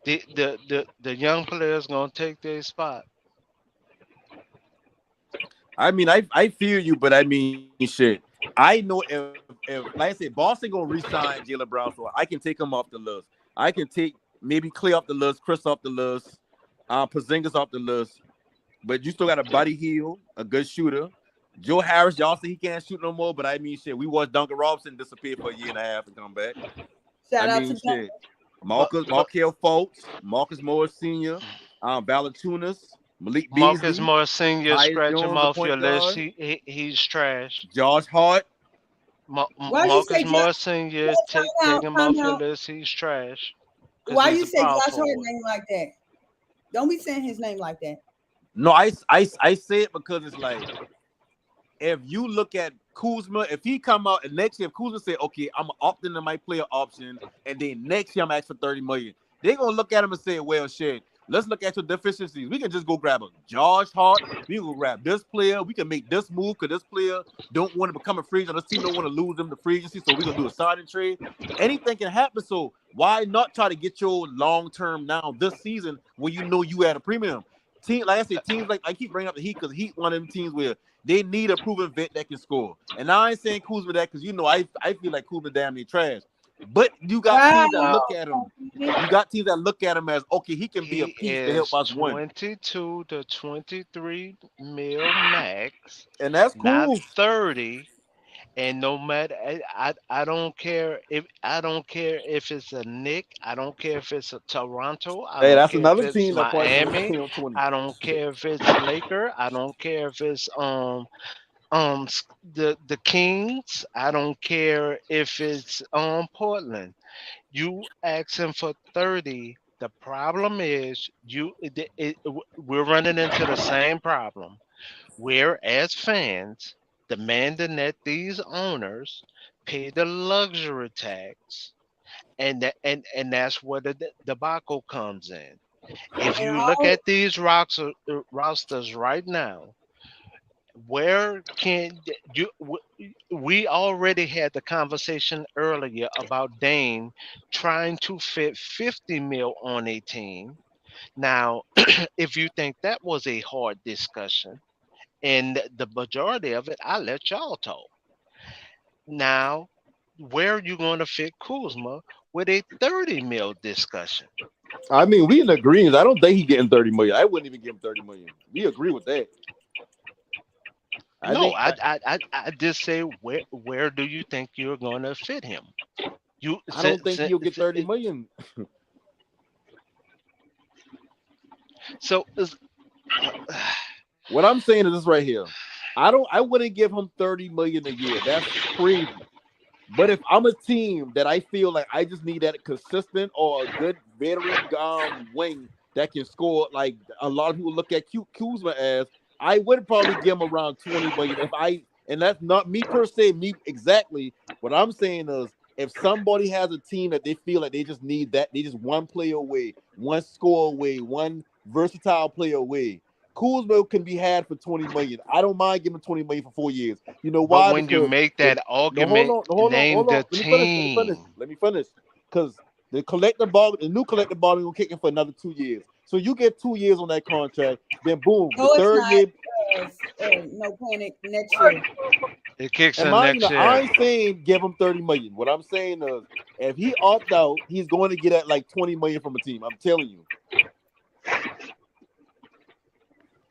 the young players gonna take their spot. I mean, I feel you, but I mean, shit. I know if like I said, Boston gonna re-sign Jaylen Brown, so I can take him off the list. I can take maybe Clay off the list, Chris off the list, Porzingis off the list, but you still got a Buddy Hield, a good shooter. Joe Harris, y'all say he can't shoot no more, but I mean, shit, we watched Duncan Robinson disappear for a year and a half and come back. Shout I out mean, to shit. Markelle Fultz, Marcus Morris Sr., Valanciunas, Malik Marcus Beasley, Morris Sr. Tyus scratch him Jones, the off point your list. guard, He's trash. Josh Hart. Why you Marcus say Morris Sr. Take him off your list. He's trash. 'Cause Why he's you a say power Josh Hart forward. name like that? Don't be saying his name like that. No, I say it because it's like if you look at Kuzma, if he come out and next year, if Kuzma say, okay, I'm opting into my player option, and then next year I'm asking for $30 million, they're gonna look at him and say, well, shit, let's look at your deficiencies. We can just go grab a Josh Hart, we can go grab this player, we can make this move because this player don't want to become a free agent, this team don't want to lose them to free agency, so we're gonna do a signing trade. Anything can happen, so why not try to get your long term now this season when you know you at a premium? Team, like I said, teams like I keep bringing up the Heat because Heat one of them teams where they need a proven vet that can score. And I ain't saying Kuzma that because I feel like Kuzma damn near trash. But you got teams that look at him. You got teams that look at him as okay, he can be a piece to help us win. 22 to 23 mil max, and that's cool. Not 30. And no matter, I don't care if it's a Knick, I don't care if it's a Toronto, I Hey, don't that's care another if it's team that probably Miami, on 20. I don't care if it's Laker, I don't care if it's the Kings, I don't care if it's Portland. You asking for 30. The problem is we're running into the same problem. We're as fans demanding that these owners pay the luxury tax, and that's where the debacle comes in. If you look at these rosters right now, where can you? We already had the conversation earlier about Dame trying to fit 50 mil on a team. Now, if you think that was a hard discussion, and the majority of it, I let y'all talk. Now, where are you going to fit Kuzma with a 30 mil discussion? I mean, we in agreement. I don't think he's getting 30 million. I wouldn't even give him 30 million. We agree with that. I just say where do you think you're going to fit him? I don't think he'll get 30 million. So what I'm saying is this right here. I wouldn't give him 30 million a year. That's crazy. But if I'm a team that I feel like I just need that consistent or a good veteran wing that can score, like a lot of people look at Kuzma as, I would probably give him around 20 million. And that's not me per se, me exactly. What I'm saying is if somebody has a team that they feel like they just need that, they just one player away, one score away, one versatile player away. Kuzma can be had for 20 million. I don't mind giving 20 million for 4 years. You know why? But when you make that argument, name the team. Let me finish. Because the new collective bargaining will kick in for another 2 years. So you get 2 years on that contract, then boom, the third year. no panic next year. It kicks And in mind you, next I year. ain't saying give him 30 million. What I'm saying is, if he opt out, he's going to get at like 20 million from a team. I'm telling you.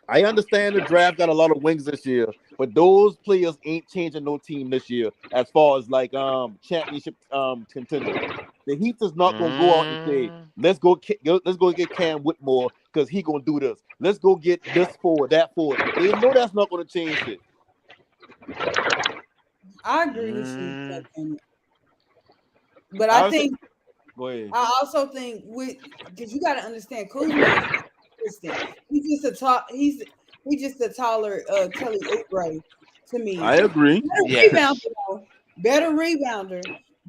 I understand the draft got a lot of wings this year, but those players ain't changing no team this year as far as like championship contender. The Heat is not gonna go out and say, let's go get Cam Whitmore because he gonna do this. Let's go get this forward, that forward. They know that's not gonna change shit. I agree with you, but I think. Go ahead. I also think because you got to understand, Kuzma is consistent. He's just a taller Kelly Oubre to me. I agree. Better rebounder,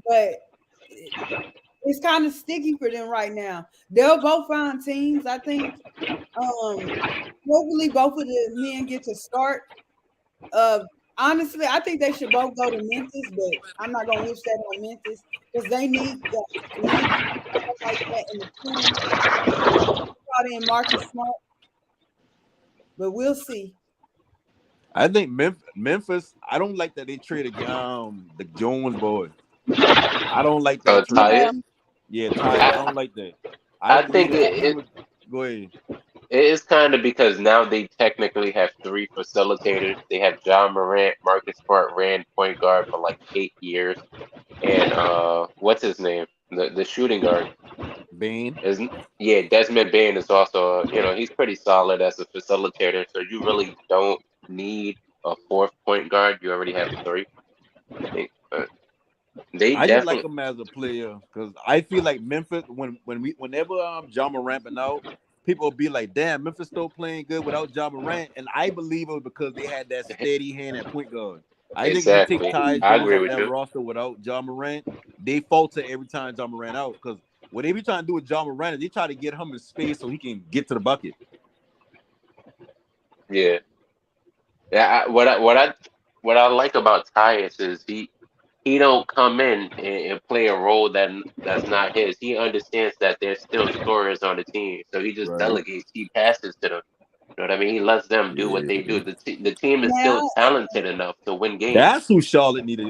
but it's kind of sticky for them right now. They'll both find teams. I think. Hopefully, both of the men get to start. Honestly, I think they should both go to Memphis, but I'm not gonna wish that on Memphis because they need that like that in the team. Probably in Marcus Smart, but we'll see. I think Memphis. I don't like that they traded the Jones boy. I don't like that. Tyus? Yeah, Tyus. I don't like that. I think go ahead. It is kind of because now they technically have 3 facilitators. They have John Morant, Marcus Smart ran point guard for like 8 years, and what's his name? The shooting guard. Bain. Desmond Bain is also he's pretty solid as a facilitator. So you really don't need a 4th point guard. You already have 3. I think, but I just like him as a player because I feel like Memphis whenever John Morant been out. People will be like, damn, Memphis still playing good without Ja Morant. And I believe it was because they had that steady hand at point guard. I think if you take Tyus Jones off that roster without Ja Morant, they falter every time Ja Morant out. Because what they be trying to do with Ja Morant is they try to get him in space so he can get to the bucket. Yeah. What I like about Tyus is he don't come in and play a role that's not his. He understands that there's still scorers on the team, so he just delegates. He passes to them. You know what I mean? He lets them do what they do. The team is still talented enough to win games. That's who Charlotte needed.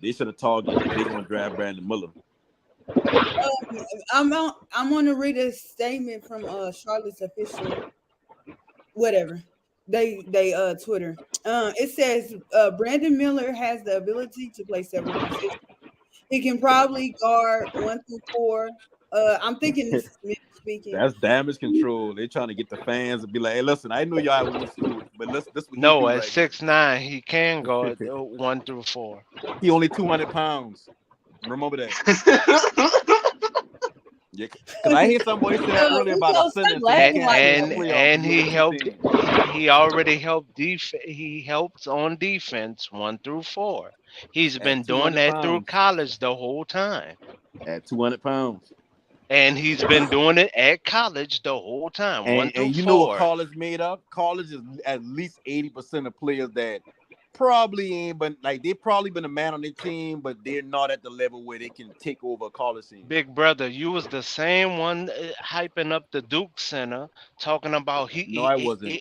They should have targeted if they're gonna draft Brandon Miller. I'm gonna read a statement from Charlotte's official. Whatever. They Twitter. It says Brandon Miller has the ability to play several positions. He can probably guard 1 through 4. I'm thinking this is me speaking. That's damage control. They're trying to get the fans to be like, hey, listen, I know y'all want to shoot, but this what no, he at 6'9", he can guard 1 through 4. He only 200 pounds. Remember that. Yeah, because I hear somebody say that earlier about a sentence. And he helped. He already helped. He helps on defense 1 through 4. He's been doing that through college the whole time. At 200 pounds. And he's been doing it at college the whole time. 1 through 4. And you know what college made up? College is at least 80% of players that probably ain't, but like they probably been a man on their team, but they're not at the level where they can take over a college team. Big brother, you was the same one hyping up the Duke center, talking about he was a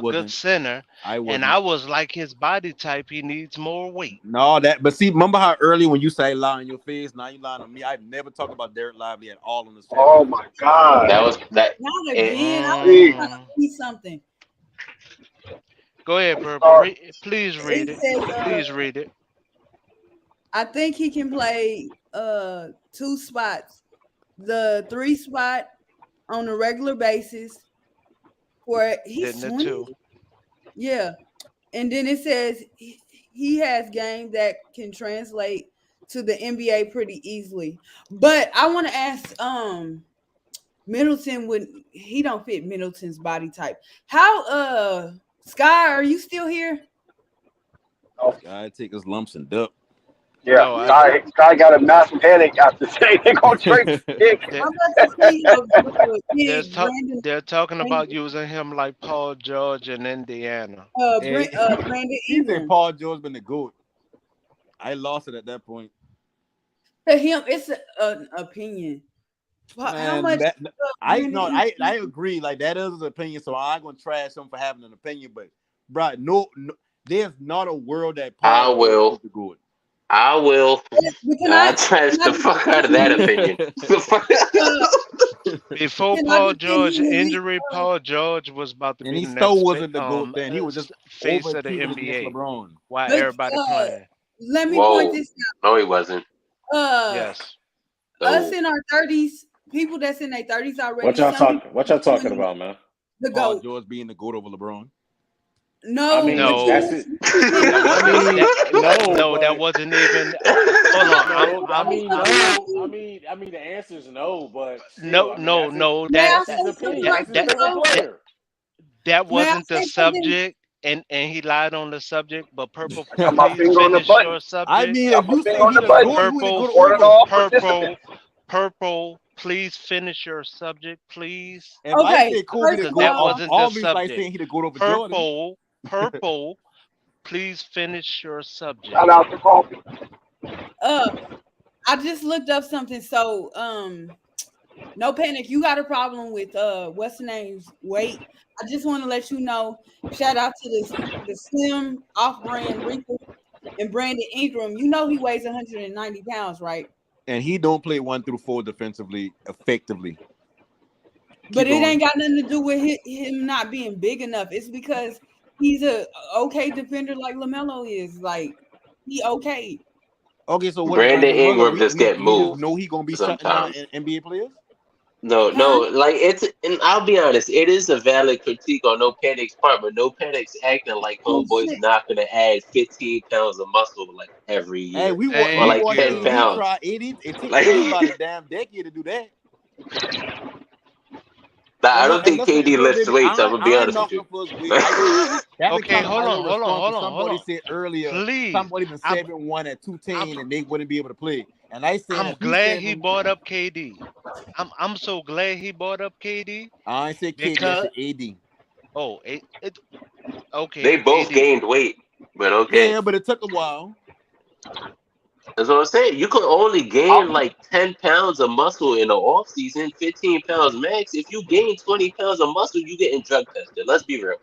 good center, and I was like his body type. He needs more weight. No, but see, remember how early when you say lie in your face, now you lying on me. I've never talked about Derek Lively at all on this channel. Oh my God, that was that. Not again. I was trying to see something. Go ahead, Purple. Please read it. Please read it. I think he can play 2 spots. The 3 spot on a regular basis. For he's 20. Yeah. And then it says he has game that can translate to the NBA pretty easily. But I want to ask Middleton he don't fit Middleton's body type. How Sky, are you still here? Oh, I take his lumps and duck. Yeah, no, Sky got a massive headache after saying they're going to trade. They're talking about using him like Paul George in Indiana. Brandon he said Paul George been the GOAT. I lost it at that point. To him, it's an opinion. How Man, much? I agree. Like that is his opinion, so I ain't gonna trash him for having an opinion. But, bro, no, there's not a world that I Paul George will. is good. I will. Can I trash the fuck out of that opinion. Before Can I Paul just say George he injury, Paul George was about to And be he the still next wasn't the GOAT then. He was just face of the overachieving against NBA LeBron. while But everybody playing. let me Whoa. point this No, he wasn't. out. Yes. Us No. in our 30s, people that's in their 30s already. What y'all some talking? people What y'all talking 20, about, man? The Paul GOAT. George being the GOAT over LeBron. No, I mean, No. that's it. That I wasn't mean, that, no, that but wasn't even. Hold on. no. I mean, no. I mean, the answer is no, but still, No. May I That's his say opinion. something right That's his quick favorite though? player. That May I wasn't the say something? subject, and he lied on the subject. But Purple, Got my please finger on the finish button. your subject. I mean, Got if my you finger say on he the the button. GOAT, he would have Word good it over. all participants. Purple, please finish your subject, please. If I Okay, say Kobe the first of GOAT, That all, wasn't the obviously I subject. saying he the GOAT over Jordan. Purple, please finish your subject. Shout out to Coffee. I just looked up something. So, no panic. You got a problem with what's the name's weight? I just want to let you know. Shout out to the Slim off-brand wrinkle and Brandon Ingram. You know he weighs 190 pounds, right? And he don't play 1 through 4 defensively effectively. But it going. ain't got nothing to do with him not being big enough. It's because he's a okay defender like LaMelo is. Like he okay. Okay, so what Brandon is Brandon Ingram Miller? just get We just moved know he gonna be shutting down sometimes. NBA players. No, like it's, and I'll be honest, it is a valid critique on No Panic's part, but No Panic's acting like Oh, homeboy's shit. not gonna add 15 pounds of muscle like every Hey, year, we or like watched 10 AD pounds. try 80. It took Like, AD about a damn decade to do that. I And don't think listen, KD lifts baby, weights. I'm gonna be I ain't honest with knocking you. for his weight. That's Okay, kind of hold my on. response to somebody said earlier. Please, Somebody been I'm 7-1 at 210 and they wouldn't be able to play. And I said, I'm if he's glad he 7, brought up KD. I'm so glad he brought up KD I ain't say KD, I because said AD. Okay. They both AD. gained weight, but okay. Yeah, but it took a while. That's what I'm saying. You could only gain like 10 pounds of muscle in the off season, 15 pounds max. If you gain 20 pounds of muscle, you getting drug tested. Let's be real.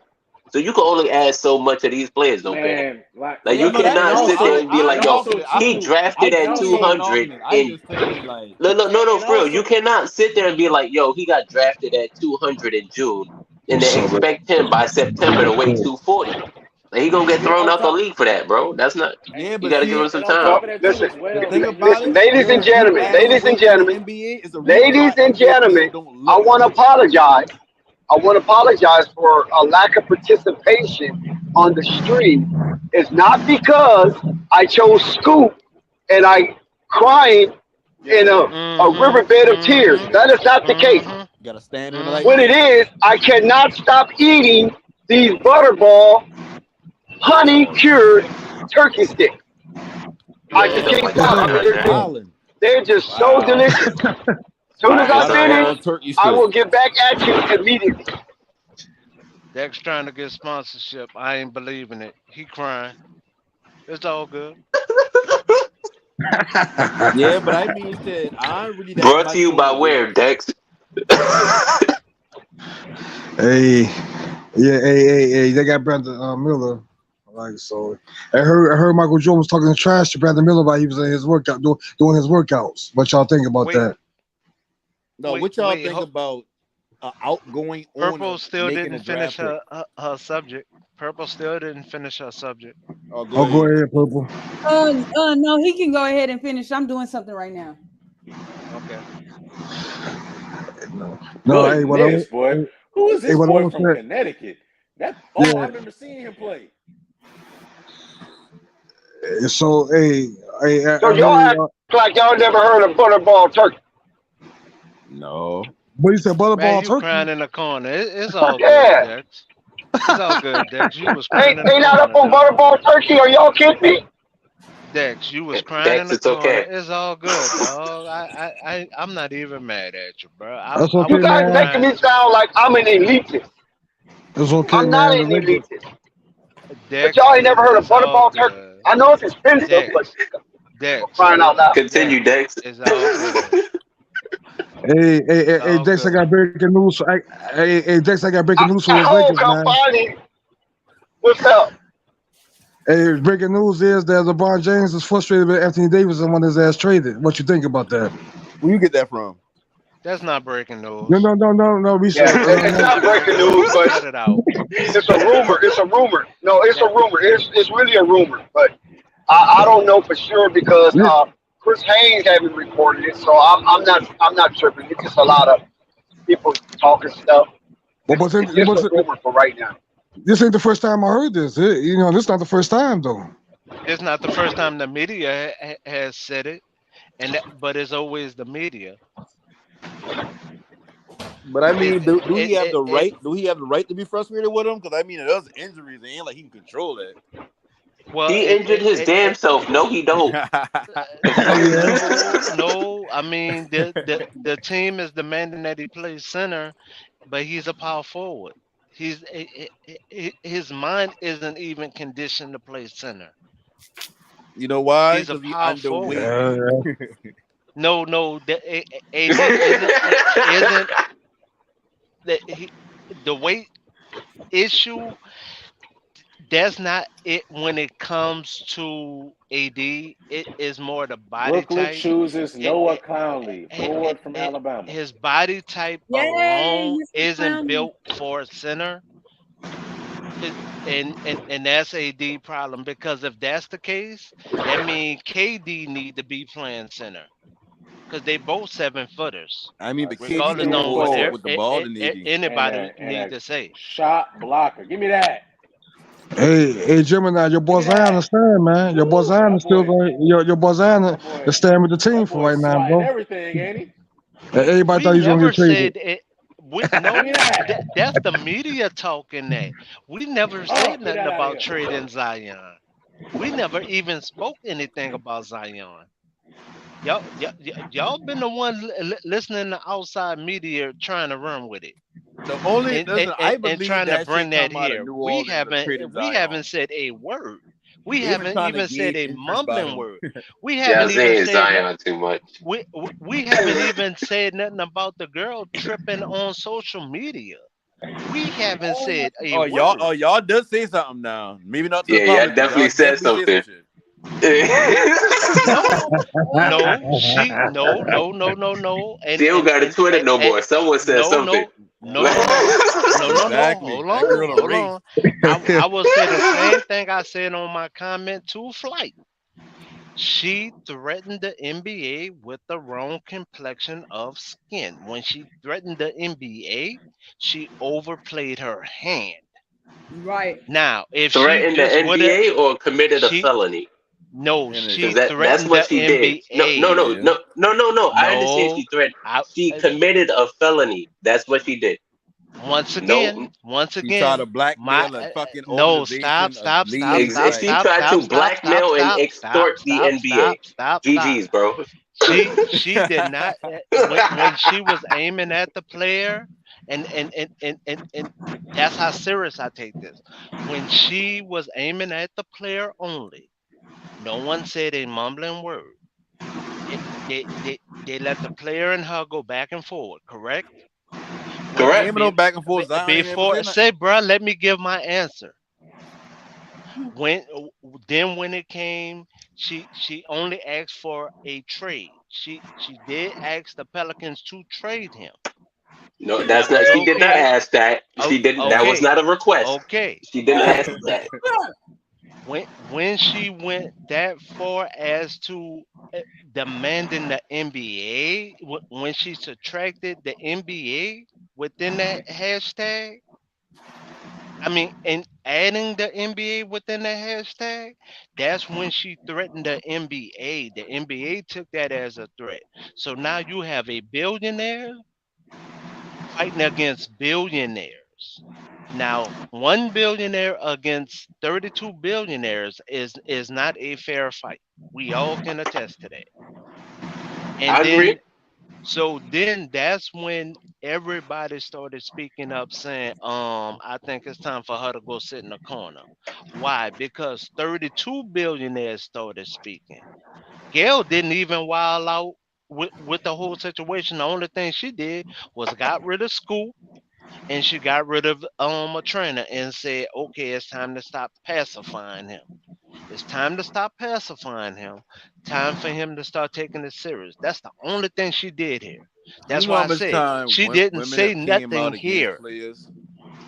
So you can only add so much of these players, don't panic. Man, Like Yeah, you no, that cannot sit there and be I like, ain't yo, knocking it. he drafted I at ain't even 200 knocking it. I in just saying like no, and for real. You also, cannot sit there and be like, yo, he got drafted at 200 in June and then So, expect him by September to weigh 240. Like, he gonna get thrown on out the top, league for that, bro. That's not. yeah, You but got to give see, him some and on time. top of that too, Listen, as the well. thing about listen, it, ladies and you gentlemen, adding weight in the NBA is the reason why ladies and NBA players gentlemen. don't I look want to good. apologize. I want to apologize for a lack of participation on the stream. It's not because I chose Scoop and I crying in a riverbed of tears. That is not the case. You gotta stand in the light. What it is, I cannot stop eating these Butterball honey cured turkey sticks. I Man, just don't can't like that stop. right there. Wildin'. They're just so Wow. delicious. As soon as I That's okay. finish, Butterball turkey I stick. will get back at you immediately. Dex trying to get sponsorship. I ain't believing it. He crying. It's all good. Yeah, but I mean shit, I ain't really that Brought to much you by on weight. where, Dex? Hey, yeah, hey, they got Brandon Miller. Like so, I heard Michael Jordan was talking trash to Brandon Miller while he was in his workout doing his workouts. What y'all think about that? No, what y'all think about outgoing Purple owner still making a didn't finish draft pick? her subject. Purple still didn't finish her subject. Oh, Go ahead, Purple. No, he can go ahead and finish. I'm doing something right now. Okay. No, hey, what Goodness, boy. Who is this what I boy want from to Connecticut? I yeah. remember seeing him play. So, hey, I So y'all heard. act like y'all never heard of Butterball turkey. No. What you said, Man, Butterball you turkey? crying in the corner. It's all good, Yeah. Dex. It's all good, Dex. You was crying Ain't in the not up corner, on dog. Butterball turkey? Are y'all kidding me? Dex, you was crying in Dex, the it's corner. okay. It's all good, dog. I'm not even mad at you, bro. That's I okay, You was guys man. making crying me too. sound like I'm an elitist. It's okay, I'm not man. an elitist. But Dex, y'all ain't never heard of it's all Butterball turkey. good. I know it's expensive, but Dex, for crying out loud. Continue, Dex. it's all good. Hey, Dex, I got breaking news. Hey, Dex, I got breaking news for his Oh, Lakers, man. Campani, what's up? Hey, breaking news is that LeBron James is frustrated with Anthony Davis and want his ass traded. What you think about that? Where you get that from? That's not breaking news. No. Research. Yeah, it's not breaking news, but Cut it out. it's a rumor. It's a rumor. No, it's a rumor. It's really a rumor, but I don't know for sure because Chris Haynes haven't reported it, so I'm not tripping. It's just a lot of people talking stuff. It's just a rumor for right now. This ain't the first time I heard this. This is not the first time though. It's not the first time the media has said it, but it's always the media. But I mean, do he have the right? Do he have the right to be frustrated with him? Because I mean, there's injuries. It ain't like he can control that. Well, he injured his damn self. No, he don't. No, I mean the team is demanding that he plays center, but he's a power forward. His mind isn't even conditioned to play center. You know why? He's a Because he power underweight. forward. No, isn't the weight issue. That's not it when it comes to AD. It is more the body Brooklyn type. chooses Noah Conley, forward from Alabama. His body type Yay, alone Mr. isn't Conley. built for a center. And that's AD problem, because if that's the case, that means KD need to be playing center. Because they both 7-footers. I mean, but KD Regardless can of go what forward with the ball than AD. anybody And need a to say. shot blocker. Give me that. Hey, Gemini, your boy Zion is staying, man. Your boy Zion is still going. Your boy Zion is staying with the team for right now, Swatting bro. everything, ain't he? Everybody thought We he was gonna never get traded. said it. That's the media talking that. We never said nothing about trading Zion. We never even spoke anything about Zion. Y'all been the one listening to outside media trying to run with it. The only I And believe trying to that bring shit that come out of here. New We Orleans of trading Zion. haven't said a word. We They been haven't trying to even said gauge a interest by mumbling him. word. We Y'all haven't even saying said Zion too much. we haven't even said nothing about the girl tripping on social media. We haven't said a Oh, word. y'all does say something now. Maybe not to Yeah, the y'all public. But definitely y'all said definitely say something. No. She don't got a Twitter no more. Someone said something. No. Exactly. Hold That girl on. a race. I will say the same thing I said on my comment to Flight. She threatened the NBA with the wrong complexion of skin. When she threatened the NBA, she overplayed her hand. Right. Now, if Threatened she the just would have, NBA or committed a she felony? no, Because she that's threatened what the she did. NBA. No. I understand No, she threatened. She committed a felony. That's what she did. once No. again, She tried to blackmail a fucking organization, a league. If she tried to blackmail and extort the NBA, GG's, bro. She did not when she was aiming at the player, and that's how serious I take this. When she was aiming at the player only, no one said a mumbling word. They let the player and her go back and forward, correct? Correct. Aiming on back and forth. Zion ain't never Before said say, nothing. bro, let me give my answer. When it came, she only asked for a trade. She did ask the Pelicans to trade him. No, And that's that not. was She did not okay. ask that. She didn't. That was Okay. not a request. Okay. She didn't ask that. When she went that far as to demanding the NBA, when she subtracted the NBA within that hashtag, I mean, and adding the NBA within the hashtag, that's when she threatened the NBA. The NBA took that as a threat. So now you have a billionaire fighting against billionaires. Now, 1 billionaire against 32 billionaires is not a fair fight. We all can attest to that. And I agree. then that's when everybody started speaking up saying, I think it's time for her to go sit in the corner. Why? Because 32 billionaires started speaking. Gail didn't even wild out with the whole situation, the only thing she did was got rid of Scoop, and she got rid of a trainer and said, okay, it's time to stop pacifying him. It's time to stop pacifying him. Time for him to start taking it serious. That's the only thing she did here. That's You know why how I much said time she didn't women say have came nothing out against here. players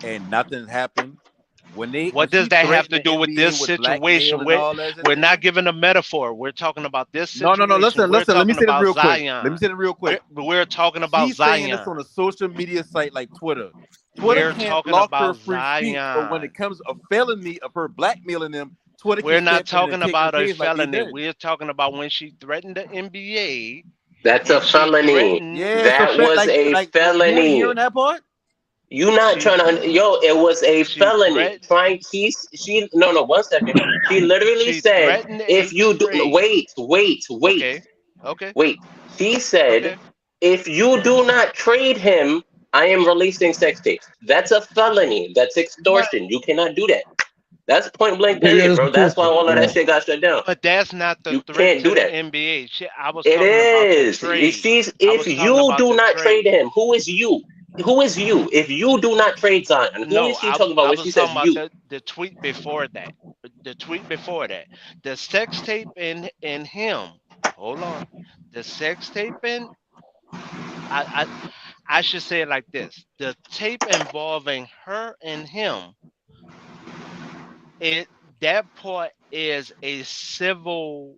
and nothing happened. When What does she that have threatened to the do with this NBA with blackmail situation? and all that shit, We're not giving a metaphor. We're talking about this No. situation. Listen. Let me say this real quick. Zion. Let me say this real quick. We're talking about She's saying this Zion. on a social media site like Twitter. Twitter We're can't talking block her about free speech, but when Zion. it comes a felony of her blackmailing them, Twitter We're can not step in and talking take her about a case like they felony. did. We're talking about when she threatened the NBA. That's a And she felony. threatened. Yeah, That was like a you felony. hearing that part? You not She trying to, it was a felony. threatened. No, 1 second. She literally She said, threatened if a you do, trade. wait. Okay. She said, Okay. if you do not trade him, I am releasing sex tapes. That's a felony. That's extortion. You cannot do that. That's point blank period, bro. That's why all of that shit got shut down. But that's not the You threat can't to do the that. NBA. I was It talking about the is. trade. If you do not trade him, who is you? Who is you? If you do not trade Zion, who No, is she talking about I when was she says talking about you? the tweet before that. The tweet before that. The sex tape in him. Hold on. The sex tape in I should say it like this. The tape involving her and him, that part is a civil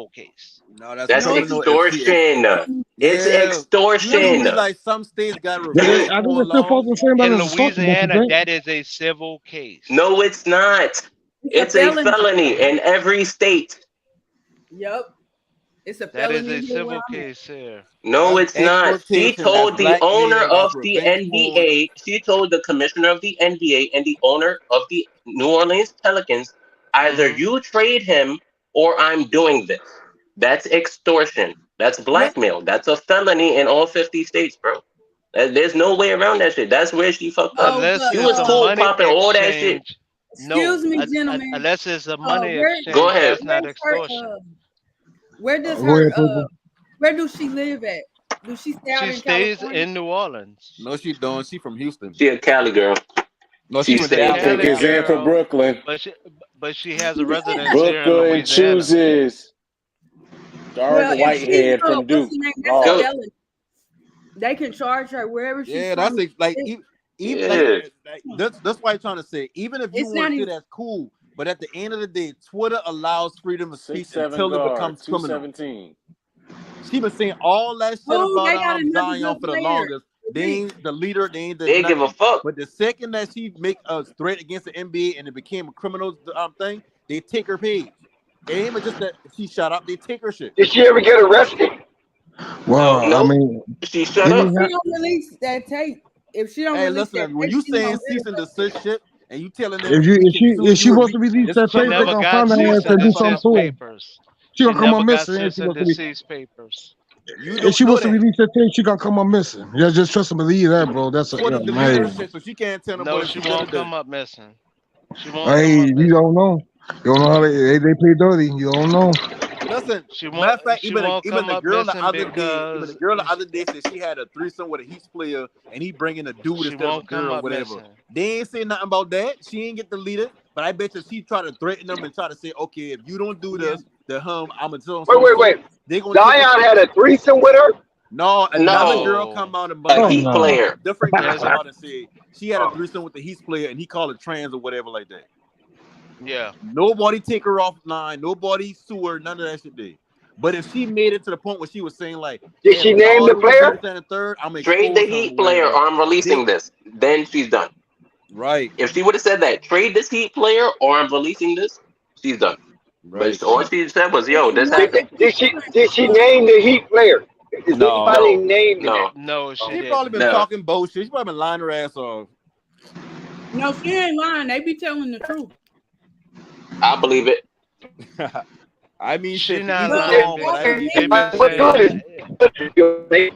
case. No, that's That's criminal. If she, extortion. It's extortion. Usually, like some states got I revenge think porn it's still laws. the same In as assaulting, don't you Louisiana, think? that is a civil case. No, it's not. It's a felony in every state. Yep. It's a That is felony a here where civil I'm at. case here. No, That's it's not. She exploitation. That's told the owner blackmail. of That's the revenge porn. NBA, she told the commissioner of the NBA and the owner of the New Orleans Pelicans, either you trade him or I'm doing this. That's extortion. That's blackmail. That's a felony in all 50 states, bro. There's no way around that shit. That's where she fucked up. Unless She it's was a cool money popping all that shit. exchange. Excuse me, gentlemen. Unless it's a money Where, exchange, Go ahead. that's not where's her, extortion. where does Go her ahead, people. where does she live at? Do she stay out She in stays California? in New Orleans. No, she don't. She from Houston. She a Cali girl. No, She from stays Dallas. in Pick is in for Brooklyn. But she has a residence here in Brooklyn Louisiana. chooses Dark Well, if she's Whitehead from what's Duke. the name? That's Guard. a felony. They can charge her wherever she's Yeah, from. that's like even like, that's why I'm trying to say. Even if you It's want not to say even. that's cool, but at the end of the day, Twitter allows freedom of speech 6'7" until it guard, becomes criminal. 217. She been saying all that shit Oh, they got about another Zion good for the player. longest. They ain't the leader. They ain't the They give a nothing. fuck. But the second that she make a threat against the NBA and it became a criminal thing, they take her page. It ain't even just that she shut up. They take her shit. Did she ever get arrested? Well, No. I mean, She shut they up. didn't If have- she don't release that tape, if she don't Hey, release that listen, when tape, you she's gonna saying get cease and arrested. desist shit, and you telling them if we can sue she you, wants to release this that She tape, they never gonna got find her cease ass and and do something desist to her. papers. She She gonna come never up got missing. cease and desist papers. you If don't she know wants to that. release that tape, she gonna come up missing. Yeah, just trust and believe that, bro. That's a Twitter deleted her man. shit, so she can't tell No, nobody she she did won't it. come up missing. She won't Hey, come up you missing. don't know. You don't know how they play dirty. You don't know. Listen, She matter won't. of fact, She even won't come the up girl the missing other day, because said she had a threesome with a Heat player, and he bringing a dude she instead of a won't come girl, up whatever. missing. They ain't say nothing about that. She ain't get deleted, but I bet you she try to threaten them and try to say, okay, if you don't do this, then I'm gonna so Wait. They gonna take Zion her. had a threesome with her? No, another girl No, come out and A like Heat no. player. different girl there's come a out and say she had a threesome with the Heat player, and he called it trans or whatever like that. yeah. Nobody take her offline. Nobody sue her. None of that shit did. But if she made it to the point where she was saying like, Did hey, she if name y'all the don't do player? this, that, and the third, I'm gonna Trade the expose him Heat or player whatever. or I'm releasing this. Then she's done. Right. If she would have said that, trade this Heat player or I'm releasing this, she's done. Right. But all she said was, yo, this No, happened. Did she name the Heat player? Is No. anybody named him? No. No, she She probably didn't. been No. talking bullshit. She probably been lying her ass off. no, she ain't lying. They be telling the truth. I believe it. I mean, She shit, not each his lying own, but I believe because they it. been What saying good is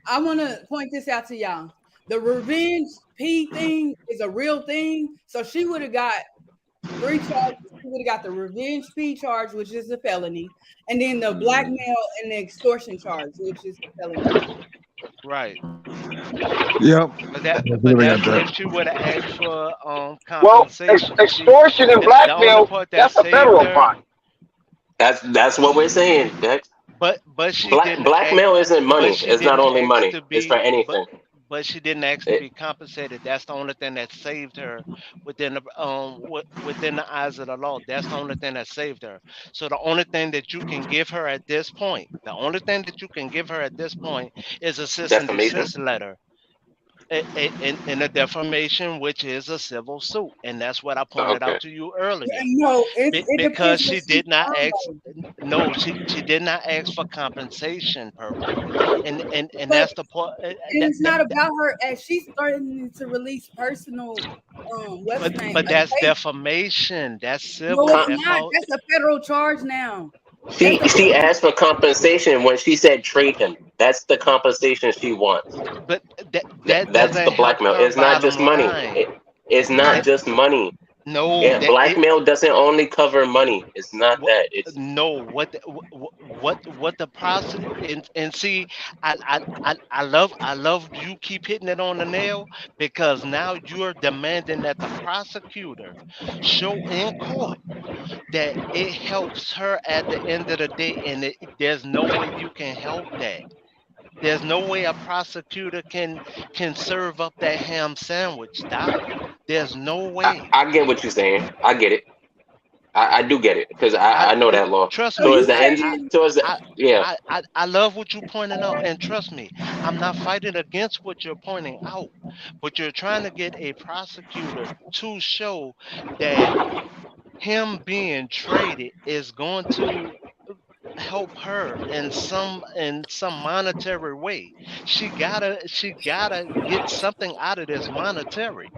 I want to point this out to y'all. The revenge P thing is a real thing. So she would have got 3 charges basically got the revenge fee charge, which is a felony, and then the blackmail and the extortion charge, which is a felony. Right. Yep. But We that's got if she would have asked for Well, compensation. extortion and The only blackmail, part that that's a saved federal her, crime. That's what we're saying, Dex. but she didn't Blackmail isn't money. but she It's not didn't only ask money. to It's for be anything. but she didn't ask to be compensated. That's the only thing that saved her within within the eyes of the law. That's the only thing that saved her. So the only thing that you can give her at this point, is a cease and Defamation. desist letter. In a defamation, which is a civil suit, and that's what I pointed out to you earlier. No, it Because depends she what did not found, ask. though. No, she did not ask for compensation, purple, and But that's the part. and it's not about her as she's starting to release personal what's the name? But that's Like, defamation. That's civil. no, it's That not. fall. That's a federal charge now. She asked for compensation when she said trade him. That's the compensation she wants. But that That's doesn't the help blackmail. her It's not just bottom money. line. It's not just money. No, Yeah, blackmail doesn't only cover money. It's not that. It's no. What the process and see, I love you keep hitting it on the nail, because now you're demanding that the prosecutor show in court that it helps her at the end of the day, and there's no way you can help that. There's no way a prosecutor can serve up that ham sandwich. Stop. There's no way. I get what you're saying. I get it. I do get it because I know that law. Trust Towards me. the end, yeah. I love what you're pointing out, and trust me, I'm not fighting against what you're pointing out, but you're trying to get a prosecutor to show that him being traded is going to help her in some monetary way. She gotta get something out of this monetary.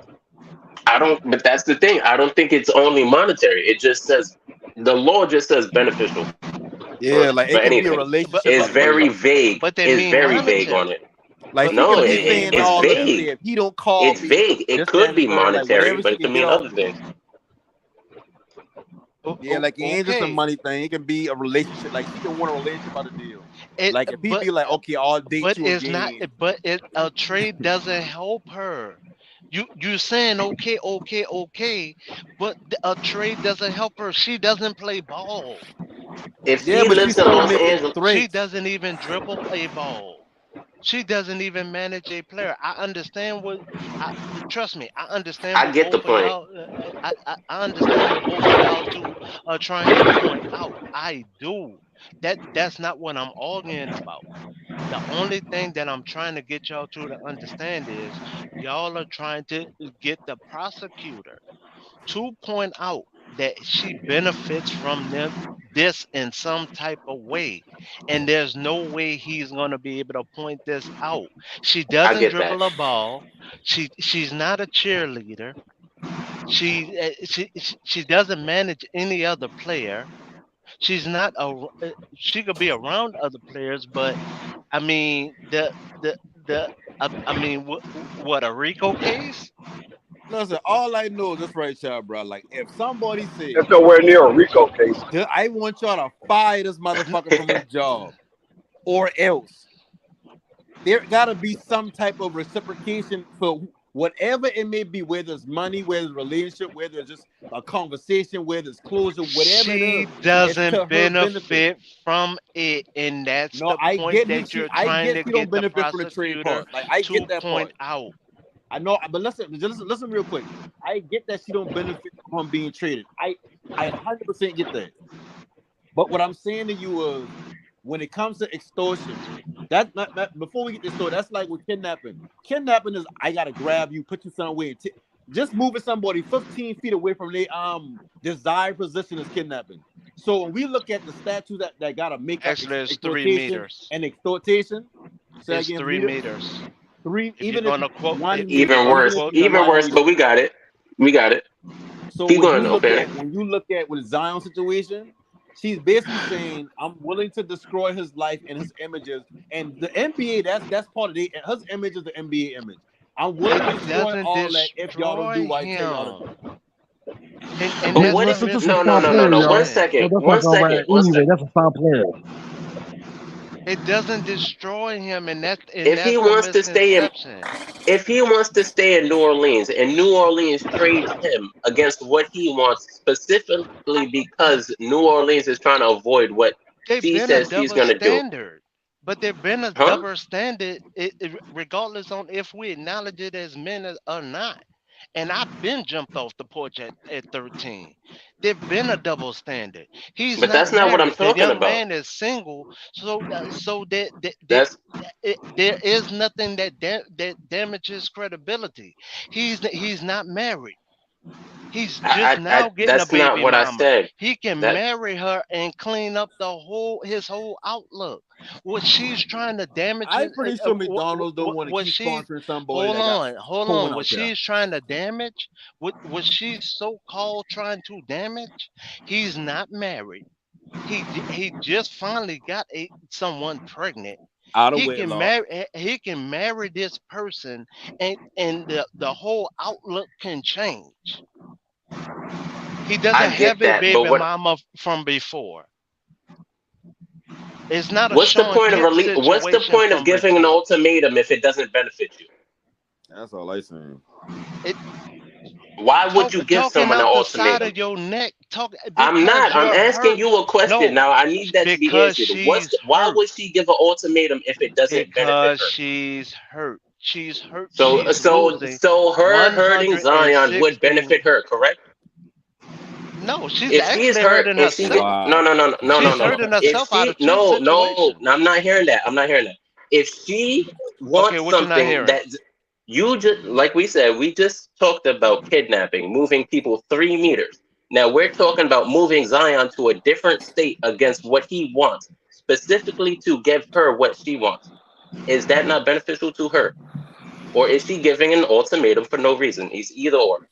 But that's the thing. I don't think it's only monetary. It just says the law just says beneficial. Yeah, like for it can be a anything. relationship. It's very vague. But they It's mean very vague on monetary. it. Like No, she could be saying, it's "Oh, listen, vague. if he don't call It's me, vague. It this, could that, be and the third," like monetary, whatever but she it can could get mean off. other things. Yeah, like it ain't just a Okay. money thing. It can be a relationship. Like she can want a relationship out of the deal. It, Like if he but be like, "Okay, I'll date but you it's not. again." But a trade doesn't help her. You saying okay, but a trade doesn't help her. She doesn't play ball. If Yeah, he but she's lives in still Los making Angeles, She threats. doesn't even dribble a ball. She doesn't even manage a player. I understand trust me, I understand I what get the both of point. y'all. I understand what both of y'all two are trying to point out. I do. That's not what I'm arguing about. The only thing that I'm trying to get y'all to understand is y'all are trying to get the prosecutor to point out that she benefits from this in some type of way, and there's no way he's going to be able to point this out. She I doesn't get that. dribble a ball. She's not a cheerleader. She doesn't manage any other player. She's not she could be around other players, but I mean I mean what a Rico case. Listen, all I know is this right here, bro. Like if somebody says, That's nowhere near a RICO case. "I want y'all to fire this motherfucker from his job," or else there gotta be some type of reciprocation for whatever it may be, whether it's money, whether it's relationship, whether it's just a conversation, whether it's closure, whatever it She is, it's to doesn't her benefit. benefit from it, and that's No, the I point get that she, you're I trying to get she don't get the benefit from the trade prosecutor part. Like I to get that point part. out. I know, but listen real quick. I get that she don't benefit from being traded. I 100% get that. But what I'm saying to you is, when it comes to extortion, that before we get this story, that's like with kidnapping. Kidnapping is I gotta grab you, put you somewhere, just moving somebody 15 feet away from their desired position is kidnapping. So when we look at the statutes that gotta make up Actually, it's 3 exploitation meters. and extortation, say It's again, 3 meters. Three, If even you're if gonna quote, one if meter, you're Even gonna worse. quote, Even one worse. meter. But we got it. We got it. So Keep when going, you though, look Fanny. at with Zion's situation, she's basically saying, "I'm willing to destroy his life and his images." And the NBA, that's part of it. His image is the NBA image. I'm willing to it destroy doesn't all that if y'all don't do destroy what I tell y'all to do. him. And But that's what the if That's a no star no no no player, no? y'all. 1 misunderstanding. second, That's one not all second, right. one Anyway, second. that's a star player. It doesn't destroy him, and If he that's the wants to stay in, misconception. if he wants to stay in New Orleans, and New Orleans trades him against what he wants, specifically because New Orleans is trying to avoid what They've she been a says she's double gonna do, standard, but they've been a huh? double standard, regardless on if we acknowledge it as men or not. And I've been jumped off the porch at 13. There've been a double standard. He's But not that's not what I'm married. The talking young about. man is single, so That's there is nothing that damages credibility. He's not married. He's just now getting a that's not baby what I mama. said. He can That marry her and clean up his whole outlook. What she's trying to damage I'm is pretty sure McDonald's don't want to what keep she's sponsoring somebody that got hold porn on. out What there. she's trying to damage, what she's so called trying to damage, he's not married. He just finally got someone pregnant. Out of wedlock. He can marry this person, and the whole outlook can change. He doesn't I get have a that, but baby what? mama from before. It's not a What's the Sean point of Kemp what's the situation point of from giving an before. ultimatum if it doesn't benefit you? That's all I saying. Why would you give Talking someone an out the side ultimatum? of your neck, I'm because not. I'm you're asking hurt. you a question. No, Now I need that to be because answered. she's Why hurt. would she give an ultimatum if it doesn't benefit Because her? she's hurt. She's hurt. So She's so losing so her hurting Zion would 160. benefit her, correct? No, she's If she's actually hurt, hurting if she herself. no. She's hurting If herself out she of two situations. I'm not hearing that. I'm not hearing that. If she Okay, wants what you're not something hearing? that you just like we said, we just talked about kidnapping, moving people 3 meters. Now we're talking about moving Zion to a different state against what he wants, specifically to give her what she wants. Is that not beneficial to her? Or is she giving an ultimatum for no reason? It's either or.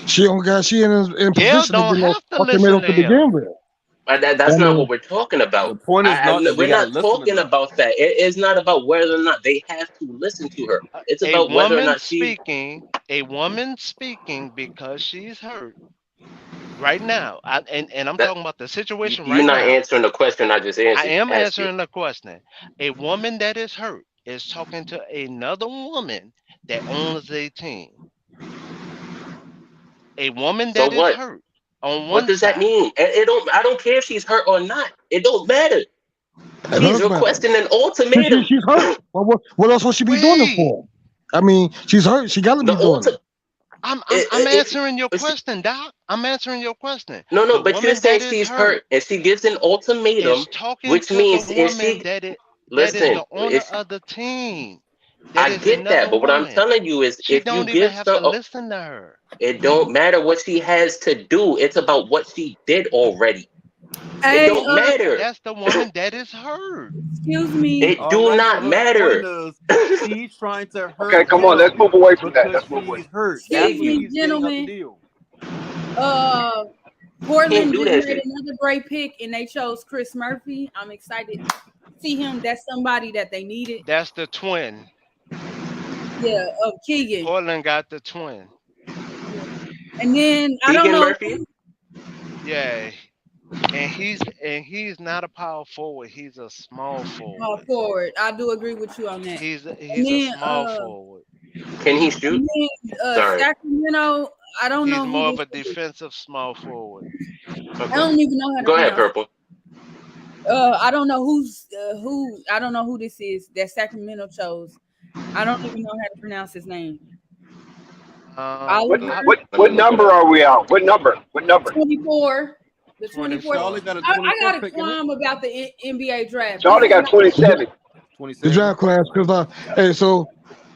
She in position to don't give no have to ultimatum listen to to him. begin with. That's not what we're talking The about. point is not that they We're gotta not listen to talking them. about that. It is not about whether or not they have to listen to her. It's A about whether or woman not she. speaking because she's hurt right now. And I'm That talking about the situation you're right not now. answering the question I just I answered. am Asked you. answering the question. A woman that is hurt is talking to another woman that owns a team. A woman So that is what? hurt on What one does that side. mean? It don't. I don't care if she's hurt or not. It don't matter. It She's does matter. requesting an ultimatum. She's hurt. Well, what else would she be doing it for? I mean, she's hurt. She got to be doing it. I'm answering your question, Doc. I'm answering your question. No, The but you're woman saying that is she's hurt, and she gives an ultimatum, is talking which to means the if woman she that is listen, the owner of the team. That I is get that, another but what I'm woman. telling you is, She if you don't even give have to listen to her. it don't matter what she has to do. It's about what she did already. It don't matter. That's the woman that is hurt. Excuse me. It All do right, not so her matter. point is she's trying to hurt Okay, come on, let's him move away from that. because Let's move away. she's hurt. Excuse That's what me, he's getting her to gentlemen. deal. Portland do just that made shit. another great pick, and they chose Chris Murphy. I'm excited to see him. That's somebody that they needed. That's the twin. Yeah, of Keegan. Portland got the twin. And then I don't Keegan know. Murphy? Yeah. And he's not a power forward. He's a small forward. Forward. I do agree with you on that. He's And a then, small forward. Can he shoot? and then, Sorry. Sacramento. I don't He's know more who of a this is. defensive small forward. I don't even know how to Go ahead, pronounce. Purple. I don't know who. I don't know who this is that Sacramento chose. I don't even know how to pronounce his name. What number are we on? What number? 24. The 24. Charlotte got a I 24 got a pick in it. qualm about the NBA draft. Charlie got 27. The draft class, because hey, so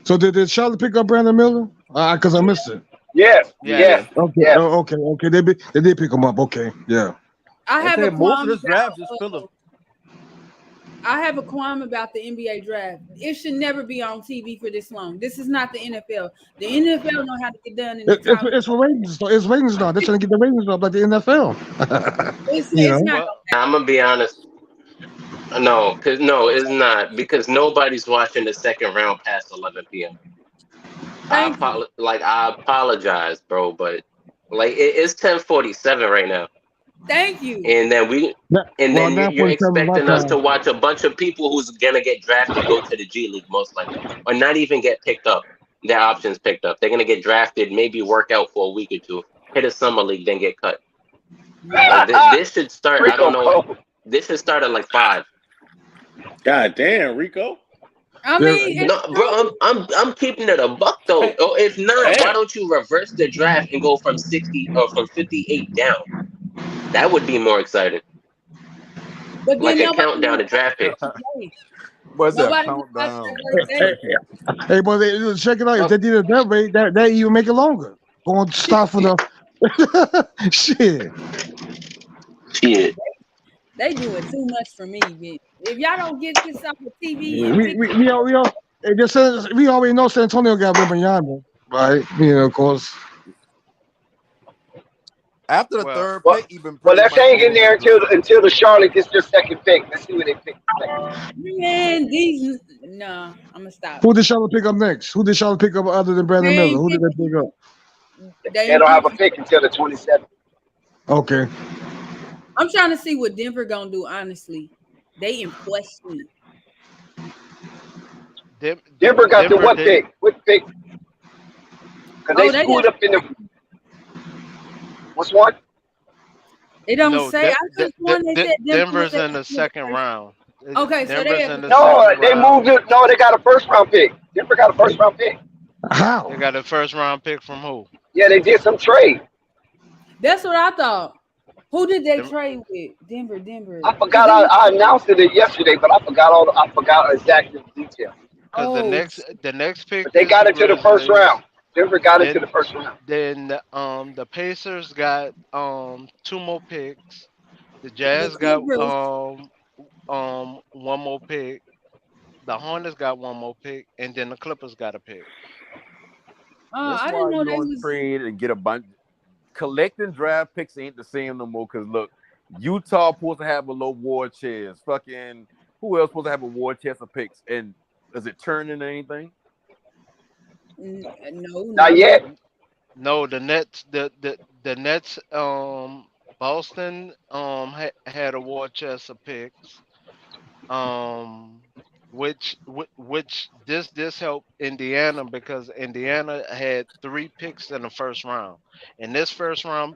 did Charlotte pick up Brandon Miller? Because I missed it. Yes. Yeah. Yes. Okay. Yes. Okay. They did pick him up. Okay. Yeah. I have a most of qualm this draft is about, filler. I have a qualm about the NBA draft. It should never be on TV for this long. This is not the NFL. The NFL know how to get done in the time. It's for ratings. It's ratings now. They're trying to get the ratings up like the NFL. It's You not. I'm gonna be honest. No, it's not, because nobody's watching the second round past 11 p.m. I apologize, bro, but Like it's 10:47 right now, Thank you. and then you're 9:47 my expecting us to time. watch a bunch of people who's gonna get drafted go to the G League most likely, or not even get picked up. Their options picked up. They're gonna get drafted, maybe work out for a week or two, hit a summer league, then get cut. Like, this should start. I don't know. This should start at like 5. God damn, Rico. I mean, No, bro, I'm keeping it a buck though. Or if not, why don't you reverse the draft and go from 60 or from 58 down? That would be more exciting. but Like then a countdown to draft picks. What's that Nobody countdown? Hey, but check it out. If they did it that way, that even make it longer. Going to start for the shit. Shit. They doing too much for me, man. If y'all don't get this off the TV, Yeah, we already know San Antonio got Wembanyama, right? You know, of course. After the third Well, pick, even well, let's hang in there until the Charlotte gets their second pick. Let's see what they pick. man, I'm gonna stop. Who did Charlotte pick up next? Who did Charlotte pick up other than Brandon Miller? Who did they pick up? They don't have a pick until the 27th. Okay. I'm trying to see what Denver gonna do. Honestly, they in question. Denver got the what pick? What pick? Because they screwed up in the. What's one? They don't say. I just one they said Denver's in the second round. Okay, so Denver's they in the No, second they round. moved it. No, they got a first round pick. Denver got a first round pick. How? They got a first round pick from who? Yeah, they did some trade. That's what I thought. Who did they trade with? Denver. I forgot. I announced it yesterday, but I forgot exactly the details. Because the next pick. But they got is into the first Grizzlies. round. Denver got into the first round. Then the Pacers got 2 more picks. The Jazz got one more pick. The Hornets got one more pick, and then the Clippers got a pick. That's I why didn't know you they don't was. trade and get a bunch. Collecting draft picks ain't the same no more. Cause look, Utah supposed to have a low war chest. Fucking who else supposed to have a war chest of picks? And does it turn into anything? No, Not yet. No, the Nets. The Nets. Boston had a war chest of picks. Which this helped Indiana because Indiana had 3 picks in the first round. In this first round,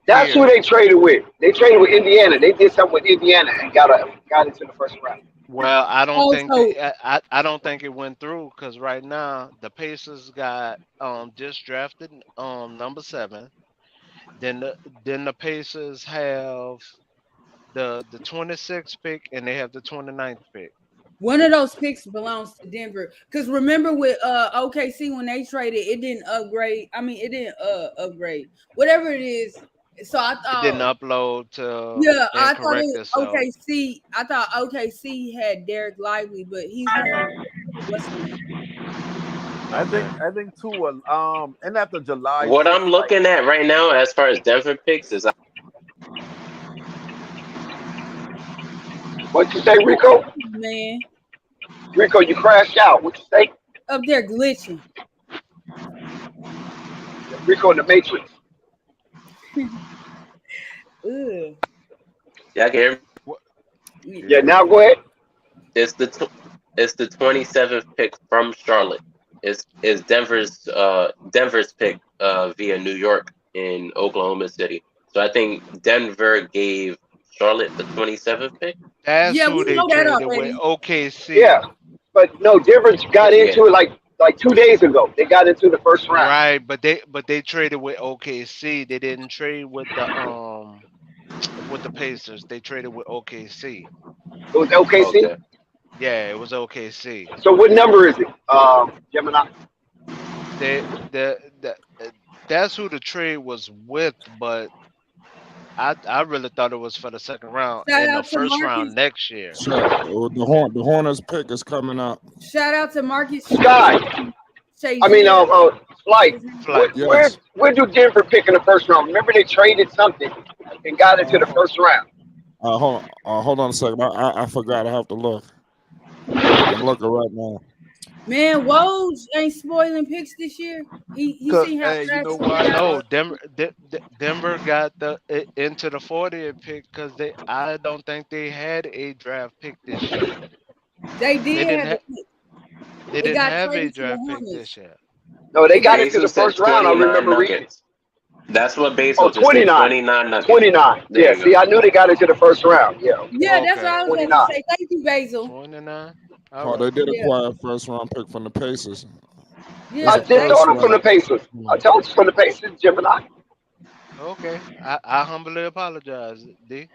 That's who they traded with. They traded with Indiana. They did something with Indiana and got into the first round. well, I don't think I don't think it went through because right now the Pacers got just drafted number 7. Then the Pacers have the 26th pick and they have the 29th pick. One of those picks belongs to Denver. Because remember with OKC when they traded, it didn't upgrade. I mean, it didn't upgrade. Whatever it is. So I thought It didn't upload to I thought incorrect it itself. OKC. I thought OKC had Derek Lively, but he's I think too. And after July. What 6th, I'm looking at right now, as far as Denver picks, is What'd you say, Rico? Man, Rico, you crashed out. What'd you say? up there glitching. Rico in the Matrix. Ugh. y'all can hear me? Yeah, now go ahead. It's the 27th pick from Charlotte. It's Denver's pick via New York in Oklahoma City. So I think Denver gave Charlotte the 27th pick. That's Yeah, who we they know that traded already. with OKC. Yeah, but no, Denver got into it like 2 days ago. They got into the first round. Right, but they traded with OKC. They didn't trade with the Pacers. They traded with OKC. It was OKC. Okay. Yeah, it was OKC. So what number is it, Gemini? That's who the trade was with, but I really thought it was for the second round Shout and the out to first Marcus. round next year. So the Hornets pick is coming up. Shout out to Marcus. Sky. Chase. I mean, Flight. Flight. Where do Denver pick in the first round? Remember they traded something and got into the first round. Hold on a second. I forgot. I have to look. I'm looking right now. Man, Woj ain't spoiling picks this year. He Cause seen how hey, you fast know he why? get out. No, Denver got into the 40th pick because I don't think they had a draft pick this year. They They did didn't have have a pick. they It didn't got have a traded to the draft pick Hornets. this year. No, they It got got into the Basil said first round. I 29 remember reading. Nuggets. That's what Oh, Basil just said. 29. 29 Nuggets. 29. There Yeah, you see, go. I knew they got into the first round. Yeah, okay. Yeah, that's what Okay. I was going 29. to say. Thank you, Basil. 29. All Oh, right. they did Yeah, acquire a first round pick from the Pacers. yeah, I It's a just first told him from the round. Pacers. I told you from the Pacers, Gemini. Okay. I humbly apologize, D.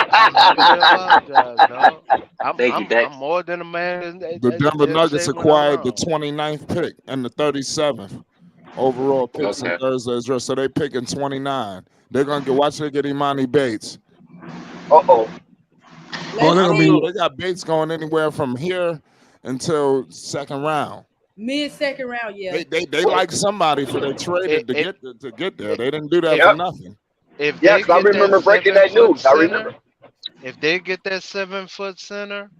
I humbly apologize, dog. Thank you, I'm Dex. more than a man The Denver that say Nuggets when I'm acquired the wrong. 29th pick and the 37th overall picks in Okay. Thursday's draft. So they picking 29. They're gonna watch they get Imani Bates. Uh-oh. Oh, let's they're I gonna don't see. know. be. They got Bates going anywhere from here until second round. Mid-second round, yeah. They like somebody for they traded to If get there. They didn't do that if for Yep. nothing. if Yeah, they because I get that remember breaking that 7-foot news. I center, remember. if they get that 7-foot center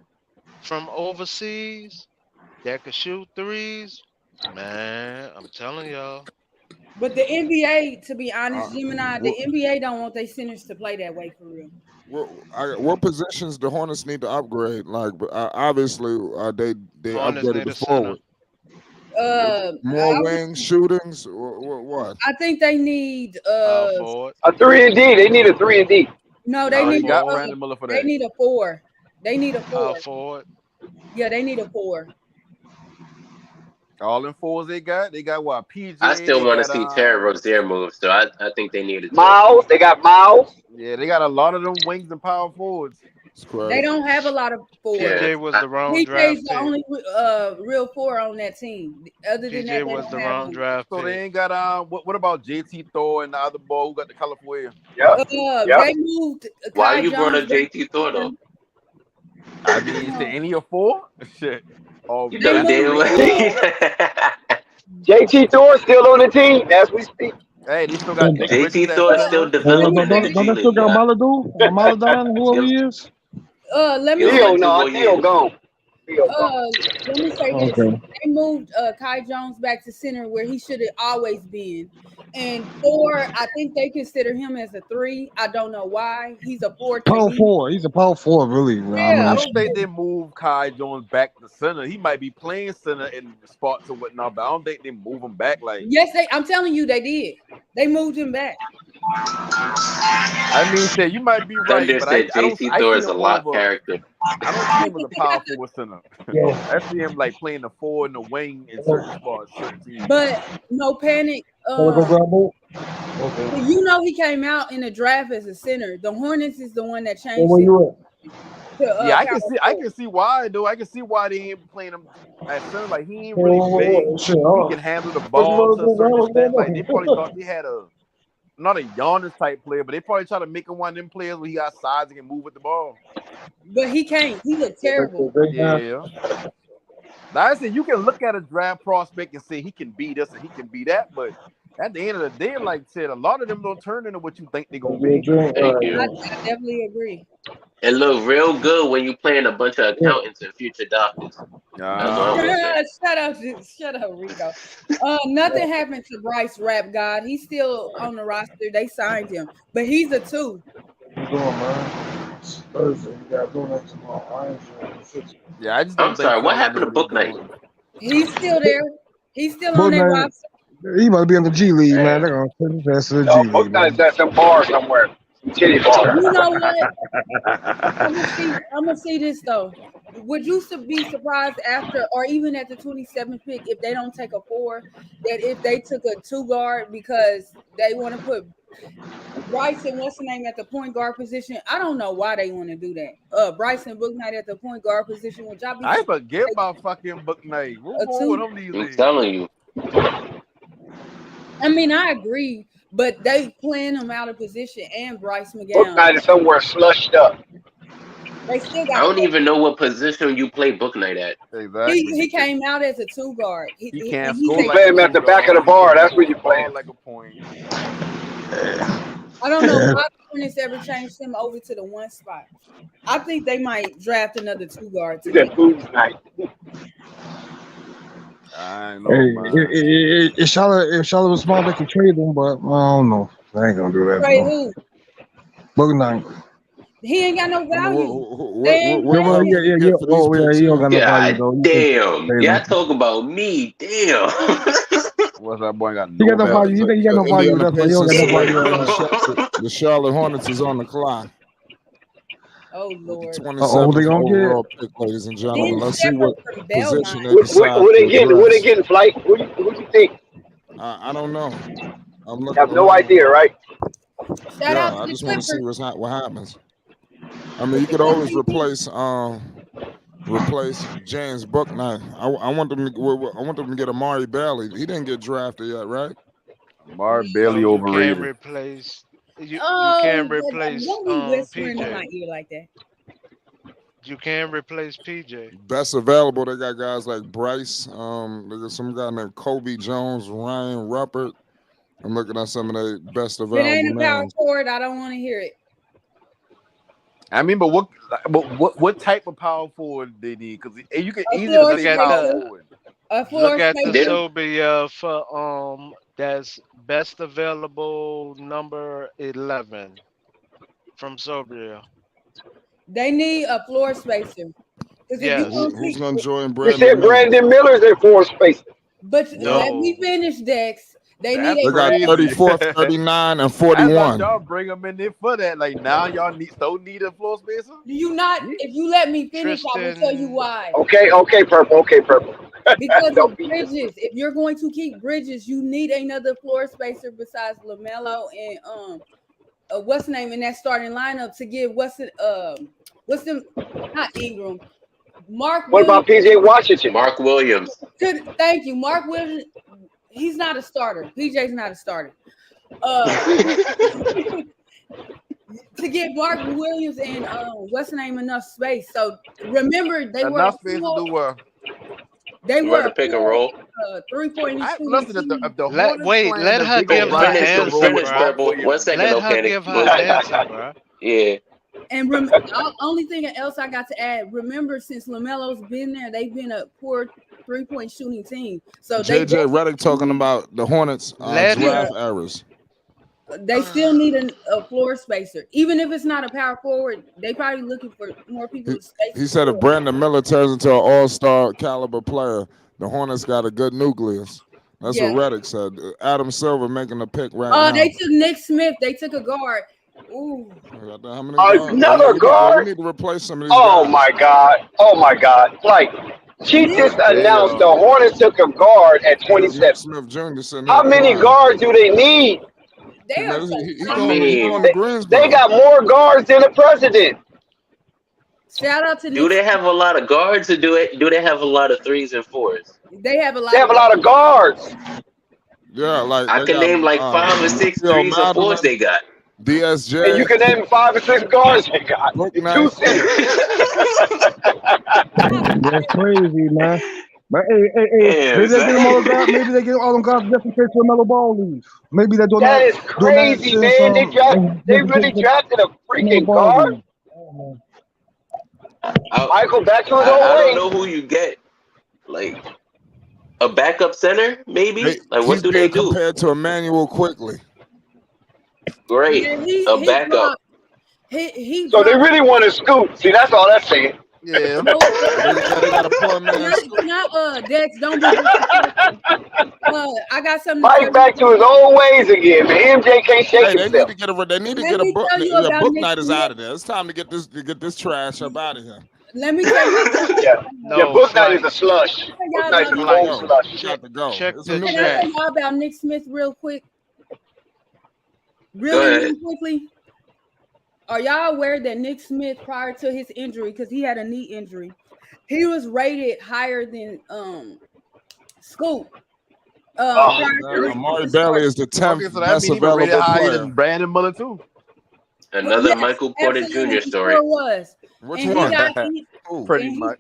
from overseas that could shoot threes, man, I'm telling y'all. But the NBA, to be honest, Uh, Gemini, the what, NBA don't want their centers to play that way for real. what positions the Hornets need to upgrade? Like, obviously, they Hornets upgraded need the a center. forward. More I wings, shootings. What? I think they need Forward. A 3-and-D. They need a 3-and-D. no, they No, they need got Forward. Brandon Miller for they that. need a 4. They need a Power 4. forward. Yeah, they need a 4. All them fours they got what? PJ. I still They want to got see Terry Rozier move, so I think they needed to. Miles. They got Miles. yeah, they got a lot of them wings and power forwards. It's crazy. They don't have a lot of 4s. Yeah, PJ was the wrong PJ's draft the pick. only real 4 on that team. Other than that, PJ they was don't the have wrong one. draft So they pick. ain't got what about JT Thor and the other boy who got the color for you? Yep. Yep. They moved Why Kai you brought Jones up back JT to Thor though? center. I mean, is there any of four? Shit. Oh, You They know damn moved well. JT Thor still on the team as we speak. hey, they still got Nick Richards JT at Thor is still center. developing in the Don't G they still League, got yeah. Maladou or Maladon, whoever he is? Let me Give him Theo, like 2 no, more Theo years. gone. Theo gone. let me say this. Okay. They moved Kai Jones back to center where he should have always been. And 4, I think they consider him as a 3. I don't know why. He's a 4 to Power me. forward. He's a power forward, really. Yeah, I mean, I don't think they moved Kai Jones back to center. He might be playing center in spots or whatnot, but I don't think they move him back. Like, yes, I'm telling you, they did. They moved him back. I mean, say you might be right, Thunder but said I don't. JT I Thor see is him a more lock of a. character. I don't see him as a power forward center. I see him like playing the forward and the wing in certain spots, certain teams. But no panic. Okay. You know he came out in the draft as a center. The Hornets is the one that changed Where it you at? to Yeah, I power can forward. see why though. I can see why they ain't playing him at center. Like he ain't really big. Shit, He can handle the ball to a certain extent. Like they probably thought they had not a Giannis type player, but they probably try to make him one of them players where he got size and can move with the ball. But he can't. He looked terrible. Yeah. Now I said you can look at a draft prospect and say he can be this and he can be that, but at the end of the day, like I said, a lot of them don't turn into what you think they're gonna be. Thank you. I definitely agree. It look real good when you playing a bunch of accountants and future doctors. That's all I'm gonna say. Shut up, Rico. Nothing happened to Bryce Rap God. He's still on the roster. They signed him, but he's a 2. Yeah, I just don't I'm think sorry, what Philly happened know to what Book they're Night? doing. He's still there. He's still on their roster. He might be in the G League, man. They're gonna put his ass in the G League. Both guys at some bar somewhere. Some titty bar. You know what? I'm gonna see this though. Would you be surprised after, or even at the 27th pick, if they don't take a 4, that if they took a 2 guard because they want to put Bryson, what's the name, at the point guard position? I don't know why they want to do that. Bryson Booknight at the point guard position. Would y'all be I forget about fucking Book Night. What's wrong with him these I'm days? telling you. I mean, I agree, but they playing him out of position and Bryce Book McGowan. night is somewhere slushed up. They still I got. don't even know what position you play Book Night at. Exactly. He came out as a 2 guard. He can't he score You like play a him at the point back of the guard. bar. He That's can't where you shoot play ball him. like a point. I don't know why the Hornets ever changed him over to the 1 spot. I think they might draft another 2 guard. You get food night. I know, Hey, man. if Charlotte was smart, they could trade him, but I don't know. They ain't gonna do that. Trey Though. who? Book night. He ain't got no I mean, value. They ain't what Yeah, well, playing value him. you get for these Oh, yeah, picks he don't here? got no value God though. You can damn. trade Y'all him. talk about me. Damn. What's that boy got He no got no value? value. You think he got no The value? Indiana That's why he don't got Pacers no select value. the Charlotte Hornets is on the clock. Oh With the Lord. 27th They gonna get? overall pick, ladies and gentlemen. Ben Let's see Shepherd what from position Belmont. they decide Who to they getting? Who they address. getting? Flight? Who you think? I don't know. I'm You looking have no around. idea, right? Shout out Yeah, to I the just want to see Clippers. what happens. I mean, you could always replace James Bouknight. I want them to get Amari Bailey. He didn't get drafted yet, right? Amari Bailey No, you can't overrated. replace. You Oh, can replace don't be whispering in my PJ. ear like that. You can replace PJ. Best available, they got guys like Bryce. They got some guy named Kobe Jones, Ryan Ruppert. I'm looking at some of the best If it ain't available a power names. forward, I don't want to hear it. I mean, but what type of power forward they need? Because you can A easily floor Look say at power spacer. forward. A floor Look at the spacer. Sobia for that's best available number 11 from Sobia. They need a floor spacer. Because if you Yes. don't Who's keep, going to join You Brandon said Miller? Brandon Miller's in fourth space. but let me No. finish, Dex. They That's need They a got crazy. 34, 39, and I thought 41. y'all bring them in there for that. Like now, y'all need a floor spacer. Do you not? If you let me finish, I will tell you Tristan. why. Okay, purple. Because Don't of be. Bridges. If you're going to keep Bridges, you need another floor spacer besides Lamelo and what's the name in that starting lineup to give what's the not Ingram. Mark What about Williams. PJ Washington? Mark Williams. Thank you. Mark Williams. He's not a starter. PJ's not a starter. To give Mark Williams and what's the name enough space. So remember they were Enough space to do what? they You were run the pick and roll. 3-point Listen, if the Let Hornets playing her the give her Finish, answer, finish, bro. purple. 1 second, Let no her panic. give her answer, bro. Yeah. And only thing else I got to add, remember since LaMelo's been there, they've been a poor 3-point shooting team. So JJ Redick talking about the Hornets Let draft errors. they still need a floor spacer. Even if it's not a power forward, they probably looking for more people to space. He said if Brandon Miller turns into an all-star caliber player, the Hornets got a good nucleus. That's Yeah. what Redick said. Adam Silver making a pick right now. They took Nick Smith. They took a guard. Ooh. How many guards? Another guard? We need to replace some of these Oh guys. my God! Like she just announced the Hornets took a guard at 27. Smith Jr. sitting How here many crying. guards do they need? He going They, to Greensboro. they got more guards than the president. Shout out to Do they have a lot of guards or do they have a lot of 3s and 4s? They have a lot. They have a lot of guards. Yeah, like I can name like 5 or 6 3s or 4s they got. DSJ. And you can name 5 or 6 guards they got. And 2 centers. That's crazy, man. But hey, Damn, maybe they get them all son. guys. Maybe they get all them guys just in case Lamelo Ball leaves. Maybe they're doing That is crazy, man. They really drafted a freaking guard. Michael, back to his old I ways. don't know who you get. Like a backup center, maybe? Like what He's do they being do? compared to Emmanuel Quickly. Great. Yeah, A backup. He So they really want to scoop. See, that's all that's saying. Yeah. They got a poor man. Dex, don't be I got something. Mike back to his old ways again. The MJ can't shake Hey, they himself. need to get a book. tell you Yeah, about book Nick night is Smith. out of there. It's time to get this trash up out of here. Let me tell you. Yeah, book night is a slush. Book night is a cold slush. Got to go. Check It's the a new Can I chat. tell y'all about Nick Smith real quick? Go Really ahead. quickly. Are y'all aware that Nick Smith, prior to his injury, because he had a knee injury, he was rated higher than Scoop? Amari Bailey is the 10th Okay, so that best means he was rated available higher player. than Brandon Miller too. Another Yes, Michael Porter absolutely, Jr. he story. sure was. Which And one? He got, Pretty and he- much.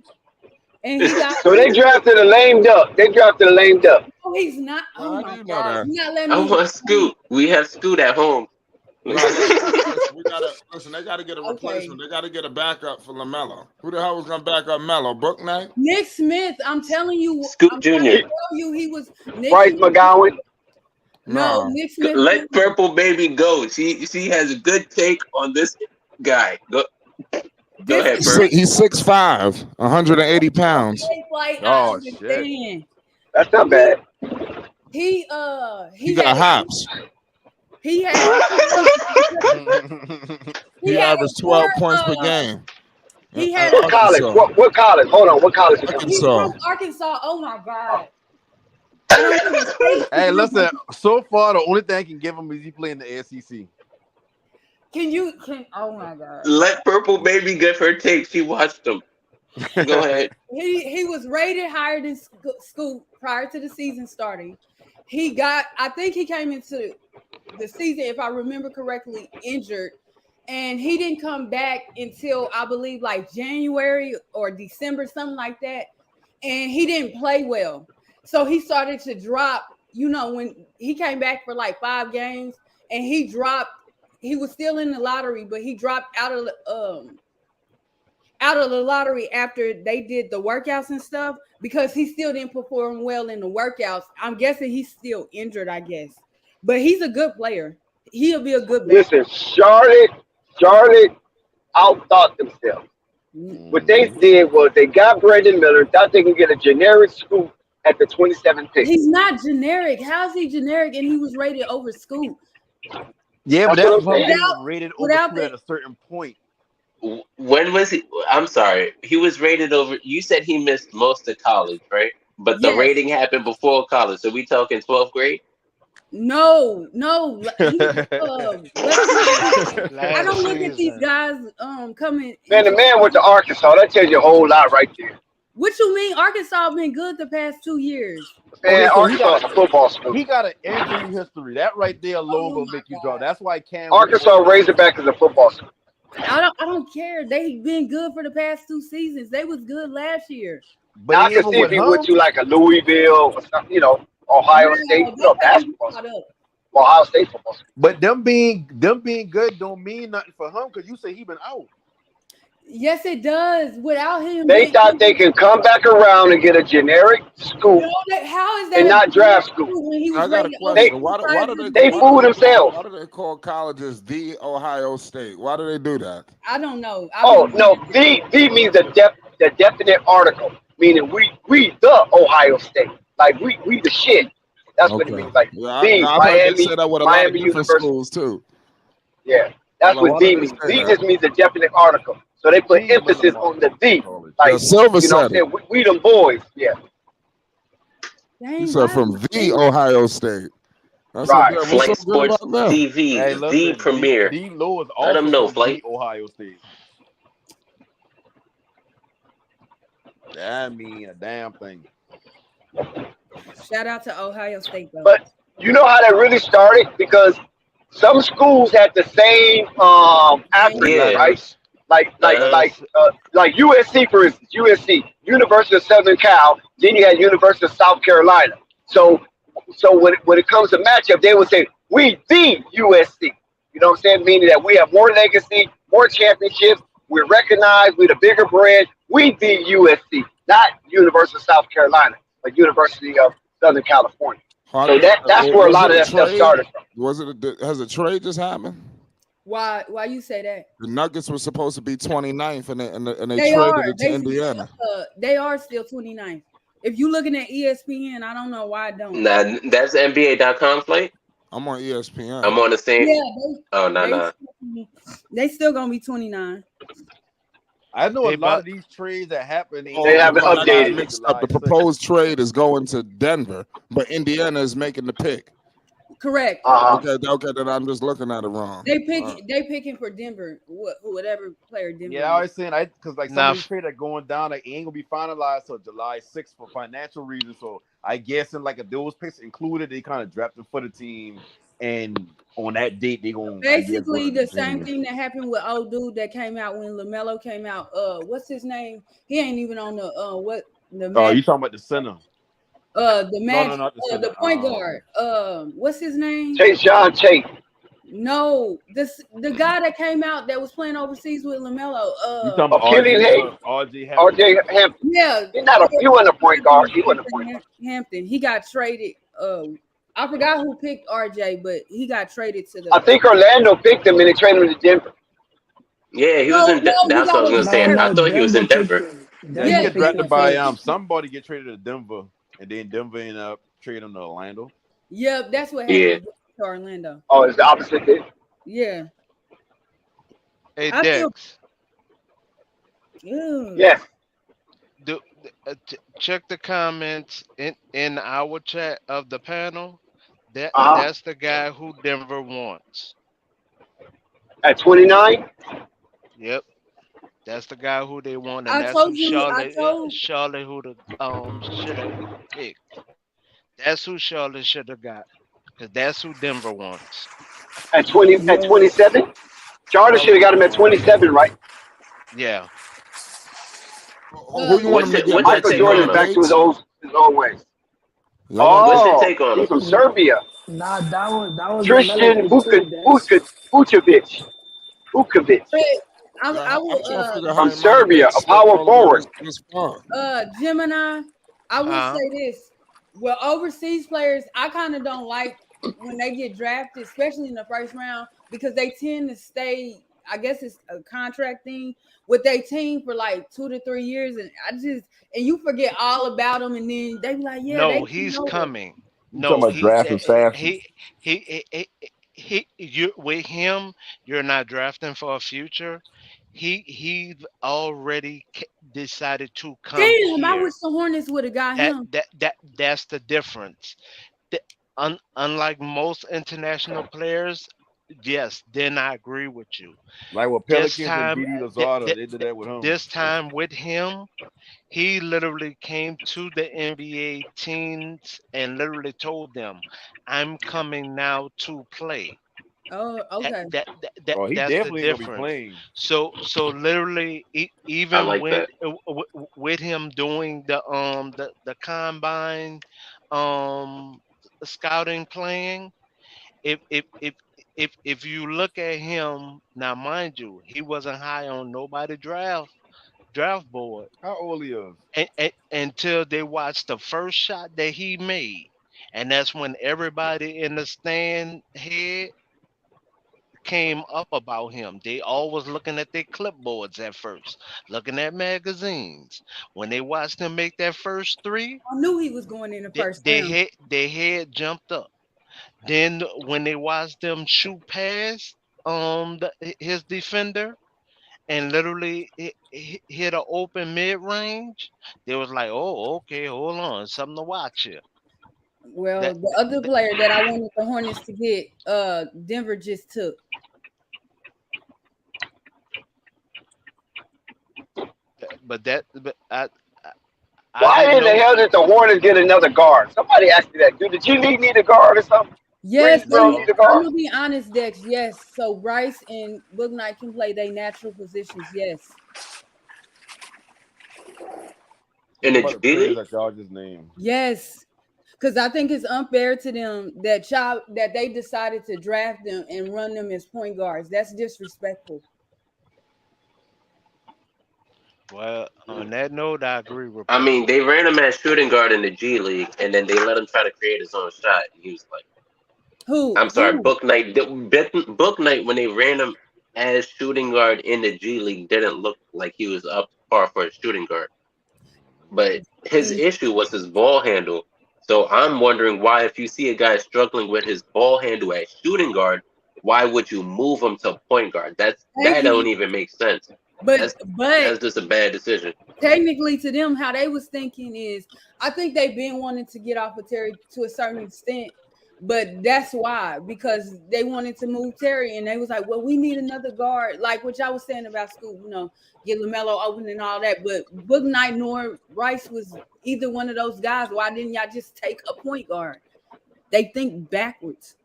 And he got. So they drafted a lame duck. They drafted a lame duck. Oh, he's not. Oh How my do you know God! that? He's not letting I me. want Scoot. We have Scoot at home. Let's We gotta listen. They gotta get a replacement. They gotta get a backup for Lamelo. Who the hell was gonna back up Melo? Book Knight? Nick Smith. I'm telling you. Scoot I'm Jr. trying to tell you, he was. Nick Bryce Smith. McGowan. No, Nick Smith. Let Purple Baby go. She has a good take on this guy. Go ahead, Purple. He's 6'5", 180 pounds. Oh shit. That's not bad. He got hops. He had He averaged 12 points per game. He had What college? What college? Hold on. What college? He's from Arkansas. Oh my God. Hey, listen. So far, the only thing I can give him is he playing the SEC. Oh my God. Let Purple Baby give her take. She watched them. Go ahead. He was rated higher than Scoot prior to the season starting. I think he came into the season, if I remember correctly, injured, and he didn't come back until I believe like January or December, something like that. And he didn't play well. So he started to drop, when he came back for like 5 games and he dropped. He was still in the lottery, but he dropped out of the lottery after they did the workouts and stuff because he still didn't perform well in the workouts. I'm guessing he's still injured, I guess. But he's a good player. He'll be a good player. Listen, Charlotte outthought themselves. What they did was they got Brandon Miller, thought they could get a generic Scoot at the 27th pick. He's not generic. How's he generic? And he was rated over Scoot. Yeah, but That's that's what I'm saying. why rated over Scoot at a certain point. When was he? I'm sorry. He was rated over. You said he missed most of college, right? But the Yes. rating happened before college. So we talking 12th grade? No. I don't look at these guys coming. Man, the man went to Arkansas. That tells you a whole lot right there. What you mean? Arkansas been good the past 2 years. Man, Okay, so he Arkansas is a football school. He got an injury history. That right there alone will make you drop. That's why Cam. Arkansas Razorback is a football school. I don't care. They've been good for the past 2 seasons. They was good last year. But Now, I can see if he went to like a Louisville or something, Ohio State, basketball. Ohio State football school. But them being good don't mean nothing for him because you say he been out. Yes, it does. Without him, They thought they could come back around and get a generic Scoop how is that and not draft Scoop. when he was I got a rated question. over Why They fooled themselves. Why do they call colleges the Ohio State? Why do they do that? I don't know. Oh no, the means the definite article, meaning we the Ohio State, like we the shit. That's what it means. Like Yeah, the I've heard they Miami, say that with a lot of Miami different University. schools too. Yeah, that's Well, what why the do they means. say The that? just means a definite article. So they put emphasis on the the. Like Yeah, Silver you know what I'm said it. saying? We them boys. Yeah. He said from the Ohio State. That's Right. what's Flight so good Sports about them. TV, Hey, the listen, premiere. D Low is Let them also know, from Flight. the Ohio State. That mean a damn thing. Shout out to Ohio State though. But you know how that really started? Because some schools had the same acronym, Yeah. right? Like USC, for instance, USC, University of Southern Cal. Then you had University of South Carolina. So when it comes to matchup, they would say we the USC. You know what I'm saying? Meaning that we have more legacy, more championships. We're recognized. We're the bigger brand. We the USC, not University of South Carolina, but University of Southern California. So that's where a lot of that stuff started from. Has a trade just happened? Why you say that? The Nuggets were supposed to be 29th, and they They traded are. it to Indiana. They are still 29th. If you looking at ESPN, I don't know why I don't. Nah, that's NBA.com, Flight. I'm on ESPN. I'm on the same. Yeah, Nah. they still gonna be 29. I know a lot of these trades that happen. They haven't updated. Mixed up. The proposed trade is going to Denver, but Indiana is making the pick. Correct. Okay, then I'm just looking at it wrong. They picking for Denver, whatever player Denver. Yeah, I was saying because like some Nah. of these trades are going down, like ain't gonna be finalized till July 6th for financial reasons. So I guess in like if those picks included, they kind of drafted for the team, and on that date they gonna Basically the same thing that happened with old dude that came out when Lamelo came out. What's his name? He ain't even on the Oh, you talking about the center? The not the the center. point guard. What's his name? John Tate. No, the guy that came out that was playing overseas with Lamelo. You talking about Killian Hayes, RJ Hampton? RJ Hampton. Yeah, He wasn't a point guard. He wasn't a point guard. Hampton. He got traded. I forgot who picked RJ, but he got traded to the. I think Orlando picked him and they traded him to Denver. Yeah, he was in. That's what I was gonna say. I thought he was in Denver. Yeah, he got drafted by somebody get traded to Denver, and then Denver ended up trading him to Orlando. Yep, that's what happened to Orlando. Oh, it's the opposite thing. Yeah. Hey, Dex. Yes. Check the comments in our chat of the panel. That's the guy who Denver wants. At 29? Yep. That's the guy who they want, and that's who Charlotte who the should have picked. That's who Charlotte should have got. Because that's who Denver wants. At 27? Charlotte should have got him at 27, right? Yeah. Who you want him to get? Michael Jordan back to his old ways. What's your take on he's him? from Serbia. Nah, that was Tristan Vukovic. From Serbia, a power forward. Gemini, I will say this. Well, overseas players, I kind of don't like when they get drafted, especially in the first round, because they tend to stay, I guess it's a contract thing, with their team for like 2 to 3 years. And you forget all about them. And then they be like, yeah. No, he's coming. No, he's drafting fast. With him, you're not drafting for a future. He already decided to come. Damn, here. I wish the Hornets would have got him. That's the difference. Unlike most international players, yes, then I agree with you. Like with Pelicans and Didi Lazardo, they did that with him. This time with him, he literally came to the NBA teams and literally told them, "I'm coming now to play." Oh, okay. He that's definitely the gonna be difference. playing. So literally, even like with him doing the combine, scouting playing, if you look at him now, mind you, he wasn't high on nobody draft board. How old he is? Until they watched the first shot that he made, and that's when everybody in the stand head came up about him. They always looking at their clipboards at first, looking at magazines. When they watched him make that first three, I knew he was going in the first their head jumped up. Then when they watched them shoot past his defender and literally hit an open mid-range, they was like, oh, okay, hold on, something to watch here. Well, the other player that I wanted the Hornets to get, Denver just took. Why in the hell did the Hornets get another guard? Somebody asked me that. Do the G League need a guard or something? Yes, Greensboro need a guard. I'm gonna be honest, Dex. Yes, so Bryce and Book Knight can play their natural positions. Yes. In the G League? George's name. Yes, because I think it's unfair to them that they decided to draft them and run them as point guards. That's disrespectful. Well, on that note, I agree with. I mean, they ran him as shooting guard in the G League, and then they let him try to create his own shot. He was like, "Who? I'm sorry, Book Knight. Book Knight, when they ran him as shooting guard in the G League, didn't look like he was up par for a shooting guard. But his issue was his ball handle. So I'm wondering why, if you see a guy struggling with his ball handle at shooting guard, why would you move him to point guard? That don't even make sense. But that's just a bad decision. Technically, to them, how they was thinking is, I think they've been wanting to get off of Terry to a certain extent, but that's why, because they wanted to move Terry, and they was like, well, we need another guard, like what y'all was saying about school, get LaMelo open and all that. But Book Knight nor Rice was either one of those guys. Why didn't y'all just take a point guard? They think backwards.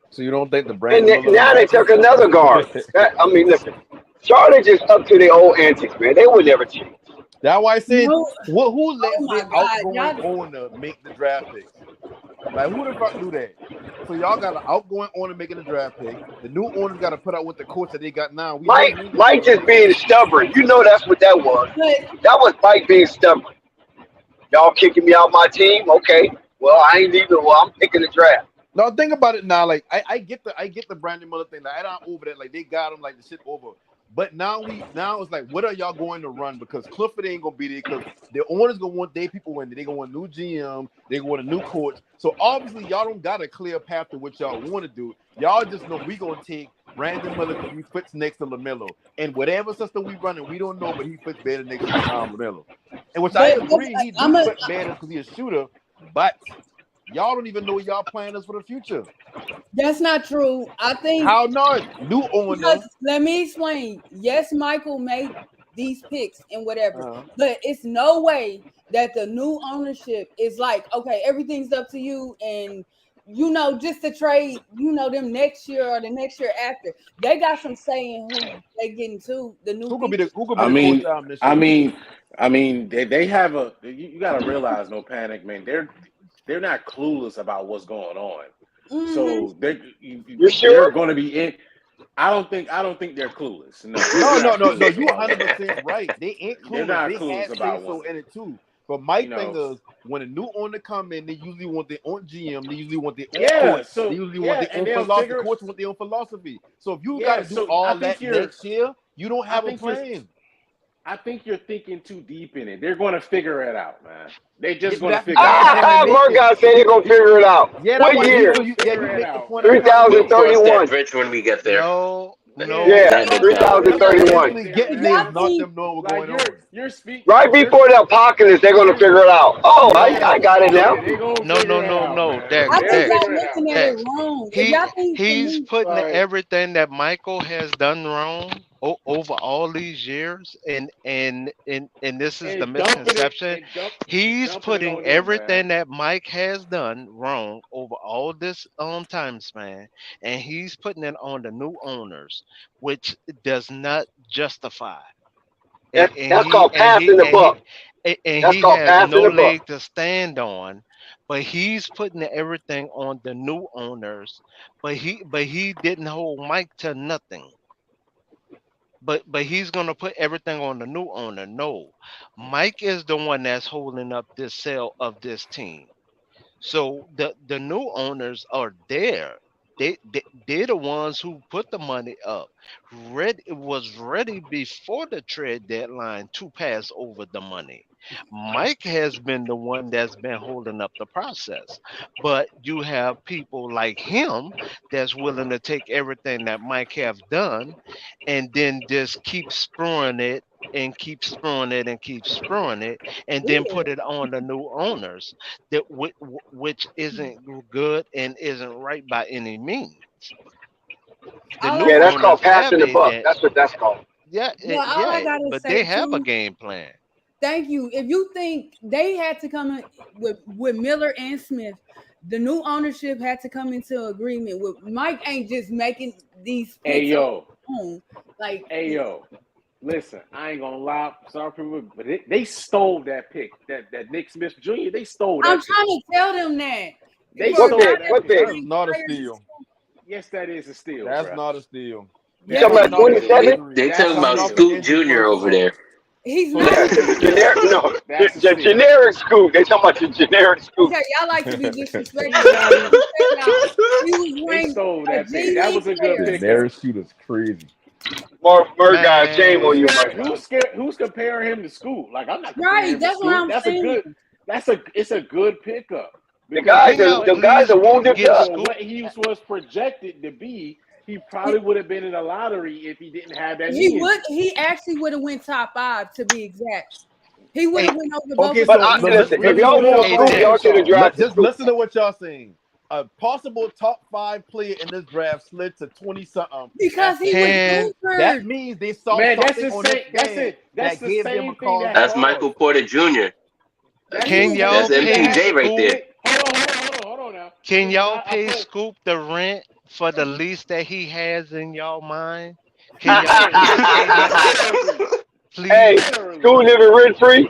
So you don't think the brand? And now they took another guard. Listen. Charlotte just up to their old antics, man. They would never change. That's why I said, who let the outgoing owner make the draft picks? Like, who the fuck do that? So y'all got an outgoing owner making a draft pick. The new owner's got to put out with the coach that they got now. Mike just being stubborn. You know that's what that was. That was Mike being stubborn. Y'all kicking me out my team? Okay. Well, I ain't leaving. Well, I'm picking the draft. No, think about it now. Like I get the Brandon Miller thing. Like, I'm not over that. Like they got him like the shit over. But now it's like, what are y'all going to run? Because Clifford ain't gonna be there because the owners gonna want their people in there. They gonna want a new GM, they gonna want a new coach. So obviously y'all don't got a clear path to what y'all want to do. Y'all just know we gonna take Brandon Miller because he fits next to LaMelo. And whatever system we running, we don't know, but he fits better next to LaMelo. And which I agree, he do fit better because he's a shooter, but y'all don't even know y'all plan is for the future. That's not true. I think how not new owner. Let me explain. Yes, Michael made these picks and whatever, but it's no way that the new ownership is like, okay, everything's up to you, and just to trade, them next year or the next year after. They got some say in who they getting to. The new who could be the coach this year? I mean, they have a. You got to realize, no panic, man. They're not clueless about what's going on. Mm-hmm. So they're going to be in. I don't think they're clueless. No. You 100% right. They ain't clueless. They're not they clueless had about so in it too. But my thing is, when a new owner come in, they usually want their own GM. They usually want their own coach. They usually want their own philosophy. Coach want their own philosophy. So if you got to do all that next year, you don't have a plan. I think you're thinking too deep in it. They're going to figure it out, man. They just going to figure it out. Mark guy said they're going to figure it out. Yeah, what year? 3031. Rich when we get there. No. Yeah, 3031. You're speaking right before the apocalypse. They're going to figure it out. Oh, I got it now. No. He's putting everything that Michael has done wrong over all these years, and this is the misconception. He's putting everything that Mike has done wrong over all this time span, and he's putting it on the new owners, which does not justify. That's called passing the buck. And he has no leg to stand on. But he's putting everything on the new owners. But he didn't hold Mike to nothing. But he's gonna put everything on the new owner. No, Mike is the one that's holding up this sale of this team. So the new owners are there. They're the ones who put the money up. Was ready before the trade deadline to pass over the money. Mike has been the one that's been holding up the process. But you have people like him that's willing to take everything that Mike have done and then just keep screwing it and keep screwing it and keep screwing it and then put it on the new owners, that which isn't good and isn't right by any means. That's called passing the buck. That's what that's called. But they have a game plan. Thank you. If you think they had to come in with Miller and Smith, the new ownership had to come into agreement with Mike. Ain't just making these picks listen, I ain't gonna lie, sorry people, but they stole that pick, that Nick Smith Jr. They stole that. I'm trying to tell them that. They stole that. That's not a steal. Yes, that is a steal. That's not a steal. You talking about 27? They talking about Scoot Jr. over there. He's not generic. No, the generic Scoop. They talking about the generic Scoop. Okay, y'all like to be disrespectful. They stole that pick. That was a good pick. Generic shooter's crazy. Mark guy, shame on you, Mark. Who's comparing him to Scoop? Like, I'm not right. That's what I'm saying. It's a good pickup. The guys are wounded up. What he was projected to be, he probably would have been in the lottery if he didn't have that. He actually would have went top 5 to be exact. He would have went over both. Okay, listen, if y'all want Scoop, y'all should have drafted. Just listen to what y'all saying. A possible top 5 player in this draft slid to 20-something. Because he was injured. That means they saw something on his that gave them a call. That's Michael Porter Jr. Can y'all That's MPJ right there. Hold on now. Can y'all pay Scoop the rent for the lease that he has in y'all mind? Can y'all please? Hey, Scoop living rent free.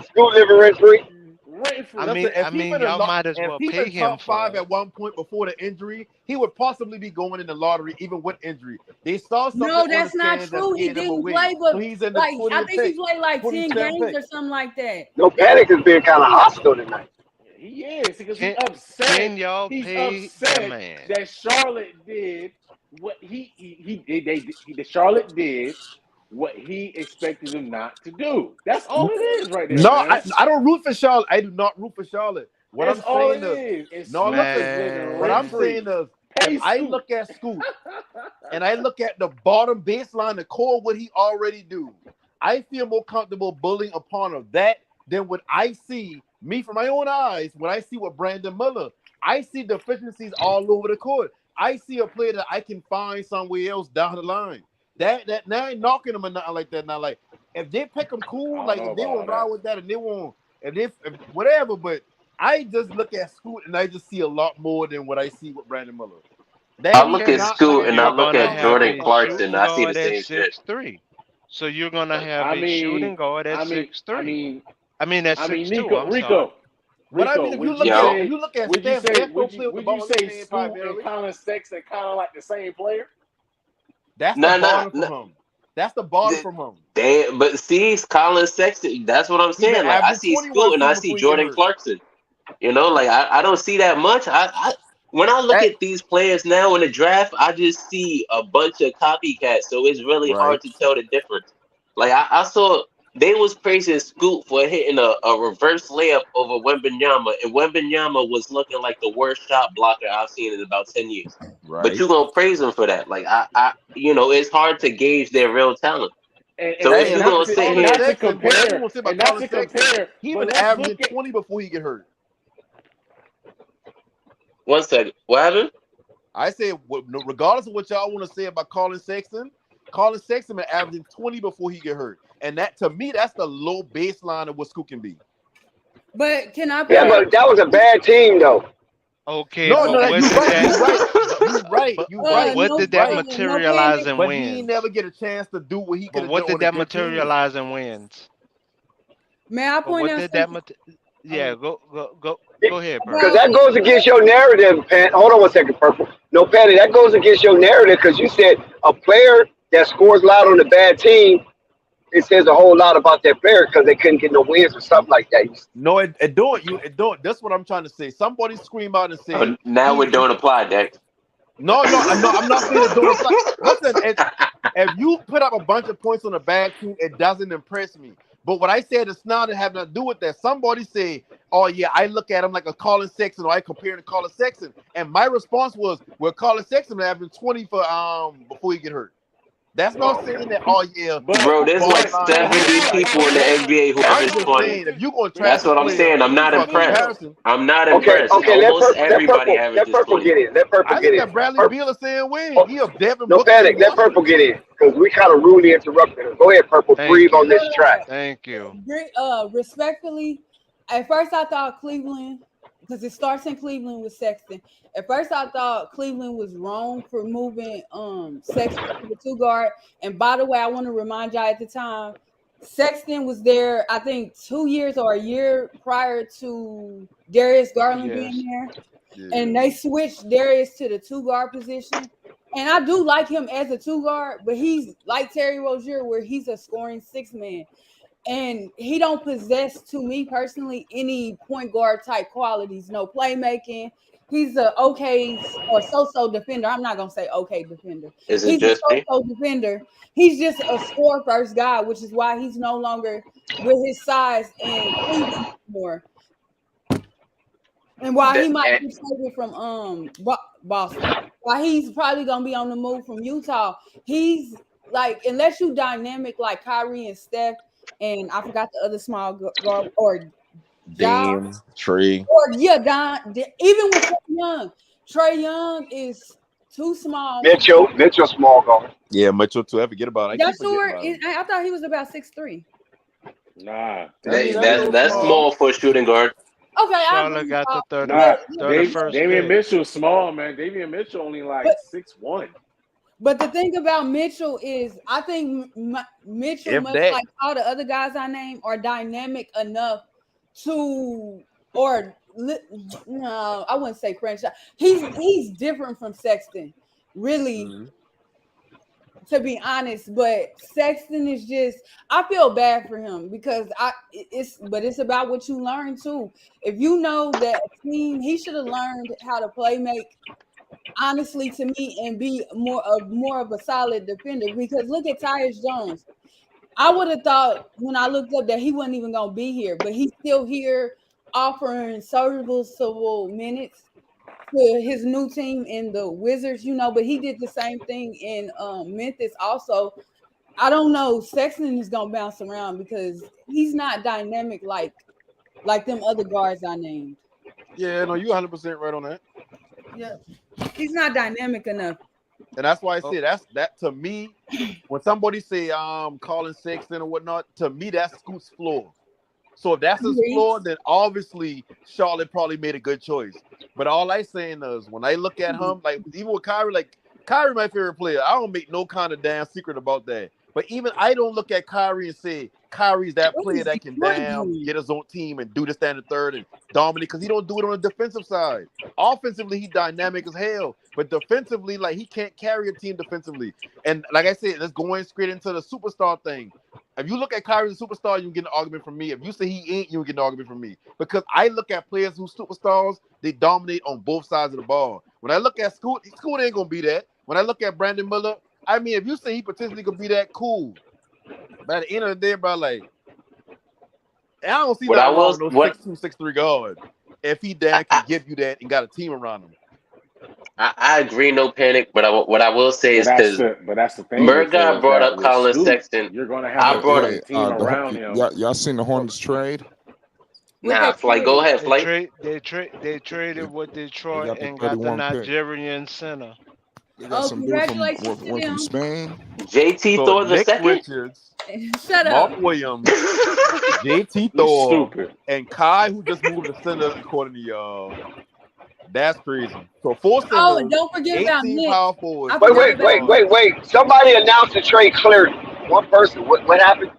rent free. Listen, if he been y'all might as if well he pay been him top for 5 it. at one point before the injury, he would possibly be going in the lottery even with injury. They saw something No, on that's the not stands that true. He scared him didn't away. play, So but he's in the like I 20th think he pick, played like 10 27th games pick. or something like that. No Panic is being kind of hostile tonight. He is because he's Can upset. y'all He's pay the upset man? that Charlotte did what the Charlotte did what he expected them not to do. That's all it is right there, No, man. I don't root for Charlotte. I do not root for Charlotte. What That's I'm all saying it is. And is, no, Scoot listen. is living What rent I'm free. saying is, Pay if I Scoot. look at Scoot and I look at the bottom baseline, the core, what he already do, I feel more comfortable bullying upon of that than what I see me from my own eyes. When I see what Brandon Miller, I see deficiencies all over the court. I see a player that I can find somewhere else down the line. That now I ain't knocking him or nothing like that. Now, like if they pick him cool, like if they will ride with that and they won't, if whatever. But I just look at Scoot and I just see a lot more than what I see with Brandon Miller. I That look is at not Scoot like and I You're look gonna at have Jordan a Clarkson. shooting I see the guard at same shit. 6'3". So you're gonna have I a shooting mean, guard at I mean, 6'3". I mean, At I mean, 6'2". Nico, I'm sorry. But I mean, if you look at would you Steph, say, Steph would don't play with the you ball in say his hand Scoot and primarily. Colin Sexton kind of like the same player? That's the bottom from him. That's the bottom from him. But see, Colin Sexton, that's what I'm He been saying. Like I averaging see 21 Scoot and I before see he get Jordan hurt. Clarkson. You know, like I don't see that much. I when I look at these players now in the draft, I just see a bunch of copycats. So it's really hard to tell the difference. Like I saw they was praising Scoot for hitting a reverse layup over Wembanyama, and Wembanyama was looking like the worst shot blocker I've seen in about 10 years. But you gonna praise him for that? Like I you know, it's hard to gauge their real talent. So if you gonna sit here, not to compare, he but been let's averaging look at 20 before he get hurt. 1 second, what happened? I say, regardless of what y'all want to say about Colin Sexton been averaging 20 before he get hurt, and that to me, that's the low baseline of what Scoot can be. But can I? Yeah, but that was a bad team though. Okay, No, but no, what you're did right. that? You're right. But You're right. what did that materialize in But he wins? ain't never get a chance to do what he could But have what done did on a that good team. materialize in wins? May I But point what out did that? something? Yeah, go ahead, bro. Because that goes against your narrative, Pat. Hold on 1 second, Purple. No, Patty, that goes against your narrative because you said a player that scores loud on a bad team, it says a whole lot about that player because they couldn't get no wins or something like that. No, it don't. That's what I'm trying to say. Somebody scream out and say, Now it don't apply, Dex. No, I'm not saying it don't apply. Listen, if you put up a bunch of points on a bad team, it doesn't impress me. But what I said is not to have nothing to do with that. Somebody say, "Oh yeah, I look at him like a Colin Sexton, or I compare him to Colin Sexton," and my response was, "Well, Colin Sexton averaging 20 for before he get hurt." That's not saying that. Oh yeah, Bro, there's like 70 people in the NBA who I'm average just 20. saying, if you gonna That's what I'm saying. I'm not impressed. comparison, I'm not Okay, impressed. okay, Almost everybody let averages Purple 20. get in. Let Purple I get look in. at Bradley Beal saying win. He a Devin No Booker panic. in Let Boston. Purple get in because we kind of rudely interrupted him. Go ahead, Purple. Breathe on this track. Thank you. Respectfully, at first I thought Cleveland, because it starts in Cleveland with Sexton. At first I thought Cleveland was wrong for moving Sexton to the 2 guard. And by the way, I want to remind y'all at the time, Sexton was there, I think 2 years or a year prior to Darius Garland being there. Yeah. And they switched Darius to the 2 guard position. And I do like him as a 2 guard, but he's like Terry Rozier, where he's a scoring 6 man. And he don't possess, to me personally, any point guard type qualities. No playmaking. He's a okay or so-so defender. I'm not gonna say okay defender. Is it He's just a me? so-so defender. He's just a score first guy, which is why he's no longer with his size in Cleveland anymore. And while he might be traded from Boston, while he's probably gonna be on the move from Utah, he's like, unless you dynamic like Kyrie and Steph, and I forgot the other small guard or Dame, Trey, or even with Trae Young is too small. Mitchell small guard. Yeah, Mitchell too. I forget about it. That's short. I thought he was about 6'3". Nah, that's small for a shooting guard. Okay, Charlotte got the 31st Damian pick. Mitchell's small, man. Damian Mitchell only like 6'1". But the thing about Mitchell is, I think Mitchell, much like all the other guys I named, are dynamic enough to no, I wouldn't say franchise. He's different from Sexton, really, to be honest. But Sexton is just, I feel bad for him because it's about what you learn too. If you know that a team, he should have learned how to play make, honestly, to me, and be more of a solid defender. Because look at Tyus Jones. I would have thought when I looked up that he wasn't even gonna be here, but he's still here offering serviceable minutes to his new team in the Wizards, but he did the same thing in Memphis also. I don't know. Sexton is gonna bounce around because he's not dynamic like them other guards I named. Yeah, no, you 100% right on that. Yeah, he's not dynamic enough. And that's why I say that to me, when somebody say Colin Sexton or whatnot, to me that's Scoot's floor. So if that's his floor, then obviously Charlotte probably made a good choice. But all I saying is when I look at him, like even with Kyrie, like Kyrie my favorite player. I don't make no kind of damn secret about that. But even I don't look at Kyrie and say Kyrie's that player that can get his own team and do this, that, and the third and dominate, because he don't do it on the defensive side. Offensively, he's dynamic as hell. But defensively, like he can't carry a team defensively. And like I said, let's go in straight into the superstar thing. If you look at Kyrie as a superstar, you get an argument from me. If you say he ain't, you get an argument from me. Because I look at players who's superstars, they dominate on both sides of the ball. When I look at Scoot ain't gonna be that. When I look at Brandon Miller, I mean, if you say he potentially could be that, cool. But at the end of the day, bro, like, I don't see that wrong with no 6'2", 6'3" guard. If he can give you that and got a team around him. I agree, no panic. But what I will say is because Murdoch brought up Colin Sexton. You're going to have a team around him. Y'all seen the Hornets trade? Nah, Flight, go ahead, Flight. They traded with Detroit and got the Nigerian center. They got some dude from Spain. JT Thor the second. Richards, Shut Mark up. Williams, JT Thor, and Kai, who just moved to center according to y'all. That's crazy. So 4 centers. Oh, and don't forget about Nick. Power forwards. Wait. Somebody announced the trade cleared. One person. What happened?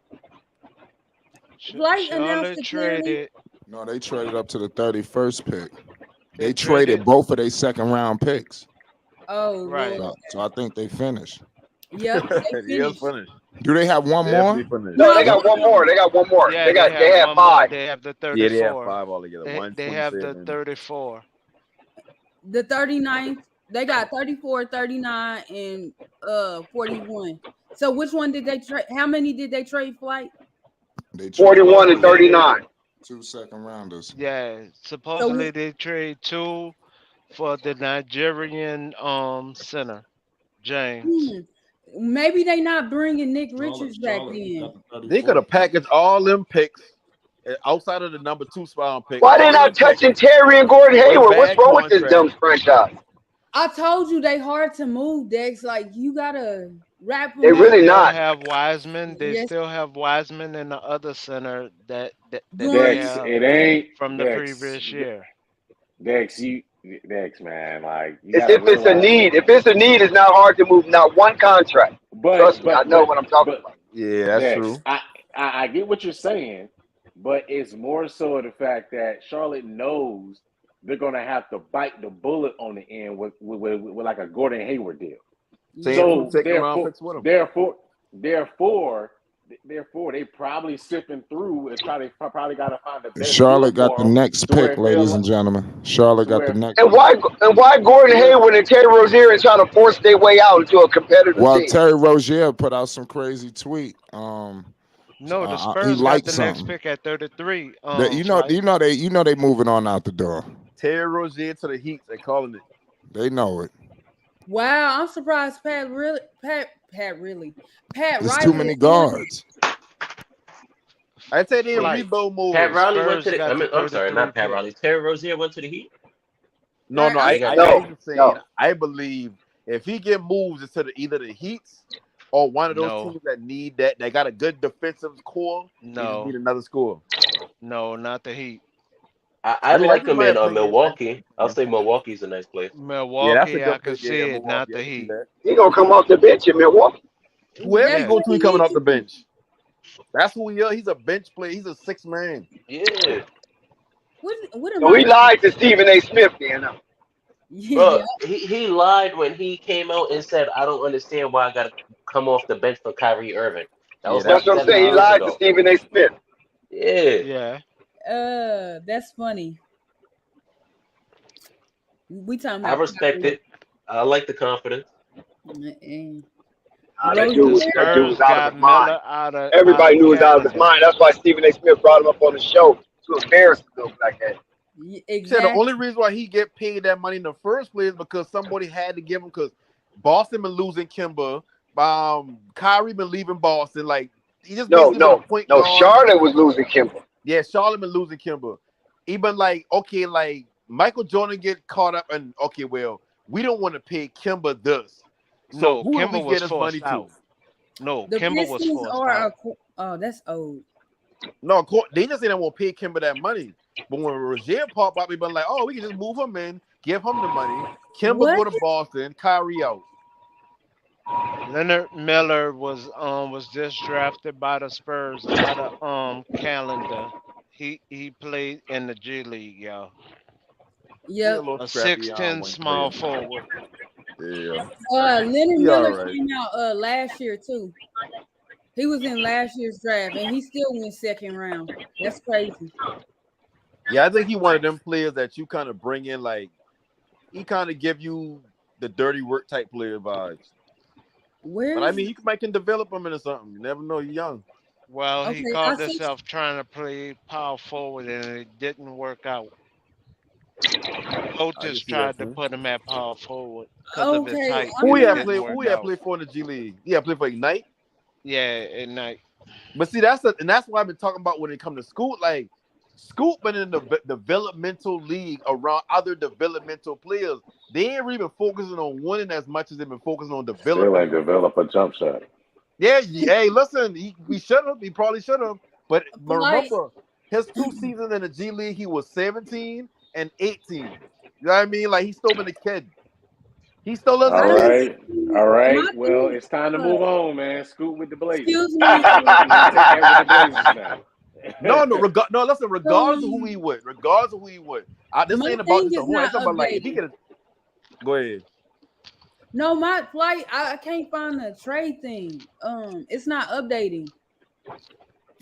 Flight announced the trade. No, they traded up to the 31st pick. They traded both of their second round picks. Oh, right. So I think they finished. Yep, they finished. Do they have one more? No, they got one more. Yeah, they have 5. They have the 34. Yeah, they have 5 altogether. They have the 34. The 39th, they got 34, 39, and 41. So which one did they trade? How many did they trade, Flight? 41 and 39. 2 second rounders. Yeah, supposedly they trade 2 for the Nigerian center, James. Maybe they not bringing Nick Richards back in. They could have packaged all them picks outside of the number 2 spot pick. Why they not touching Terry and Gordon Hayward? What's wrong with this dumb franchise? I told you they hard to move, Dex. Like you gotta wrap them. They really not. They have Wiseman. They still have Wiseman in the other center that Dex, it ain't from the previous year. Dex, man, like if it's a need. If it's a need, it's not hard to move. Not one contract. Trust me, I know what I'm talking about. Yeah, that's Dex, true. I get what you're saying, but it's more so the fact that Charlotte knows they're gonna have to bite the bullet on the end with like a Gordon Hayward deal. So therefore, they probably sipping through and probably got to find the best. Charlotte got the next pick, ladies and gentlemen. Charlotte got the next. And why Gordon Hayward and Terry Rozier is trying to force their way out into a competitive team? Terry Rozier put out some crazy tweet. No, the Spurs got the next pick at 33. They moving on out the door. Terry Rozier to the Heat. They calling it. They know it. Wow, I'm surprised Pat Riley. There's too many guards. I said they rebuild move. Pat Riley went to the. I'm sorry, not Pat Riley. Terry Rozier went to the Heat. No. I believe if he get moves into either the Heats or one of those teams that need that, they got a good defensive core. No, need another score. No, not the Heat. I like him in Milwaukee. I'll say Milwaukee's a nice place. Milwaukee, I can see it, not the Heat. He gonna come off the bench in Milwaukee. Whoever he go to, he coming off the bench. That's who he is. He's a bench player. He's a 6 man. Yeah. What am So he I? lied to Stephen A. Smith, then. Bro, he lied when he came out and said, "I don't understand why I got to come off the bench for Kyrie Irving." That was like That's what I'm 7 saying. He years lied to ago. Stephen A. Smith. Yeah. That's funny. We talking I about respect it. I like the confidence. That dude was Spurs out of got his mind. Miller out of Everybody knew he was out of his calendar. mind. That's why Stephen A. Smith brought him up on the show to embarrass him like that. Said the only reason why he get paid that money in the first place is because somebody had to give him, because Boston been losing Kimba, Kyrie been leaving Boston. Like he just No, point no. guard. Charlotte was losing Kimba. Yeah, Charlotte been losing Kimba. Even like, okay, like Michael Jordan get caught up and okay, well, we don't want to pay Kimba this. So No, who do Kimba we was get his money forced out. to? No, The Kimba was Pistons forced are out. that's old. No, they just say they won't pay Kimba that money. But when Rozier pop up, we been like, oh, we can just move him in, give him the money. Kimba go to Boston, Kyrie out. Leonard Miller was just drafted by the Spurs out of calendar. He played in the G League, y'all. Yep. A 6'10" small forward. Yeah. Leonard He Miller alright. came out last year too. He was in last year's draft and he still went second round. That's crazy. Yeah, I think he one of them players that you kind of bring in, like he kind of give you the dirty work type player vibes. But I mean, might can develop him into something. You never know. He's young. Well, he Okay, called himself trying to play power forward and it didn't work out. Coaches tried to put him at power forward because of his height. Who he and it had didn't played? Who work he had out. played for in the G League? He had played for Ignite. Yeah, at night. But see, that's why I've been talking about when it comes to Scoot. Like Scoot been in the developmental league around other developmental players. They ain't really been focusing on winning as much as they've been focusing on Still development. ain't develop a jump shot. Yeah, hey, listen, we should have. He probably should have. But remember, his 2 seasons in the G League, he was 17 and 18. You know what I mean? Like he's still been a kid. He still is. All right. Well, it's time to move on, man. Scoot with the Blazers. Excuse me. Take that with the Blazers now. No, listen. Regardless of who he would, this ain't about just the Hornets. It's about like if he could. Go ahead. No, my flight. I can't find the trade thing. It's not updating.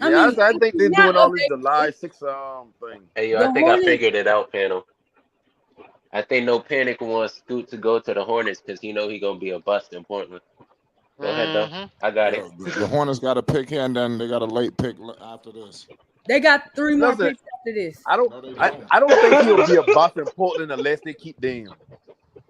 I think they're doing all these July 6 thing. Hey, yo, I think I figured it out, panel. I think No Panic wants Scoot to go to the Hornets because he know he gonna be a bust in Portland. Go ahead, though. I got it. The Hornets got a pick here, and then they got a late pick after this. They got 3 more picks after this. I don't think he'll be a bust in Portland unless they keep Dame.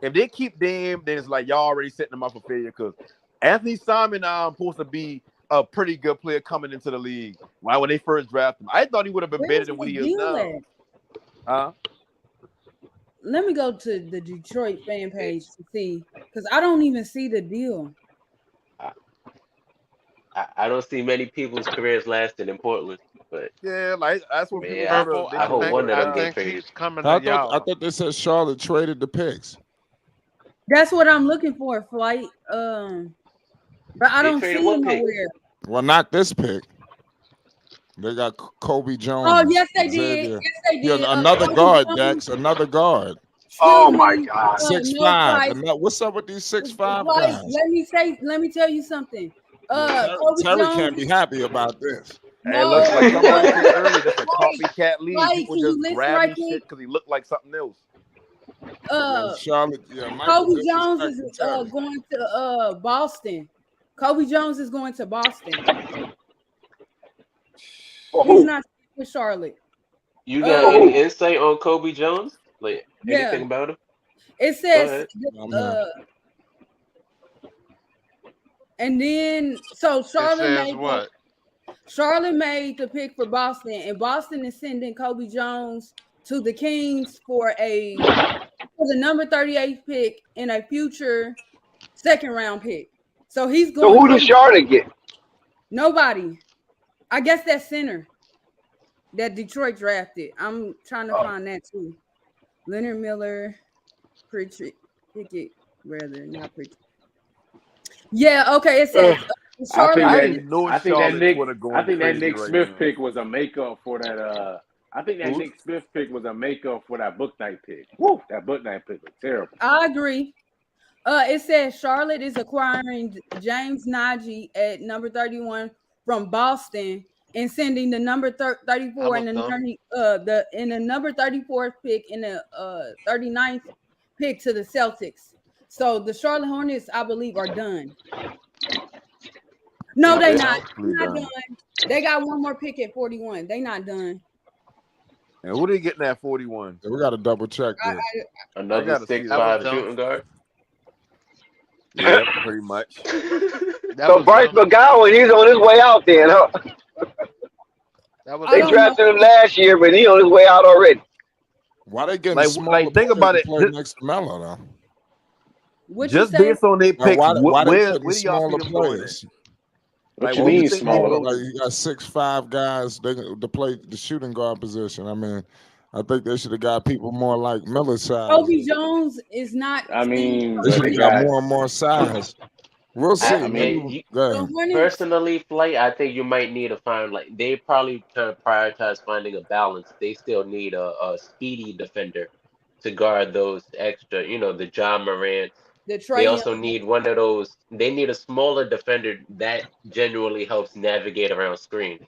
If they keep Dame, then it's like y'all already setting them up for failure. Because Anthony Simon supposed to be a pretty good player coming into the league. When they first drafted him, I thought he would have been better than what he is now. Let me go to the Detroit fan page to see, because I don't even see the deal. I don't see many people's careers lasting in Portland, but yeah, like that's what people I hope one of them get traded. I thought they said Charlotte traded the picks. That's what I'm looking for, flight. But I don't see it nowhere. Well, not this pick. They got Kobe Jones. Oh, yes, they did. Xavier. Yes, they did. Yeah, another guard, Jones. Dex. Another guard. Oh my God. 6'5". What's up with these 6'5" guys? Let me tell you something. Kobe Terry Jones, can't be happy about this. Hey, it looks like somebody said earlier that's a copycat league. People just grab his shit because he looked like something else. Charlotte, Kobe Jones is going to Boston. Kobe Jones is going to Boston. He's not with Charlotte. You got any insight on Kobe Jones? Like anything about him? It says and then so Charlotte made the pick for Boston, and Boston is sending Kobe Jones to the Kings for the number 38 pick and a future 2nd round pick. So he's going. So who does Charlotte get? Nobody. I guess that center that Detroit drafted. I'm trying to find that too. Leonard Miller, Pickett, rather not Pickett. Yeah, okay. It says I think that Nick right Smith pick was a makeup for that. I think that Who? Nick Smith pick was a makeup for that Book Night pick. Woo, that Book Night pick was terrible. I agree. It says Charlotte is acquiring James Nagy at number 31 from Boston and sending the number 34 and the number 34th pick in the 39th pick to the Celtics. So the Charlotte Hornets, I believe, are done. No, they're not. They're not done. They got one more pick at 41. They not done. And who they getting at 41? We got to double check this. Another 6'5" shooting guard. Yeah, pretty much. So Bryce McGowan, he's on his way out then, huh? They drafted him last year, but he's on his way out already. Why they getting smaller think about it. play next to Melo though? Just based on their picks, why they where putting do y'all smaller see them going players? What you mean smaller? Like you got 6'5" guys to play the shooting guard position. I mean, I think they should have got people more like Miller's size. Kobe Jones is not. I mean, They should have got more and more size. We'll see. Personally, Flight, I think you might need to find they probably prioritize finding a balance. They still need a speedy defender to guard those extra, the John Morant. They also need one of those. They need a smaller defender that genuinely helps navigate around screens.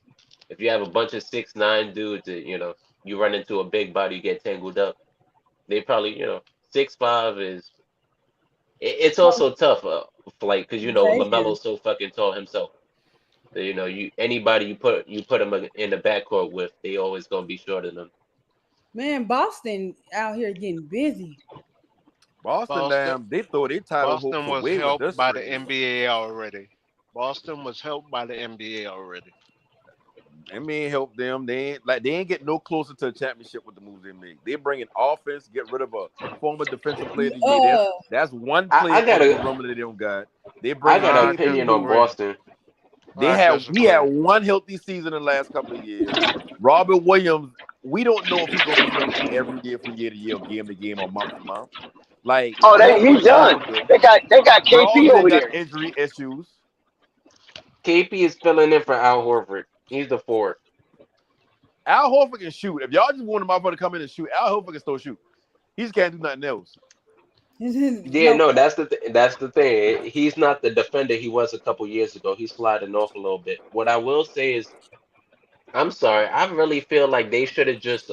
If you have a bunch of 6'9" dudes, you run into a big body, you get tangled up. They probably, 6'5" is. It's also tough, because LaMelo's so fucking tall himself. So, anybody you put him in the backcourt with, they always gonna be shorter than them. Man, Boston out here getting busy. Boston, damn, they throw their title. Boston was helped by the NBA already. Boston was helped by the NBA already. NBA helped them. They ain't get no closer to a championship with the moves they make. They bring in offense, get rid of a former defensive player of the year. That's one player I got they don't got. They bring I got an opinion on Boston. We had one healthy season in the last couple of years. Robert Williams, we don't know if he's going to be healthy every year from year to year, game to game, or month to month. He's done. They got KP over there. Injury issues. KP is filling in for Al Horford. He's the fourth. Al Horford can shoot. If y'all just want him out to come in and shoot, Al Horford can still shoot. He just can't do nothing else. Yeah, no, that's the thing. He's not the defender he was a couple years ago. He's sliding off a little bit. What I will say is, I'm sorry, I really feel like they should have just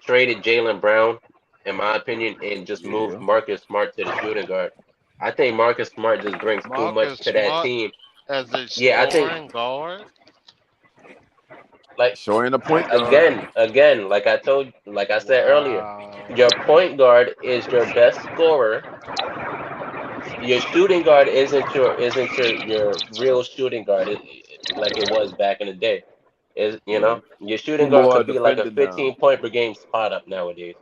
traded Jaylen Brown, in my opinion, and just moved Marcus Smart to the shooting guard. I think Marcus Smart just brings too much to that team. As a scoring guard. Showing the point guard. Again, like I said earlier, your point guard is your best scorer. Your shooting guard isn't your real shooting guard, like it was back in the day. Your shooting guard could be like a 15-point per game spot up nowadays.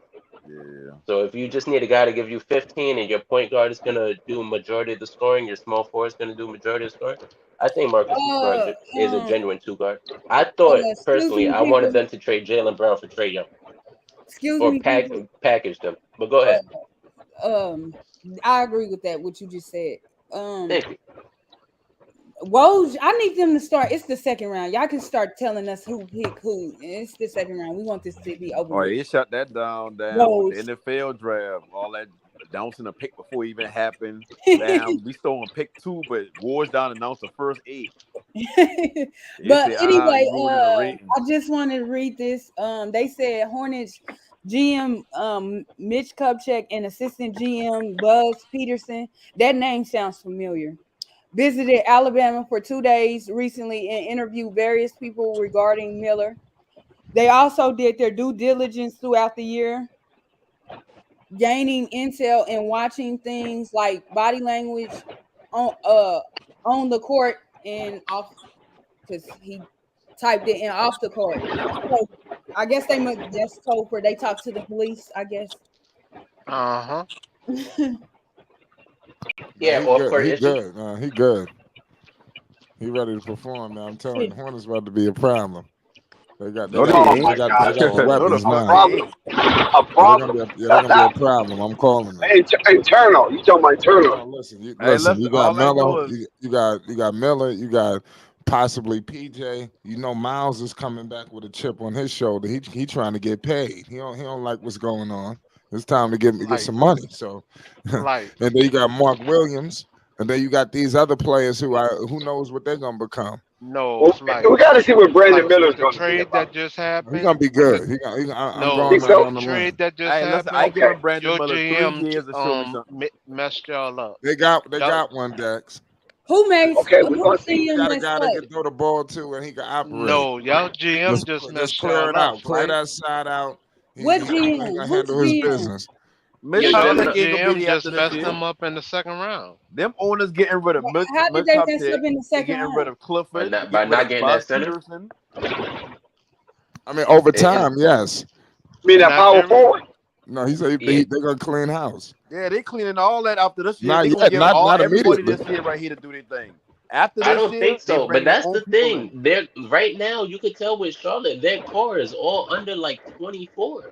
Yeah. So if you just need a guy to give you 15 and your point guard is going to do majority of the scoring, your small forward is going to do majority of the scoring, I think Marcus Smart is a genuine two guard. I thought personally I wanted them to trade Jaylen Brown for Trae Young. Package them. But go ahead. I agree with that, what you just said. Thank you. Woj, I need them to start. It's the second round. Y'all can start telling us who pick who. It's the second round. We want this to be open. Oh, he shut that down. The NFL draft, all that announcing a pick before it even happened. Damn, we still on pick 2, but Wars down announced the first 8. But anyway, I just wanted to read this. They said Hornets GM Mitch Kupchak and assistant GM Buzz Peterson. That name sounds familiar. Visited Alabama for 2 days recently and interviewed various people regarding Miller. They also did their due diligence throughout the year, gaining intel and watching things like body language on the court and off, because he typed it in off the court. So I guess that's code for they talk to the police, I guess. Yeah, he good. He good. He ready to perform now. I'm telling you, Hornets about to be a problem. They got weapons now. A problem. They're gonna be a problem. I'm calling it. Internal. You talking about internal? Listen, you got Melo. You got Miller. You got possibly PJ. You know, Miles is coming back with a chip on his shoulder. He trying to get paid. He don't like what's going on. It's time to get Like, some money. So, like, and then you got Mark Williams, and then you got these other players who knows what they're gonna become. no, it's like, We got to see what Brandon like Miller's with the going to be trade about. that just He's happened. gonna be With good. the, I'm no, going Think out so? on the the trade limb. that just Hey, listen, I happened. give Okay. him Brandon Your Miller 3 GM years to show me something. messed y'all up. They got Y'all, one, Dex. Who makes Okay, we're who going to see. They GM got a messed guy that up? can throw the ball too, and he can operate. no, y'all GM just Just messed clear it y'all up, out. Clear right? that side out. What He GM? gonna Who's handle his GM? business. Mitch Yo, Charlotte Kupchak Gemini. ain't gonna be GM there just after this messed year. them up in the second round. Them owners getting rid of Mitch How did they mess Kupchak. up in the They second getting rid round? of Clifford. They By getting rid not of getting Bob that center. Peterson. I mean, over It, it's time, yes. You mean that Not power getting forward? No, he said yeah. they're gonna clean house. Yeah, they cleaning all that after this year. Not They gonna yet. give Not everybody immediately. this year right here to do their thing. After I this don't year, think they so. But bring their that's own the people in. thing. They're right now. You could tell with Charlotte, their core is all under like 24.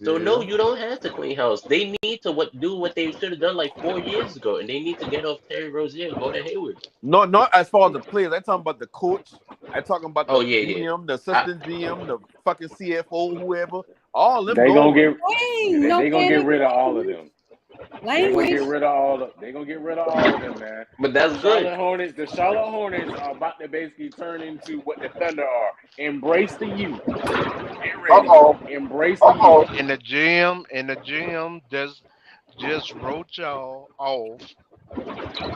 So no, Yeah. you don't have to clean house. They need to do what they should have done like 4 years ago, and they need to get off Terry Rozier and go to Hayward. No, not as far as the players. I'm talking about the coach. I'm talking about Oh the yeah, yeah. GM, the I, assistant GM, the fucking CFO, whoever. All them They gonna going. get Wayne, no they gonna get panic. rid of all of them. They gonna get Language. rid of all of they gonna get rid of all of them, man. but that's good. The Charlotte Hornets are about to basically turn into what the Thunder are. Embrace the youth. Get ready. Uh-oh. Embrace the Uh-oh. youth. And the GM just wrote y'all off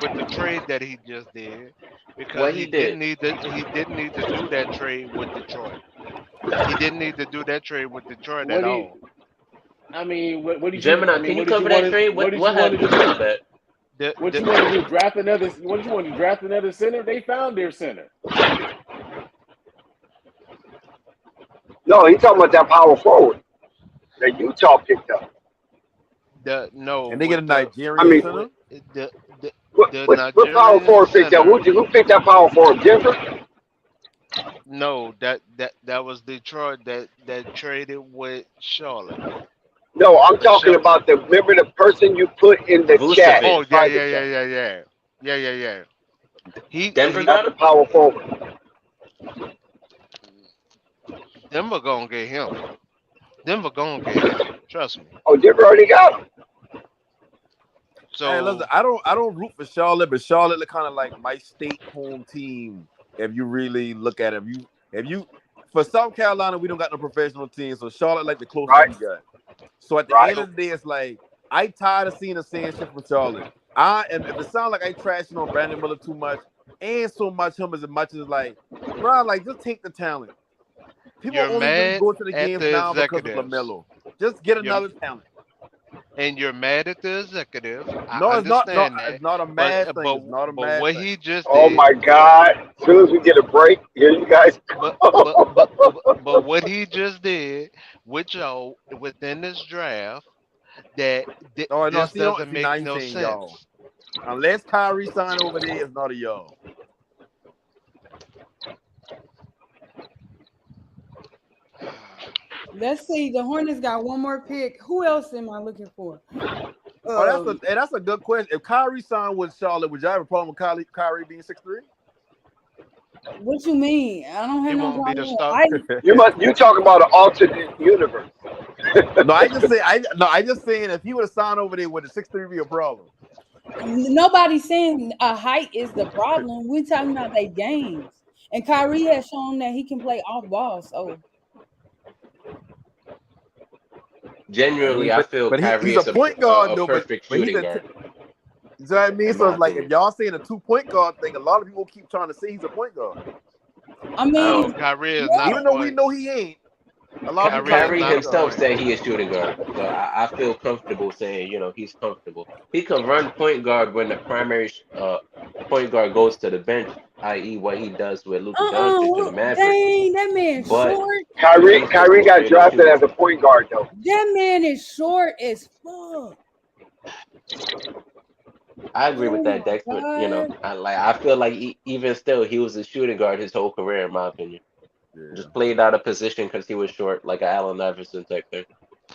with the trade that he just did because What he did. he didn't need to do that trade with Detroit. He didn't need to do that trade with Detroit What at do you all. I mean, what did you Gemini, I mean can you what did you cover want that to trade? what did What you want happened? to Because do? I'm not bad. What you want to do? Draft another what you want to draft another center? They found their center. No, he's talking about that power forward that Utah picked up. And they get a I Nigerian mean, center. what power Nigerian forward picked up? center. Who picked that power forward? Denver? No, that was Detroit that traded with Charlotte. No, I'm talking about remember the person you put in the chat. Oh yeah, private yeah, chat. yeah, yeah, yeah, yeah, yeah, yeah. Denver He got That's the him. power forward. Denver gonna get him. Denver gonna get him. Trust me. Oh, Denver already got him. Hey, listen, So I don't root for Charlotte, but Charlotte kind of like my state home team. If you really look at it, if you for South Carolina, we don't got no professional team, so Charlotte like the closest Right. we got. So at the Right. end of the day, it's like I tired of seeing the same shit from Charlotte. And if it sounds like I trashing on Brandon Miller too much, and so much him as much as like, bro, like just take the talent. People you're only really mad go to the at games the now because of executives. LaMelo. Just get You're another talent. and you're mad at the executive. I No, it's not. No, understand that. it's not a But mad thing. It's not a but mad what thing. he just Oh did. my God! As soon as we get a break, here you guys. But what he just did with y'all within this draft that Oh no, this see, no, doesn't see, now make you no saying y'all. sense. Unless Kyrie sign over there, it's not a y'all. Let's see. The Hornets got one more pick. Who else am I looking for? Oh, that's a good question. If Kyrie signed with Charlotte, would y'all have a problem with Kyrie being 6'3"? What you mean? I don't have He no won't be the problem. star. You talk about an alternate universe. No, I just saying if he would have signed over there, would the 6'3" be a problem? Nobody's saying height is the problem. We're talking about their games. And Kyrie has shown that he can play off ball. So Genuinely, I feel But Kyrie he's a is point guard a though. perfect But he's shooting a. guard, You know what I mean? in So my it's like if opinion. y'all saying a 2-point guard thing, a lot of people keep trying to say he's a point guard. I mean, Oh, Kyrie is not a Even though we point. know he ain't. A lot of people Kyrie not a himself point. said he is shooting guard, so I feel comfortable saying, he's comfortable. He can run point guard when the primary point guard goes to the bench, i.e., what he does with Luka Doncic to the Mavericks. dang, that man But short. Kyrie he's got straight up drafted shooting as a guard. point guard though. That man is short as fuck. I agree with Oh that, my Dex, but god. I feel like even still, he was a shooting guard his whole career, in my opinion. Yeah. Just played out of position because he was short, like an Allen Iverson type thing.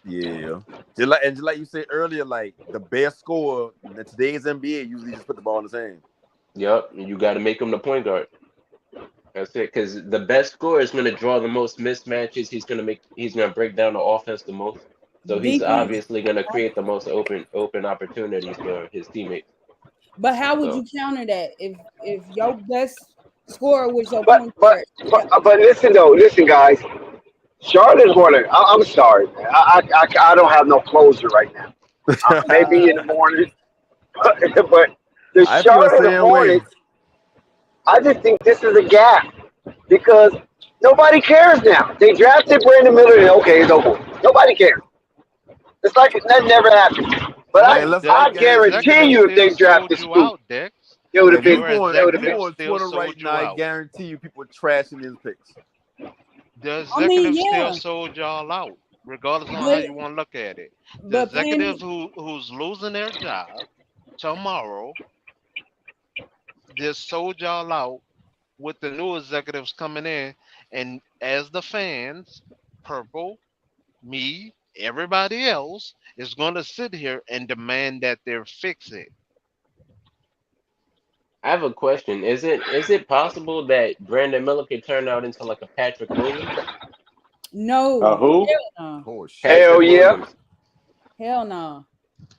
Yeah. Just like you said earlier, like the best scorer in today's NBA usually just put the ball in his hand. Yep, you got to make him the point guard. That's it. Because the best scorer is going to draw the most mismatches. He's going to break down the offense the most. So he's Defense. obviously going to create the most open opportunities for his teammates. But how would So you counter that if your best scorer was your But point but guard? but listen, guys. Charlotte Hornets. I'm sorry, man. I don't have no closure right now. Maybe in the morning, but the I feel the Charlotte same way. Hornets. I just think this is a gap because nobody cares now. They drafted Brandon Miller, and okay, it's over. Nobody cares. It's like that never happened. But Hey, let's I look at it. guarantee you, if they drafted you Scoop, out, Dex. it would have If you been. go on, It would if have you been. go on Still Twitter right sold you now, I out. guarantee you people trashing his picks. The I mean, executives yeah, still sold y'all out, regardless on how but you want to look at it. The but executives Penny, who's losing their job tomorrow just sold y'all out with the new executives coming in, and as the fans, Purple, me, everybody else is going to sit here and demand that they're fix it. I have a question. Is it possible that Brandon Miller could turn out into like a Patrick Williams? no, Who? hell no, Oh shit. Hell Patrick yeah. Williams. hell no.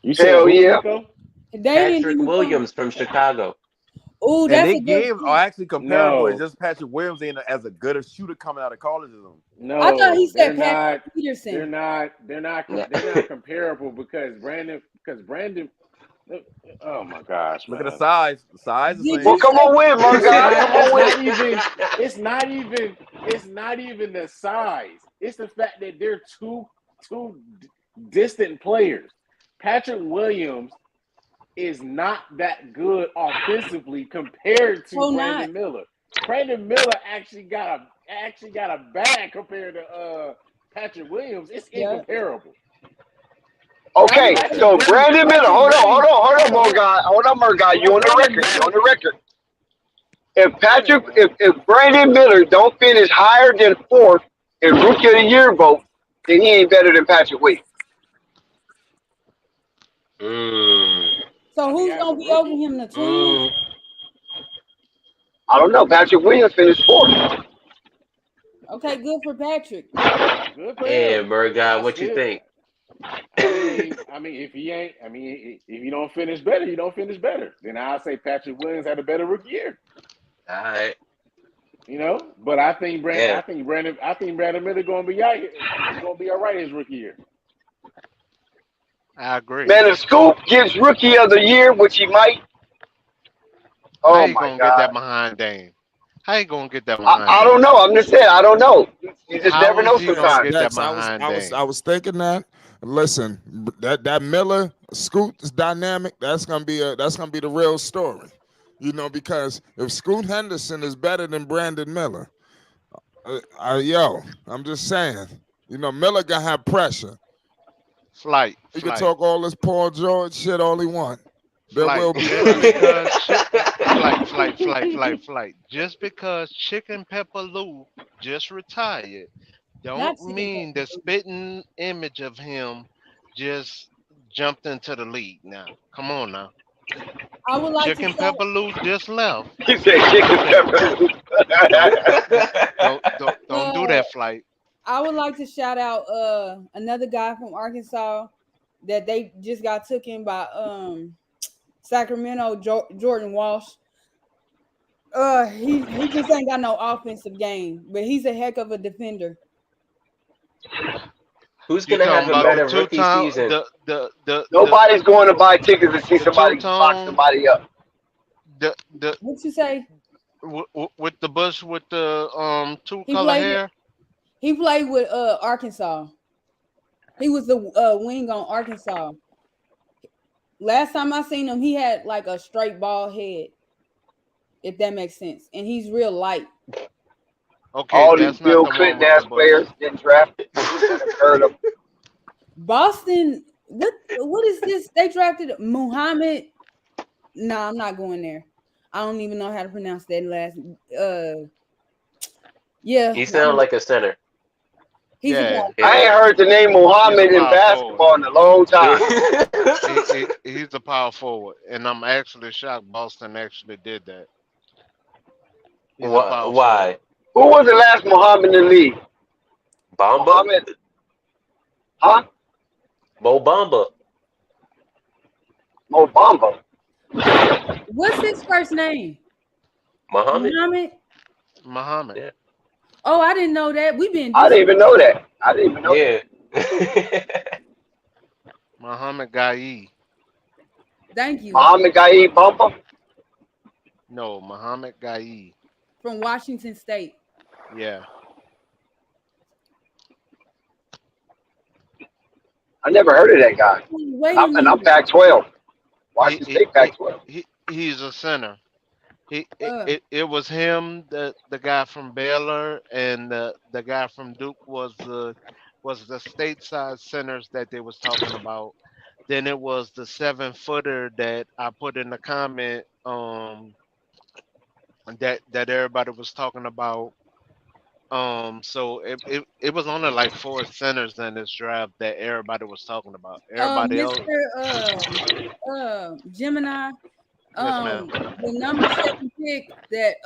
You said Hell who, yeah. Rico? They didn't Patrick even come. Williams from Chicago. Oh, And that's their a good games are point. actually comparable. It's No, just Patrick Williams ain't as a good a shooter coming out of college as him. I thought he no, they're said Patrick not. They're Peterson. not. They're not. Nah. They're not comparable because Brandon. Oh my gosh, Look at the man! size. The size is the Did Well, you same. come on, say win, my It's guy. not. Come on, win. It's not even. It's not even the size. It's the fact that they're two distant players. Patrick Williams is not that good offensively compared to so not? Brandon Miller. Brandon Miller actually got a bag compared to Patrick Williams. It's Yeah. incomparable. Okay, so Brandon Miller. Hold on, Morgan. Hold on, Morgan. You on the record? You on the record? If Brandon Miller don't finish higher than fourth in Rookie of the Year vote, then he ain't better than Patrick Williams. So who's as gonna a be over rookie, him? The twins? I don't know. Patrick Williams finished fourth. Okay, good for Patrick. good for Yeah, him. Bergod, I what you still, think? I mean, if you don't finish better, you don't finish better. Then I'll say Patrick Williams had a better rookie year. All right. You know, but I think Yeah. Brandon Miller gonna be out here. He's gonna be all right his rookie year. I agree. Man, if Scoop gets Rookie of the Year, which he might. How Oh you my gonna get that God. behind Dame? How you gonna get that behind I don't Dame? know. I'm just saying. I don't know. You just How never is know he gonna sometimes. get that Dex, behind Dame? I was thinking that. Listen, that Miller Scoot dynamic, that's gonna be the real story. You know, because if Scoot Henderson is better than Brandon Miller, I'm just saying, you know, Miller gonna have pressure. Flight. He can talk all this Paul George shit all he want. There Flight. will be Just because flight. Just because Chicken Pepper Lou just retired, Not don't Chicken mean Pepper. the spitting image of him just jumped into the league. Now, come on now. I would like to Chicken shout. Pepper Lou just left. He said chicken pepper. Don't do that, Flight. I would like to shout out another guy from Arkansas that they just got taken by Sacramento, Jordan Walsh. He just ain't got no offensive game, but he's a heck of a defender. Who's You gonna have talking a about better the rookie two-time season? Nobody's going to buy tickets to see the somebody box two-tone somebody up. the What you say? with the bush with the two He color played. hair? He played with Arkansas. He was the wing on Arkansas. Last time I seen him, he had like a straight bald head, if that makes sense. And he's real light. Okay, All these that's not Bill the one Clinton with ass the bush. players getting drafted. Heard of. Boston, what is this? They drafted Muhammad. No, I'm not going there. I don't even know how to pronounce that last. Yeah, He sound like a center. he's a Yeah, power. I ain't heard the name he's a Muhammad in power forward. basketball in a long time. He's a power forward, and I'm actually shocked Boston actually did that. He's a power forward. Why? Who was the last Muhammad in the league? Bamba? Muhammad, huh? Mo Bamba. Mo Bamba. What's his first name? Muhammad. Muhammad. Yeah. Oh, I didn't know that. We've been. I didn't even know that. I didn't even know Yeah. Muhammad Gai. Thank you. Muhammad Gai Bamba. No, Muhammad Gai. From Washington State. Yeah. I never heard of that guy. Wait And I'm Pac-12. Washington State Pac-12. He's a center. It was him, the guy from Baylor, and the guy from Duke was the stateside centers that they was talking about. Then it was the 7-footer that I put in the comment that everybody was talking about. So it was only like 4 centers in this draft that everybody was talking about. Everybody else. Mr. Gemini. Yes, ma'am. The number 7 pick that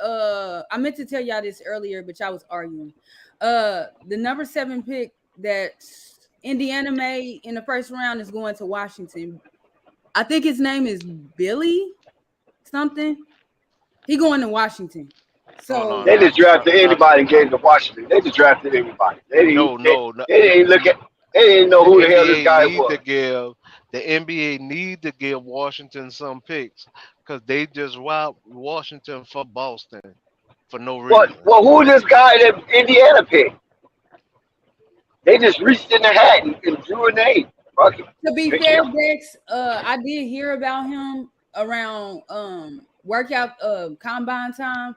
I meant to tell y'all this earlier, but y'all was arguing. The number 7 pick that Indiana made in the first round is going to Washington. I think his name is Billy something. He going to Washington. So they just drafted anybody and gave to Washington. They just drafted anybody. They didn't, they didn't look at. They didn't know who the hell this guy was. The NBA need to give Washington some picks because they just robbed Washington for Boston for no reason. Well, who is this guy that Indiana picked? They just reached in the hat and drew a name. Fuck it. To be fair, Dex, I did hear about him around workout combine time.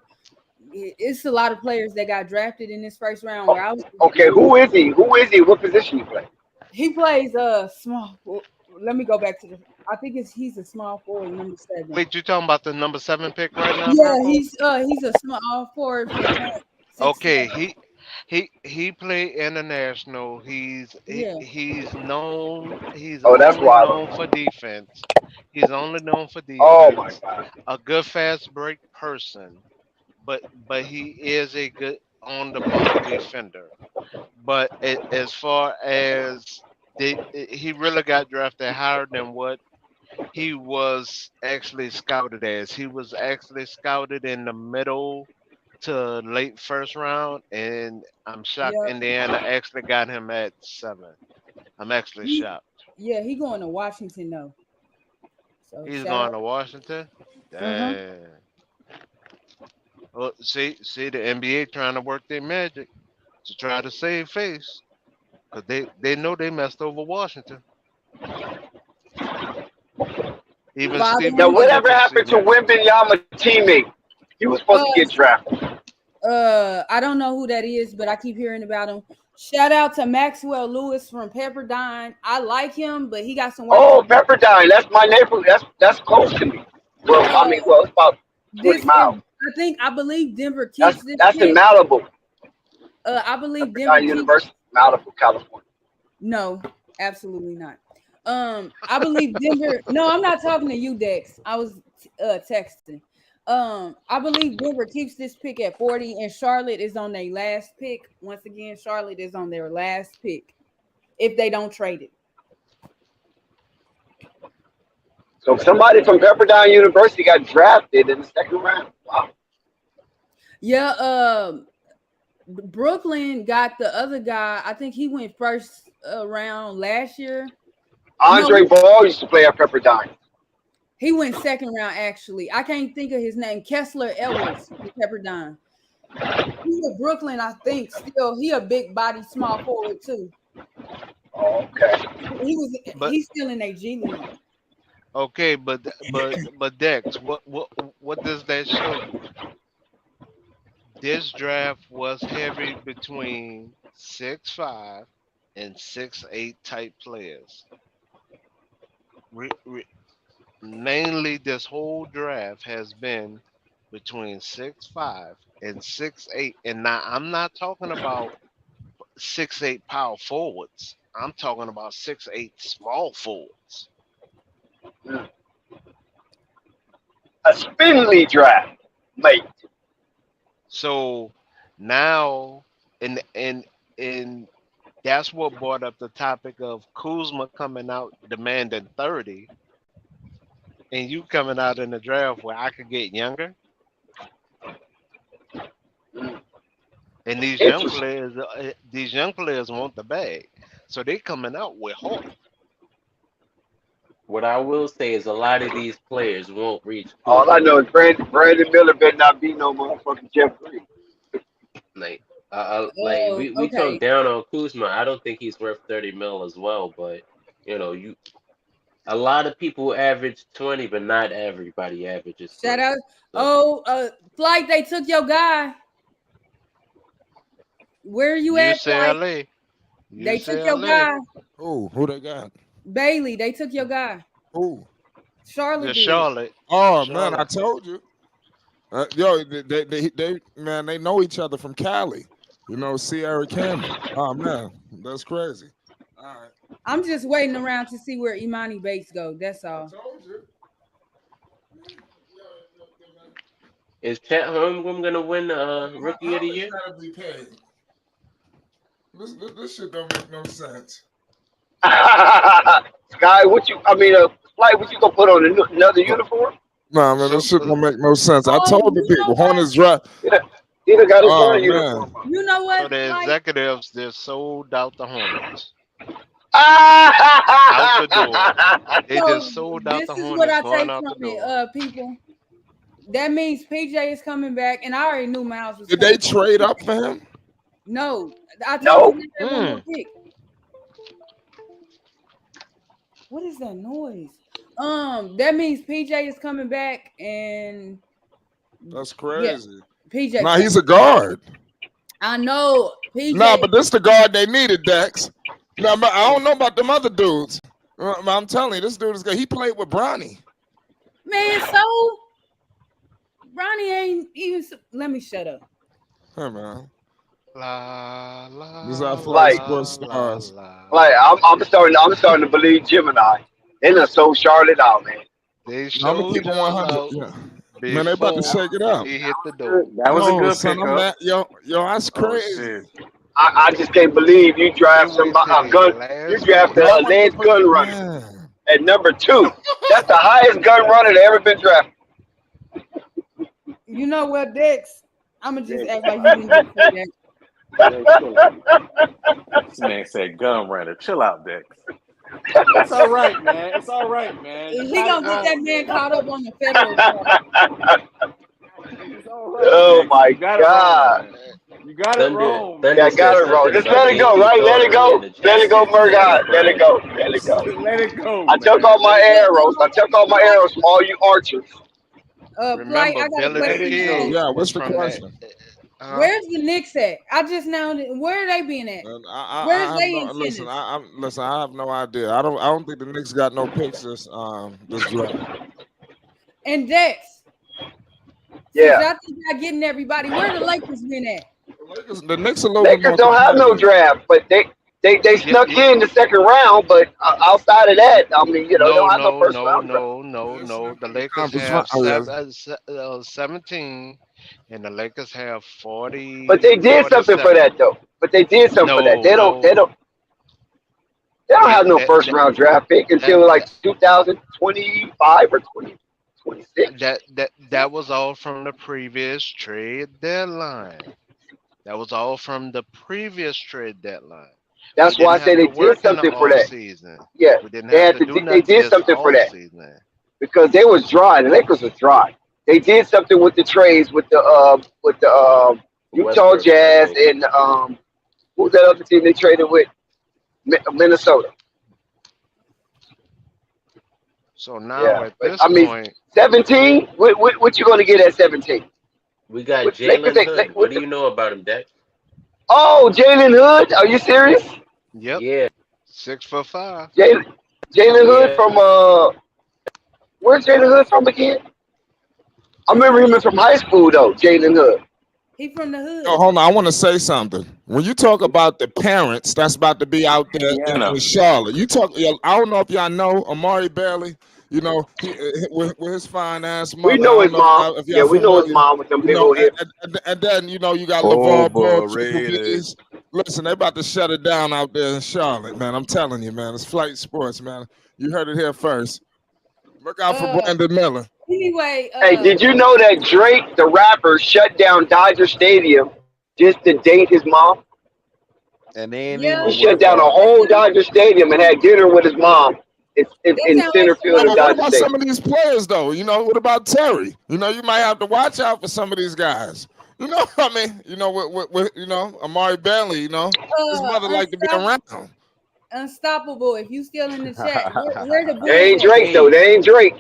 It's a lot of players that got drafted in this first round. Where I was, okay, who is he? Who is he? What position he play? He plays small. Let me go back to the. I think he's a small forward, number 7. Wait, you talking about the number 7 pick right now? Yeah, Purple? he's a small forward. Okay, he played international. He's known. He's that's only why. known for defense. He's only known for defense. Oh my God! A good fast break person, but he is a good on the ball defender. But as far as he really got drafted higher than what he was actually scouted as. He was actually scouted in the middle to late first round, and I'm shocked Indiana actually got him at 7. I'm actually shocked. Yeah, he going to Washington though. So he's going to Washington. Damn. Well, see the NBA trying to work their magic to try to save face. Because they know they messed over Washington. Even Steve. Now, whatever happened to Wembanyama teammate? He was supposed to get drafted. I don't know who that is, but I keep hearing about him. Shout out to Maxwell Lewis from Pepperdine. I like him, but he got some work. Oh, Pepperdine. That's my neighborhood. That's close to me. Well, I mean, it's about 20 miles. I believe Denver keeps this. That's in Malibu. I believe Pepperdine Denver University, Malibu, California. No, absolutely not. I believe Denver. No, I'm not talking to you, Dex. I was texting. I believe Denver keeps this pick at 40, and Charlotte is on their last pick. Once again, Charlotte is on their last pick if they don't trade it. So somebody from Pepperdine University got drafted in the second round. Wow. Yeah, Brooklyn got the other guy. I think he went first round last year. Andre Ball used to play at Pepperdine. He went second round, actually. I can't think of his name. Kessler Edwards from Pepperdine. He's a Brooklyn, I think. Still, he a big body, small forward too. Oh, okay. He's still in a G League. Okay, but Dex, what does that show you? This draft was heavy between 6'5" and 6'8" type players. Mainly, this whole draft has been between 6'5" and 6'8", and now I'm not talking about 6'8" power forwards. I'm talking about 6'8" small forwards. A spindly draft, mate. So now, and that's what brought up the topic of Kuzma coming out demanding 30, and you coming out in the draft where I could get younger. And these young players want the bag, so they coming out with hope. What I will say is a lot of these players won't reach. All I know is Brandon Miller better not be no motherfucking Jeff Green. Like, we talk down on Kuzma. I don't think he's worth 30 mil as well. But a lot of people average 20, but not everybody averages. Shout out. Oh, Flight, they took your guy. Where are you at, Flight? They took your guy. Who they got? Bailey, they took your guy. Who? Charlotte. Charlotte. Oh man, I told you. They know each other from Cali. Sierra Canyon. Oh man, that's crazy. All right. I'm just waiting around to see where Imani Bates go. That's all. I told you. Is Chet Holmgren gonna win Rookie of the Year? This shit don't make no sense. Sky, Flight, what you gonna put on another uniform? Nah, man, this shit don't make no sense. I told the people, Hornets draft. He done got his uniform. You know what? So the executives, they're sold out the Hornets. Out the door. They just sold out the Hornets. This is what I take out from the it, door. people. That means PJ is coming back, and I already knew Miles was. Did they trade up for him? No, I told you they had one more pick. What is that noise? That means PJ is coming back, and that's crazy. Yeah, PJ. Nah, he's a guard. I know. PJ. Nah, but this the guard they needed, Dex. Now, I don't know about them other dudes. I'm telling you, this dude is good. He played with Bronny. Man, so Bronny ain't even. Let me shut up. Hey, man. La, la, These are Like, sports stars. Like I'm starting to believe Gemini. They done sold Charlotte out, man. They I'm gonna keep it 100. Yeah. Man, they about to shake it up. He hit the door. That was a good son, pickup. Yo, that's crazy. I just can't believe you draft somebody a gun. You drafted a alleged gun runner at number 2. That's the highest gun runner that ever been drafted. You know what, Dex? I'm gonna just act like you didn't say that. This man said gun runner. Chill out, Dex. It's all right, man. It's all right, man. He gonna get that man caught up on the federal charge. Oh my God. You got it wrong. Yeah, I got it wrong. Just let it go, right? Let it go. Let it go, Murdoch. Let it go. Let it go. Let it go. I took all my arrows. From all you archers. Flight, I got a question. Yeah, what's the question? Where's the Knicks at? I just now. Where are they being at? Where's they in listen, I have no idea. I don't think the Knicks got no picks this draft. And Dex. Yeah. I think y'all getting everybody. Where the Lakers been at? The Knicks a little Lakers don't have no draft, but they snuck in the second round. But outside of that, I mean, they don't have no first round. No. The Lakers have 17. And the Lakers have 40. But they did something for that, though. They don't have no first round draft pick until like 2025 or 2026. That was all from the previous trade deadline. That's why I say they did something for that. Season. Yeah, they did something for that season. Because they was dry. The Lakers was dry. They did something with the trades with the Utah Jazz and who's that other team they traded with? Minnesota. So now at this point, 17. What you gonna get at 17? We got Jalen Hood. What do you know about him, Dex? Oh, Jalen Hood. Are you serious? Yep. Yeah. 6'5". Jalen Hood from where's Jalen Hood from again? I remember him from high school though, Jalen Hood. He from the hood. Oh, hold on. I want to say something. When you talk about the parents that's about to be out there in Charlotte, I don't know if y'all know Amari Bailey. You know, with his fine ass We mother. I know don't his know mom. if Yeah, y'all we know his familiar. mom with them You big know, old hips. and then you know you got LeVar Ball, Triple Overrated. B's. Listen, they about to shut it down out there in Charlotte, man. I'm telling you, man. It's flight sports, man. You heard it here first. Look out for Brandon Miller. Anyway, Hey, did you know that Drake, the rapper, shut down Dodger Stadium just to date his mom? And they ain't Yeah. even He shut worth down a it. whole Dodger Stadium and had dinner with his mom in center field What of Dodger about Stadium. some of these players, though? You know, what about Terry? You know, you might have to watch out for some of these guys. You know, I mean, you know, with you know, Amari Bailey, you know, his mother like to be around. Unstoppable. If you still in the chat, where the Bulls They ain't at? Drake, though. They ain't Drake.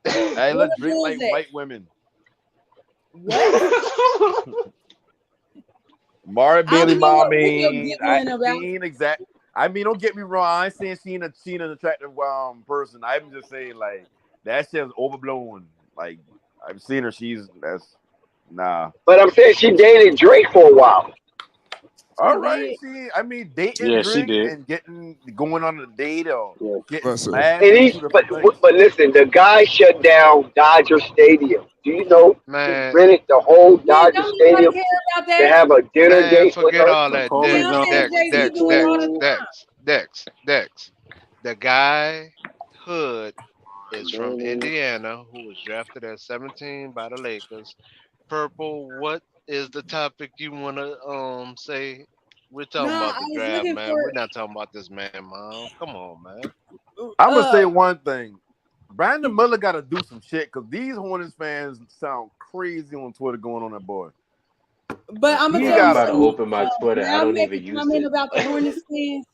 Hey, Where let's the drink Bulls like at? white women. What? Mara I Bailey, don't know what mommy. you're giggling about. I mean, don't get me wrong. I ain't saying she an attractive person. I'm just saying like that shit's overblown. Like I've seen her. That's nah. But I'm saying she dated Drake for a while. All right. Dating Yeah, she Drake did. and going on a date or getting Listen. smashed. And is two different things. but listen, the guy shut down Dodger Stadium. Do you know he Man, rented the whole Yeah, Dodger don't nobody Stadium care about to that. have a dinner man, date with forget her? all So that. Kobe Dex, John. Dex, Jay-Z Dex, do it all Dex, the Dex, Dex, Dex. The guy Hood is from Indiana, who was drafted at 17 by the Lakers. Purple, what is the topic you want to say? We're talking No, about I the was draft, looking man. for We're not talking about this man, mom. Come on, man. I'm gonna say one thing. Brandon Miller got to do some shit because these Hornets fans sound crazy on Twitter going on that boy. But I'm gonna Bro, tell I'm you about to something. open my Twitter. I Now don't make even a use comment it. about the Hornets fans.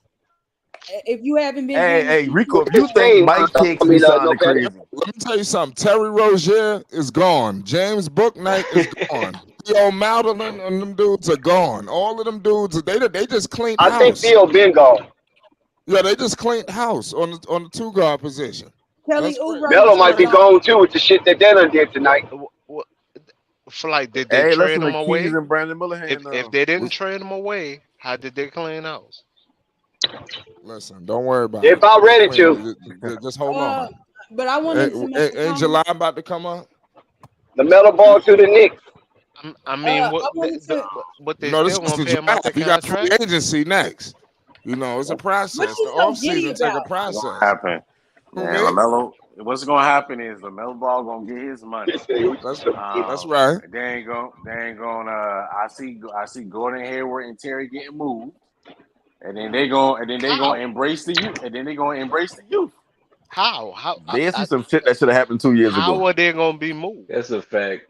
If you haven't been Hey, paying attention, Rico, if you His think name, Mike Hicks no be sounding offense. crazy, Let me tell you something. Terry Rozier is gone. James Bouknight is gone. Theo Madeline and them dudes are gone. All of them dudes, they just cleaned I think house. Theo been gone. Yeah, they just cleaned house on the two guard position. Kelly That's great. Oubre Melo is might be gone. gone too with the shit that they done did tonight. Like, did they hey, trade listen, him the away? keys in Brandon Miller hand If they didn't trade him away, how did they clean house? Listen, don't worry about They're it. about They ready clean. to. Just hold on. But I wanted to make a Ain't comment. July about to come up? Lamelo Ball to the Knicks. I mean, I wanted to. but they No, this still is gonna the pay him out draft. the You got free contract? agency next. You know, it's a What process. The you so giddy offseason take a about? What's gonna process. happen? Who, Man, me? Lamelo. What's gonna happen is Lamelo Ball gonna get his money. That's right. They ain't gonna. I see Gordon Hayward and Terry getting moved, and then they gonna embrace the youth, and then they gonna embrace the youth. How? they see some shit that should have happened 2 years How ago. are they gonna be moved? That's a fact.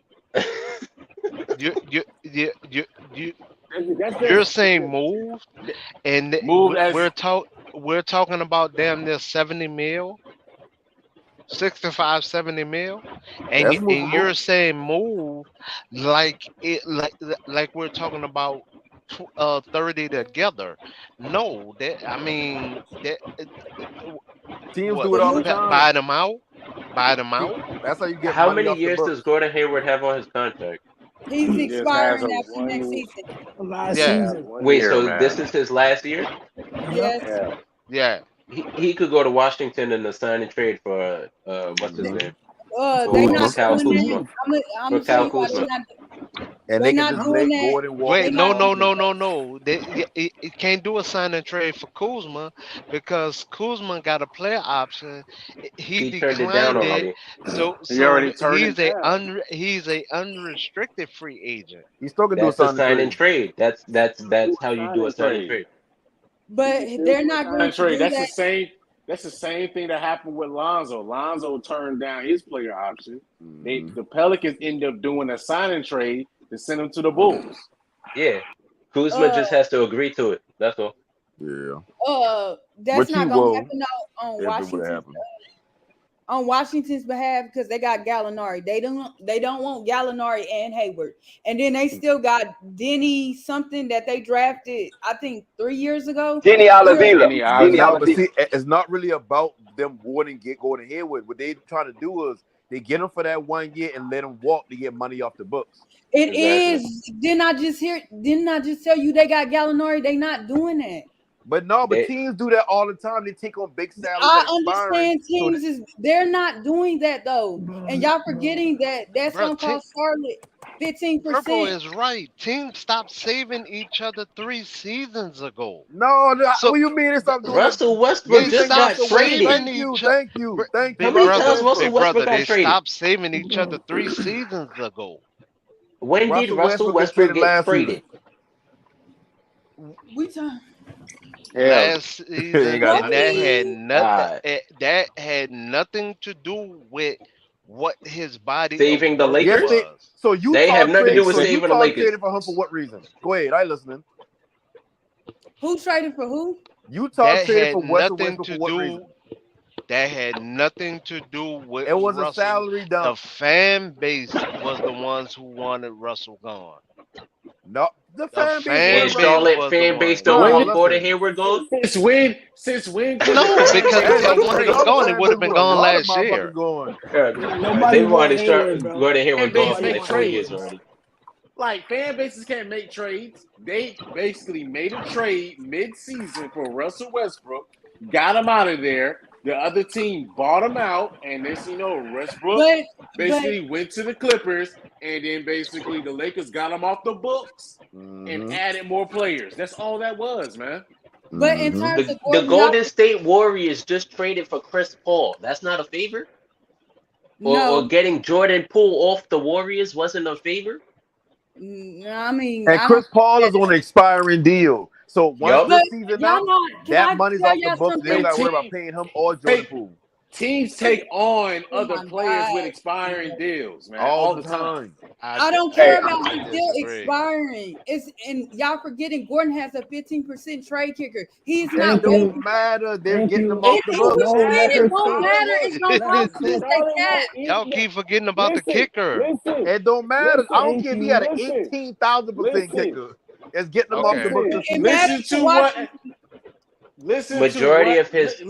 You're saying moved, and Moved as we're talking about damn near 70 mil, 65, 70 mil, and That's movable. you're saying move like we're talking about 30 together. No, that I mean that Teams what do it all the buy time. them out, buy them out. That's how you get How money many off the years does books. Gordon Hayward have on his contract? He's he just has expiring a after next season. Last Yeah, season. Wait, year, so man. this is his last year? Yes. Yeah. yeah. He could go to Washington and sign and trade for what's his name? They For not Kyle doing that. Kuzma. I'm For gonna tell Kyle you why Kuzma. And they're they can not just doing let that. Gordon walk. Wait, in no. Washington. It can't do a sign and trade for Kuzma because Kuzma got a player option. He He turned it down declined it, already. so He already turned it down. he's a unrestricted free agent. He still can do a That's a sign and sign and trade. trade. That's how you do a sign and trade. But they're not going to Trade. do That's that. the same. That's the same thing that happened with Lonzo. Lonzo turned down his player option. The Pelicans end up doing a signing trade to send him to the Bulls. Yeah. Kuzma just has to agree to it. That's all. Yeah. That's Which not he going to will happen on if it would Washington's happen. on Washington's behalf because they got Gallinari. They don't want Gallinari and Hayward, and then they still got Denny something that they drafted I think 3 years ago. Denny Avila. But see, it's not really about them wanting to get Gordon Hayward. What they trying to do is they get him for that 1 year and let him walk to get money off the books. It is. Didn't I just tell you they got Gallinari? They not doing that. But no, but They, teams do that all the time. They take on big salaries I that expiring. understand teams they're not doing that though, and y'all forgetting that's Bro, gonna cost Charlotte 15%. Purple is right. Teams stopped saving each other 3 seasons ago. No, So what do you mean they stop doing Russell that? Westbrook they just got stopped traded. saving Thank you, each other. thank you, thank How you. many Russell times Russell Big Westbrook brother, got they traded? stopped saving each other 3 seasons ago. When did Russell Russell Westbrook get Westbrook traded get last traded? season. We time. Last Ain't season, got and that had Lucky. nothing. That had nothing to do with what his body of Saving the work Yes, Lakers? was. so They have Utah nothing to do traded. with So saving the Utah Lakers. traded for him for what reason? Go ahead, I listening. Who traded for who? Utah That traded had for Russell nothing Westbrook to for what reason? do. That had nothing to do with It was a Russell. salary The dump. fan base was the ones who wanted Russell gone. No, the The fan base fan And wanted base Russell. Charlotte was the fan base one. don't Nah, want Gordon listen. Hayward gone? Since when could the No, fan because base if they make wanted him trades? gone, he would have been A gone lot of last year. motherfuckers going. Nobody They want wanted Hayward, bro. Gordon Hayward Fan gone base for make like 4 years trades. already. Like fan bases can't make trades. They basically made a trade mid-season for Russell Westbrook, got him out of there. The other team bought him out, and this, Westbrook But basically went to the Clippers, and then basically the Lakers got him off the books and added more players. That's all that was, man. in terms The of Gordon, Golden State Warriors just traded for Chris Paul. That's not a favor? Or no. getting Jordan Poole off the Warriors wasn't a favor? I mean, And I don't Chris Paul think is on an expiring deal. So once Yup. this but season y'all up, not. Can that I money's tell off the y'all books. They don't something? got to worry about paying him or Jordan Poole Teams take on Oh other my players with God. expiring deals, man, all all the the time. time. I don't Hey, care about I his deal disagree. expiring. And y'all forgetting Gordon has a 15% trade kicker. He's It not Thank waiting. don't you. matter. They're Thank getting you. them off the 15%, books. No, let it her won't cook. matter. It's gonna Let go her against cook. their cap. Y'all keep forgetting about the Listen, kicker. listen, It don't matter. I don't thank care if he you. had an Listen, 18,000% kicker. It's getting them off the Okay. books listen. this It season. matters Listen to to what Washington. Majority of his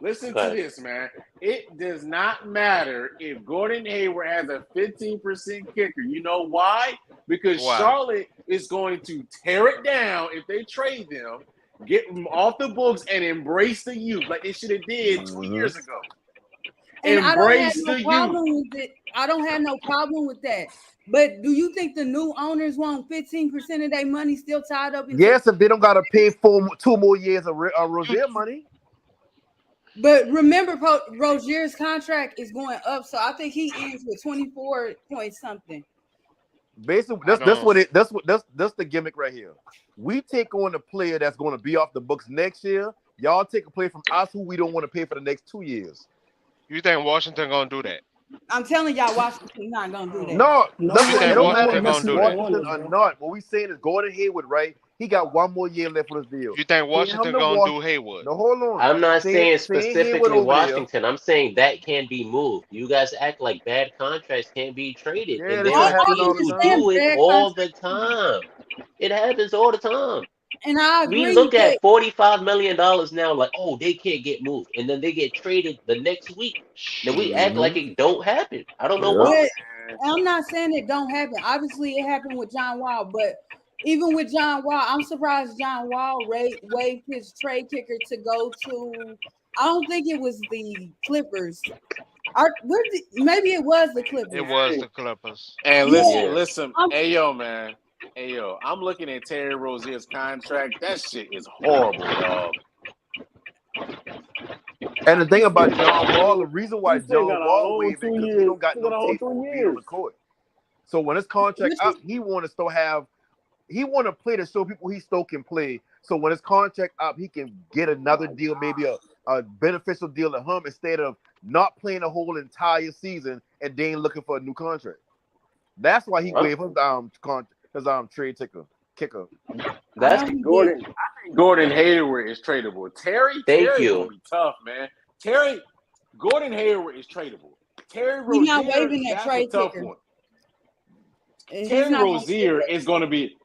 listen Go to ahead. this, man. It does not matter if Gordon Hayward has a 15% kicker. You know why? Because Why? Charlotte is going to tear it down if they trade them, get them off the books, and embrace the youth like they should have did 2 years ago. And I don't have Embrace no the problem youth. with it. I don't have no problem with that. But do you think the new owners want 15% of their money still tied up in? Yes, if they don't got to pay 2 more years of Rozier money. But remember, Rozier's contract is going up, so I think he ends with 24 point something. Basically, that's the gimmick right here. We take on a player that's going to be off the books next year. Y'all take a player from us who we don't want to pay for the next 2 years. You think Washington gonna do that? I'm telling y'all, Washington not gonna do that. No, No, listen, You think it don't matter Washington if it's gonna do that? Washington or not. What we saying is Gordon Hayward, right? He got 1 more year left on his deal. You think Washington gonna do Haywood? No, hold on. I'm not saying Haywood specifically over Washington. I'm saying that can be moved. You guys act like bad contracts can't be traded. there. Yeah, And this there shit are happen teams all the who time. do it Bad all the time. It happens all the time. And I We agree look that at $45 million now like, oh, they can't get moved. And then they get traded the next week. Then we act like it don't happen. I don't know why. But I'm not saying it don't happen. Obviously, it happened with John Wall, but even with John Wall, I'm surprised John Wall waived his trade kicker to go to. I don't think it was the Clippers. Maybe it was the Clippers. It was the Clippers. And Yeah. listen, hey yo, man. Hey yo, I'm looking at Terry Rozier's contract. That shit is horrible, dog. And the thing about John Wall, the reason why He still John got a Wall whole waived it 2 because years. he don't got He no got a whole tape 2 on being on years. the court. So when his contract up, he want to still have. He want to play to show people he still can play. So when his contract up, he can get another deal, maybe a beneficial deal to him instead of not playing a whole entire season and then looking for a new contract. That's why he waived his trade kicker. That's Gordon Hayward is tradable. Terry gonna be tough, man. Gordon Hayward is tradable. Terry Rozier, He's not waiving that that's trade a tough kicker. one. He's Terry not gonna Rozier is gonna be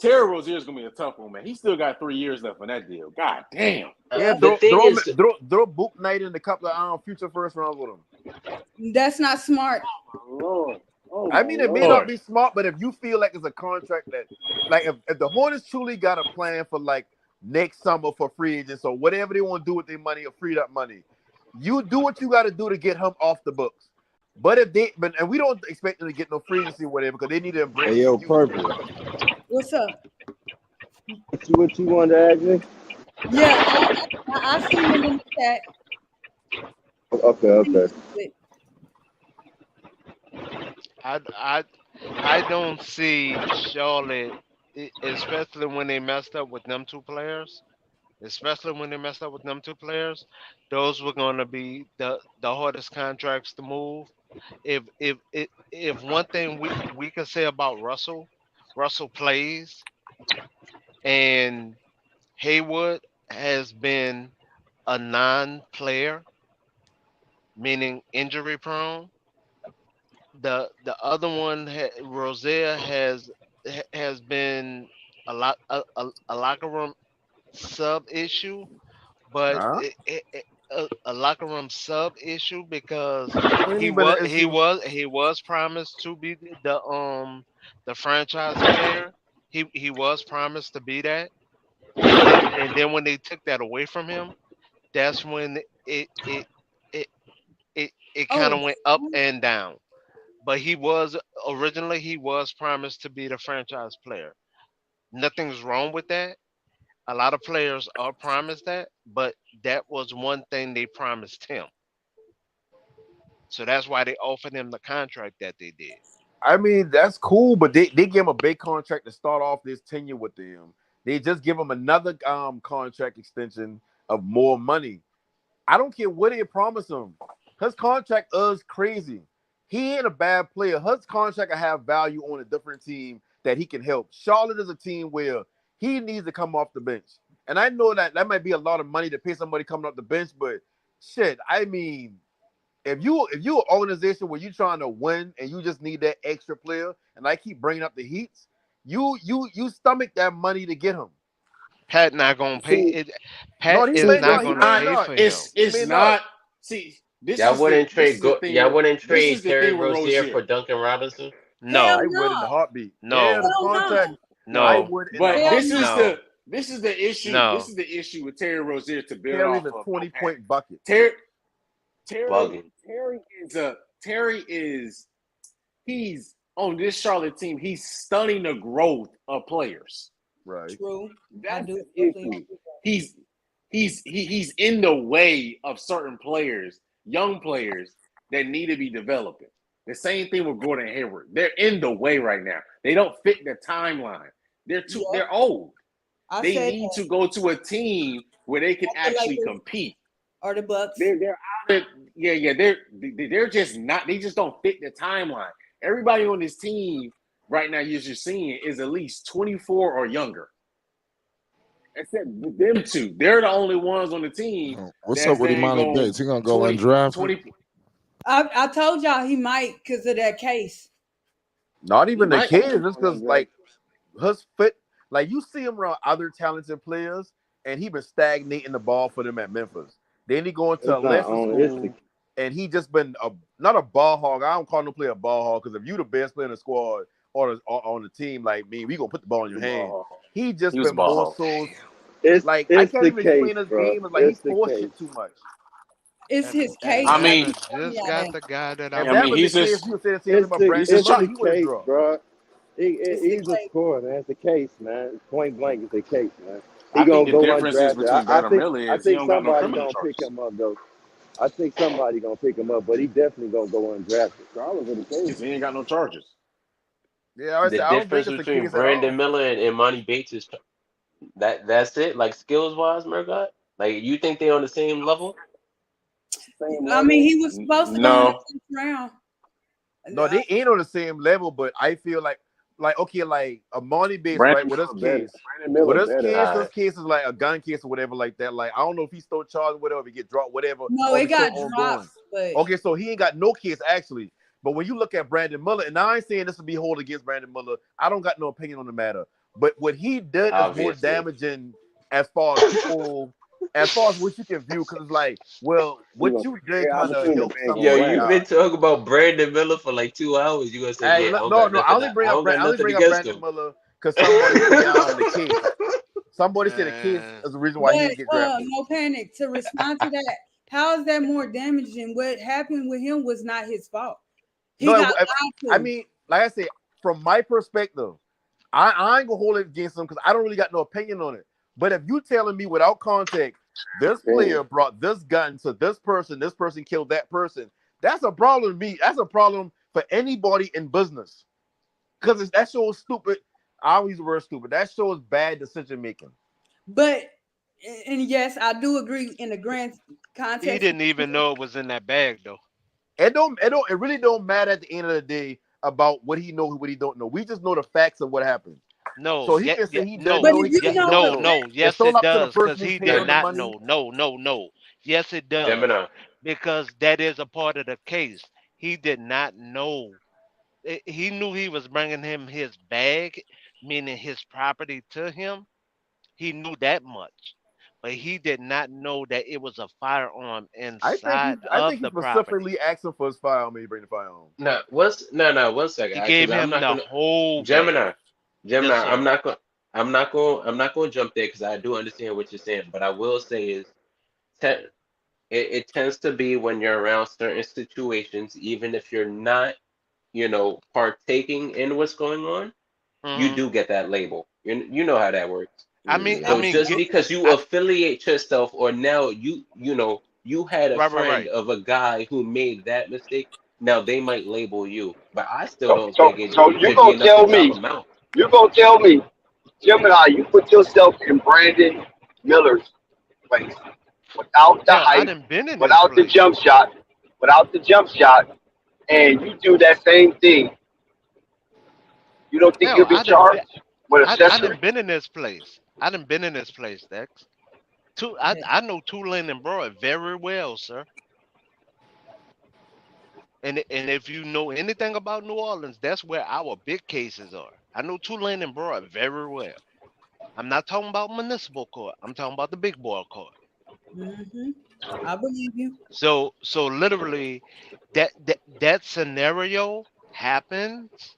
a tough one, man. He still got 3 years left on that deal. God damn. Yeah, the thing is, throw Book Knight in a couple of future first rounds with him. That's not smart. Lord. Oh, I mean, it may not be smart, but if you feel like it's a contract that, like, if the Hornets truly got a plan for like next summer for free agents or whatever they want to do with their money or freed up money. You do what you got to do to get him off the books. But and we don't expect them to get no free agency or whatever because they need to embrace. Hey, yo, Purple. What's up? What you wanted to ask me? Yeah, I see him in the chat. Okay. I don't see Charlotte, especially when they messed up with them two players. Those were going to be the hardest contracts to move. If one thing we can say about Russell plays, and Haywood has been a non-player, meaning injury prone. The other one, Rozier, has been a locker room sub issue, but a locker room sub issue because he was promised to be the franchise player. He was promised to be that, and then when they took that away from him, that's when it kind of went up and down. But originally he was promised to be the franchise player. Nothing's wrong with that. A lot of players are promised that, but that was one thing they promised him. So that's why they offered him the contract that they did. I mean, that's cool, but they gave him a big contract to start off this tenure with them. They just give him another contract extension of more money. I don't care what they promise him. His contract is crazy. He ain't a bad player. His contract will have value on a different team that he can help. Charlotte is a team where he needs to come off the bench. And I know that might be a lot of money to pay somebody coming off the bench, but shit, I mean, if you're an organization where you're trying to win and you just need that extra player, and I keep bringing up the Heats, you stomach that money to get him. Pat not gonna pay it. Pat is not gonna pay for him. It's not. See, y'all wouldn't trade Terry Rozier for Duncan Robinson. No, I would in the heartbeat. No, yeah, the contract. No, I would. But this is the issue. No. This is the issue with Terry Rozier to build Terry's off a of 20-point bucket. Terry he's on this Charlotte team. He's stunning the growth of players. Right. True. That's the issue. He's in the way of certain players, young players that need to be developing. The same thing with Gordon Hayward. They're in the way right now. They don't fit the timeline. They're old. They need to go to a team where they can actually compete. Or the Bucks. They're out. They're just not. They just don't fit the timeline. Everybody on this team right now, you're seeing, is at least 24 or younger. Except them two. They're the only ones on the team. What's up with Imani Bates? He gonna go undrafted? I told y'all he might because of that case. Not even the case, just because like his fit, like you see him around other talented players, and he been stagnating the ball for them at Memphis. Then he go into a lesson school, and he just been not a ball hog. I don't call no player a ball hog because if you the best player in the squad or on the team, like me, we gonna put the ball in your hand. He just been more so. Like I can't even explain his game. Like he's forced shit too much. It's his case. I mean, just got the guy that I mean, he's just it's the case, bro. He's a scorer, man. It's the case, man. Point blank is the case, man. He gonna go undrafted. I think somebody gonna pick him up though. I think somebody gonna pick him up, but he definitely gonna go undrafted. Regardless of the case, he ain't got no charges. Yeah, the difference between Brandon Miller and Imani Bates is that's it. Like skills wise, Murgot. Like you think they're on the same level? I mean, he was supposed to go in the 10th round. No, they ain't on the same level, but I feel like okay, like Imani Bates, right? With his case is like a gun case or whatever like that. Like I don't know if he stole charge or whatever, if he get dropped, whatever. No, it got dropped. But... Okay, so he ain't got no case actually. But when you look at Brandon Miller, and I ain't saying this will be hold against Brandon Miller, I don't got no opinion on the matter. But what he did is more damaging as far as people, as far as what you can view, because it's like, well, what you did kind of help somebody. Yo, you've been talking about Brandon Miller for like 2 hours. You gonna say, hey, no, I only bring up Brandon Miller because somebody Somebody said the case is the reason why he didn't get drafted. No panic. To respond to that, how is that more damaging? What happened with him was not his fault. He got lied to. I mean, like I said, from my perspective, I ain't gonna hold it against him because I don't really got no opinion on it. But if you telling me without context, this player brought this gun to this person killed that person, that's a problem to me. That's a problem for anybody in business. Because that shows stupid. I always use the word stupid. That shows bad decision making. But and yes, I do agree in the grand context. He didn't even know it was in that bag though. It really don't matter at the end of the day about what he knows, what he don't know. We just know the facts of what happened. No, so he can say he doesn't know. No. Yes, it does because he did not know. No. Yes, it does. Gemini. Because that is a part of the case. He did not know. He knew he was bringing him his bag, meaning his property, to him. He knew that much. But he did not know that it was a firearm inside I think the he specifically property. asked him for his firearm when he bring the firearm. No, 1 second. He gave him the whole Gemini. Yes, I'm not going to jump there because I do understand what you're saying. But I will say is, it tends to be when you're around certain situations, even if you're not, partaking in what's going on, you do get that label. You know how that works. Because you affiliate yourself, or now you had a friend of a guy who made that mistake. Now they might label you, but I still don't think it. So you're gonna tell me, Gemini, you put yourself in Brandon Miller's place without the height, without the jump shot, and you do that same thing. You don't think you'll be charged with accessory? I done been in this place. Dex. I know Tulane and Broad very well, sir. And if you know anything about New Orleans, that's where our big cases are. I know Tulane and Broad very well. I'm not talking about municipal court. I'm talking about the big boy court. I believe you. So literally, that scenario happens.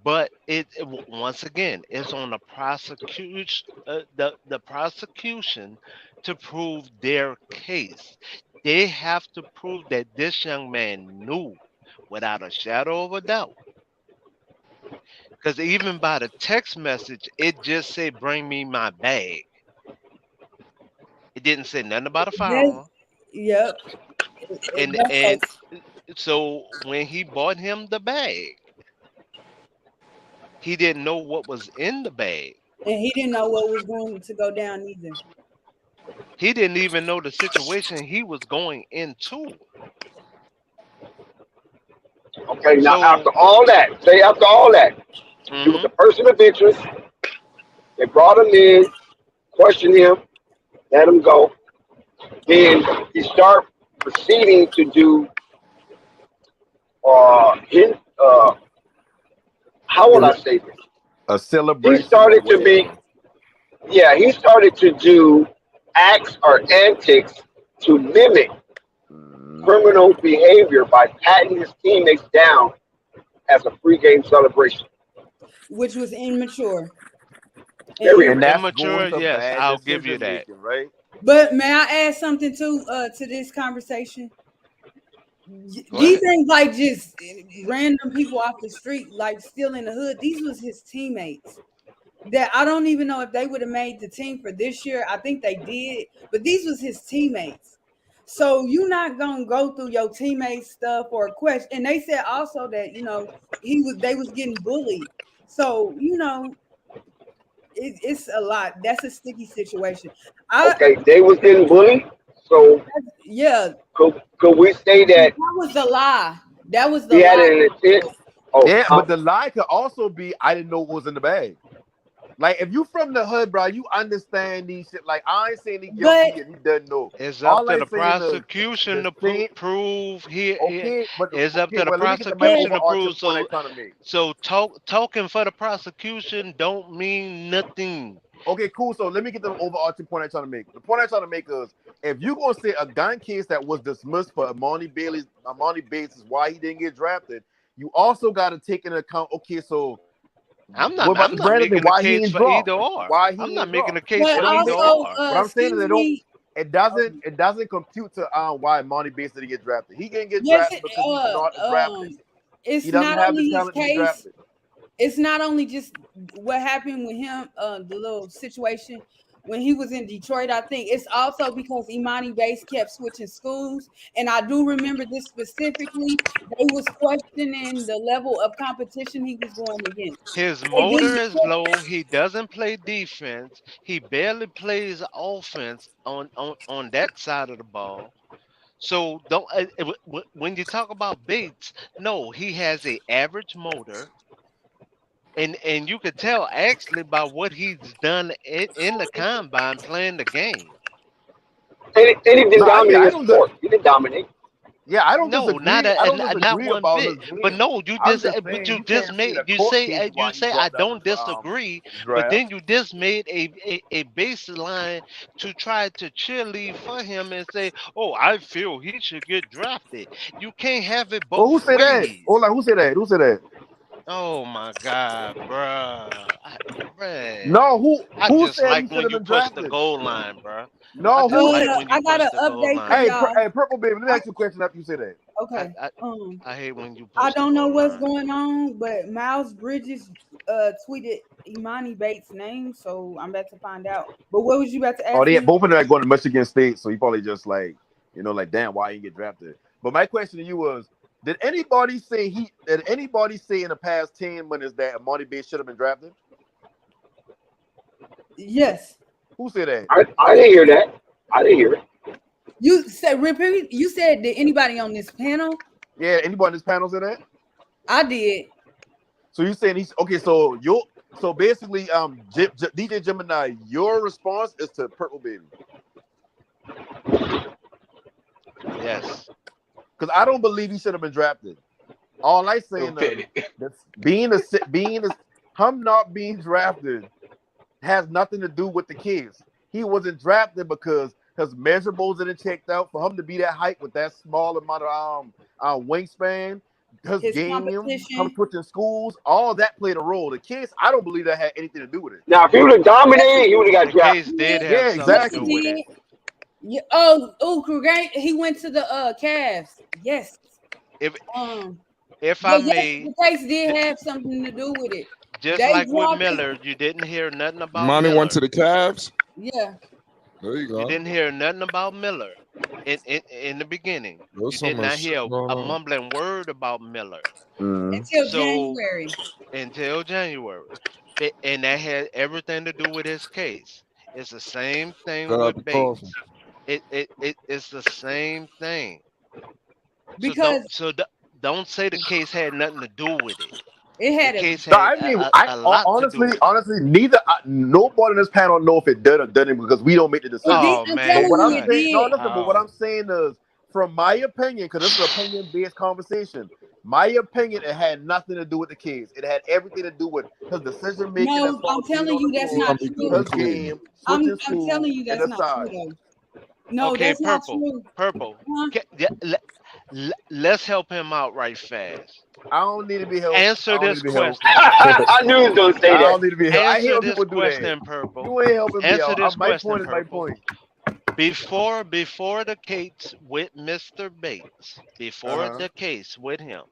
But it once again, it's on the prosecution, the prosecution to prove their case. They have to prove that this young man knew, without a shadow of a doubt. Because even by the text message, it just said, "Bring me my bag." It didn't say nothing about a firearm. Yep. And so when he bought him the bag, he didn't know what was in the bag. And he didn't know what was going to go down either. He didn't even know the situation he was going into. Okay, now after all that, he was a person of interest. They brought him in, questioned him, let him go. Then he started proceeding to do how will I say this? A celebration. He started to do acts or antics to mimic criminal behavior by patting his teammates down as a pregame celebration. Which was immature. And immature, yes, I'll give you that. Right? But may I add something to this conversation? These ain't like just random people off the street, like still in the hood. These was his teammates that I don't even know if they would have made the team for this year. I think they did, but these was his teammates. So you're not gonna go through your teammates stuff or question. And they said also that they was getting bullied. So it's a lot. That's a sticky situation. They was getting bullied. So yeah. Could we say that was the lie? That was the he lie. had an intent. But the lie could also be I didn't know what was in the bag. Like if you from the hood, bro, you understand these shit. Like I ain't saying he guilty and he doesn't know. It's up to the prosecution to prove here. It's up to the prosecution to prove. So talking for the prosecution don't mean nothing. Okay, cool. So let me get the overarching point I'm trying to make. The point I'm trying to make is if you're gonna say a gun case that was dismissed for Amani Bates is why he didn't get drafted, you also got to take into account. Okay, so I'm What not. about I'm the not Brandon? making a Why he case ain't for draw? either or. Why he I'm not ain't draw? making a case But for It don't either make. also, or. What I'm saying is excuse they don't. me. It doesn't compute to why Monty Bates didn't get drafted. He didn't get Yes, drafted because he's not a drafted. it's He doesn't not have the only his talent to be case. drafted. It's not only just what happened with him, the little situation when he was in Detroit. I think it's also because Imani Bates kept switching schools, and I do remember this specifically. They was questioning the level of competition he was going against. His They motor didn't. is low. He doesn't play defense. He barely plays offense on that side of the ball. So don't when you talk about Bates, no, he has a average motor, and you could tell actually by what he's done in the combine playing the game. And he didn't No, dominate his sport. He didn't dominate. Yeah, I don't No, disagree. I don't not disagree one about bit. his But game. no, you I'm just just but saying you you just can't say made the court case you why he say I dropped out don't disagree, the but draft. then you just made a baseline to try to cheerlead for him and say, "Oh, I feel he should get drafted." You can't have it Well, who both said that? ways. Hold on, who said that? Who said that? Oh my God, bruh. No, I who just said he like should when have you been push the drafted? goal line, bruh. I No, just who like said? when you I got push an the goal update for line. y'all. Hey, Purple Baby, let me ask you a question after you say that. Okay. I hate when you I push the don't know goal what's line. going on, but Miles Bridges tweeted Imani Bates' name, so I'm about to find out. But what was you about to Oh, ask they me? both of them are going to Michigan State, so he probably just like, like, damn, why he get drafted? But my question to you was, did anybody say in the past 10 minutes that Monty Bates should have been drafted? Yes. Who said that? I didn't hear that. I didn't hear it. You said repeat. You said did anybody on this panel? Yeah, anybody on this panel said that? I did. So you saying he's okay? So basically, DJ Gemini, your response is to Purple Baby. Yes. Because I don't believe he should have been drafted. All I saying is him not being drafted has nothing to do with the kids. He wasn't drafted because his measurables didn't checked out. For him to be that height with that small amount of wingspan, his game, him switching schools, all that played a role. The kids, I don't believe that had anything to do with it. Now, if he would have dominated, he would have got The case drafted. did have something to do with it. Yeah. Oh, great. He went to the Cavs. Yes. If yes, I may, the case did have something to do with it. just They like with dropped it. Miller, you didn't hear nothing about Money Miller. went to the Cavs. Yeah. There you go. You didn't hear nothing about Miller in the beginning. There's You so did much not shit hear going a on. mumbling word about Miller Until January. until January. And that had everything to do with his case. It's the same thing Got out with the coffin. Bates. It's the same thing. Because don't say the case had nothing to do with it. it had The case No, had I mean, a lot to do with it. honestly, nobody in this panel know if it did or didn't because we don't make the decision. Oh I'm man, telling But what you, I'm it saying, did. but what I'm saying is, from my opinion, because this is an opinion-based conversation, my opinion, it had nothing to do with the kids. It had everything to do with his decision making. No, I'm telling you that's not true. His game, I'm switching schools, telling you and that's the not size. true though. No, Okay, that's not true. Purple. Huh? Let's help him out right fast. I don't need to be helped. Answer this question. I knew he was going to say I that. don't need to be helped. I hate Answer when this people do question, that. Purple. You ain't helping me Answer out. this My question, point is my Purple. point. Before the case with Mr. Bates, before the case with him,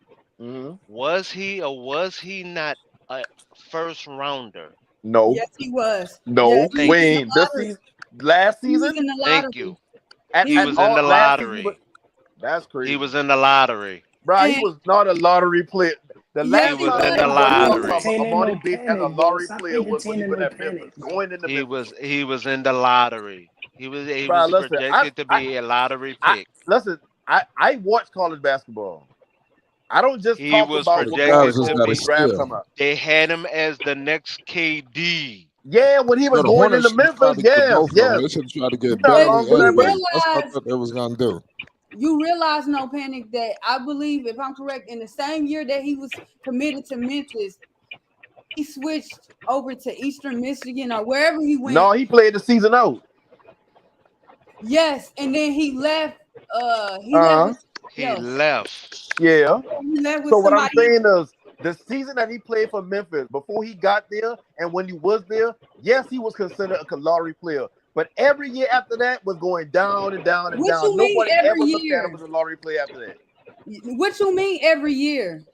was he or was he not a first rounder? No. Yes, he was. No. Yes, he was in Wayne, the this lottery. season, last He was season? in the Thank lottery. you. He He was in the last season, lottery. that's crazy. He was in the lottery. Bro, he was not a lottery player. The Yes, last He was time in the anybody talked lottery. about Entertaining Amani no Bates as a panic, bro. lottery Stop player was when he entertaining was no at Memphis. panic, bro. Going into He Memphis. was in the lottery. He Bro, was listen, projected to be a lottery pick. I watch college basketball. I don't just He talk was about what Cavs projected just to got a be. draft steal. come up. They had him as the next KD. Yeah, when he was No, the going Hornets into should have tried Memphis, to get both of them. yes. They should have tried to You're get not Bailey wrong for and that, but Bates. That's what I thought they was gonna do. You realize, no panic, that I believe, if I'm correct, in the same year that he was committed to Memphis, he switched over to Eastern Michigan or wherever he went. no, he played the season out. Yes, and then he left. He He left. left. Yeah. He left with So what I'm somebody. saying is The season that he played for Memphis before he got there and when he was there, yes, he was considered a lottery player. But every year after that was going down and down and What down. you mean Nobody every ever looked at year? him as a lottery player after that. What you mean every year?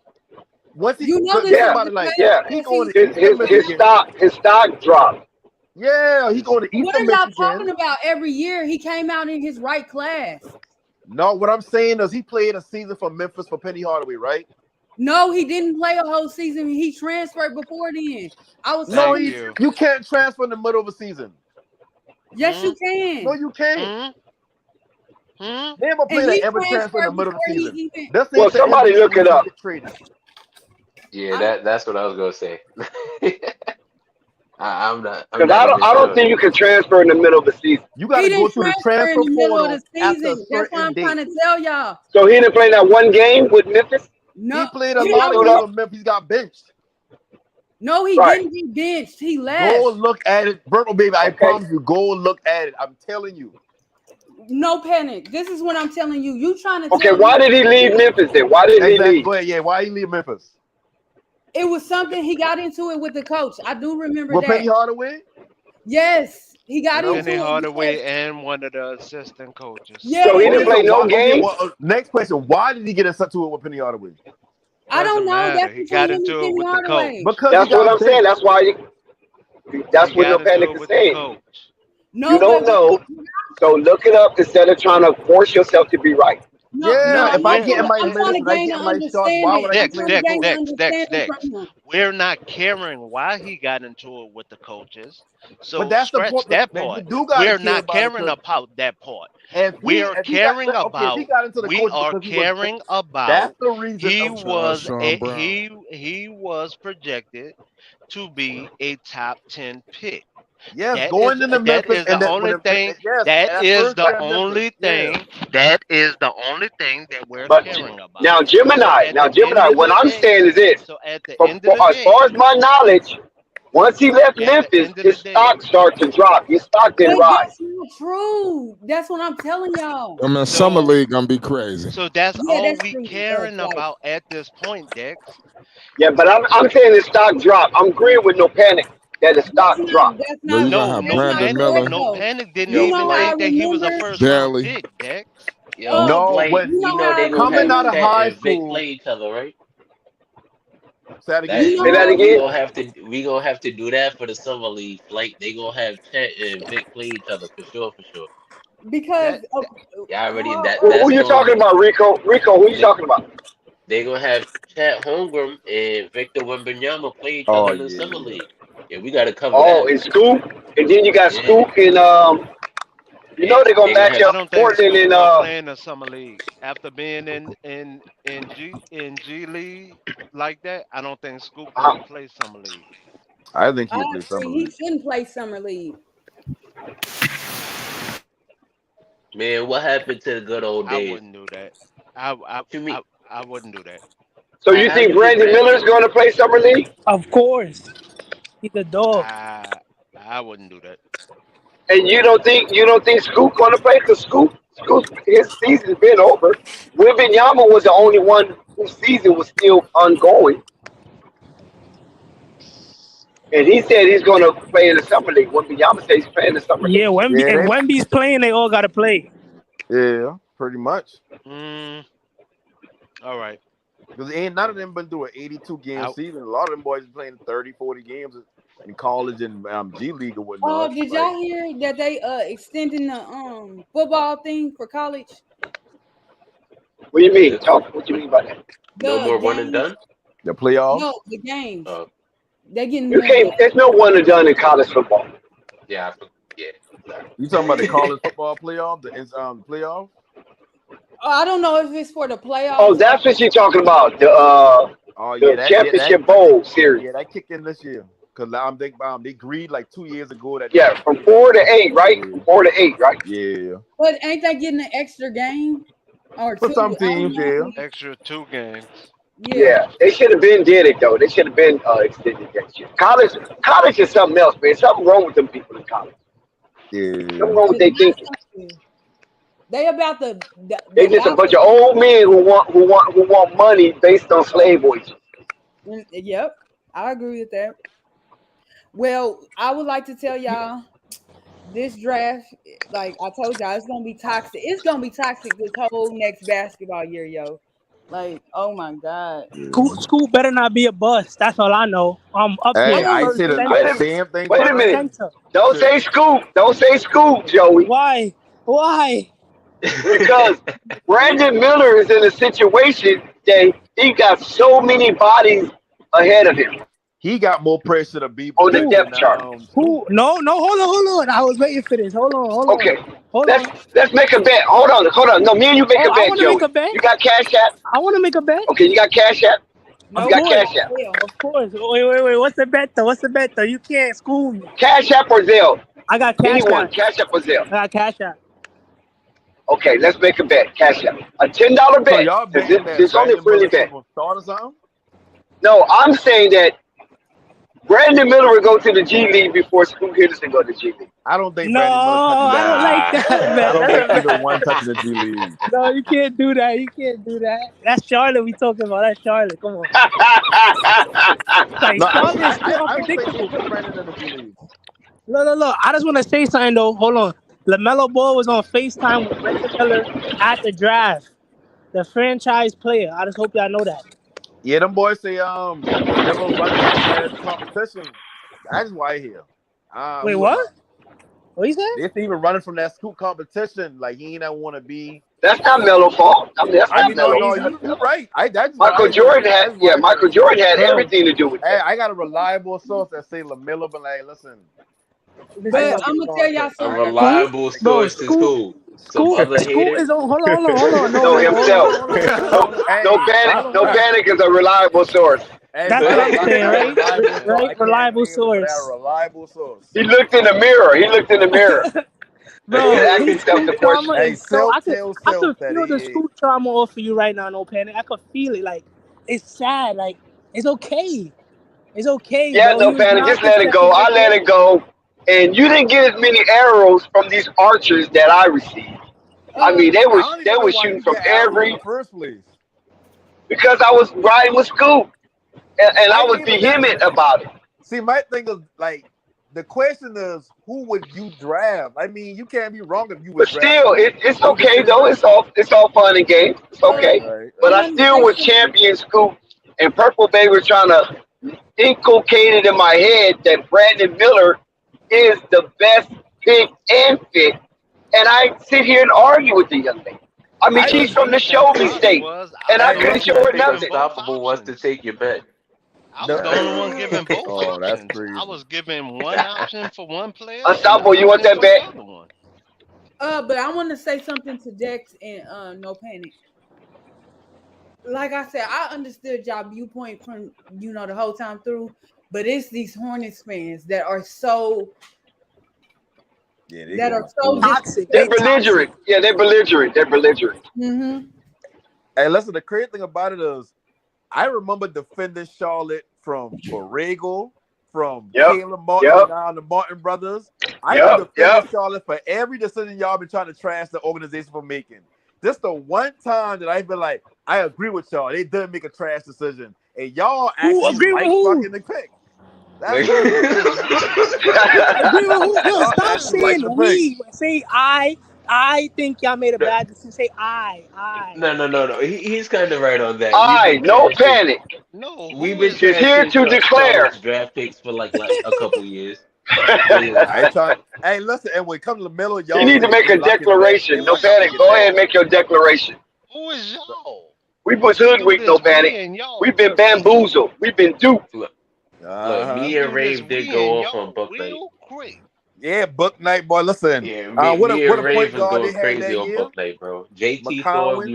Once he, You know think this about is it like Yeah. he going season. to His stock dropped. Yeah, he going to What Eastern are y'all Michigan. talking about every year? He came out in his right class. No, what I'm saying is he played a season for Memphis for Penny Hardaway, right? No, he didn't play a whole season. He transferred before then. I was No, talking. you can't transfer in the middle of a season. Yes, you can. No, you can't. Name a And player that he ever transferred in the middle of the before he season. even. That's Well, somebody look it up. Traded. Yeah, that's what I was gonna say. I'm not. Because I don't think you can transfer in the middle of the season. You He got to go didn't through the transfer transfer in the middle of portal the after a season. That's what I'm certain trying date. to tell y'all. So he didn't play that one game with Memphis? No, He played a you lot know of he- games with Memphis. He got benched. No, he Right. didn't get benched. He left. Go look at it, Virgo baby. I promise you. Go look at it. I'm telling you. No panic. This is what I'm telling you. You trying to Okay, tell why me did he leave Memphis then? Why did he Exactly. leave? Go ahead. Yeah. Why he leave Memphis? it was something he got into it with the coach. I do remember With that. Penny Hardaway? Yes, he got Penny into it. Hardaway because- and one of the assistant coaches. Yeah, So he and didn't play no games? Next question. Why did he get into it with Penny Hardaway? I don't know. matter. That's He between got him into and it Penny with the Hardaway. Because That's he got what I'm saying. benched. That's why that's He what no got into panic it is with the saying. coach. No, You don't but know. So look it up instead of trying to force yourself to be right. no, Yeah, no, if I I'm get trying, my I'm trying minutes to and I gain get an my shots, why would I understanding. I'm Dex, trying to gain an Dex. understanding from him. We're not caring why he got into it with the coaches. So But that's the scratch point. that Man, you part. do gotta We're care not about it, caring 'cause about that part. if We're he caring got, okay, if he about. got into the We coach are because he was caring benched, about. that's the reason. He Okay. was Sean Brown. he was projected to be a top 10 pick. Yes, That going is into Memphis the and that only thing. yes, That is first the year in only Memphis, yeah. thing. That is the only thing that we're But caring about. now So Gemini, at the end what of the I'm day, saying is this. so at the For, end of the as far day, as my knowledge, once he left at the Memphis, end of his the day, stock started to drop. His stock didn't But rise. that's not true. That's what I'm telling y'all. I mean, so summer league gonna be crazy. so that's Yeah, all that's we true. caring Like, about at this point, Dex. Yeah, but I'm saying his stock dropped. I'm agreeing with no panic that the stock dropped. that's Well, not. you're gonna No, have no Brandon panic. Miller, No panic didn't You Yo, know even how I think that he was a remember? first round Daly. pick, Dex. Yo, No, Flight, when You you know know how I they gonna coming have out remember? of Chet high and Vic school, play each other, right? say that That again. You know Say that how I we again. gonna have to do that for the summer league. Flight, they gonna have Chet and Vic play each other for sure, for sure. because That Yeah, already how, that Who that's you gonna talking be about, Rico? Rico, who you they talking about? they gonna have Chet Holmgren and Victor Wembanyama play each Oh other in the yeah, summer yeah. league. Yeah, we gotta cover Oh, that. and Scoop, and then you got Yeah, Scoop and you know they're gonna they gonna match have I up don't think Portland Scoop and gonna play in the summer league after being in G League like that. I don't think Scoop gonna play summer league. I think I he'll play don't summer think he league. shouldn't play summer league. man, what happened to the good old I days? wouldn't do that. I I To me, I wouldn't do that. So you how think you think Brandon Miller's going to play summer league? Of course. He's a dog. I wouldn't do that. And you don't think Scoop going to play? Because Scoop his season's been over. Wembanyama was the only one whose season was still ongoing, and he said he's going to play in the summer league. Wembanyama said he's playing in the summer league. Yeah, Wemby. Yeah, If Wemby's playing, they all got to play. yeah, pretty much. All right. Because ain't none of them been doing 82 game season. A lot of them boys playing 30, 40 games in college and G League or whatnot. Oh, did y'all hear that they extending the football thing for college? What do you mean? What do you mean by that? No more one and done? The playoffs? No, the games. Oh, They're getting You can't. There's no one and done in college football. yeah, yeah. You talking about the college football playoff? The playoff? I don't know if it's for the playoffs. Oh, that's what you're talking about. The championship bowl series. Yeah, that kicked in this year. Because they agreed like 2 years ago that. Yeah, from 4 to 8, right? From 4 to 8, right? Yeah. But ain't they getting an extra game? Or For two? some teams, yeah. Extra 2 games. Yeah, they should have been did it though. They should have been extended that year. College is something else, man. Something wrong with them people in college. Yeah. Something wrong with their thinking. They about They just a bunch of old men who want money based on slave wages. Yep, I agree with that. Well, I would like to tell y'all this draft, like I told y'all, it's gonna be toxic. It's gonna be toxic this whole next basketball year, yo. Like, oh my god. Scoot better not be a bust. That's all I know. I'm up Hey, here. I First said the center. same thing. Wait a First minute. center. Don't say scoop. Don't say scoop, Joey. Why? Why? Because Brandon Miller is in a situation that he got so many bodies ahead of him He got more pressure to be on the big depth than chart. Who? No, hold on. I was waiting for this. Hold on. Okay, Hold on. let's make a bet. Hold on. No, me and you make a I bet, want to make Joey. a bet. You got Cash App? I want to make a bet. Okay, you got Cash App? Of You got course. Cash App? Of course. Wait. What's the bet though? You can't school me. Cash App or Zelle? I got Cash Anyone, App. Cash App or Zelle? I got Cash App. Okay, let's make a bet. Cash App. A $10 So bet. y'all This betting that this only Brandon friendly Miller bet. gonna start or something? No, I'm saying that Brandon Miller will go to the G League before Scoot Henderson go to the G League. I don't think No, Brandon Miller touches I don't like that, I man. don't That's think either one touches the G League. No, you can't do that. That's Charlotte we talking about. That's Charlotte. Come on. Like, No, Charlotte is too I don't think unpredictable. he'll put Brandon in the G League. Look. I just want to say something though. Hold on. Lamelo Ball was on FaceTime with Brandon Miller at the draft. The franchise player. I just hope y'all know that. Yeah, them boys say Lamelo running from that competition. That's why I hear. Wait, what? What you said? They say he was running from that scoop competition. Like he ain't that want to be. That's not Melo's fault. I mean, that's not Melo. You're right. Michael Jordan had everything to do with Hey, that. I got a reliable source that say Lamelo, but like, listen. But I'm gonna tell y'all A something. reliable source is who? Some other Scoot haters? is on. Hold on. No, himself. No panic is a reliable source. That's what I'm saying, right? Reliable source. Reliable source. He looked in the mirror. Bro, Ask his himself the scoop trauma question. is so. I could feel the scoop trauma off of you right now. No panic. I could feel it. Like it's sad. Like it's okay. It's okay. Yeah, bro. no He was panic. not Just let it go. expecting I let it go. And you didn't get as many arrows from these archers that I received. I mean, they were shooting from every. in the first place. Because I was riding with Scoop, and I was vehement about it. See, my thing is like the question is who would you draft? I mean, you can't be wrong if you would But draft. still, it's okay though. It's all fun and games. It's okay. Right. But I still was champion Scoop, and Purple Bay was trying to inculcate it in my head that Brandon Miller is the best pick and fit. And I sit here and argue with the young lady. I mean, she's from the show me state, and I couldn't show her nothing. Unstoppable wants to take your bet. I was the only one giving both Oh, that's options. crazy. I was giving one option for one player. Unstoppable, you want that bet? But I want to say something to Dex and No Panic. Like I said, I understood y'all viewpoint from the whole time through, but it's these Hornets fans that are so toxic. They're belligerent. Yeah, they're belligerent. Mm-hmm. Hey, listen, the crazy thing about it is I remember defending Charlotte from Borrego, from Caleb Martin, down the Martin brothers. I defended Charlotte for every decision y'all been trying to trash the organization for making. This the one time that I've been like, I agree with y'all. They didn't make a trash decision. And y'all actually agree with like who? fucking the pick. Agree with who? Yo, stop saying we. Say I think y'all made a bad decision. Say I. No. He's kind of right on that. No panic. No, we've been is here to declare draft picks for like a couple years. Hey, listen, and when it comes to Lamelo, y'all You need to make a declaration. No panic. Go ahead and make your declaration. Who is y'all? We was hoodwinked, no panic. We've been bamboozled. We've been duped. Look, me and Rave did go off on Book Night. Yeah, Book Night, boy. Listen, Yeah, what me a and Rave point was guard going they had crazy that on year. Book Night, bro. JT McCowan. Thor,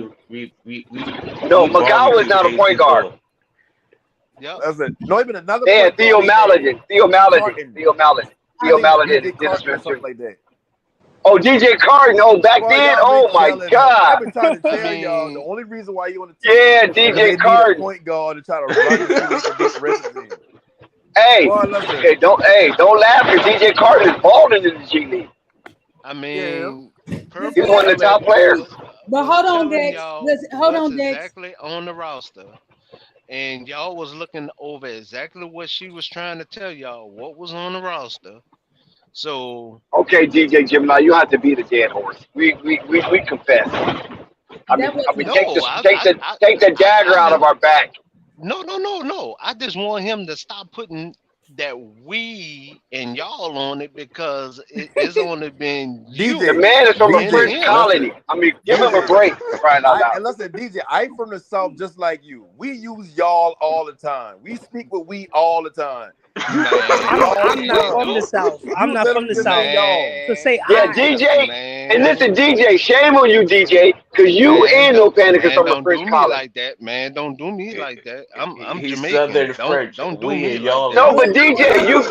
No, McCowan is not a point guard. Listen, no, even another. They had point Theo guard Maladin. Theo Maladin did the something like that. Oh, DJ Carton. Oh, back then. Oh my I've God. been trying to tell y'all the only reason why you want to Yeah, DJ Carton. point guard to try to run the resume. Hey, Boy, listen. don't laugh because DJ Carton is balling in the G League. I mean, He's one of the top players. But hold on, telling Dex. y'all Hold on, what's Dex. exactly on the roster. and y'all was looking over exactly what she was trying to tell y'all, what was on the roster. So Okay, DJ Gemini, you have to be the dead horse. We confess. no, Take the dagger out of our back. No. I just want him to stop putting that we and y'all on it because it's only been you. The man is from a and French him. colony. I mean, give him a break. Right out And listen, DJ, I'm from the South just like you. We use y'all all the time. We speak with we all the time. I'm not from the South. I'm not from the South. So say Yeah, DJ. And listen, DJ, shame on you, DJ, because you and No Panic is from a Don't French do me colony. like that, man. Don't do me like that. I'm He's Jamaican. Southern French. Don't do We me and like y'all. that. No, but DJ, you,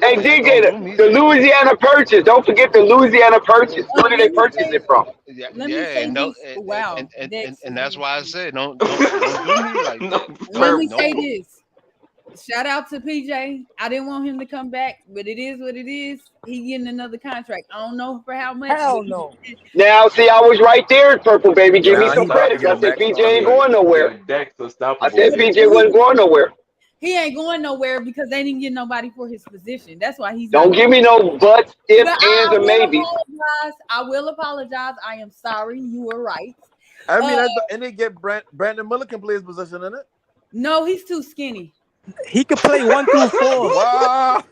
hey DJ, the Louisiana Purchase. Don't forget the Louisiana Purchase. Where did they purchase it from? Yeah, Let me say no, this. Wow. and that's why I said don't do me like that. Let me No. say this. Shout out to PJ. I didn't want him to come back, but it is what it is. He getting another contract. I don't know for how much. Hell no. Now, see, I was right there, Purple Baby. Give me Nah, some he about to credit. get I a said max PJ ain't going nowhere. Dexter, I said PJ wasn't going nowhere. He ain't going nowhere because they didn't get nobody for his position. That's why he's Don't not give me no buts, ifs, But ands, or maybes. I will apologize. I am sorry. You were right. I mean, and they get Brandon Miller can play his position in it. No, he's too skinny. He could play 1 through 4. Wow.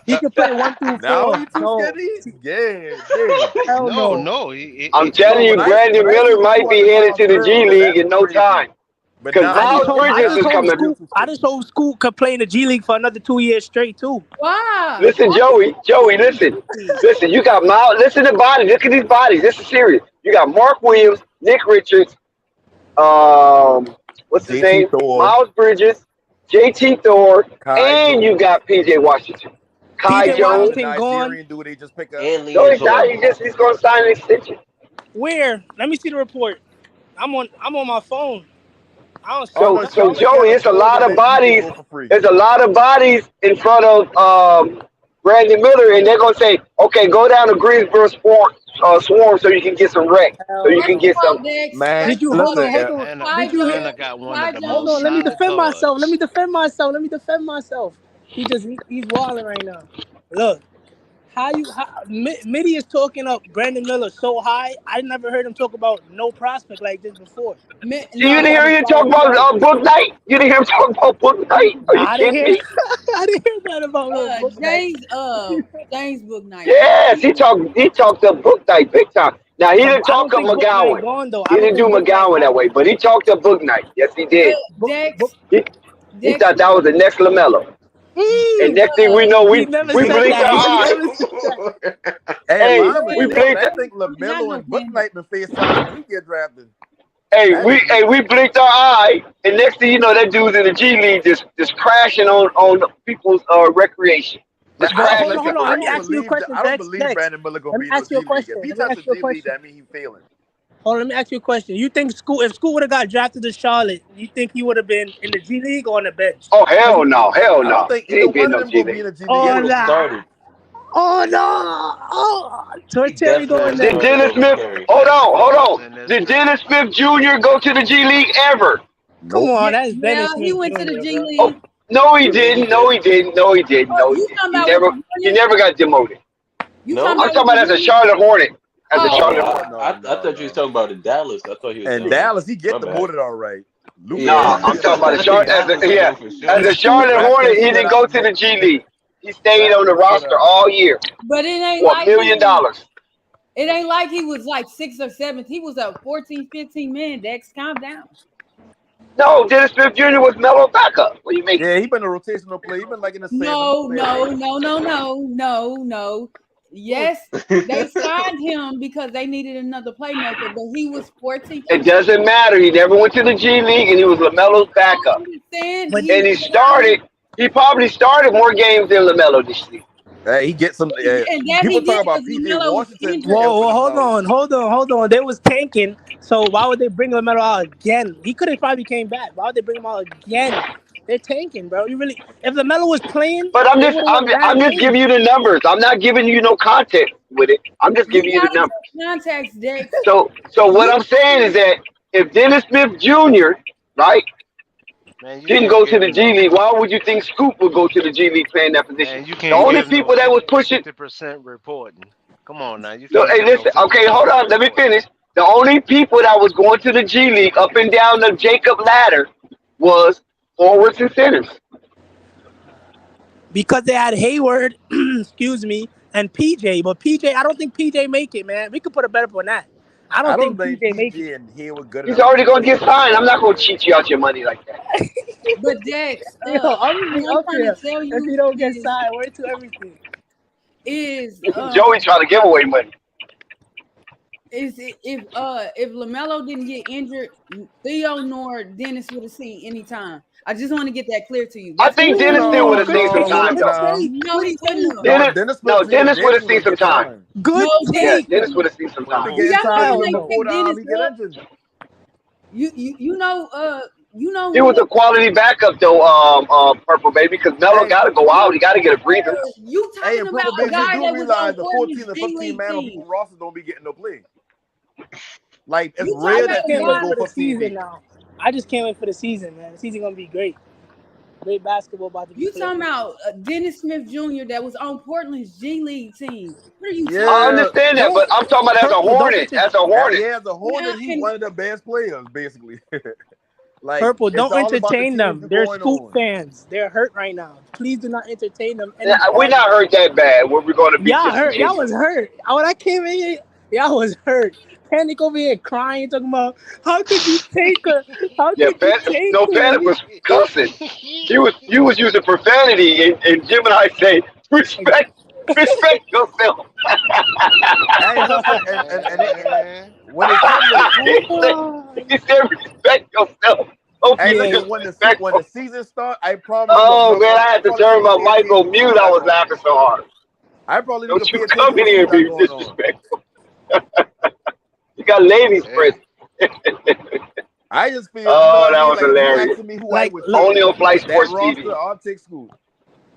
He could play 1 through 4. Now he too No. skinny? Yeah. Hell no. No. I'm telling you, Brandon Miller might be headed to the G League in no time. Because Miles Bridges is coming. I just hope Scoot could play in the G League for another 2 years straight too. Wow. Listen, Joey, listen. You got Miles. Listen to bodies. Look at these bodies. This is serious. You got Mark Williams, Nick Richards, what's his name? Miles Bridges, JT Thor, and you got PJ Washington. Kai Jones. Nigerian dude they just pick up. No, he's not. He's going to sign an extension. Where? Let me see the report. I'm on my phone. So Joey, it's a lot of bodies. There's a lot of bodies in front of Brandon Miller, and they're gonna say, "Okay, go down to Greensboro Swarm so you can get some rec, so you can get some." Man, did you hold on? Did you? I got one of the Hold on. Let me defend myself. He's wilding right now. Look. Mitty is talking up Brandon Miller so high. I never heard him talk about no prospect like this before. You didn't hear him talk about Book Night? You didn't hear him talk about Book Night? I didn't hear that about Book Night. James Book Night. Yes, he talked up Book Night big time. Now he didn't talk up McGowan. He didn't do McGowan that way, but he talked up Book Night. Yes, he did. He thought that was the next LaMelo. And next thing we know, we blinked our eyes. Hey, we blinked. I think LaMelo and Book Night been face time when he get drafted. We blinked our eye, and next thing you know, that dude's in the G League just crashing on people's recreation. Hold on. Let me ask you a question. I don't believe Brandon Miller gonna be in the G League. If he touches the G League, that means he's failing. Hold on, let me ask you a question. You think if Scoot would have got drafted to Charlotte, you think he would have been in the G League or on the bench? Oh hell no. I don't think either one of them will be in the G League. Oh no! Oh, Terry going there. Did Dennis Smith? Hold on. Did Dennis Smith Jr. go to the G League ever? Come on, that's Dennis Smith. He went to the G League. Oh, no, he didn't. He never got demoted. I'm talking about as a Charlotte Hornet. I thought you was talking about in Dallas. I thought he was. In Dallas, he get demoted all right. Nah, I'm talking about as a Charlotte Hornet. He didn't go to the G League. He stayed on the roster all year. But it ain't for like $1 million. It ain't like he was like 6th or 7th. He was a 14, 15 man. Dex, calm down. No, Dennis Smith Jr. was Melo backup. What do you mean? Yeah, he been a rotational player. He been like in the same. No. Yes, they signed him because they needed another playmaker, but he was 14. It doesn't matter. He never went to the G League, and he was LaMelo's backup. He probably started more games than LaMelo this season. He gets some. People talk about PJ Washington. Whoa, hold on. They was tanking, so why would they bring LaMelo out again? He could have probably came back. Why would they bring him out again? They're tanking, bro. If LaMelo was playing, but I'm just giving you the numbers. I'm not giving you no context with it. I'm just giving you the numbers. Context, Dex. So what I'm saying is that if Dennis Smith Jr., right, Man, you didn't can't go to give the him G no. League. Why would you think Scoop would go to the G League playing that position? Man, you The can't only give no people that was pushing. 50% reporting. Come on now, you No, can't hey, give no listen. Okay, 50% hold on. Let me reporting. finish. The only people that was going to the G League up and down the Jacob ladder was forwards and centers. Because they had Hayward, excuse me, and PJ. But PJ, I don't think PJ make it, man. We could put a bet up on that. I I don't don't think think PJ make it. PG and he were good He's enough to already make gonna it. get signed. I'm not gonna cheat you out your money like that. But Dex, Yo, I'm gonna be what I'm up trying here to tell if he you don't get signed. Wait till everything. is Joey trying to give away money. If LaMelo didn't get injured, Theo nor Dennis would have seen any time. I just want to get that clear to you. I That's think what Dennis still would have seen some time Good though. take. no, he Good wouldn't take. have. Dennis would have seen some time. Good No, Yeah, Dennis take. Dennis wouldn't would have. have seen some Would have time. been getting Y'all tired know even they before picked the Dennis he get up. injured. You know He who was a quality backup though, Purple Baby, because Melo Hey, got to go out. He got to get a breather. you hey, talking and about Purple a Base, you guy do that was on realize the 14 Portland's and G 15 League man on team. people roster don't be getting no play. Like it's You I rare talking just about that a can't teams wait guy. go for the 15 season deep. now. I just can't wait for the season, man. The season gonna be great. Great basketball about to be You played. talking about Dennis Smith Jr. that was on Portland's G League team. What are you talking I Yeah, about? understand that, but I'm talking about as a Purple, don't Hornet. As a Hornet. yeah, as a Now, Hornet, he and one of the best players, basically. Like Purple, it's don't all about the entertain teams them. you're They're going Scoop on. fans. They're hurt right now. Please do not entertain them Yeah, any we further. not hurt that bad where we're going to be Y'all hurt. Y'all was disingenuous. hurt. When I came in here, y'all was hurt. Panic over here crying, talking about how could you take her? How Yeah, could you take her? Panic was cussing. You was using profanity, and Jim and I say respect yourself. Hey, listen, Man. when it comes to Scoop, He said respect yourself. Don't be hey, Yeah, listen, disrespectful. when the season starts, I promise you, I'm Oh gonna man, start. I I had to probably turn need to my pay mic attention on to see mute. what's I was going on. laughing so hard. I probably need to Don't you pay come attention to in see here what and got be going on. disrespectful. You got ladies Hey, present. I just feel, you know Oh, what I that mean? was Like if you hilarious. asking me who I like would take Only on Flight that Sports roster, TV. I'll take Scoop.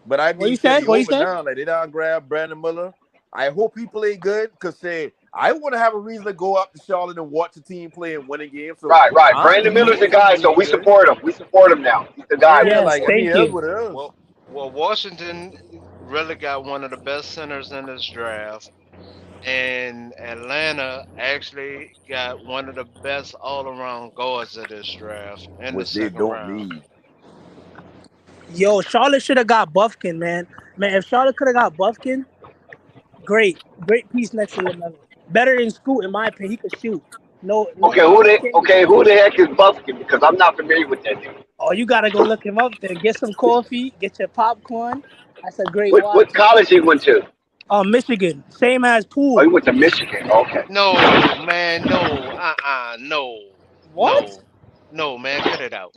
But I what mean, you shit, said? he What you over said? now. Like they don't grab Brandon Miller. I hope he play good because say I want to have a reason to go up to Charlotte and watch the team play and win a game. So Right. I'm Brandon Miller's the pleased if guy, he so ain't we good. support him. We support him now. He's the guy we Yeah, Yes, like I support. mean, thank it is you. what it is. well, Washington really got one of the best centers in this draft, and Atlanta actually got one of the best all-around guards of this draft in the Which they second don't round. need. Yo, Charlotte should have got Buffkin, man. Man, if Charlotte could have got Buffkin, great piece next to LaMelo. Better than Scoot, in my opinion. He could shoot. No, Okay, can't. who the heck is Buffkin? Because I'm not familiar with that name. Oh, you gotta go look him up there. Get some coffee, get your popcorn. That's a great What watch. college he went to? Michigan, same as Oh, he Poole. went to Michigan. Okay. No, man, no, What? no, man, cut it out,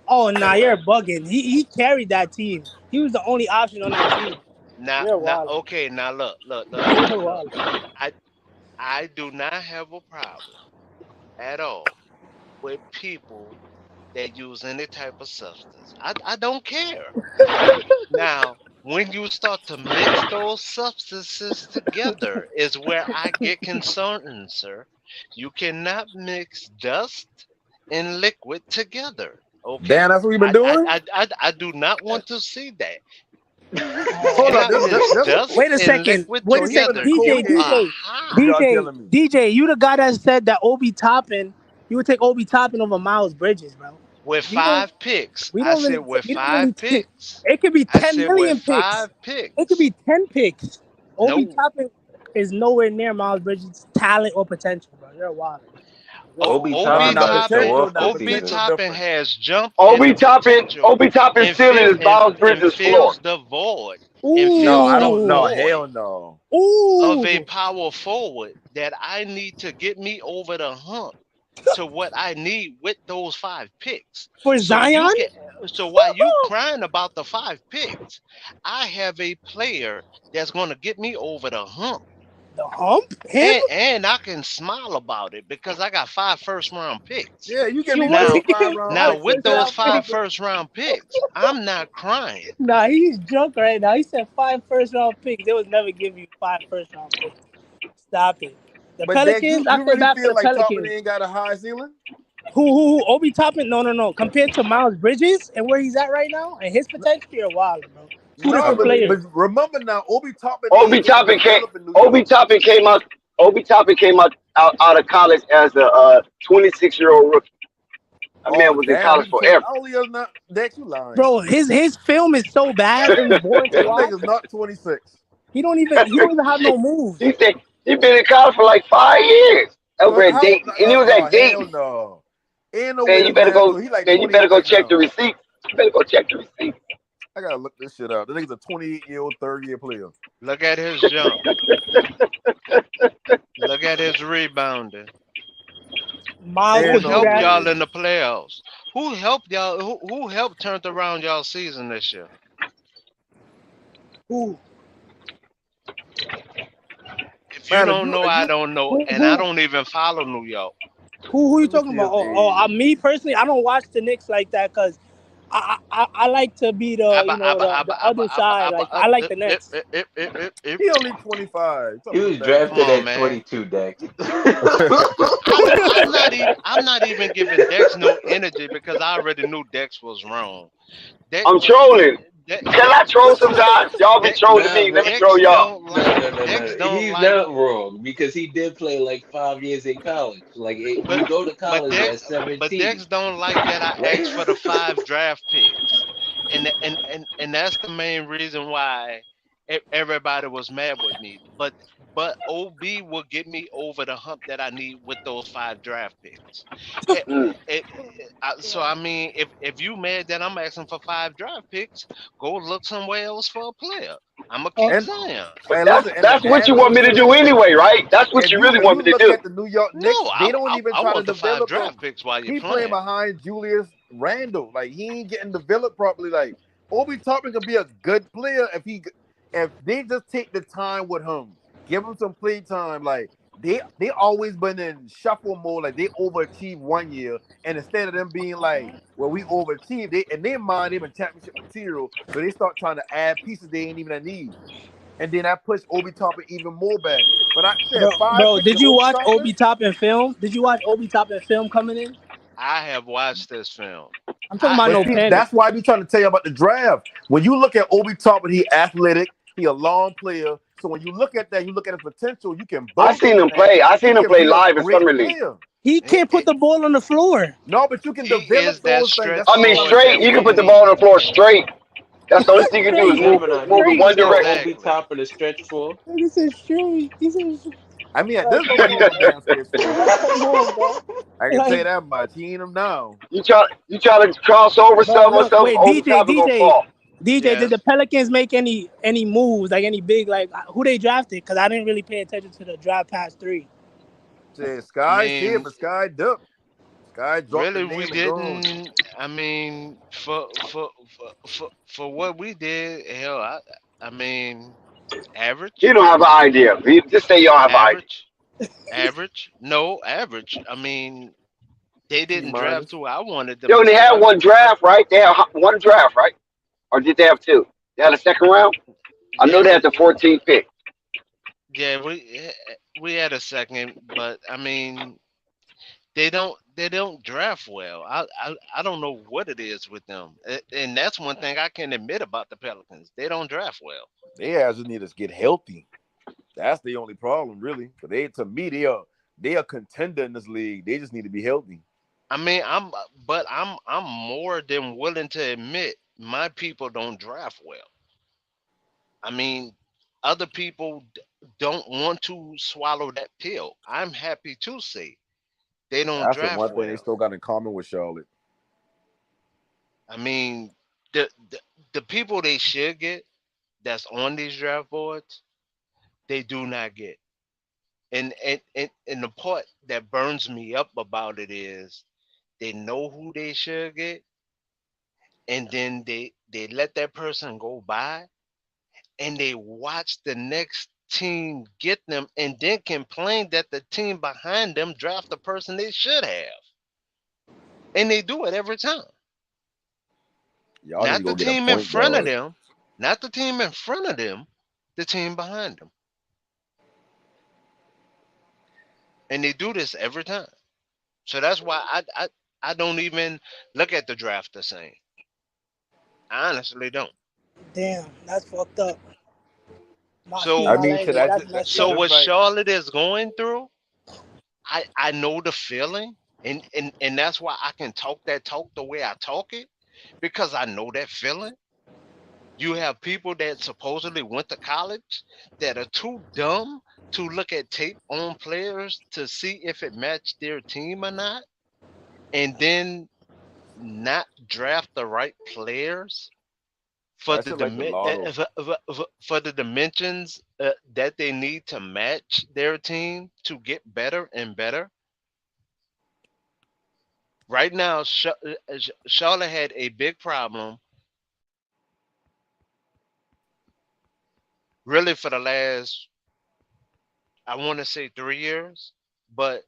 Oh, cut nah, it you're out. bugging. He carried that team. He was the only option on that team. You're wild. Okay, now look. You're wild. I I do not have a problem at all with people that use any type of substance. I don't care. Now, when you start to mix those substances together is where I get concerned, sir. You cannot mix dust and liquid together. Damn, Okay? that's what we've been doing. I do not want to see that. You Hold up, cannot mix dust Wait a and second. liquid Wait so a he second. been a together. DJ, You are cocaine. DJ, high. Y'all DJ, telling me? DJ. You the guy that said that Obi Toppin. You would take Obi Toppin over Miles Bridges, bro. With We don't. 5 picks. We I don't said really. with We don't five really. picks. It could be I 10 said with million picks. five It could be picks. 10 picks. Obi No. Toppin is nowhere near Miles Bridges' talent or potential, bro. You're wild. Obi No, Toppin Obi not about to show Toppin, potential. off Not this Obi season. potential Toppin different. has jump Obi and potential Toppin and ceiling is Miles and Bridges' floor. fills the void No, I don't know. void Hell no. of a Ooh. power forward that I need to get me over the hump to what I need with those 5 picks. For So you Zion? can so while you crying about the 5 picks, I have a player that's gonna get me over the hump. The hump? Him? And I can smile about it because I got 5 first-round picks. Yeah, you can You be want good to with give 5 him round Now five picks. with first those round 5 picks? first-round picks, I'm not crying. Nah, he's drunk right now. He said 5 first round picks. They would never give you 5 first round picks. Stop it. The But Dex, Pelicans, I you feel really bad for feel the like Toppin Pelicans. ain't got a high ceiling? Who? Obi Toppin? No. Compared to Miles Bridges and where he's at right now and his potential, you're wild, bro. Two No, different but players. remember now, Obi Toppin Obi ain't getting Toppin came. developed in New Obi York. Toppin came out. Obi Toppin came out of college as a 26-year-old rookie. That man Oh was in damn, college he came. forever. Only is not Dex, you lying. Bro, his film is so bad and boring to This watch. nigga's not 26. He don't even have no moves. He been in college for like 5 years over at How? Dayton, and he was No, at Dayton. hell no. Ain't no Man, way you this better man. go. So he like Man, you better 28 go right check the now. receipts. You better go check the receipts. I gotta look this shit up. This nigga's a 28-year-old third-year player. Look at his jump. Look at his rebounding. Miles Who could do helped that. y'all in the playoffs? Who helped y'all? Who helped turn around y'all season this year? Who? If you don't know, I don't know, and I don't even follow New York. Who you talking about? Me personally, I don't watch the Knicks like that because I like to be the other side. Like I like the Nets. He only 25. He was drafted at 22, Dex. I'm not even giving Dex no energy because I already knew Dex was wrong. I'm trolling. Can I troll sometimes? Y'all be trolling me. Let me troll y'all. No. He's not wrong because he did play like 5 years in college. Like you go to college at 17. But Dex don't like that I asked for the 5 draft picks, and that's the main reason why everybody was mad with me. But OB will get me over the hump that I need with those 5 draft picks. So I mean, if you mad that I'm asking for 5 draft picks, go look somewhere else for a player. I'm gonna keep saying. That's what you want me to do anyway, right? That's what you really want me to look do. at the New York Knicks, they don't even I try to want the 5 develop draft him. picks while you're He playing. playing behind Julius Randle. Like he ain't getting developed properly. Like Obi Toppin could be a good player if they just take the time with him, give him some play time. Like they always been in shuffle mode. Like they overachieved 1 year, and instead of them being like, well, we overachieved, they in their mind they've been championship material, so they start trying to add pieces they ain't even need. And then I push Obi Toppin even more back. But I said Bro, did you watch Obi Toppin film? Did you watch Obi Toppin film coming in? I have watched this film. I'm talking about no panic. That's why I be trying to tell you about the draft. When you look at Obi Toppin, he athletic, he a long player. So when you look at that, you look at his potential. You can. I seen him play. I seen him play live in summer league. He can't put the ball on the floor. No, but you can develop those things. I mean, straight. You can put the ball on the floor straight. That's the only thing you can do is move in one direction. Obi Toppin to stretch for. This is straight. I mean, at this point, he ain't downstairs. I can say that much. He ain't him now. You try to cross over something or something. Wait, Obi Toppin gonna fall. DJ, did the Pelicans make any moves, like any big, like who they drafted? Because I didn't really pay attention to the draft past 3. Said Sky here, but Sky duck. Sky dropped Really, the name we and didn't. gone. I mean, for what we did, hell, I mean, average. You don't have an idea. Just say you don't have an idea. Average. No, average. I mean, they didn't draft who I wanted them. They only had one draft, right? They had one draft, right? Or did they have 2? They had a second round? I know they had the 14th pick. Yeah, we had a second, but I mean, they don't draft well. I don't know what it is with them, and that's one thing I can admit about the Pelicans. They don't draft well. They just need to get healthy. That's the only problem, really. But to me, they are contender in this league. They just need to be healthy. I mean, I'm more than willing to admit my people don't draft well. I mean, other people don't want to swallow that pill. I'm happy to say they don't That's draft the one thing well. they still got in common with Charlotte. I mean, the people they should get that's on these draft boards, they do not get. And the part that burns me up about it is they know who they should get, and then they let that person go by, and they watch the next team get them, and then complain that the team behind them draft the person they should have. And they do it every time. Not the team in front of them, not the team in front of them, the team behind them. And they do this every time. So that's why I don't even look at the draft the same. I honestly don't. Damn, that's fucked up. Excuse So my language. That's messed so up. what Charlotte is going through, I know the feeling, and that's why I can talk that talk the way I talk it, because I know that feeling. You have people that supposedly went to college that are too dumb to look at tape on players to see if it matched their team or not, and then not draft the right players for That the shit like the lotto. for the dimensions that they need to match their team to get better and better. Right now, Charlotte had a big problem really for the last, I want to say 3 years, but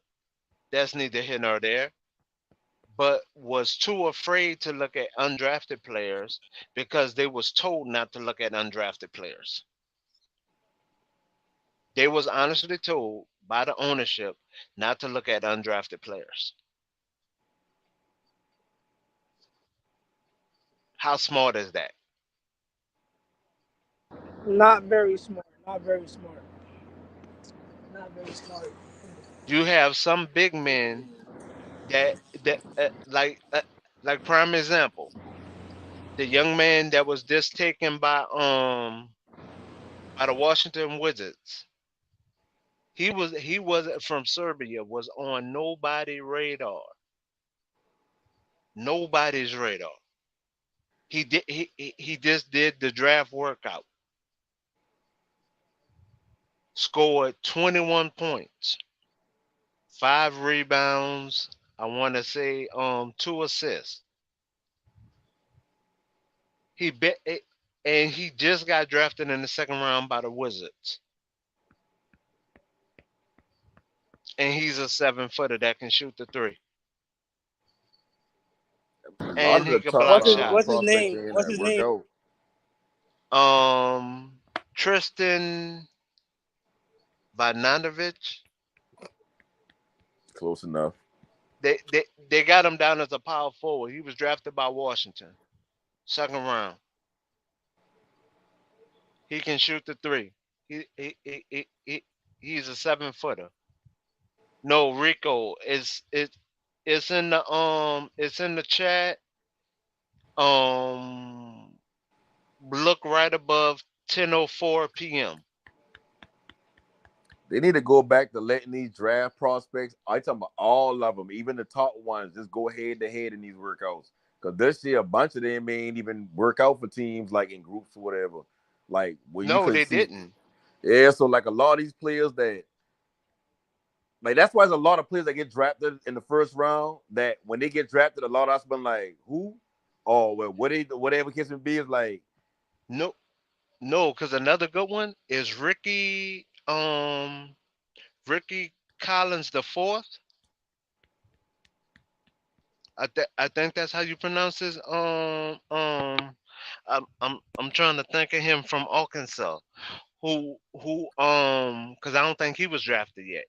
that's neither here nor there. But was too afraid to look at undrafted players because they was told not to look at undrafted players. They was honestly told by the ownership not to look at undrafted players. How smart is that? Not very smart. Not very smart. Not very smart. You have some big men that like prime example, the young man that was just taken by the Washington Wizards. He was from Serbia, was on nobody's radar. Nobody's radar. He just did the draft workout. Scored 21 points, 5 rebounds. I want to say 2 assists. He bet, and he just got drafted in the second round by the Wizards. And he's a 7-footer that can shoot the three. A lot And of he the could top block What's shots. his prospects name? ain't What's that his work name? out. Tristan Vajnanovic. Close enough. They got him down as a power forward. He was drafted by Washington, second round. He can shoot the three. He's a 7-footer. No, Rico is it's in the chat. Um, look right above 10:04 p.m. They need to go back to letting these draft prospects. I talking about all of them, even the top ones, just go head to head in these workouts. Because this year, a bunch of them ain't even work out for teams like in groups or whatever. Like where you No, could they see. didn't. Yeah, so like a lot of these players that, like that's why there's a lot of players that get drafted in the first round that when they get drafted, a lot of us been like, who? Oh, well, whatever case it be is like, No, no, because another good one is Ricky Collins the fourth. I think that's how you pronounce his. I'm trying to think of him from Arkansas, because I don't think he was drafted yet.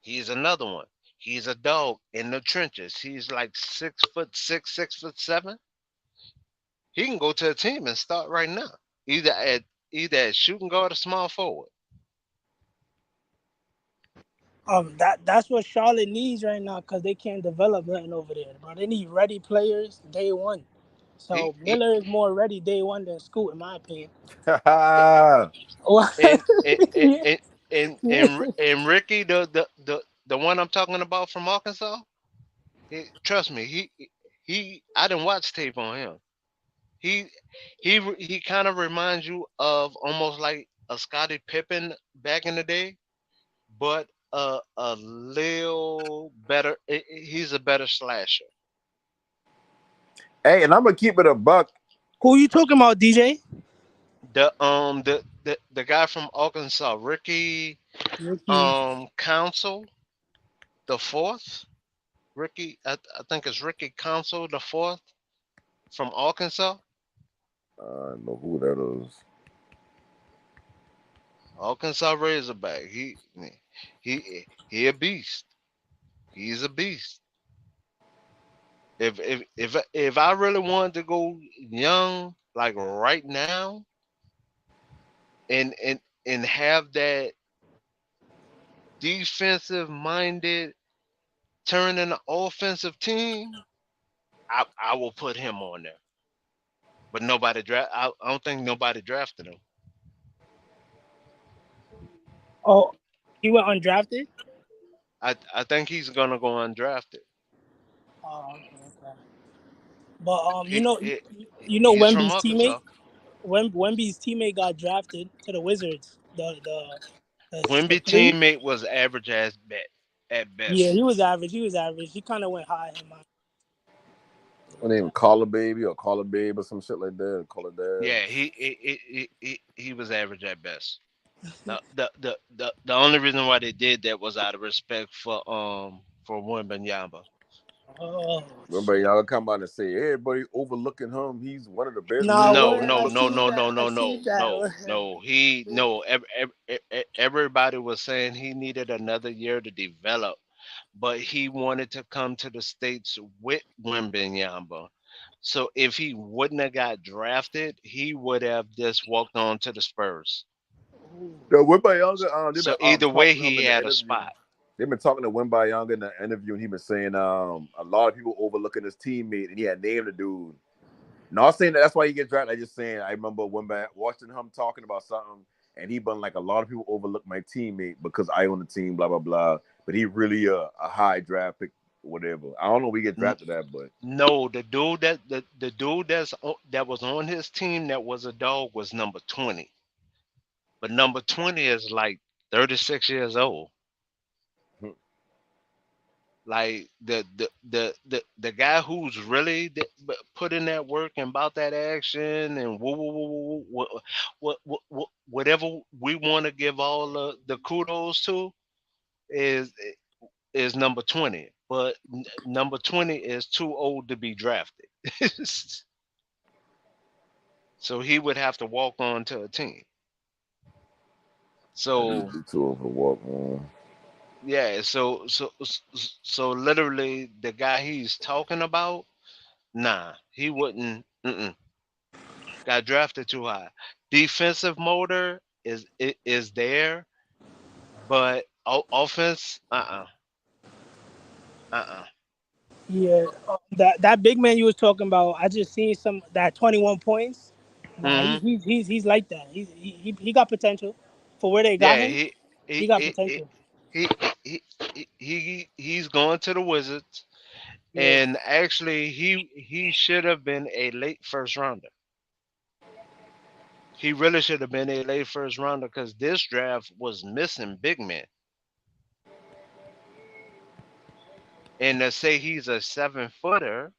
He's another one. He's a dog in the trenches. He's like 6'6", 6'7". He can go to a team and start right now, either at shooting guard or small forward. That's what Charlotte needs right now because they can't develop nothing over there, bro. They need ready players day one. So Miller is more ready day one than Scoot, in my opinion. and and and Yeah. and, and, and, and Ricky, the one I'm talking about from Arkansas, trust me, I didn't watch tape on him. He he kind of reminds you of almost like a Scottie Pippen back in the day, but a little better. He's a better slasher. hey, and I'm gonna keep it a buck. Who you talking about, DJ? The guy from Arkansas, Ricky Council the fourth. Ricky, I think it's Ricky Council the fourth from Arkansas. I don't know who that is. Arkansas Razorback. He a beast. He's a beast. If I really wanted to go young, like right now, and have that defensive minded turn in an offensive team, I will put him on there. But nobody draft. I don't think nobody drafted him. Oh, he went undrafted. I think he's gonna go undrafted. Oh, okay. But He he's from Wemby's teammate, Arkansas. Wemby's teammate got drafted to the Wizards. The Wemby three. teammate was average as at Yeah, best. he was average. He was average. He kind of went high in my. What name? Call a baby or call a babe or some shit like that. Call it dad. Yeah, he was average at best. The only reason why they did that was out of respect for Wembanyama. Oh, Remember, y'all come out and say everybody overlooking him. He's one of the best nah, wings. No, word. no, I no, see no, that. no, I no, see no, no, that. no. Everybody was saying he needed another year to develop, but he wanted to come to the States with Wembanyama. So if he wouldn't have got drafted, he would have just walked on to the Spurs. The Wembanyama, they've been So either way, talking to him he in the had a interview. spot. They've been talking to Wembanyama in the interview, and he been saying a lot of people overlooking his teammate, and he had named the dude. Not saying that's why he gets drafted. I just saying I remember watching him talking about something, and he been like a lot of people overlook my teammate because I own the team, blah blah blah. But he really a high draft pick, whatever. I don't know if we get drafted that, but No, the dude that was on his team that was a dog was number 20. But number 20 is like 36 years old. Like the guy who's really put in that work and about that action and whatever we want to give all the kudos to is number 20. But number 20 is too old to be drafted. So he would have to walk on to a team. So too over walk on. yeah, so literally the guy he's talking about, nah, he wouldn't. Got drafted too high. Defensive motor is there, but offense, Yeah, that big man you was talking about. I just seen some that 21 points. Nah, Mm-hmm. he's like that. He got potential for where they got Yeah, him. he He he got he he potential. he he's going to the Wizards, Yeah, and actually he should have been a late first rounder. He really should have been a late first rounder because this draft was missing big men. And to say he's a 7-footer,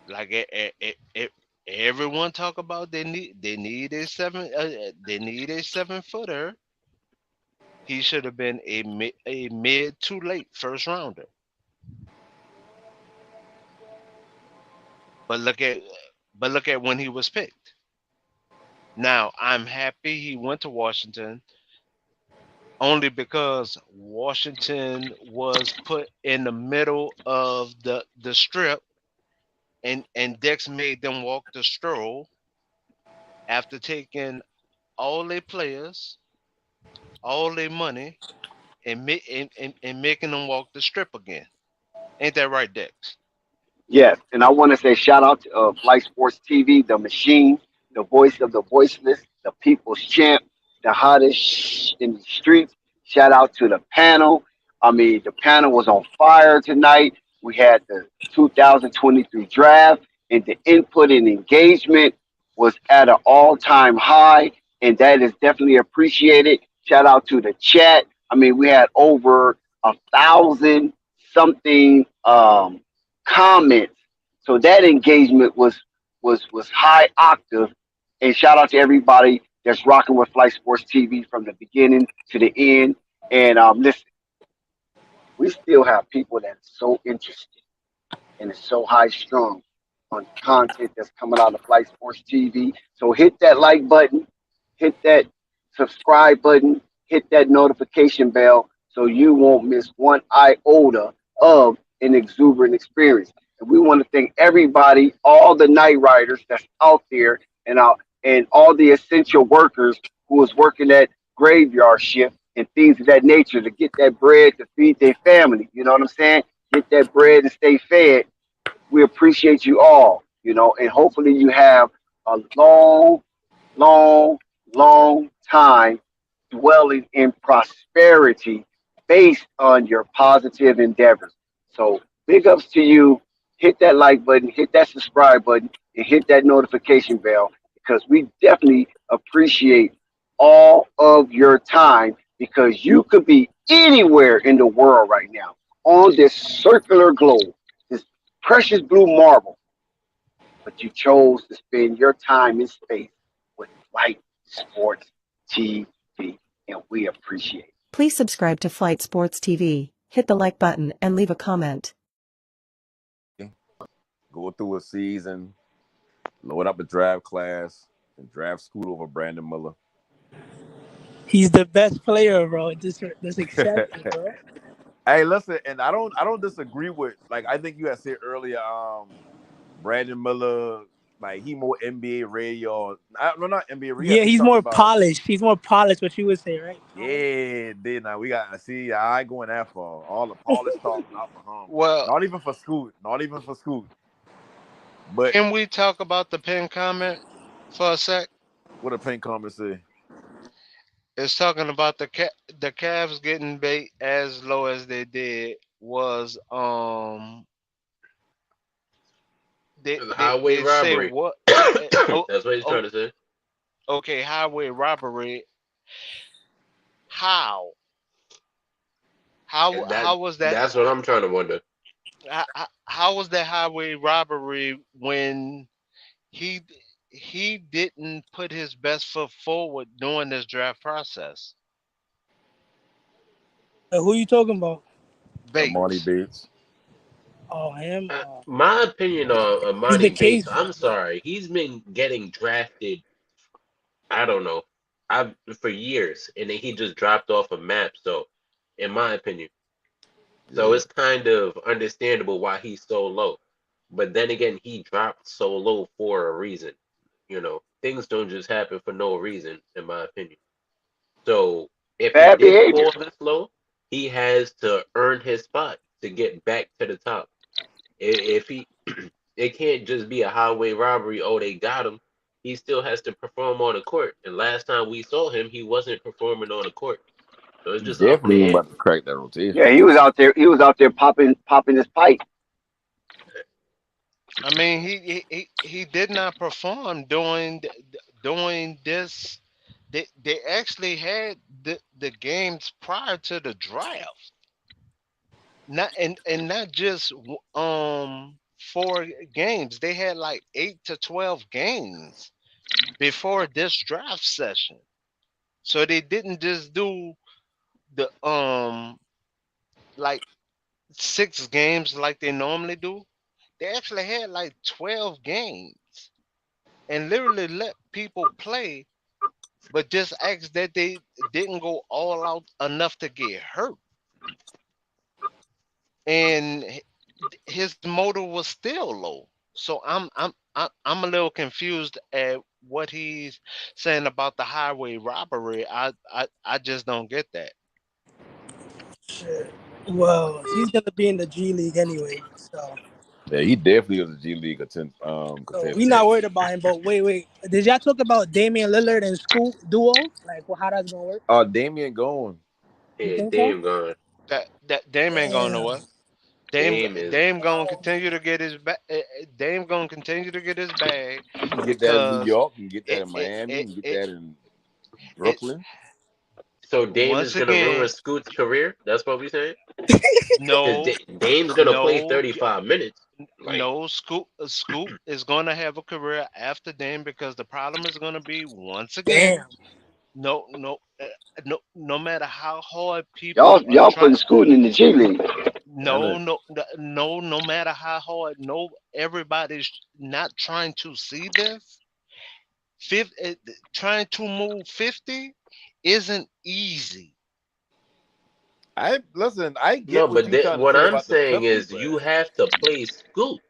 like everyone talk about, they need a 7-footer. He should have been a mid to late first rounder. But look at when he was picked. Now I'm happy he went to Washington only because Washington was put in the middle of the strip, and Dex made them walk the stroll after taking all their players, all their money, and making them walk the strip again. Ain't that right, Dex? Yes, and I want to say shout out to Flight Sports TV, the machine, the voice of the voiceless, the people's champ, the hottest in the streets. Shout out to the panel. I mean, the panel was on fire tonight. We had the 2023 draft, and the input and engagement was at an all-time high, and that is definitely appreciated. Shout out to the chat. I mean, we had over 1,000 something. Comments. So that engagement was high octave. And shout out to everybody that's rocking with Flight Sports TV from the beginning to the end. And listen, we still have people that are so interested and is so high strung on content that's coming out of Flight Sports TV. So hit that like button, hit that subscribe button, hit that notification bell so you won't miss one iota of an exuberant experience. And we want to thank everybody, all the night riders that's out there, and all the essential workers who was working that graveyard shift and things of that nature to get that bread to feed their family. You know what I'm saying? Get that bread and stay fed. We appreciate you all, and hopefully you have a long, long, long time dwelling in prosperity based on your positive endeavors. So big ups to you. Hit that like button, hit that subscribe button, and hit that notification bell because we definitely appreciate all of your time because you could be anywhere in the world right now on this circular globe, this precious blue marble, but you chose to spend your time in space with Flight Sports TV, and we appreciate it. Please subscribe to Flight Sports TV, hit the like button, and leave a comment. Go through a season, load up a draft class, and draft Scoot over Brandon Miller. He's the best player, bro. Just accept it, bro. Hey, listen, and I don't disagree with, like, I think you had said earlier, Brandon Miller, like, he more NBA radio. No, not NBA radio. Yeah, he's more polished. He's more polished, what you would say, right? Yeah, did now we got see. I ain't going that far. All the polished talk, not for him. Well, not even for Scoot. Not even for Scoot. But can we talk about the pin comment for a sec? What a pin comment say? It's talking about the Cavs getting bait as low as they did was they highway robbery. Say what? That's what he's trying to say. Okay, highway robbery. How was that? That's what I'm trying to wonder. How was that highway robbery when he didn't put his best foot forward during this draft process? Who you talking about? Bates. Monty Bates. Oh, him. My opinion on Monty Bates, I'm sorry, he's been getting drafted. I don't know, for years, and then he just dropped off a map. So, in my opinion, so it's kind of understandable why he's so low. But then again, he dropped so low for a reason. Things don't just happen for no reason, in my opinion. So if he did fall this low, he has to earn his spot to get back to the top. If he, it can't just be a highway robbery. Oh, they got him. He still has to perform on the court. And last time we saw him, he wasn't performing on the court. So it's just definitely about to crack that rotation. Yeah, he was out there. He was out there popping his pipe. I mean, he did not perform during this. They actually had the games prior to the draft. Not just 4 games. They had like 8 to 12 games before this draft session. So they didn't just do the like 6 games like they normally do. They actually had like 12 games and literally let people play, but just asked that they didn't go all out enough to get hurt. And his motor was still low. So I'm a little confused at what he's saying about the highway robbery. I just don't get that. Shit. Well, he's gonna be in the G League anyway, so. Yeah, he definitely was a G League contender. So we're not worried about him. But wait, did y'all talk about Damian Lillard and Scoot duo? Like, how that's gonna work? Damian going. Yeah, Dame gone. That Dame ain't going nowhere. Dame gonna continue to get his Dame gonna continue to get his bag. You can get that in New York. You can get that in Miami. You can get that in Brooklyn. So Dame is gonna ruin Scoot's career. That's what we saying. No, Dame's gonna play 35 minutes. No, Scoot is gonna have a career after Dame because the problem is gonna be once again. No matter how hard people y'all putting Scoot in the G League. No matter how hard. Everybody's not trying to see this. Trying to move 50 isn't easy. I No, get what but you trying to what say I'm about the saying Clippers, is but you have to play Scoot.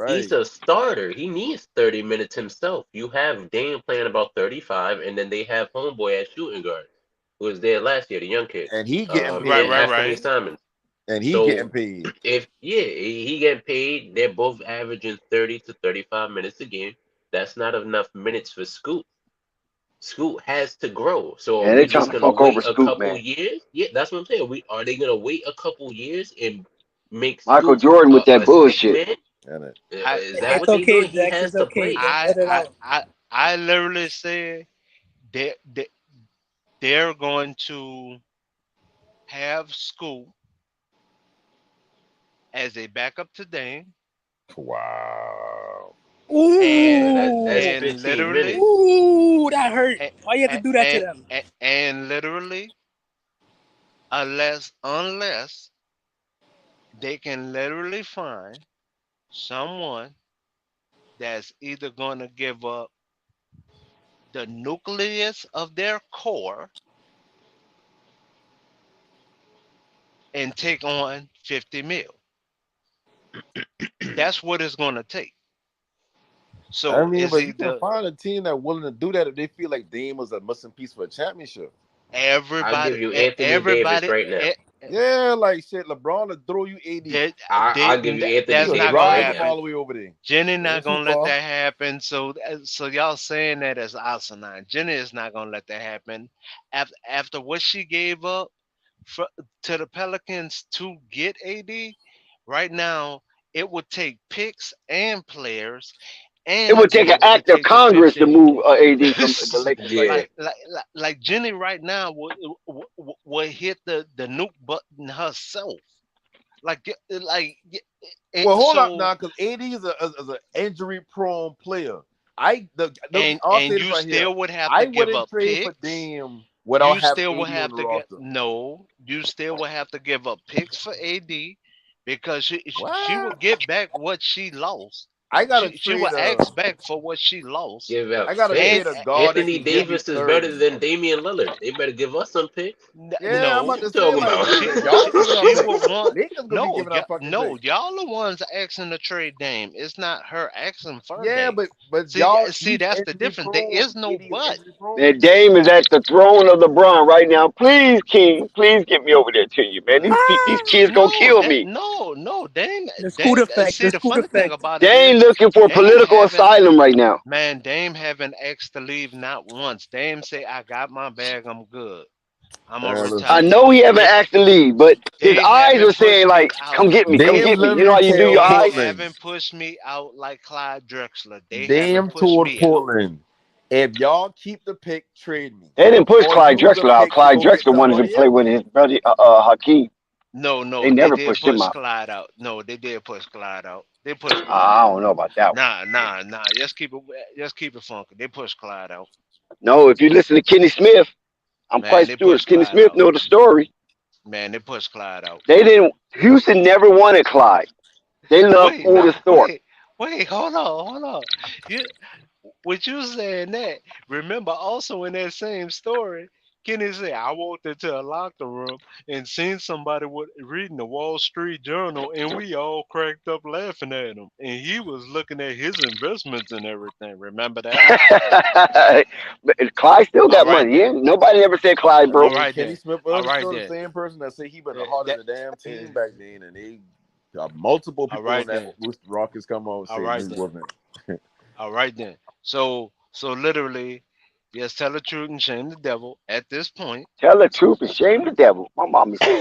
He's right. a starter. He needs 30 minutes himself. You have Dame playing about 35, and then they have Homeboy at shooting guard, who was there last year, the young kid, And he getting Right, and right, paid. Anthony right. Simons. And he getting So paid. if he getting paid, they're both averaging 30 to 35 minutes a game. That's not enough minutes for Scoot. Scoot has to grow. So are And they we trying just to gonna fuck over wait a Scoop, couple man. years? Yeah, that's what I'm saying. Are they gonna wait a couple years and make Michael Scoot Jordan with that a six bullshit. man? And it. I Is that I It's what they okay, doing? He Dex. has It's to okay. play. Just I let it I out. I, I literally said they they're going to have Scoot as a backup to Dame, Wow. That's and 15 literally minutes. Ooh, that hurt. and Why you have to do that to and, them? and literally unless they can literally find someone that's either going to give up the nucleus of their core and take on 50 mil. That's what it's going to take. I So mean, it's but you can either find a team that willing to do that if they feel like Dame was a missing piece for a championship. I'll give everybody, you Anthony Davis everybody, right now. Yeah, like shit, LeBron to throw you 80. I'll give you Anthony that's He'll not Davis going to right drive him now. happen. all the way over there. Jenny It not ain't too gonna let far. that happen. So y'all saying that as asinine. Jenny is not gonna let that happen. After what she gave up to the Pelicans to get AD, right now it would take picks and players It and would to take be an able to act of take the Congress to 50. move AD from the Lakers right Yeah. now. Like Jenny right now would hit the nuke button herself. Well, hold up So now, because AD is an injury prone player. I'll say and this you right here. still would have I to give wouldn't up trade for picks. Dame without You having still will AD on have the to get roster. no. You still will have to give up picks for AD because she will What? get back what she lost. I gotta She will trade ask back for what she lost. Give out I gotta And trade a picks. guard that Anthony can give me Davis is better 30. than Damian Lillard. They better give us some picks. Yeah, I'm no, about What you to say, talking like, about? y'all giving up she picks. will want Lakers gonna be giving up fucking no. picks. Y'all the ones asking to trade Dame. It's not her asking for Yeah, Dame. but See, y'all, see, he's that's the injury difference. There prone. is no AD is but. injury prone. Man, Dame is at the throne of LeBron right now. Please, King, please get me over there to you, man. These kids gonna No, kill me. Dame, The scoot Dame. effect. See, The the scoot funny thing effect. about it They ain't is, looking for Dame political haven't, asylum right now. man, Dame haven't asked to leave not once. Dame say, "I got my bag. I'm good. I'm gonna I Listen, retire." know he haven't They asked to leave, but his they eyes are haven't pushed saying me like, out. "Come get me, come Dame get me." You know literally how you do tell your They eyes? Portland. haven't pushed me out like Clyde Drexler. They haven't Dame pushed told me out. Portland, if y'all keep the pick, trade me, They didn't push or Clyde use the Drexler out. pick to Clyde go get Drexler wanted to somebody play with else. his brother Hakeem. They No, they never did pushed him push out. Clyde out. No, they did push Clyde out. They pushed Clyde I out. don't know about that one. Nah. Just keep it funky. They pushed Clyde out. No, if you listen to Kenny Smith, I'm Man, quite they sure pushed Kenny Clyde Smith out. know the story. Man, they pushed Clyde out. They didn't. Houston never wanted Clyde. They love Otis Thorpe. Wait, hold on. You, with you saying that, remember also in that same story, Kenny said, I walked into a locker room and seen somebody reading the Wall Street Journal, and we all cracked up laughing at him. And he was looking at his investments and everything. Remember that? But Clyde still All got right money. Yeah, then. nobody ever said Clyde I All broke. mean, right Kenny then. Smith All was right still the then. same person that said he been the heart of That, the damn uh, team back then, and they multiple all people on right that then. Rockets come out and All say no, right he then. wasn't. All right then. So literally, yes, tell the truth and shame the devil. At this point, Tell the truth and shame the devil. My mama said.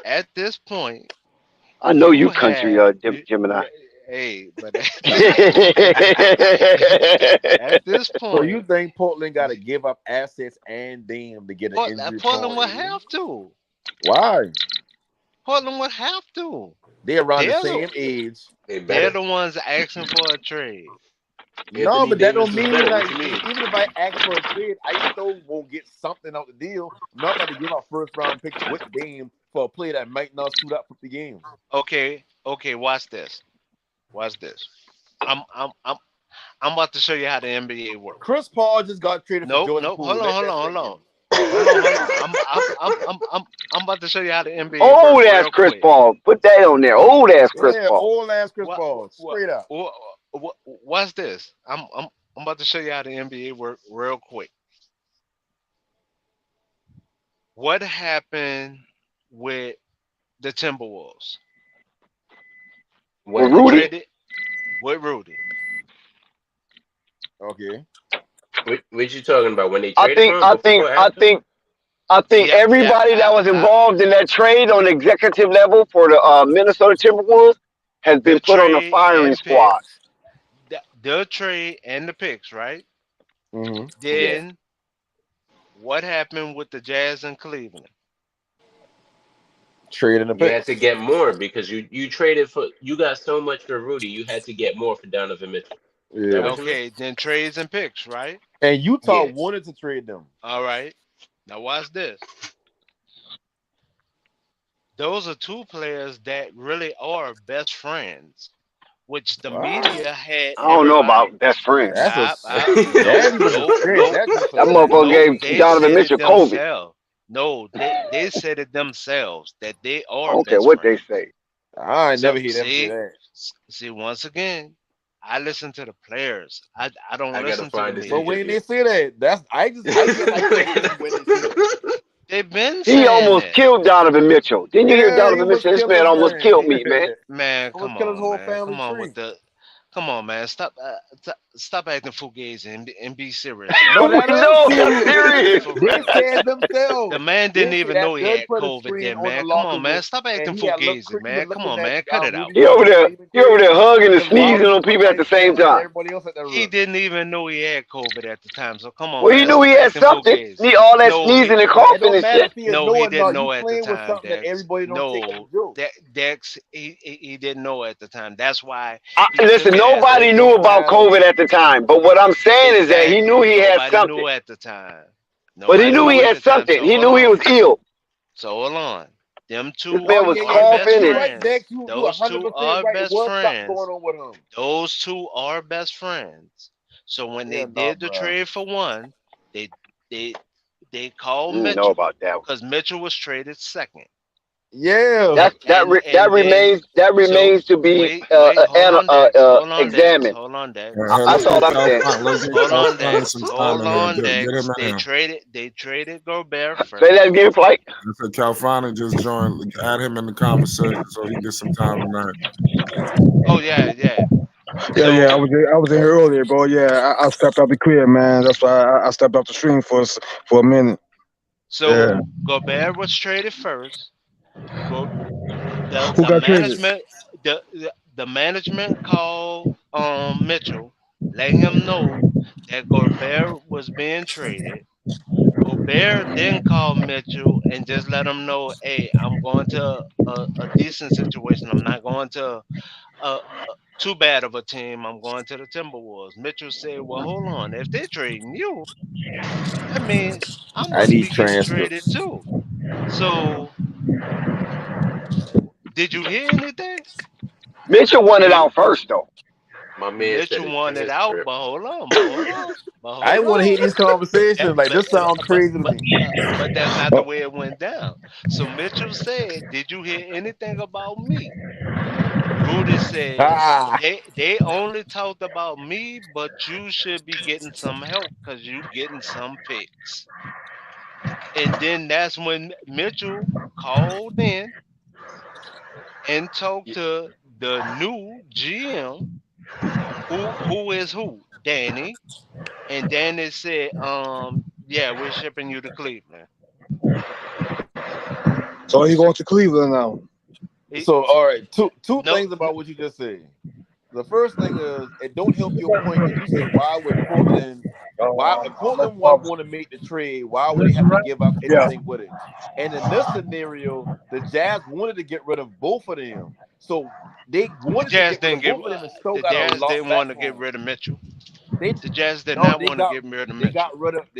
at this point, I know you you country, have Gemini. hey, but at this So you point, think Portland got to give up assets and Dame to get an injury Portland prone would AD? have to. Why? Portland would have to. They're around the They're same the age. They they're better. the ones asking for a trade. No, Anthony but that Davis don't is mean better. like What you mean? even if I ask for a trade, I still won't get something out the deal. I'm not about to give up first round picks with Dame for a player that might not suit up for the games. Okay, watch this. Watch this. I'm about to show you how the NBA works. Chris Paul just got traded for Nope. Jordan Hold Poole. on, Let that sink in. Hold on. I'm about to show you how the NBA Old works ass real Chris quick. Paul. Put that on there. Old ass Chris Yeah, Paul. old ass Chris What, Paul. what, Straight up. what's this? I'm about to show you how the NBA work real quick. What happened with the Timberwolves? With They Rudy? traded with Rudy. Okay. What you talking about? When they I traded think for him? I Before think or I after? think I think Yeah, everybody that was involved in that trade on the executive level for the Minnesota Timberwolves has been the put on the trade firing and squad. picks. The trade and the picks, right? Mm-hmm. Yeah. Then what happened with the Jazz in Cleveland? Trading the You had picks. to get more because you traded for you got so much for Rudy. You had to get more for Donovan Mitchell. Is that Yeah. what you mean? Okay, then trades and picks, right? And Utah Yeah. wanted to trade them. All right. Now watch this. Those are two players that really are best friends, which the media had I don't know everybody. about best friends. That's a No, even a stretch. That's just a That stretch. motherfucker no, gave they Donovan said Mitchell it COVID. themselves. No, they said it themselves that they I are don't care best what they friends. say. I ain't So never hear them say that. see, once again, I listen to the players. I don't I gotta listen to the find this media. But when interview. they say that, I get hyped when they say that. They've been He saying almost that. killed Donovan Mitchell. Didn't you hear Yeah, he Donovan almost Mitchell? This killed man his almost man. killed me, man. Man, Almost come killed his on, whole man. family Come on tree. with the Come on, man. Stop acting fugazi and be serious, No, man. that No, is I'm serious. serious. For They real. said The themselves. man They didn't said even that know he Doug had put a COVID screen then, on the man. Come locker on, man. room, Stop and acting he had fugazi, he was man. Come looking on, at man. Cut it out. Rudy He over Gobert there. leaving He over there crazy. hugging and Because why sneezing would on you look people at like the that same like time. everybody else at that He rookie? didn't even know he had COVID at the time. So come on, Well, he man. knew Stop he had acting something. fugazi. He all that No, sneezing and It coughing don't and matter shit. if he is no, he knowing or didn't not. You know at the playing with time, something that Dex. everybody don't take as a No, joke. Dex, he didn't know at the time. That's why he Listen, took it as nobody It knew don't about matter. COVID at the time. But what I'm saying is that he knew exactly. he had Nobody something. knew at the time. But he Nobody knew knew he at had the time. something. So He hold knew he was on. ill. So hold on. Them This two Oh man was yeah, are best coughing you and right, friends. Dex. You Those two 100% are right. It best was something friends. going on with him. Those two are best friends. So when they Yeah, nah, did the bro. trade for one, they they they called didn't know Mitchell about that. because Mitchell was traded second. Yeah. And then That so remains to be wait, hold on, Dex. Hold on, Dex. examined. Hold on, Dex. Hey, That's let's all get I'm saying. Cal Hold on, Fun Dex. some time Hold in here. on, Get Dex. him in here. They traded Gobert Say first. that again, Flight. I said Calfana just joined. Add him in the conversation so he gets some time tonight. Oh yeah. Yeah, So I was in here earlier, bro. Yeah, I stepped out the crib, man. That's why I stepped off the stream for a minute. Yeah. Gobert was traded first. Go Who the got traded? management the management called Mitchell, letting him know that Gobert was being traded. Gobert then called Mitchell and just let him know, hey, I'm going to a decent situation. I'm not going to a too bad of a team. I'm going to the Timberwolves. Mitchell said, well, hold on. If they're trading you, that means I I must need be getting traded transcripts. too. So did you hear anything? Mitchell won it out first, though. My man said Mitchell a wanted out, transcript. but hold on. I want to hear these conversations. Like this sounds crazy to me. But that's not the way it went down. So Mitchell said, "Did you hear anything about me?" Rudy said, Ah, "They only talked about me, but you should be getting some help because you getting some picks." And then that's when Mitchell called in and talked to the new GM, who is who? Danny. And Danny said, yeah, we're shipping you to Cleveland. So he going to Cleveland now. so all right, two No, things about what you just said. The first thing is it don't help your point that you say why would Portland if Portland want to make the trade, why would they have to give up Yeah. anything with it? And in this scenario, the Jazz wanted to get rid of both of them. So they the wanted to Jazz get rid didn't of get both of them and still the got a Jazz lot didn't want to back get for rid of Mitchell. them. The Jazz did No, not want to get rid of they Mitchell.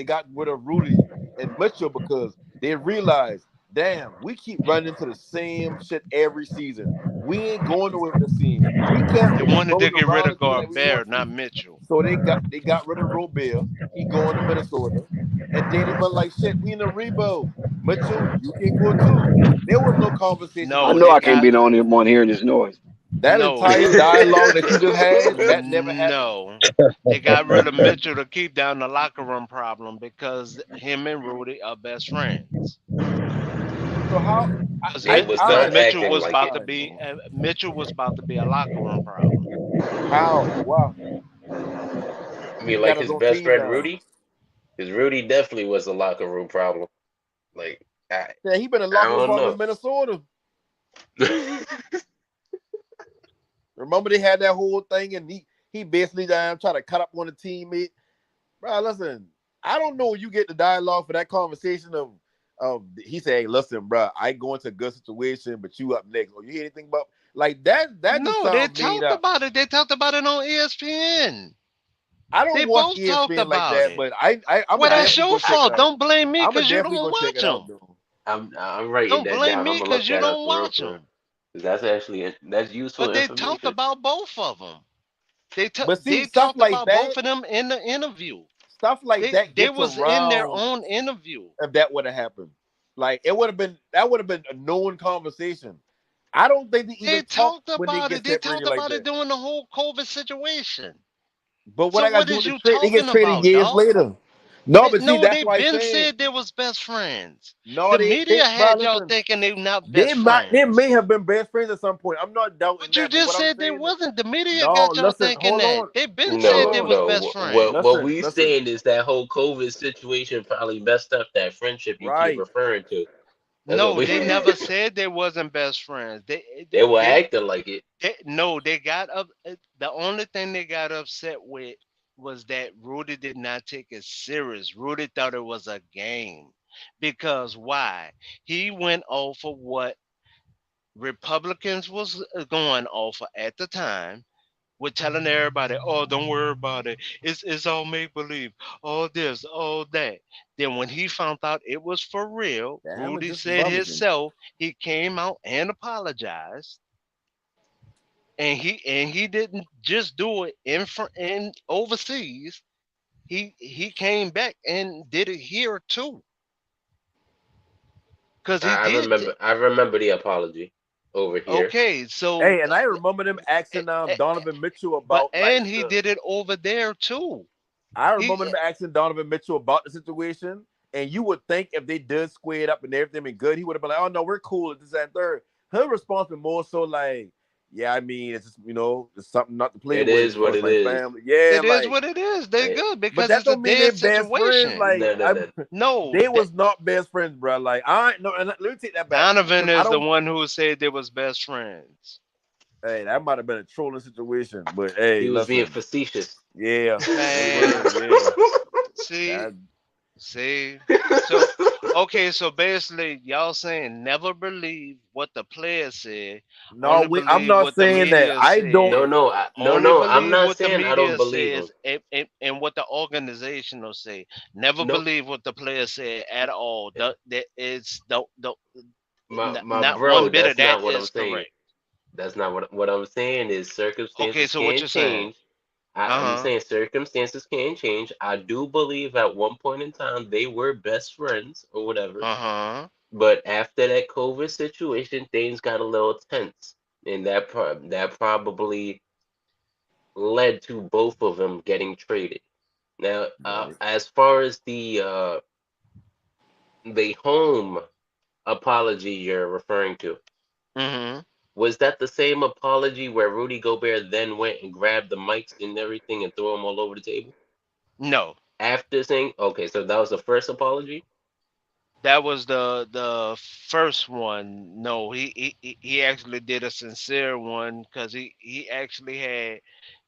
got rid of Rudy and Mitchell because they realized, damn, we keep running into the same shit every season. We ain't going nowhere with the team. We can't They keep wanted to floating get rid around the of team like we want Gobert, not to. Mitchell. So they got rid of Robert. He going to Minnesota. and Danny was like, "Shit, we in a rebuild. Mitchell, you can go too." There was no conversation I No, about know they I that can't got be the conversation. only one hearing this noise. That no, they entire dialogue that you just had, that never happened. no. They got rid of Mitchell to keep down the locker room problem because him and Rudy are best friends. So how Because Yeah, but I start ain't Mitchell acting was like it. about to surprised, be bro. Mitchell was about to be a locker room problem. How? Wow. I He mean, got like his his own best team friend now. Rudy. Because Rudy definitely was a locker room problem. Like, Yeah, he been a I locker room don't problem know. in Minnesota. Remember they had that whole thing, and he basically tried to cut up on the teammate. Bro, listen, I don't know. You get the dialogue for that conversation of he saying, "Listen, bro, I go into a good situation, but you up next." Or you hear anything about like that? That just No, they sounds made talked up. about it. They talked about it on ESPN. I They don't watch both talked ESPN like about that, it. but I'm Well, gonna that's definitely your go check it fault. out. Don't blame me I'm gonna because you definitely don't go check watch it out, them. though. I'm writing Don't that blame down. I'm me gonna because look you that up don't for real, watch for real. them. 'Cause that's useful But they talked information. about both of them. But see, They stuff talked like about both that, of them in the interview. stuff like that They gets was in their around own interview. if that would have happened. Like it would have been that would have been a known conversation. I don't think they They even talk talked when they about get it. They talked separated like about it that. during the whole COVID situation. But what So I got what to do with is the you trade, they get talking traded about, years dog? later. No, but see, No, that's they why I been say said they was best friends. no. The media Bro, had y'all listen, thinking they not best they may friends. have been best friends at some point. I'm not doubting But you that. But what just I'm said they saying is, wasn't. The media no, got y'all listen, thinking hold that. on, They been hold said No, they on, was no. best What friends. we listen. saying is that whole COVID situation probably messed up that friendship you keep Right. referring to. That's what No, we. they never said they wasn't best friends. They were acting like it. No, they got up. The only thing they got upset with was that Rudy did not take it serious. Rudy thought it was a game. Because why? He went off of what Republicans was going off of at the time. We're telling everybody, oh, don't worry about it. It's all make believe. All this, all that. Then when he found out it was for real, Damn, it's Rudy just said Republican. himself, he came out and apologized. And he didn't just do it in front and overseas. He came back and did it here too. Cause he did. I remember the apology over here. Okay, so Hey, and I remember them asking Donovan Mitchell but about like and he the. did it over there too. I He remember them asking Donovan Mitchell about the situation, and you would think if they did square it up and everything been good, he would have been like, "Oh no, we're cool at this and third." Her response was more so like, "Yeah, I mean, it's just it's something not to play It with. is what It's it like is. family. Yeah, It is like." what it is. They're good But because that it's a don't mean they're dead best friends. situation. Like No. No, they was not best friends, bro. Like I no, and let me take that back Donovan because I is the don't. one who said they was best friends. Hey, that might have been a trolling situation, but hey, He was being listen, facetious. yeah, they Man, were, yeah. see, That, see. So okay, so basically y'all saying never believe what the player said, no, only I'm believe not what the saying that. media I don't. said, only No. I'm believe not what the saying I don't media believe him. says and what the organization will say. Never No, believe what the player said at all. That is my not one bro, bit of that's that not what I'm is saying. correct. That's not what I'm saying is Okay, circumstances so what can you saying? change. I'm Uh-huh. saying circumstances can change. I do believe at one point in time they were best friends or whatever. Uh-huh. But after that COVID situation, things got a little tense, and that probably led to both of them getting traded. Now, Right. as far as the home apology you're referring to, Mm-hmm. was that the same apology where Rudy Gobert then went and grabbed the mics and everything and threw them all over the table? No. After saying, okay, so that was the first apology? That was the first one. No, he actually did a sincere one because he actually had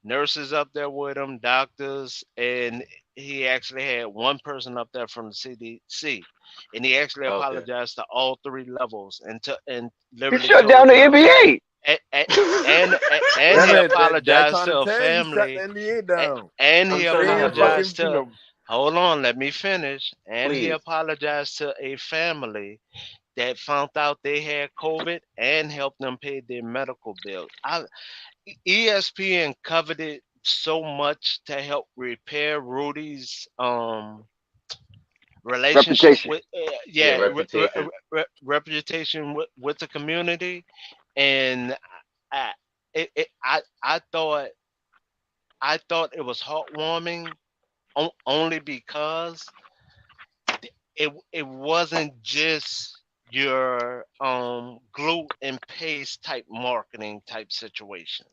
nurses up there with him, doctors, and he actually had one person up there from the CDC, and he actually Okay. apologized to all three levels and He literally shut down told the them NBA. and and That he man, that apologized trying to to a tell you, shut the family NBA down. and I'm he trying to Same have a apologized fucking, to hold on, let me finish. And he please. apologized to a family that found out they had COVID and helped them pay their medical bill. ESPN covered it so much to help repair relationship Reputation. with reputation. reputation with the community, and I I thought it was heartwarming only because it wasn't just your glue and paste type marketing type situation.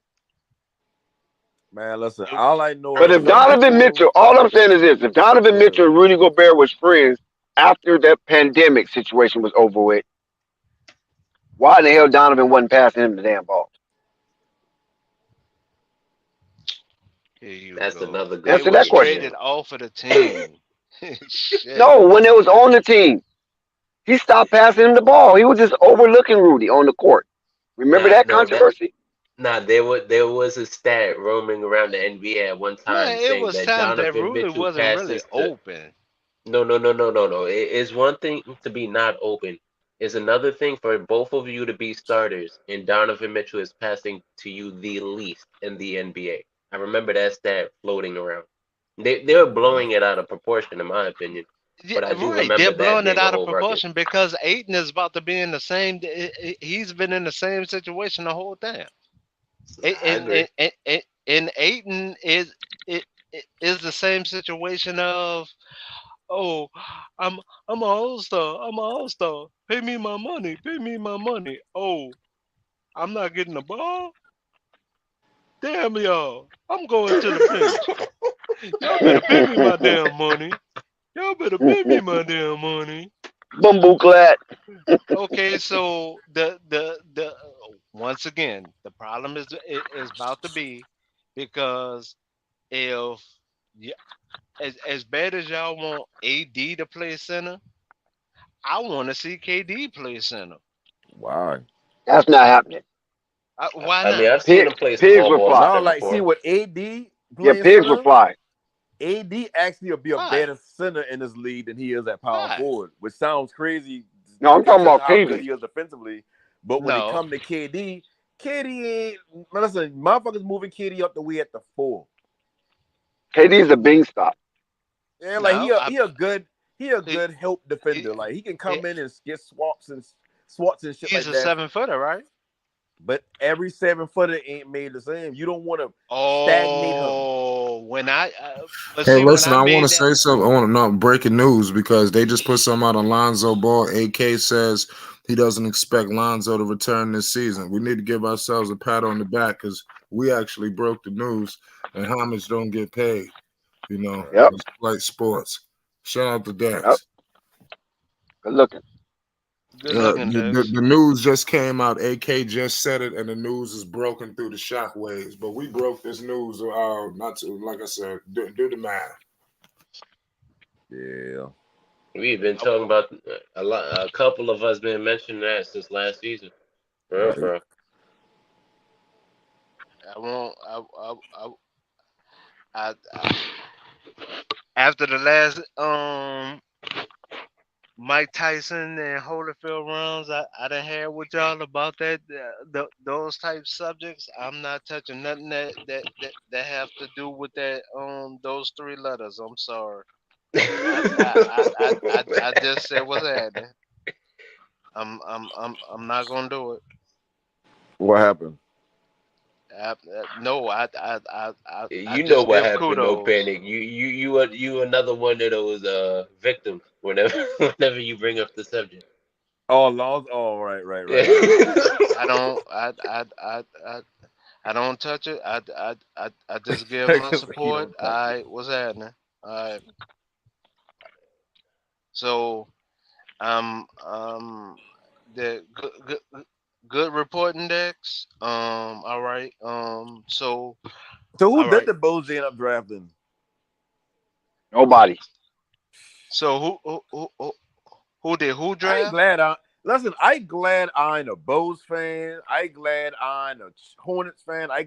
Man, listen, all I know But is if some Donovan people. Mitchell, all I'm saying is this: if Donovan Mitchell and Rudy Gobert was friends after that pandemic situation was over with, why the hell Donovan wasn't passing him the damn ball? Here you That's go. another good They Answer that was question. question. traded off of the team. Shit. No, when it was on the team, he stopped passing him the ball. He was just overlooking Rudy on the court. Remember Nah, that no, that controversy? nah. There was a stat roaming around the NBA at one Man, time it saying was that times that Donovan Rudy Mitchell wasn't really passes the. open. No. It's one thing to be not open. It's another thing for both of you to be starters, and Donovan Mitchell is passing to you the least in the NBA. I remember that stat floating around. They were blowing it out of proportion, in my opinion. Yeah, But I do right. They're remember that blowing it being a out of whole record. proportion because Aiton is about to be in the same. He's been in the same situation the whole time. I agree. And Aiton is the same situation of, oh, I'm an all-star. I'm an all-star. Pay me my money. Pay me my money. Oh, I'm not getting the ball. Damn y'all. I'm going to the bench. Y'all better pay me my damn money. Y'all better pay me my damn money. Bumble clad. Okay, so the once again, the problem is about to be because if yeah, as bad as y'all want AD to play center, I want to see KD play center. Why? That's not happening. Why I mean, not? I've seen him play Pigs small would ball fly. No, center like see before. what AD Yeah, playing pigs would center. fly. AD actually will be a Why? better center in this league than he is at power Why? forward, which sounds crazy No, I'm talking because of about how good Cleveland. he is defensively. But when it No. comes to KD ain't listen, motherfuckers moving KD up the way at the 4. KD's a beanstalk. Yeah, like No. he a good help defender. Like he can come in and get swats and shit He's like a that. 7-footer, right? But every 7-footer ain't made the same. You don't want to stagnate him. Oh, when but Hey, see when listen, I I want made to that. say something. I want to know breaking news because they just put something out on Lonzo Ball. AK says he doesn't expect Lonzo to return this season. We need to give ourselves a pat on the back because we actually broke the news and homage don't get paid. You know, Yep. it's like sports. Shout out to Yep. Dex. Good looking. Good looking, Dex. The news just came out. AK just said it, and the news is broken through the shockwaves. But we broke this news. Not to, like I said, do the math. Yeah. We've been talking about a lot. A couple of us been mentioning that since last season. For real, for real. I won't. I after the last Mike Tyson and Holyfield rounds I done had with y'all about that those type subjects. I'm not touching nothing that have to do with that those 3 letters. I'm sorry. I just said what's happening. I'm not gonna do it. What happened? No, I You know just what give happened? No kudos. panic. You another one of those victims. Whenever you bring up the subject. Oh, laws. Oh, right. Yeah. I don't touch it. I just give my support. What's happening? So the good reporting decks. All right. So who all did right. the Bulls end up drafting? Nobody. So who did who draft? I glad I'm a Bulls fan. I glad I'm a Hornets fan. I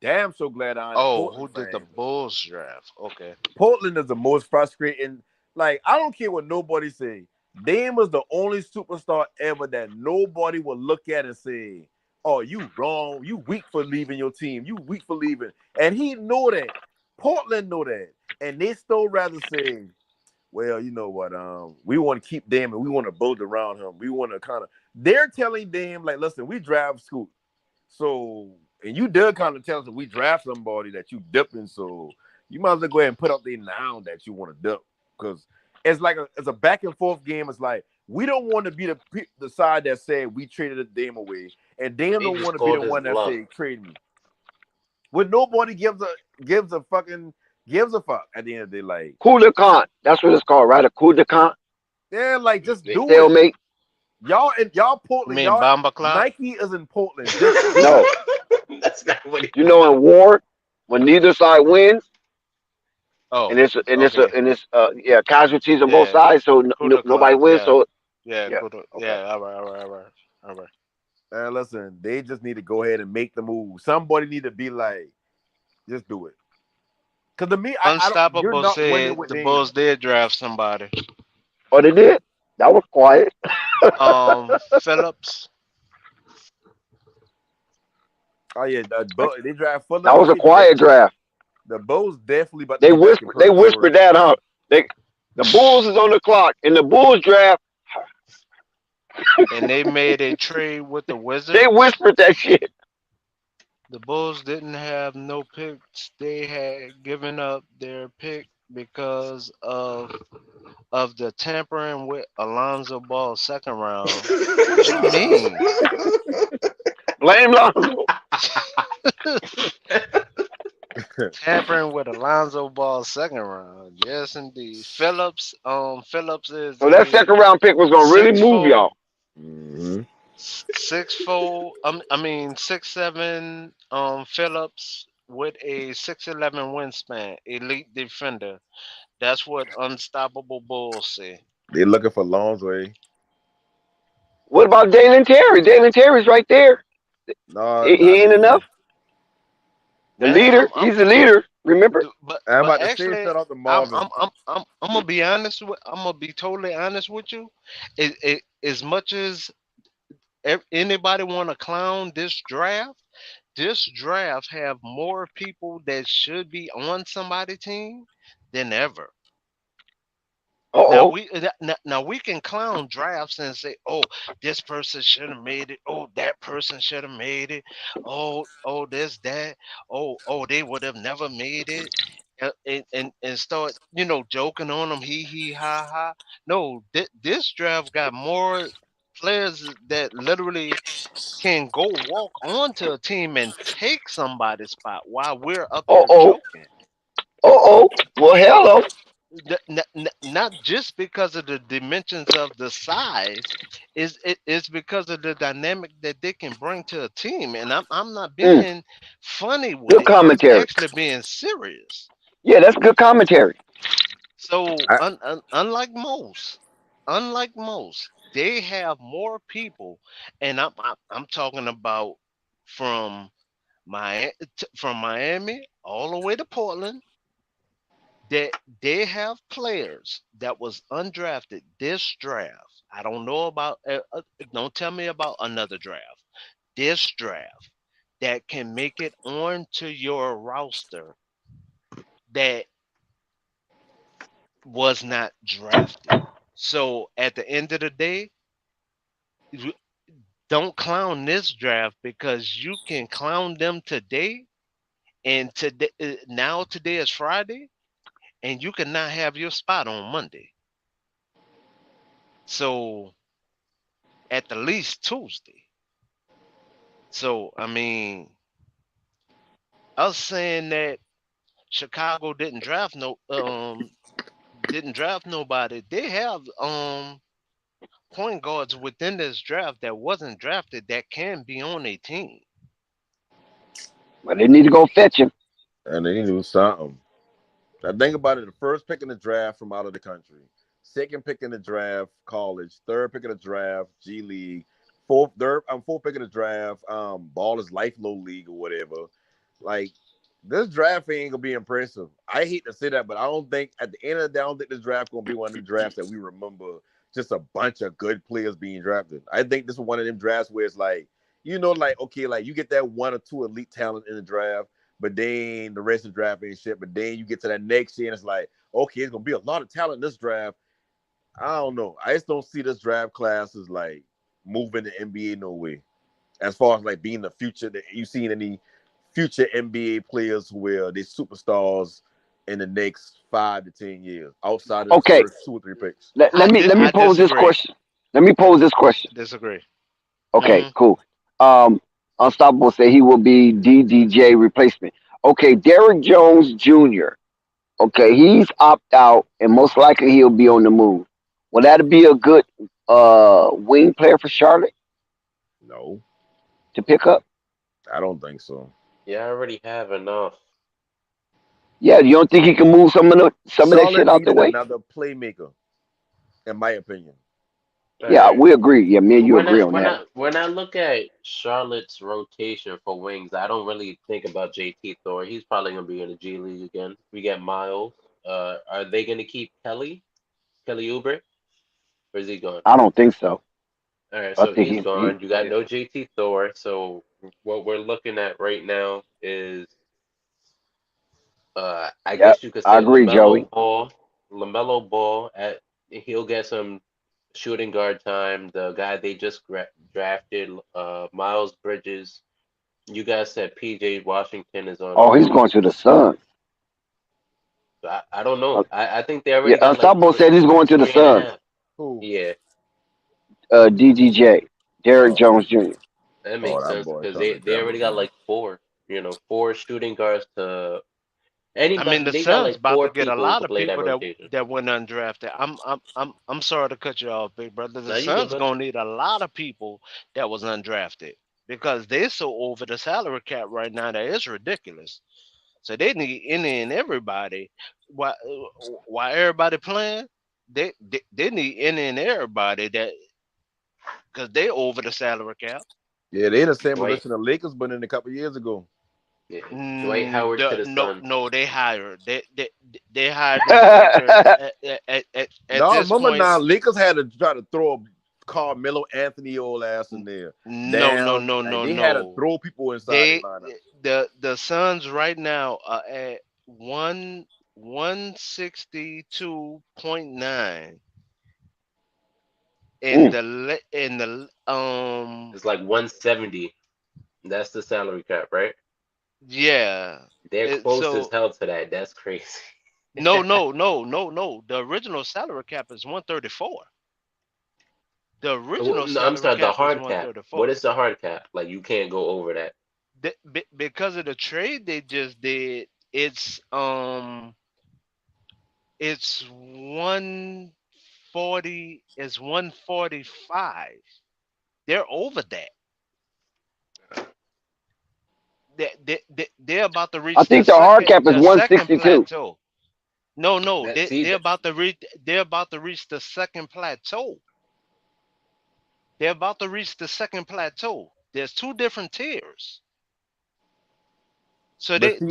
damn so glad I'm a Portland who did the fan. Bulls draft? Okay. Portland is the most frustrating. Like, I don't care what nobody say. Dame was the only superstar ever that nobody will look at and say, oh, you wrong. You weak for leaving your team. You weak for leaving. And he know that. Portland know that. And they still rather say, well, you know what, we want to keep Dame and we want to build around him. We want to kind of, they're telling Dame, like, listen, we draft Scoot. So, and you did kind of tell us that we draft somebody that you dipping, so you might as well go ahead and put up the now that you want to dip. Because it's like it's a back and forth game. It's like, we don't want to be the side that said we traded the Dame away, and Dame don't want to be the one that said trade me. When nobody gives a fuck at the end of the day, like coup de camp. That's what it's called, right? A coup de camp. Yeah, like just do stalemate. it. Y'all Portland. mean Y'all Bomber Clock? Nike is in Portland. No, that's not what you know, in war, when neither side wins, Oh, and it's casualties on both sides, so nobody wins. Yeah. So Yeah, yeah, good. okay. Yeah, all right. Listen, they just need to go ahead and make the move. Somebody need to be like, just do it. Because to me, I don't. You're Unstoppable not winning said with the Dame. Bulls did draft somebody. Oh, they did. That was quiet. Phillips. Oh yeah, they draft Phillips. That was a quiet draft. The Bulls definitely, but They whispered that out. The Bulls is on the clock in the Bulls draft. And they made a trade with the Wizards. They whispered that shit. The Bulls didn't have no picks. They had given up their pick because of the tampering with Alonzo Ball second round. What you mean? Blame Lonzo. Tampering with Alonzo Ball second round. Yes, indeed. Phillips is So that second round pick was gonna really move y'all. 6'4", 6'7", Phillips with a 6'11" wingspan, elite defender. That's what Unstoppable Bulls say. They're looking for Lonzo. What about Dalen Terry? Dalen Terry's right there. No, he ain't enough. The leader, he's the leader. Remember? But actually, I'm gonna be honest with. I'm gonna be totally honest with you. As much as anybody want to clown this draft have more people that should be on somebody's team than ever. Now we can clown drafts and say, oh, this person should have made it. Oh, that person should have made it. Oh, this, that. Oh, they would have never made it. And start, joking on them, he, ha, ha. No, this draft got more players that literally can go walk onto a team and take somebody's spot while we're up there joking. Well, hello. Not just because of the dimensions of the size, it's because of the dynamic that they can bring to a team. And I'm not being funny with good commentary. I'm actually being serious. Yeah, that's good commentary. So unlike most, they have more people, and I'm talking about from Miami all the way to Portland. That they have players that was undrafted this draft. I don't know about. Don't tell me about another draft. This draft that can make it onto your roster that was not drafted. So at the end of the day, don't clown this draft because you can clown them today, and today is Friday. And you cannot have your spot on Monday. So, at the least Tuesday. So, I mean, us saying that Chicago didn't draft nobody. They have point guards within this draft that wasn't drafted that can be on a team. But they need to go fetch him. And they need to do something. Now think about it: the first pick in the draft from out of the country, second pick in the draft, college, third pick in the draft, G League, fourth pick in the draft, Ball is Life Low League or whatever. Like this draft ain't gonna be impressive. I hate to say that, but I don't think at the end of the day, I don't think this draft gonna be one of the drafts that we remember just a bunch of good players being drafted. I think this is one of them drafts where it's like, okay, like you get that one or two elite talent in the draft. but then the rest of the draft ain't shit. But then you get to that next year and it's like, okay, it's gonna be a lot of talent in this draft. I don't know. I just don't see this draft class as like moving the NBA no way. As far as like being the future, that you seen any future NBA players where they superstars in the next 5 to 10 years outside of the Okay, first 2 or 3 picks. let me pose this question. Let me pose this question. Disagree. Okay, cool. Unstoppable say he will be DDJ replacement. Okay, Derrick Jones Jr. Okay, he's opt out, and most likely he'll be on the move. Will that be a good wing player for Charlotte No, to pick up? I don't think so. Yeah, I already have enough. Yeah, you don't think he can move some of that Charlotte shit out the needed way? another playmaker, in my opinion. Yeah, we agree. Yeah, me and you agree on that. When I look at Charlotte's rotation for wings, I don't really think about JT Thor. He's probably gonna be in the G League again. We get Miles. Are they gonna keep Kelly Oubre, or is he gone? I don't think so. All right, I so think he's gone. You got no JT Thor. So what we're looking at right now is, I Yeah, guess you could I say agree, Joey. Lamelo Ball he'll get some shooting guard time. The guy they just drafted, Miles Bridges. You guys said PJ Washington is on the Oh, he's move. going to the Suns. I don't know. I think they Yeah, already got like Unstoppable said he's going to the 3.5. Suns. Who? Yeah, DDJ, Derrick Oh, Jones Jr. that oh, makes that sense boy because coming they already got Denver. like four shooting guards to I mean, anybody. the They got Suns like about to four get a people who lot can of play that people rotation. that went undrafted. I'm sorry to cut you off, big brother. The Now you good, Suns brother. gonna need a lot of people that was undrafted because they're so over the salary cap right now that it's ridiculous. So they need any and everybody. Why everybody playing? They need any and everybody that because they over the salary cap. Yeah, they in the same Dwight, position the Lakers been in a couple years ago. yeah, Dwight Howard to the Suns. No, they hired. They hired them because at No, this remember point, now, Lakers had to try to throw a Carmelo Anthony old ass in there. Like, they had to no. throw people inside their They lineup. the Suns right now are at 162.9 in the It's like 170. That's the salary cap, right? yeah. They're close as So hell to that. That's crazy. no. The original salary cap is 134. The original No, I'm salary sorry, the cap is hard cap. 134. What is the hard cap? Like you can't go over that. Because of the trade they just did, it's 140. It's 145. They're over that. They're about to reach I think the hard cap is the second 162. plateau. No, That's they're about to reach. They're about to reach the second plateau. They're about to reach the second plateau. There's 2 different tiers. So But see,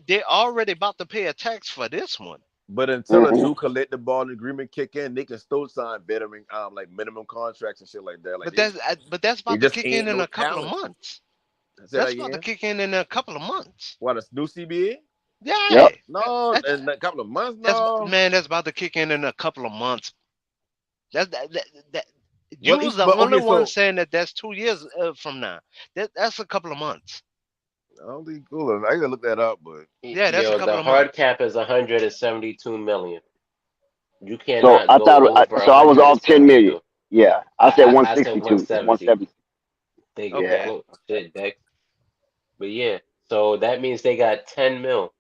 they already about to pay a tax for this one. until a new collective bargaining agreement kick in, they can still sign veteran like minimum contracts and shit like that. Like But that's they about to just kick ain't in no a couple of talent. months. Say That's that about to again. kick in a couple of months. What, a new CBA? Yeah. Yep. No, That's- in a couple of months. That's No, that's about to kick in a couple of months. That you well, was the but only okay, one so saying that's 2 years from now. That's a couple of months. I don't think cool. I gotta look that up, but Yeah, that's a Yo, couple the of hard months. cap is 172 million. You So cannot I go thought over so. I was off 10 million. 172. Yeah, I said I said 162. It's 170. 170. They Yeah. close shit, Dex. But yeah, so that means they got 10 mil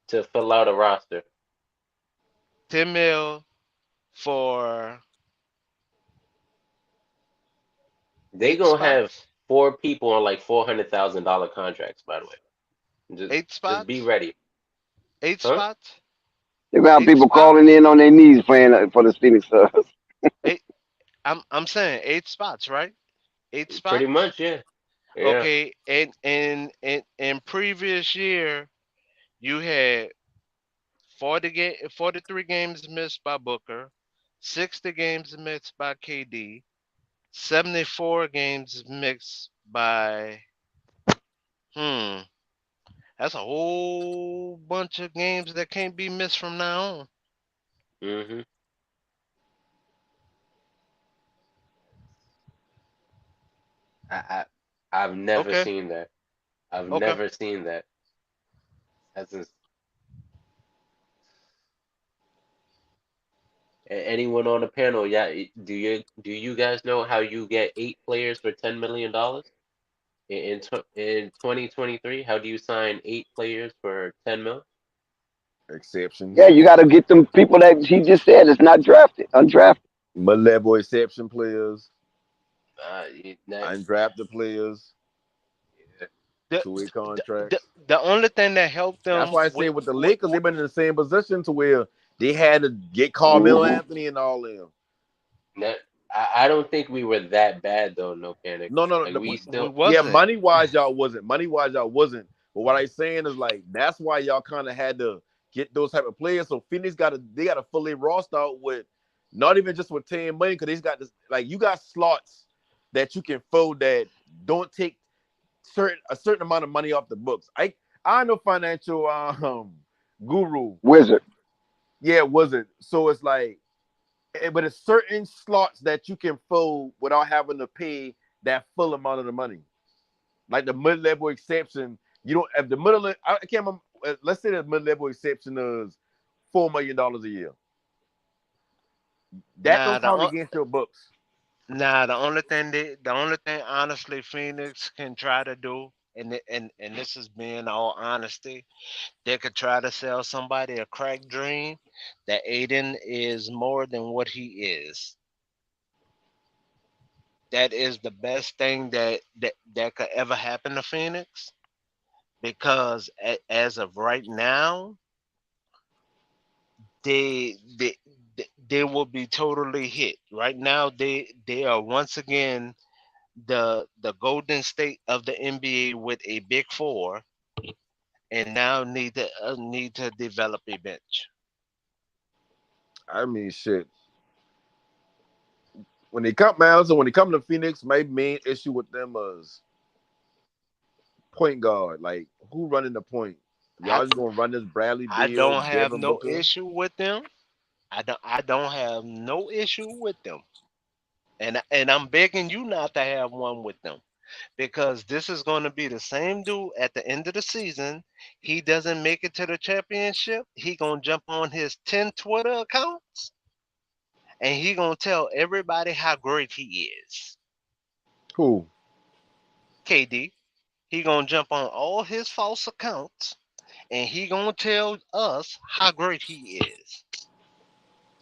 to fill out a roster. 10 mil for They 8 gonna have spots. 4 people on like $400,000 contracts. By the way, 8 just be spots. ready, 8 huh? spots. They're gonna have 8 people spots. calling in on their knees playing for the Phoenix Suns. 8. I'm saying 8 spots, right? 8 Pretty spots. much, yeah. Yeah. Okay, and in previous year you had 43 games missed by Booker, 60 games missed by KD, 74 games mixed by That's a whole bunch of games that can't be missed from now on. Mm-hmm. I've never Okay. seen that. I've Okay. never seen that. That's just, anyone on the panel, yeah. Do you guys know how you get 8 players for $10 million in 2023? How do you sign 8 players for 10 mil? Exceptions. Yeah, you got to get them people that he just said is not drafted, undrafted. Mid-level exception players, That, undrafted players, The, two-way the contracts. the only thing that helped That's them why I say with the Lakers, they've with been in the same position to where they had to get Carmelo Anthony and all them. I don't think we were that bad though. No panic. No. Like we we still. Yeah, wasn't. money-wise, y'all wasn't. Money-wise, y'all wasn't. But what I'm saying is like that's why y'all kind of had to get those type of players. So Phoenix got to fully roster out with not even just with 10 money, because they got this, like, you got slots that you can fold that don't take a certain amount of money off the books. I'm no financial guru. Wizard. Yeah, wizard. So it's like, but it's certain slots that you can fold without having to pay that full amount of the money. Like the mid-level exception, you don't have the middle. I can't remember. Let's say the mid-level exception is $4 million a year. That don't count against your books. The only thing honestly Phoenix can try to do, and this is being all honesty, they could try to sell somebody a crack dream that Aiden is more than what he is. That is the best thing that could ever happen to Phoenix, because as of right now, they they they will be totally hit. Right now, they are once again the Golden State of the NBA with a big four, and now need to develop a bench. I mean, shit. When they come to Phoenix, my main issue with them is point guard. Like, who running the point? Y'all just gonna run this Bradley I Beal, don't have Devin no Booker? issue with them. I don't have no issue with them. And I'm begging you not to have one with them, because this is going to be the same dude at the end of the season. He doesn't make it to the championship. He going to jump on his 10 Twitter accounts and he going to tell everybody how great he is. Who? KD. He going to jump on all his false accounts and he going to tell us how great he is.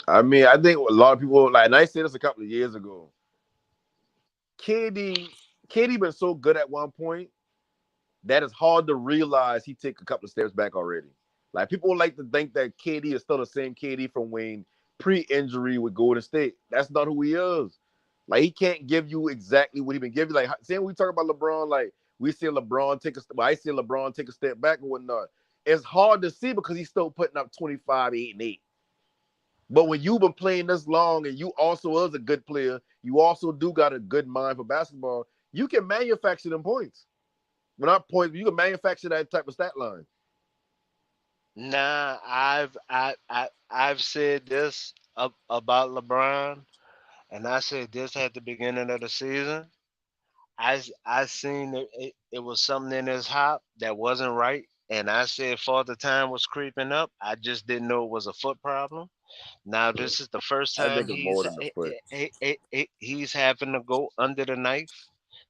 I mean, I think a lot of people, like, and I said this a couple of years ago. KD been so good at one point that it's hard to realize he took a couple of steps back already. Like, people like to think that KD is still the same KD from when pre-injury with Golden State. That's not who he is. Like, he can't give you exactly what he been giving. Like, saying we talk about LeBron, like, I see LeBron take a step back and whatnot. It's hard to see because he's still putting up 25, 8, and 8. But when you've been playing this long and you also is a good player, you also do got a good mind for basketball, you can manufacture them points. Well, not points, but you can manufacture that type of stat line. Nah, I've said this about LeBron, and I said this at the beginning of the season. I seen it was something in his hop that wasn't right, and I said Father Time was creeping up. I just didn't know it was a foot problem. Now this is the first I time think it's more than the foot. he's having to go under the knife.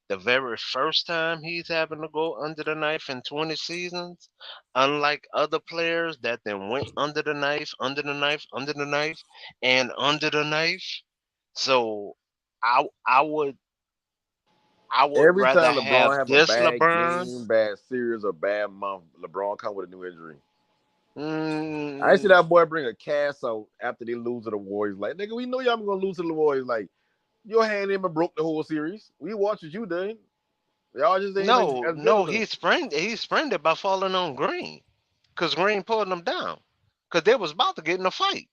The very first time he's having to go under the knife in 20 seasons, unlike other players that then went under the knife, under the knife, under the knife, and under the knife. So I would Every rather time have LeBron have a this bad LeBron. game, bad series, or bad month, LeBron come with a new injury. I see Mm, that boy bring a cast out after they lose to the Warriors. Like, nigga, we know y'all gonna lose to the Warriors. Like, your hand even broke the whole series. We watched what you did. Y'all just ain't like as good no, enough. he sprained it by falling on Green, cause Green pulled him down, cause they was about to get in a fight.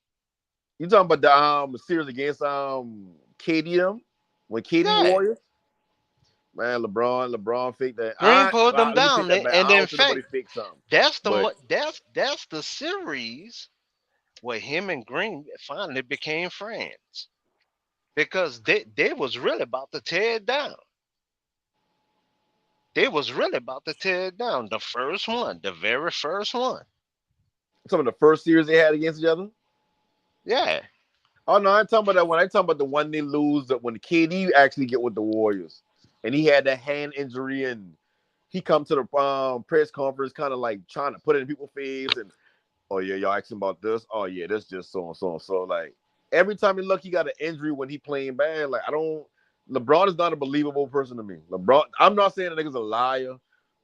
You talking about the series against KD them when KD Yeah, Warriors? Man, LeBron faked that. Green pulled them Let me take down, that back. and I in don't see nobody fact, fake something. that's But the series where him and Green finally became friends because they was really about to tear it down. They was really about to tear it down. The first one, the very first one. some of the first series they had against each other. Yeah. Oh no, I'm talking about that one. I'm talking about the one they lose when KD actually get with the Warriors, and he had that hand injury, and he come to the press conference, kind of like trying to put it in people's face, and oh yeah, y'all asking about this. Oh yeah, this just so and so and so. Like every time he look, he got an injury when he playing bad. Like I don't. LeBron is not a believable person to me. LeBron, I'm not saying the nigga's a liar,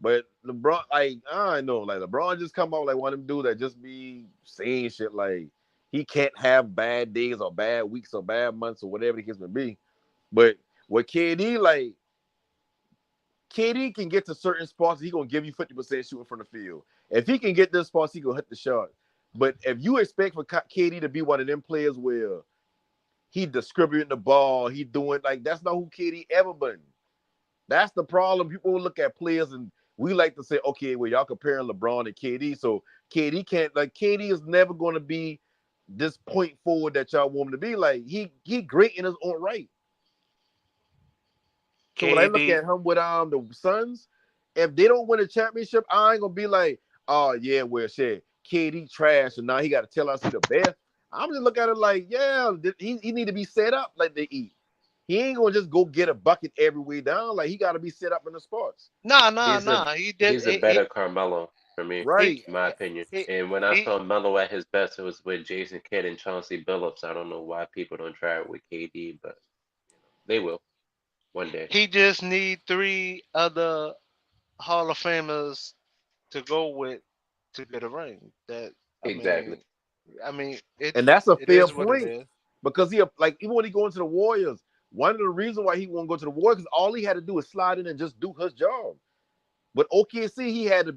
but LeBron, like I know, like LeBron just come out like one of them dudes that just be saying shit like he can't have bad days or bad weeks or bad months or whatever the case may be. But with KD, like KD can get to certain spots, he gonna give you 50% shooting from the field. If he can get this spots, he gonna hit the shot. But if you expect for KD to be one of them players where he distributing the ball, he doing like that's not who KD ever been. That's the problem. People will look at players and we like to say, okay, well, y'all comparing LeBron and KD. So KD can't KD is never gonna be this point forward that y'all want him to be. Like he great in his own right. So when I look KD, at him with the Suns, if they don't win a championship, I ain't gonna be like, oh yeah, well shit, KD trash, and now he got to tell us he the best. I'm just looking at it like, yeah, he need to be set up like they eat. He ain't gonna just go get a bucket every way down. Like he got to be set up in the spots. nah. He did. He's a better Carmelo for me, Right. in my opinion. He, And when I he, saw Melo at his best, it was with Jason Kidd and Chauncey Billups. I don't know why people don't try it with KD, but they will one day. he just need 3 other Hall of Famers to go with to get a ring. That Exactly. I mean, And that's a it fair is what it point is. because he like even when he go into the Warriors, one of the reasons why he won't go to the Warriors is all he had to do is slide in and just do his job. But OKC, he had to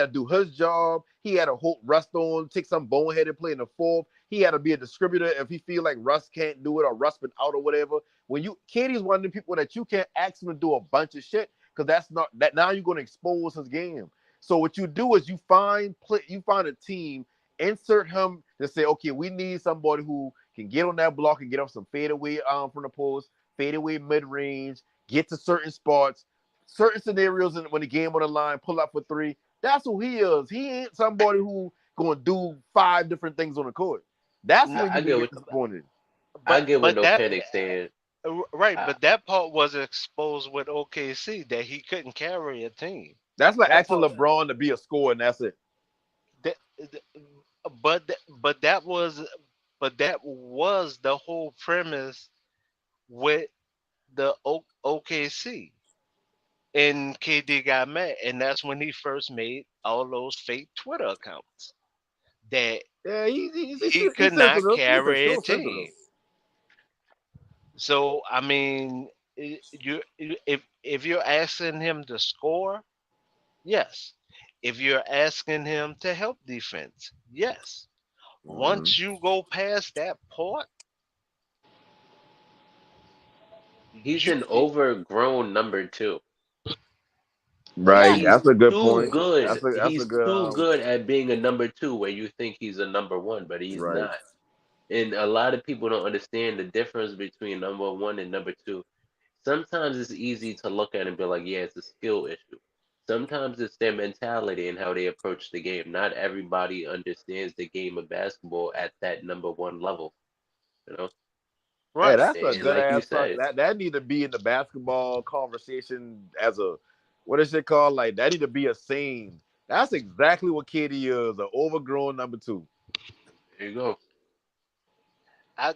do his job. He had to hold Russ on, take some boneheaded play in the fourth. He had to be a distributor if he feel like Russ can't do it or Russ been out or whatever. When KD's one of the people that you can't ask him to do a bunch of shit because that's not that now you're going to expose his game. So what you do is you find a team, insert him to say, okay, we need somebody who can get on that block and get off some fadeaway from the post, fadeaway mid range, get to certain spots. Certain scenarios when the game on the line, pull up for 3. That's who he is. He ain't somebody who gonna do 5 different things on the court. That's when I you get get what disappointed. I get what But No that Panic saying. right, but that part was exposed with OKC that he couldn't carry a team. That's like That asking part, LeBron to be a scorer, and that's it. that, but that was the whole premise with the OKC. And KD got mad, and that's when he first made all those fake Twitter accounts that Yeah, he he's could not sensitive. He's for carry a sure sensitive. team. So I mean, if you're asking him to score, yes. If you're asking him to help defense, yes. Once you go past that part, He's you an overgrown number 2. Right, He's that's a good too point. good. That's a He's good too good at being a number 2 where you think he's a number 1, but he's right. not. And a lot of people don't understand the difference between number 1 and number 2. Sometimes it's easy to look at and be like, yeah, it's a skill issue. Sometimes it's their mentality and how they approach the game. Not everybody understands the game of basketball at that number 1 level, you know? Hey, right. that's a And good like you ass talk. said, That need to be in the basketball conversation as a what is it called? Like that need to be a scene. That's exactly what KD is, an overgrown number 2. there you go. I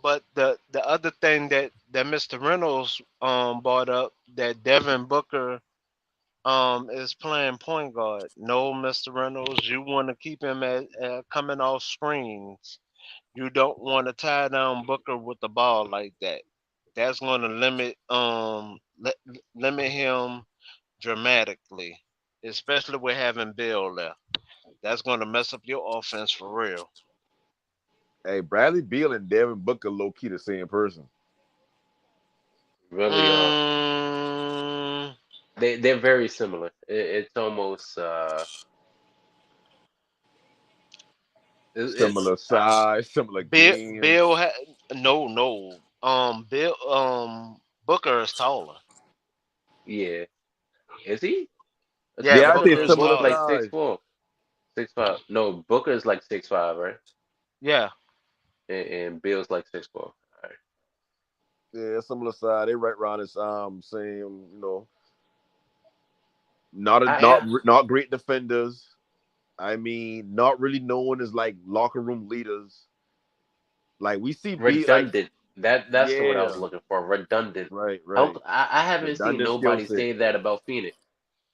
but the other thing that Mr. Reynolds brought up that Devin Booker is playing point guard. No, Mr. Reynolds, you want to keep him at coming off screens. You don't want to tie down Booker with the ball like that. That's going to limit him dramatically, especially with having Bill there. That's going to mess up your offense for real. Hey, Bradley Beal and Devin Booker low key the same person. Really, they're very similar. It's almost Similar size, similar games. Bill Booker is taller. Yeah. Is he? Yeah, I Booker think is similar Booker's like taller. size. 6'4", 6'5". No, Booker's like 6'5", right? Yeah. And Bill's like 6'4". All right. Yeah, similar size. They right around this same, not great defenders. I mean, not really known as like locker room leaders. Like we see Redundant. That's the word I was yeah, looking for. Redundant. right. I haven't seen Redundant skill nobody set. say that about Phoenix,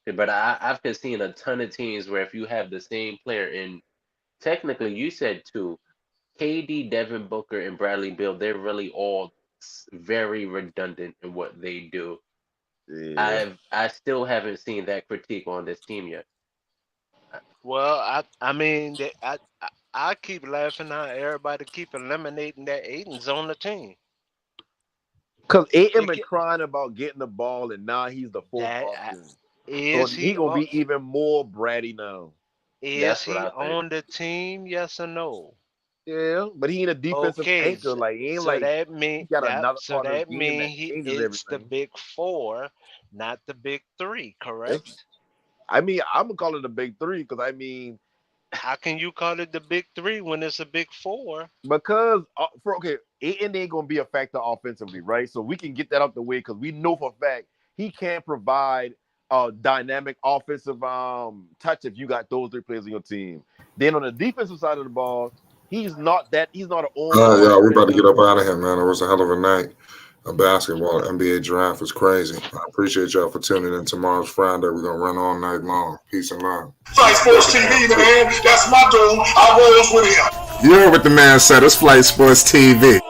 but I've been seeing a ton of teams where if you have the same player, and technically you said two, KD, Devin Booker, and Bradley Beal, they're really all very redundant in what they do. Yeah. I still haven't seen that critique on this team yet. Well, I mean, I keep laughing how everybody keep eliminating that Aiden's on the team. Because Aiton been crying about getting the ball, and now he's the fourth option. So he gonna be even more bratty now. Is he on the team? Yes or no? Yeah, but he ain't a defensive anchor. Like he ain't like that mean he got another so part of that the game means that changes it's the everything. big four, not the big three, correct? I mean, I'm gonna call it a big three because I mean, how can you call it the big three when it's a big four? Because Aiton ain't gonna be a factor offensively, right? So we can get that out the way because we know for a fact he can't provide a dynamic offensive touch if you got those three players on your team. Then on the defensive side of the ball, he's not an all. Yeah, we about to get up out of here, man. It was a hell of a night. A basketball NBA draft was crazy. I appreciate y'all for tuning in. Tomorrow's Friday. We're gonna run all night long. Peace and love. Flight Sports TV, man. That's my dude. I rolls with him. You heard what the man said. It's Flight Sports TV.